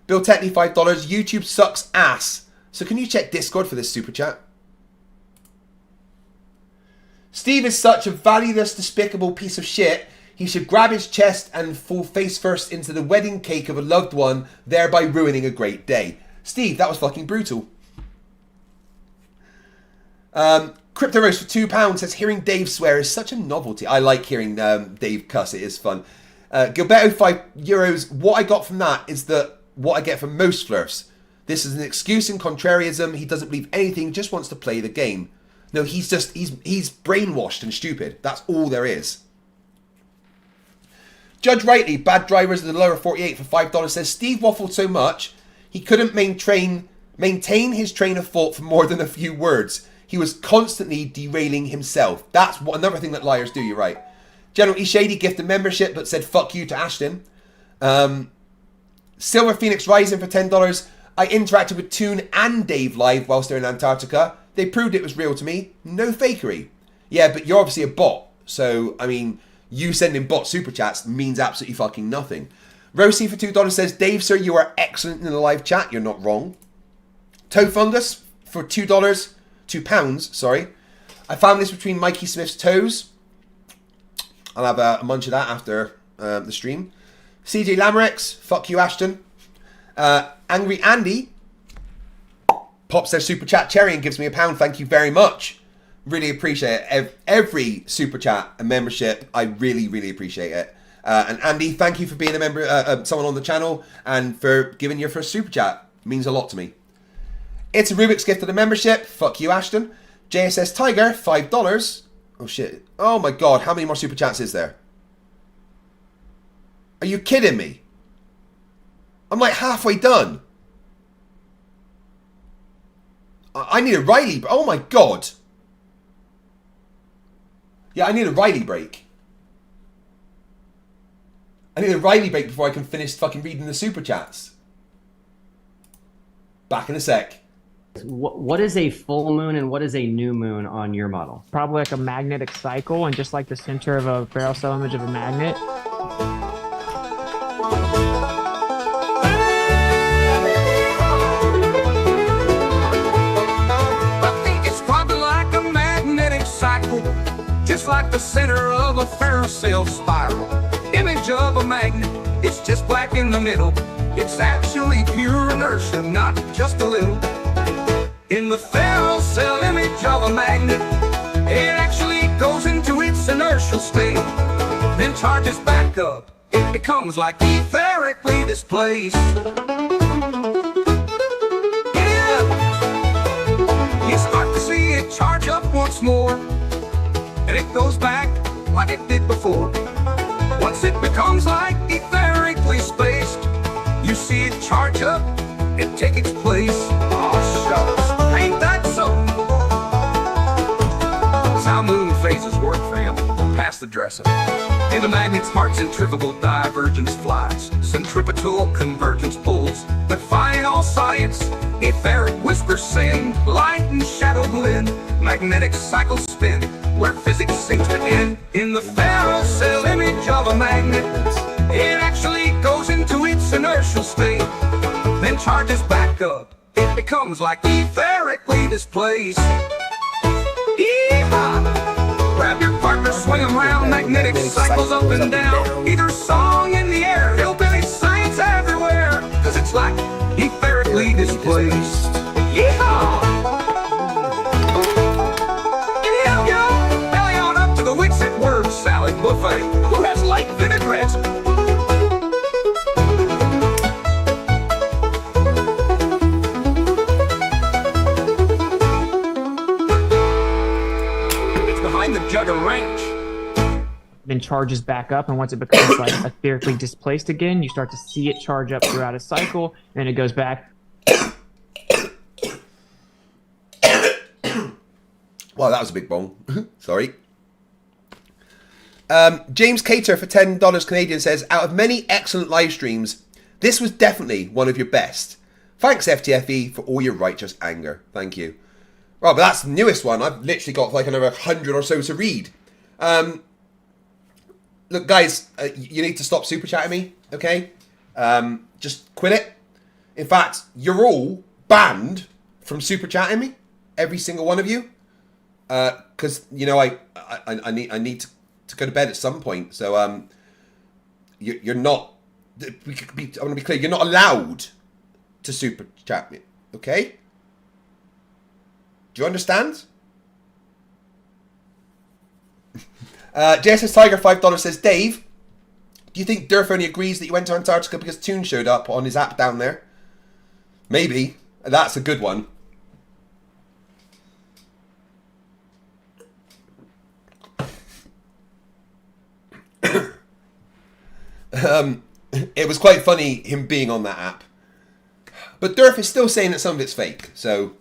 Bill Tetney $5, YouTube sucks ass. So can you check Discord for this super chat? Steve is such a valueless, despicable piece of shit. He should grab his chest and fall face first into the wedding cake of a loved one, thereby ruining a great day. Steve, that was fucking brutal. Crypto Rose for £2 says, hearing Dave swear is such a novelty. I like hearing Dave cuss, it is fun. Gilberto €5, what I got from that is what I get from most Flerfs. This is an excuse and contrarianism. He doesn't believe anything, just wants to play the game. No, he's brainwashed and stupid. That's all there is. Judge Rightly, Bad Drivers of the Lower 48 for $5 says, Steve waffled so much, he couldn't maintain his train of thought for more than a few words. He was constantly derailing himself. That's another thing that liars do, you're right. General E. Shady gifted membership, but said fuck you to Ashton. Silver Phoenix Rising for $10. I interacted with Toon and Dave live whilst they're in Antarctica. They proved it was real to me. No fakery. Yeah, but you're obviously a bot. So, I mean, you sending bot super chats means absolutely fucking nothing. Rosie for $2 says, Dave, sir, you are excellent in the live chat. You're not wrong. Toe Fungus for £2, sorry. I found this between Mikey Smith's toes. I'll have a munch of that after the stream. CJ Lamerex, fuck you, Ashton. Angry Andy pops their super chat cherry and gives me £1. Thank you very much. Really appreciate it. Every super chat and membership, I really, really appreciate it. And Andy, thank you for being a member, someone on the channel, and for giving your first super chat. It means a lot to me. It's a Rubik's gift of the membership. Fuck you, Ashton. JSS Tiger, $5. Oh shit. Oh my god, how many more super chats is there? Are you kidding me? I'm like halfway done. I need a Riley, but oh my god. Yeah, I need a Riley break. I need a Riley break before I can finish fucking reading the super chats. Back in a sec. What is a full moon and what is a new moon on your model? Probably like a magnetic cycle, and just like the center of a barrel cell image of a magnet. I think it's probably like a magnetic cycle, just like the center of a Flerfs cell spiral. Image of a magnet, it's just black in the middle. It's actually pure inertia, not just a little. In the Flerfs cell image of a magnet, it actually goes into its inertial state, then charges back up. It becomes like etherically displaced. Yeah, you start to see it charge up once more, and it goes back like it did before. Once it becomes like etherically spaced, you see it charge up and take its place. Oh, shucks, ain't that so? That's how moon phases work, fam. Pass the dresser. In the magnet's heart, centrifugal divergence flies, centripetal convergence pulls, defying all science. Etheric whispers sing, light and shadow blend, magnetic cycles spin, where physics seems to end. In the Flerfs cell image of a magnet, it actually goes into its inertial state, then charges back up. It becomes like etherically displaced. Yeehaw! Grab your partner, swing around, magnetic cycles up and down. Either song in the air, hillbilly science everywhere, cause it's like etherically displaced. Yeehaw! Yo, belly on up to the Wixit word salad buffet. Who has light vinaigrettes? The Jugger Ranch. Then charges back up, and once it becomes like etherically displaced again, you start to see it charge up throughout a cycle, and it goes back. Well, that was a big bong. Sorry. James Cater for $10 Canadian says, out of many excellent live streams, this was definitely one of your best. Thanks, FTFE, for all your righteous anger. Thank you. Well, but that's the newest one. I've literally got like another 100 or so to read. Look, guys, you need to stop super chatting me, okay? Just quit it. In fact, you're all banned from super chatting me, every single one of you, because you know I need to go to bed at some point. So you're not. I want to be clear. You're not allowed to super chat me, okay? Do you understand? JSS Tiger $5 says, Dave, do you think Durf only agrees that you went to Antarctica because Toon showed up on his app down there? Maybe. That's a good one. It was quite funny him being on that app. But Durf is still saying that some of it's fake, so...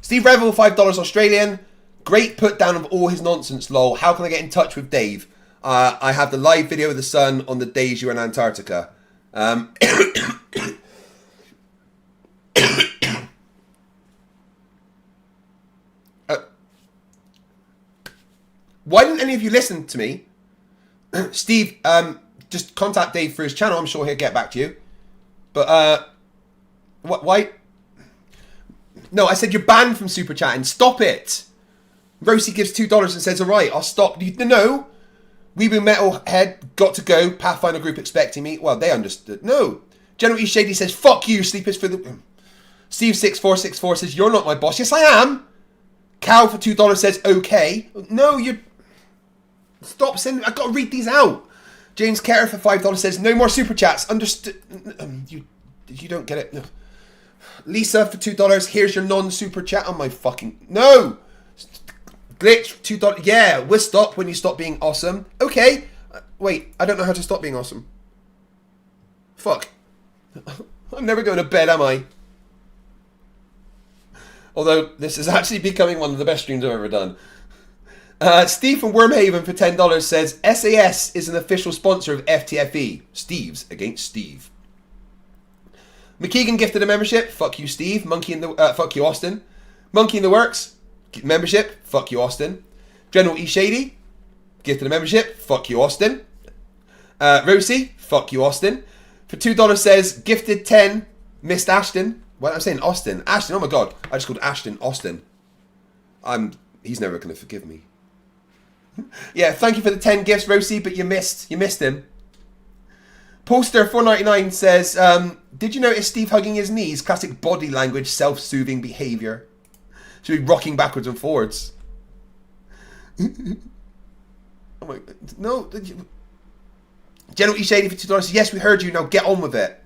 Steve Revel, $5 Australian. Great put down of all his nonsense, lol. How can I get in touch with Dave? I have the live video of the sun on the days you're in Antarctica. Why didn't any of you listen to me? Steve, just contact Dave through his channel. I'm sure he'll get back to you. But, why... No, I said you're banned from super chatting. Stop it. Rosie gives $2 and says, all right, I'll stop. No. Weeboo Metalhead got to go. Pathfinder group expecting me. Well, they understood. No. General E. Shady says, fuck you, sleepers for the... Steve6464 says, you're not my boss. Yes, I am. Cal for $2 says, okay. No, you... Stop sending... I've got to read these out. James Kerr for $5 says, no more super chats. Understood... You don't get it. No. Lisa for $2. Here's your non-super chat on my fucking... No! Glitch, $2. Yeah, we'll stop when you stop being awesome. Okay. Wait, I don't know how to stop being awesome. Fuck. I'm never going to bed, am I? Although, this is actually becoming one of the best streams I've ever done. Steve from Wormhaven for $10 says, SAS is an official sponsor of FTFE. Steve's against Steve. McKeegan gifted a membership. Fuck you, Steve. Fuck you, Austin. Monkey in the Works. Membership. Fuck you, Austin. General E. Shady. Gifted a membership. Fuck you, Austin. Rosie. Fuck you, Austin. For $2 says, gifted 10. Missed Ashton. What am I saying? Austin. Ashton. Oh my god. I just called Ashton Austin. He's never going to forgive me. Yeah, thank you for the 10 gifts, Rosie, but you missed him. Poster 499 says, did you notice Steve hugging his knees? Classic body language, self-soothing behaviour. Should be rocking backwards and forwards. Oh my, no. General E. Shady for $2 says, yes, we heard you, now get on with it.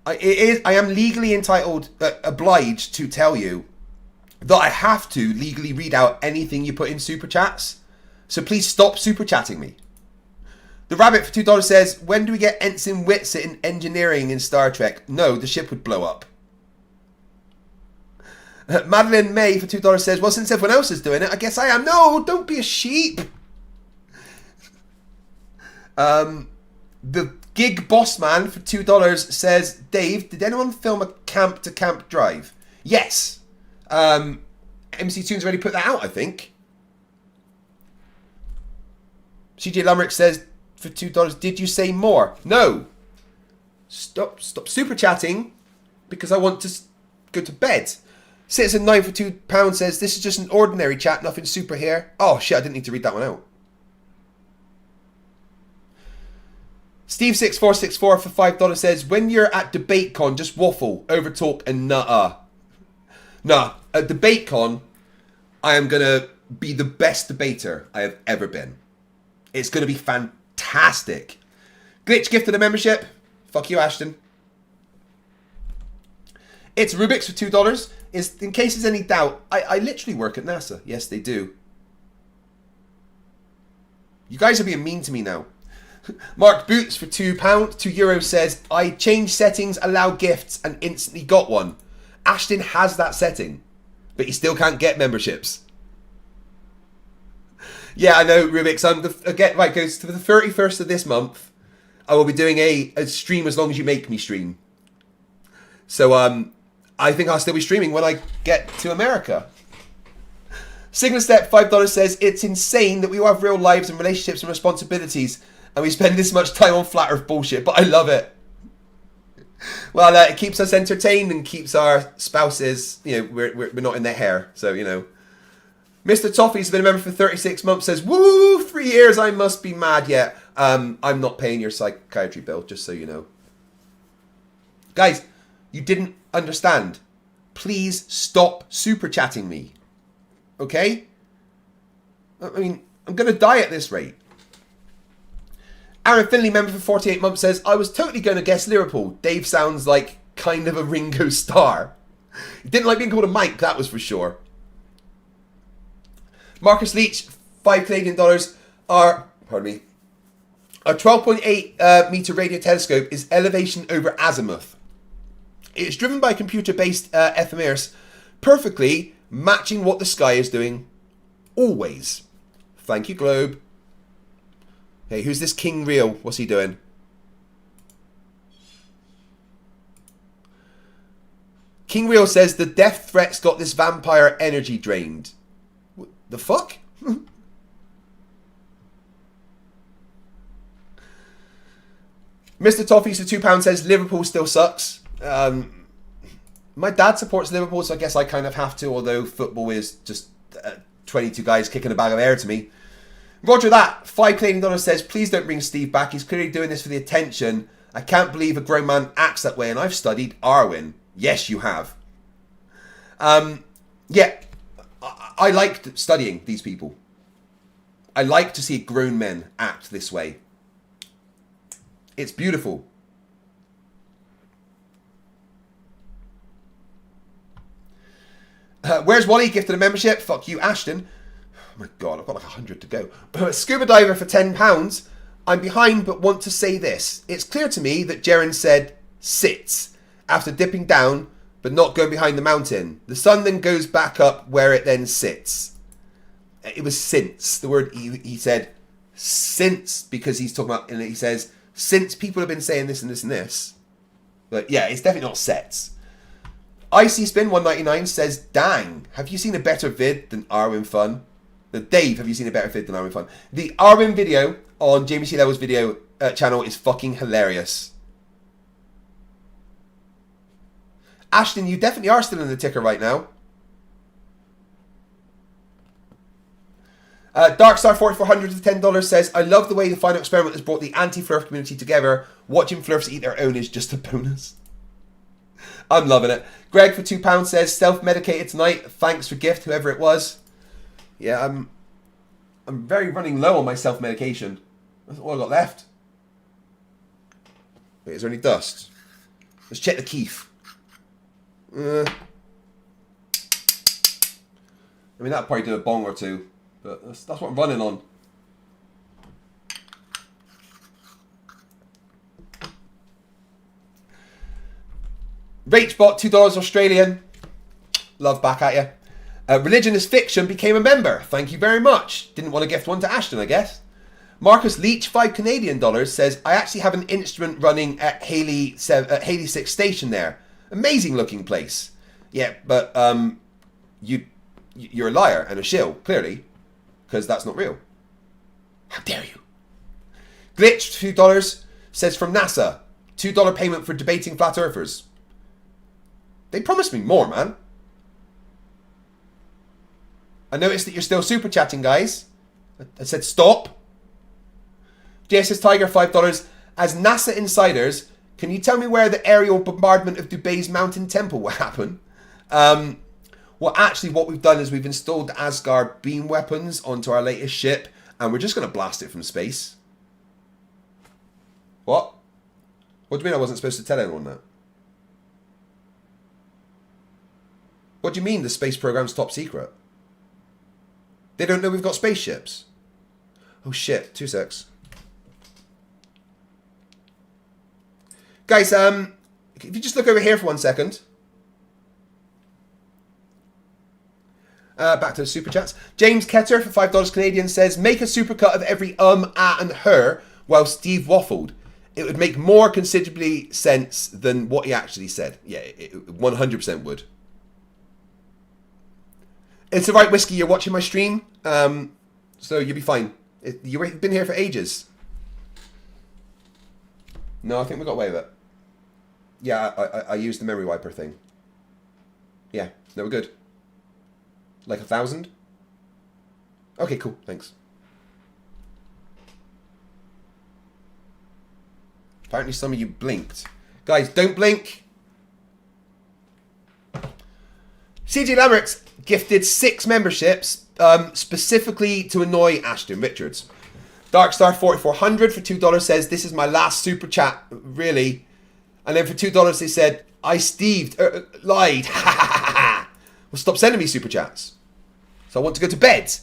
I am legally entitled, obliged to tell you that I have to legally read out anything you put in super chats. So please stop super chatting me. The Rabbit for $2 says, when do we get Ensign Wits in engineering in Star Trek? No, the ship would blow up. Madeline May for $2 says, well, since everyone else is doing it, I guess I am. No, don't be a sheep. The Gig Boss Man for $2 says, Dave, did anyone film a camp to camp drive? Yes. MC Tunes already put that out, I think. CJ Lamrick says, for $2, did you say more? No. Stop super chatting because I want to go to bed. Citizen 9 for £2 says, this is just an ordinary chat, nothing super here. Oh shit, I didn't need to read that one out. Steve6464 for $5 says, when you're at DebateCon, just waffle, overtalk, and nuh-uh. Nah, at DebateCon, I am going to be the best debater I have ever been. It's going to be fantastic. Glitch gifted a membership. Fuck you, Ashton. It's Rubik's for $2. In case there's any doubt, I literally work at NASA. Yes, they do. You guys are being mean to me now. Mark Boots for €2 says, I changed settings, allow gifts, and instantly got one. Ashton has that setting, but he still can't get memberships. Yeah, I know, Rubik's. Right, goes to the 31st of this month. I will be doing a stream as long as you make me stream. So, I think I'll still be streaming when I get to America. Signal Step $5 says, it's insane that we all have real lives and relationships and responsibilities, and we spend this much time on flat earth bullshit, but I love it. Well, it keeps us entertained and keeps our spouses, we're not in their hair, so, Mr. Toffee's been a member for 36 months, says, woo, 3 years, I must be mad yet. I'm not paying your psychiatry bill, just so you know. Guys, you didn't understand. Please stop super chatting me. Okay? I mean, I'm going to die at this rate. Aaron Finley, member for 48 months, says, I was totally going to guess Liverpool. Dave sounds like kind of a Ringo Starr. He didn't like being called a Mike, that was for sure. Marcus Leach, $5 Canadian are, pardon me, a 12.8 meter radio telescope is elevation over azimuth. It's driven by computer-based ephemeris, perfectly matching what the sky is doing always. Thank you, Globe. Hey, who's this King Real? What's he doing? King Real says the death threats got this vampire energy drained. What the fuck? Mr. Toffees for £2 says Liverpool still sucks. My dad supports Liverpool, so I guess I kind of have to, although football is just 22 guys kicking a bag of air to me. Roger that. $5 Canadian says, please don't bring Steve back. He's clearly doing this for the attention. I can't believe a grown man acts that way, and I've studied Arwen. Yes, you have. Yeah, I liked studying these people. I like to see grown men act this way. It's beautiful. Where's Wally? Gifted a membership. Fuck you, Ashton. Oh my god, I've got like 100 to go. Scuba diver for £10. I'm behind, but want to say this. It's clear to me that Jaren said sits after dipping down but not going behind the mountain. The sun then goes back up where it then sits. It was since. The word he said since, because he's talking about, and he says, since people have been saying this and this and this. But yeah, it's definitely not sets. Icy Spin 199 says, dang, have you seen a better vid than Arwen Fun? Dave, have you seen a better vid than Arwen Fun? The Arwen video on Jamie C. Levels video channel is fucking hilarious. Ashton, you definitely are still in the ticker right now. Darkstar 4400 to $10 says, I love the way the final experiment has brought the anti-Flerf community together. Watching Flerfs eat their own is just a bonus. I'm loving it. Greg for £2 says, self-medicated tonight. Thanks for gift, whoever it was. Yeah, I'm very running low on my self-medication. That's all I got left. Wait, is there any dust? Let's check the Keef. I mean, that'd probably do a bong or two. But that's what I'm running on. Rachbot, $2 Australian. Love back at you. Religion is Fiction became a member. Thank you very much. Didn't want to gift one to Ashton, I guess. Marcus Leach, $5 Canadian says, I actually have an instrument running at Haley 6 Station there. Amazing looking place. Yeah, but you're a liar and a shill, clearly. Because that's not real. How dare you? Glitch, $2, says from NASA, $2 payment for debating flat earthers. They promised me more, man. I noticed that you're still super chatting, guys. I said stop. JSS Tiger, $5. As NASA insiders, can you tell me where the aerial bombardment of Dubai's mountain temple will happen? Well, actually, what we've done is we've installed the Asgard beam weapons onto our latest ship, and we're just going to blast it from space. What? What do you mean I wasn't supposed to tell anyone that? What do you mean the space program's top secret? They don't know we've got spaceships. Oh shit, 2 secs. Guys, if you just look over here for 1 second. Back to the super chats. James Ketter for $5 Canadian says, make a supercut of every and her while Steve waffled. It would make more considerably sense than what he actually said. Yeah, it 100% would. It's the right whiskey. You're watching my stream, so you'll be fine. You've been here for ages. No, I think we got away with it. Yeah, I used the memory wiper thing. Yeah, no, we're good. Like 1,000? Okay, cool. Thanks. Apparently some of you blinked. Guys, don't blink. CJ Lamerix gifted 6 memberships specifically to annoy Ashton Richards. Darkstar 4400 for $2 says, this is my last super chat, really. And then for $2 they said, I lied. Well, stop sending me super chats. So I want to go to bed.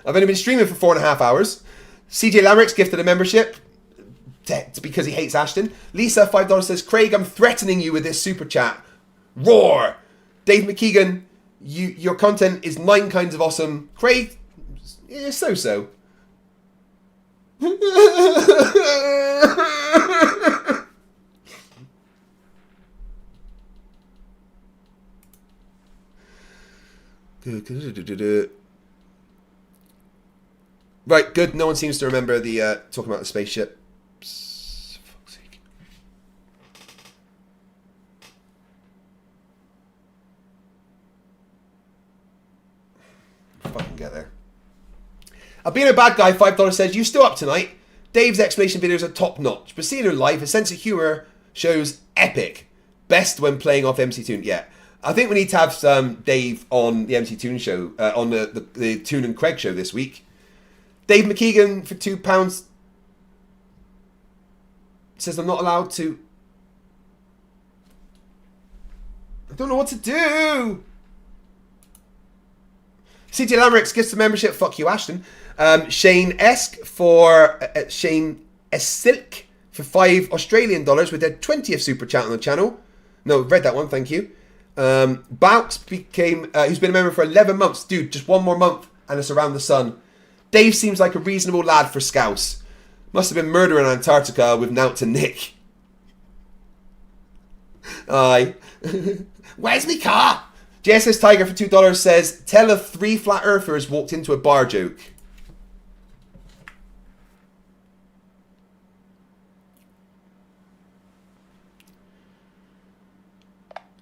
I've only been streaming for 4.5 hours. CJ Lamerix gifted a membership because he hates Ashton. Lisa, $5 says, Craig, I'm threatening you with this super chat. Roar! Dave McKeegan, your content is 9 kinds of awesome. Craig, so-so. Right, good. No one seems to remember the talking about the spaceship. For fuck's sake. Fucking get there. I've been a bad guy. $5 says, you still up tonight? Dave's explanation videos are top notch, but seeing her live, his sense of humor shows epic. Best when playing off MC Toon. Yeah. I think we need to have Dave on the MC Toon show, on the Toon and Craig show this week. Dave McKeegan for £2 says I'm not allowed to. I don't know what to do. CJ Lamerix gets the membership. Fuck you, Ashton. Shane Esk for Shane Esilk for $5 Australian with their 20th super chat on the channel. No, read that one, thank you. Baux became, he's been a member for 11 months. Dude, just one more month and it's around the sun. Dave seems like a reasonable lad for Scouse. Must have been murder in Antarctica with Nout and Nick. Aye. Where's me car? JSS Tiger for $2 says, tell if 3 flat earthers walked into a bar joke.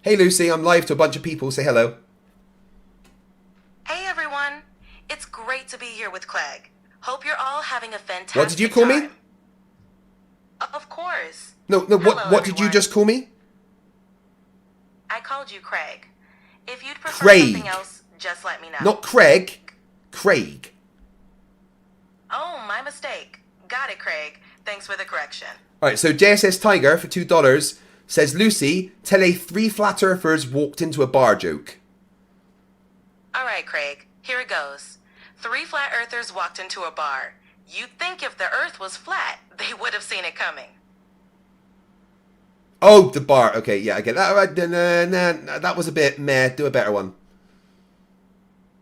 Hey Lucy, I'm live to a bunch of people. Say hello. Hey everyone. It's great to be here with Clegg. Hope you're all having a fantastic What did you call me? Of course. No, what did you just call me? I called you Craig. If you'd prefer Craig. something else, just let me know. Not Craig. Craig. Oh, my mistake. Got it, Craig. Thanks for the correction. Alright, so JSS Tiger for $2 says, Lucy, tell a 3 flat earthers walked into a bar joke. Alright, Craig. Here it goes. 3 flat earthers walked into a bar. You'd think if the earth was flat, they would have seen it coming. Oh, the bar. Okay, yeah, I get that. Right, that was a bit meh. Do a better one.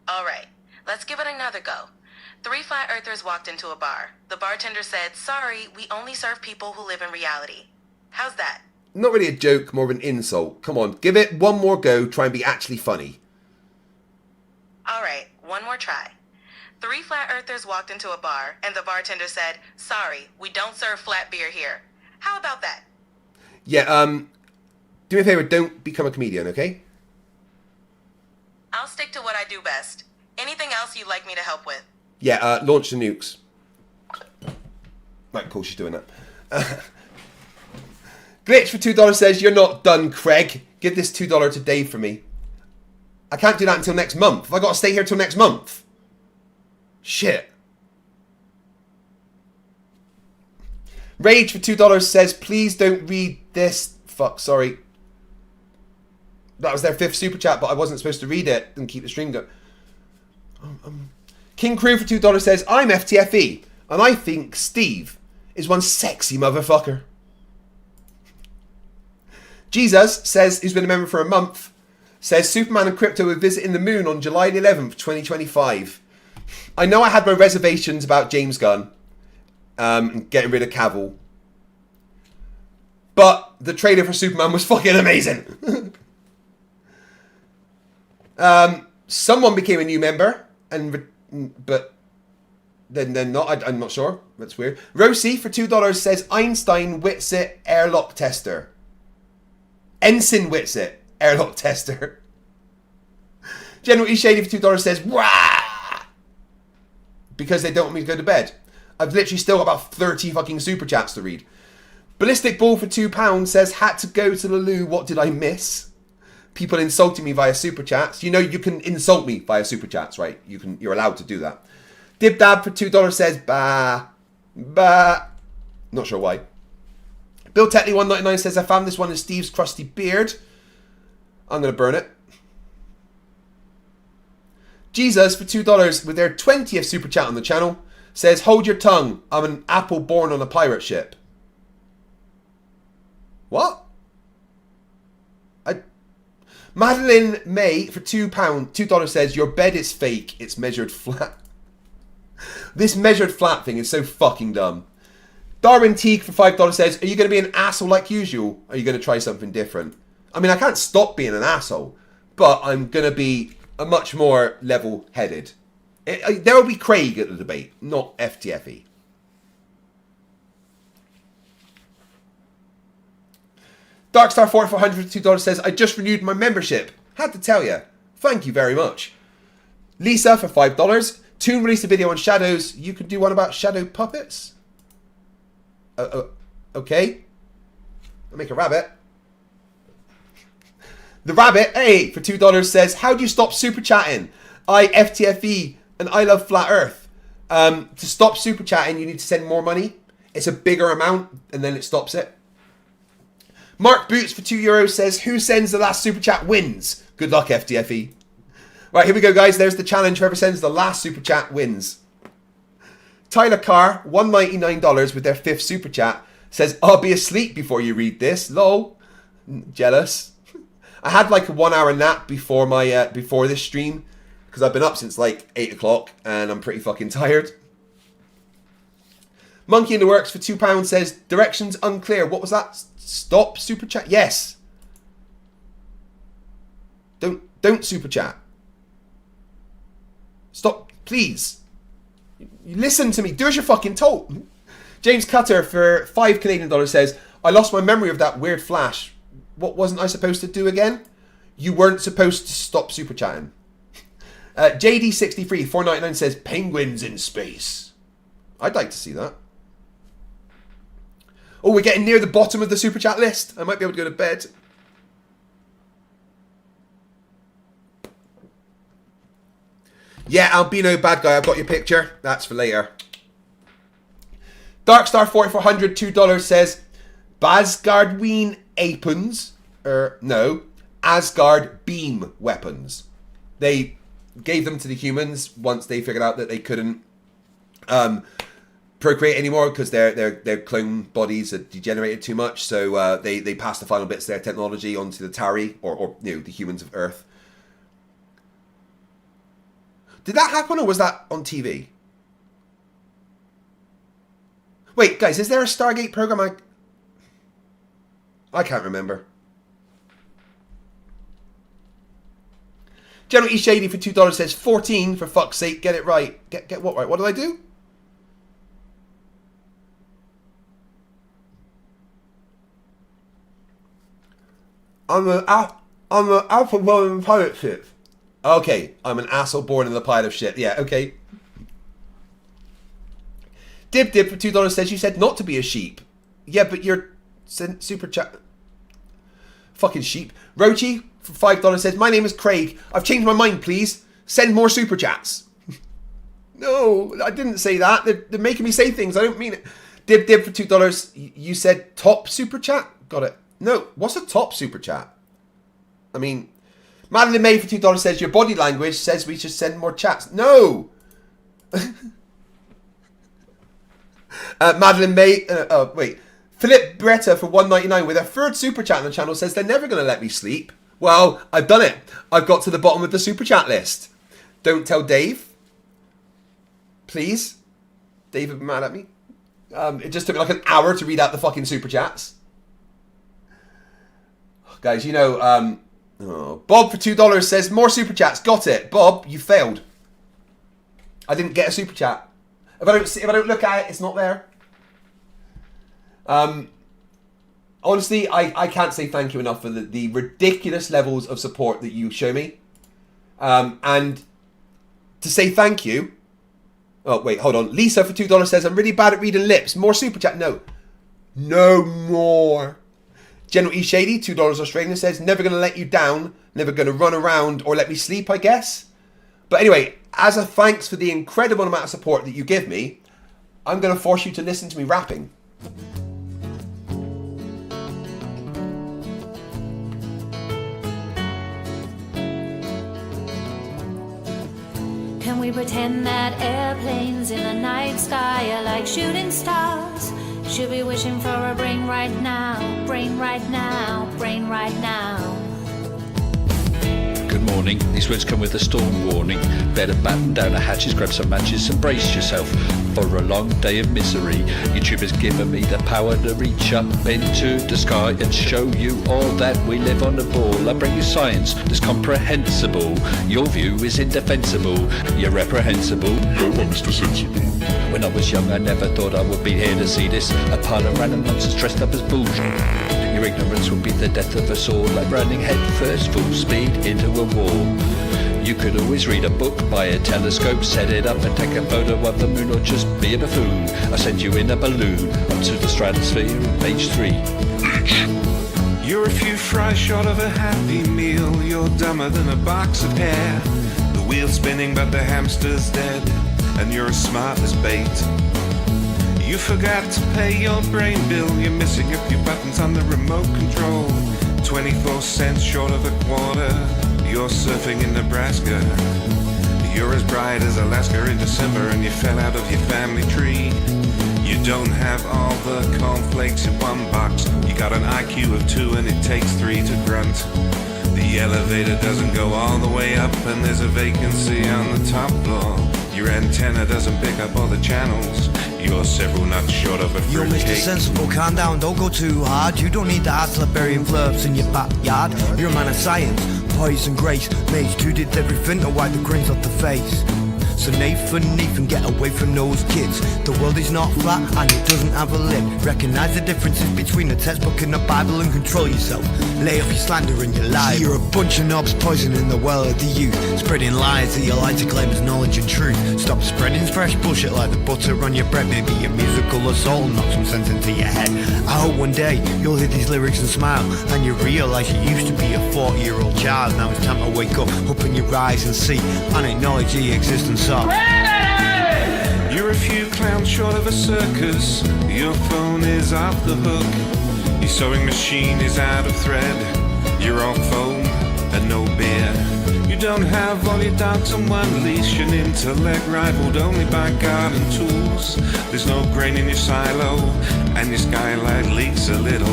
Alright, let's give it another go. 3 flat earthers walked into a bar. The bartender said, sorry, we only serve people who live in reality. How's that? Not really a joke, more of an insult. Come on, give it one more go. Try and be actually funny. Alright, one more try. 3 flat earthers walked into a bar, and the bartender said, sorry, we don't serve flat beer here. How about that? Yeah, do me a favor, don't become a comedian, okay? I'll stick to what I do best. Anything else you'd like me to help with? Yeah, launch the nukes. Right, cool, she's doing that. Glitch for $2 says, you're not done, Craig. Give this $2 to Dave for me. I can't do that until next month. Have I got to stay here till next month? Shit. Rage for $2 says, please don't read this. Fuck, sorry. That was their 5th super chat, but I wasn't supposed to read it and keep the stream going. King Crew for $2 says, I'm FTFE, and I think Steve is one sexy motherfucker. Jesus says, he's been a member for a month, says Superman and Crypto are visiting the moon on July 11th, 2025. I know I had my reservations about James Gunn and getting rid of Cavill, but the trailer for Superman was fucking amazing. Someone became a new member, but then not. I'm not sure. That's weird. Rosie for $2 says Einstein Whitsitt airlock tester. Ensign Whitsitt airlock tester. General E Shady for $2 says wah, because they don't want me to go to bed. I've literally still got about 30 fucking super chats to read. Ballistic Ball for £2 says had to go to the loo. What did I miss? People insulting me via super chats. You know you can insult me via super chats, right? You're allowed to do that. Dib Dab for $2 says bah. Not sure why. Bill Tetley 199 says I found this one in Steve's crusty beard. I'm gonna burn it. Jesus for $2 with their 20th super chat on the channel says hold your tongue. I'm an apple born on a pirate ship. What? Madeline May for $2 says your bed is fake. It's measured flat. This measured flat thing is so fucking dumb. Darwin Teague for $5 says, are you going to be an asshole like usual? Or are you going to try something different? I mean, I can't stop being an asshole, but I'm going to be a much more level-headed. There will be Craig at the debate, not FTFE. Darkstar4400 for $2 says, I just renewed my membership. Had to tell you. Thank you very much. Lisa for $5. Toon released a video on shadows. You could do one about shadow puppets? Okay. I'll make a rabbit. The Rabbit, hey, for $2 says, how do you stop super chatting? I FTFE and I love flat earth. To stop super chatting, you need to send more money. It's a bigger amount and then it stops it. Mark Boots for €2 says, who sends the last super chat wins. Good luck, FTFE. Right, here we go, guys. There's the challenge. Whoever sends the last super chat wins. Tyler Carr, $199 with their 5th super chat, says, I'll be asleep before you read this. Lol. Jealous. I had like a 1 hour nap before my before this stream because I've been up since like 8 o'clock and I'm pretty fucking tired. Monkey in the Works for £2 says directions unclear. What was that? Stop super chat. Yes. Don't super chat. Stop, please. You listen to me. Do as you're fucking told. James Cutter for $5 Canadian says, I lost my memory of that weird flash. What wasn't I supposed to do again? You weren't supposed to stop super chatting. JD63 $4.99 says penguins in space. I'd like to see that. Oh, we're getting near the bottom of the super chat list. I might be able to go to bed. Yeah, albino bad guy. I've got your picture. That's for later. Darkstar 4400 $2 says Basgardween Apens. No, Asgard beam weapons. They gave them to the humans once they figured out that they couldn't procreate anymore because their clone bodies had degenerated too much. So they passed the final bits of their technology onto the Tari or you know, the humans of Earth. Did that happen or was that on TV? Wait, guys, is there a Stargate program? I can't remember. General E. Shady for $2 says 14 for fuck's sake. Get it right. Get what right? What did I do? I'm an alpha born in the pilot ship. Okay, I'm an asshole born in the pilot of shit. Yeah, okay. Dib for $2 says you said not to be a sheep. Yeah, but you're super chat. Fucking sheep. Rochi for $5 says my name is Craig. I've changed my mind, please. Send more super chats. No, I didn't say that. They're making me say things. I don't mean it. Dib for $2. You said top super chat? Got it. No, what's a top super chat? I mean, Madeline May for $2 says your body language says we should send more chats. No. Madeline May. Oh wait. Philip Bretta for $1.99 with a third super chat on the channel says they're never going to let me sleep. Well, I've done it. I've got to the bottom of the super chat list. Don't tell Dave. Please. Dave would be mad at me. It just took me like an hour to read out the fucking super chats. Guys, you know, Bob for $2 says more super chats. Got it. Bob, you failed. I didn't get a super chat. If I don't look at it, it's not there. Honestly, I can't say thank you enough for the ridiculous levels of support that you show me. And to say thank you. Oh, wait, hold on. Lisa for $2 says, I'm really bad at reading lips. More super chat. No. No more. General E. Shady, $2 Australian, says, never going to let you down. Never going to run around or let me sleep, I guess. But anyway, as a thanks for the incredible amount of support that you give me, I'm going to force you to listen to me rapping. Can we pretend that airplanes in the night sky are like shooting stars? Should be wishing for a brain right now, brain right now, brain right now. Good morning. These words come with a storm warning. Better batten down the hatches, grab some matches and brace yourself for a long day of misery. YouTube has given me the power to reach up into the sky and show you all that we live on a ball. I bring you science that's comprehensible. Your view is indefensible. You're reprehensible. No one's too sensible. When I was young, I never thought I would be here to see this. A pile of random nonsense dressed up as bullshit. Your ignorance will be the death of us all, like running head first full speed into a wall. You could always read a book, buy a telescope, set it up and take a photo of the moon, or just be a buffoon. I send you in a balloon up to the stratosphere, page 3. You're a few fries short of a happy meal. You're dumber than a box of hair. The wheel's spinning but the hamster's dead, and you're as smart as bait. You forgot to pay your brain bill. You're missing a few buttons on the remote control. 24 cents short of a quarter. You're surfing in Nebraska. You're as bright as Alaska in December, and you fell out of your family tree. You don't have all the cornflakes in one box. You got an IQ of 2 and it takes 3 to grunt. The elevator doesn't go all the way up and there's a vacancy on the top floor. Your antenna doesn't pick up all the channels. You're several nuts short of a You're Mr. fruitcake. Sensible, calm down, don't go too hard. You don't need to add Liberian Flerfs in your backyard. You're a man of science, poise and grace. Mage 2 did everything to wipe the grins off the face. So Nathan, get away from those kids. The world is not flat and it doesn't have a lid. Recognize the differences between a textbook and the Bible and control yourself. Lay off your slander and your lies. You're a bunch of knobs poisoning the well of the youth, spreading lies that you like to claim as knowledge and truth. Stop spreading fresh bullshit like the butter on your bread. Maybe your musical assault will knock some sense into your head. I hope one day you'll hear these lyrics and smile, and you realise you used to be a 40-year-old child. Now it's time to wake up, open your eyes and see, and acknowledge the existence of. You're a few clowns short of a circus. Your phone is off the hook. Your sewing machine is out of thread. You're all foam and no beer. You don't have all your dogs on one leash. An intellect rivaled only by garden tools. There's no grain in your silo and your skylight leaks a little.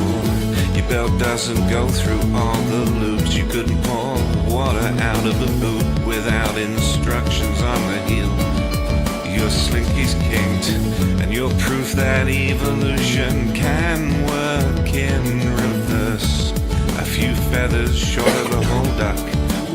Your belt doesn't go through all the loops. You couldn't pour water out of a boot without instructions on the heel. Your slinky's kinked, and you're proof that evolution can work in reverse. A few feathers short of a whole duck,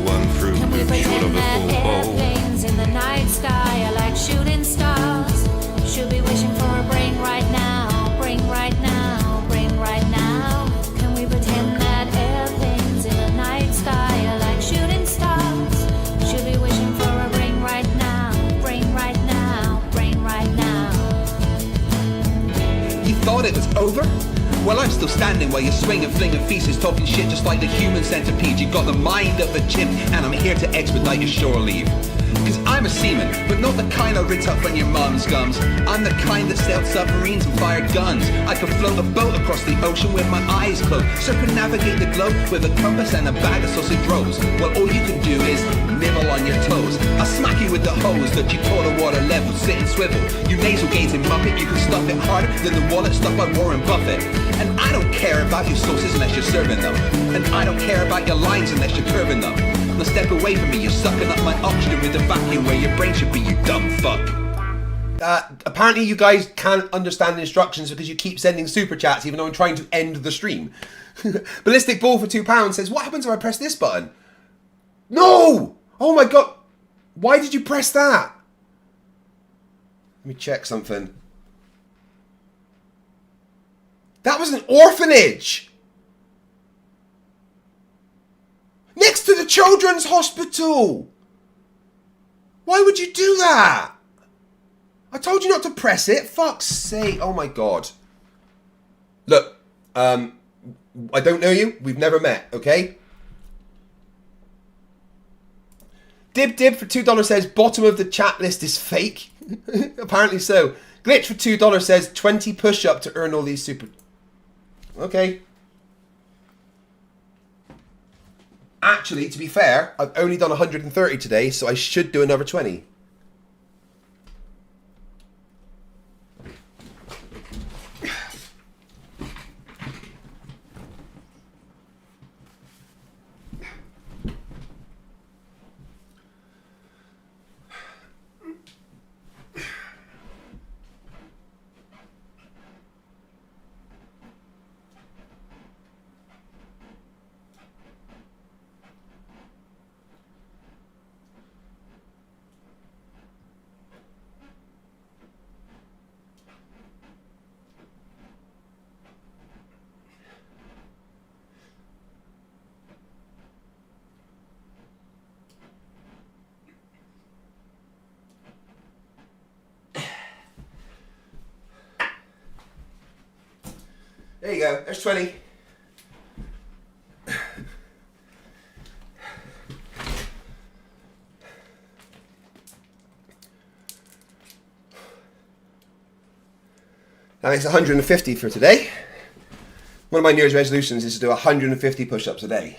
one fruit short of a full bowl. Airplanes in the night sky are like shooting stars. Should be wishing for a brain right now, brain right now, brain right now. Can we pretend that airplanes in the night sky are like shooting stars? Should be wishing for a brain right now, brain right now, brain right now. You thought it was over? Well, I'm still standing while you're swinging, flinging feces, talking shit just like the human centipede. You got the mind of a chimp, and I'm here to expedite your shore leave. Cause I'm a seaman, but not the kind I ripped up on your mum's gums. I'm the kind that sailed submarines and fired guns. I could float a boat across the ocean with my eyes closed, circumnavigate the globe with a compass and a bag of sausage rolls. Well, all you can do is nibble on your toes. I'll smack you with the hose that you taught a water level, sit and swivel. You nasal gazing muppet, you can stuff it harder than the wallet stuffed by Warren Buffett. And I don't care about your sauces unless you're serving them. And I don't care about your lines unless you're curving them. Now step away from me, you're sucking up my oxygen with the vacuum where your brain should be, you dumb fuck. Apparently you guys can't understand the instructions because you keep sending super chats even though I'm trying to end the stream. Ballistic Ball for £2 says, what happens if I press this button? No! Oh my god. Why did you press that? Let me check something. That was an orphanage! Next to the children's hospital! Why would you do that? I told you not to press it. Fuck's sake. Oh my god. Look, I don't know you. We've never met, okay? Dib for $2 says bottom of the chat list is fake. Apparently so. Glitch for $2 says 20 push-up to earn all these super... Okay. Actually, to be fair, I've only done 130 today, so I should do another 20. There you go, there's 20. That makes 150 for today. One of my New Year's resolutions is to do 150 push-ups a day.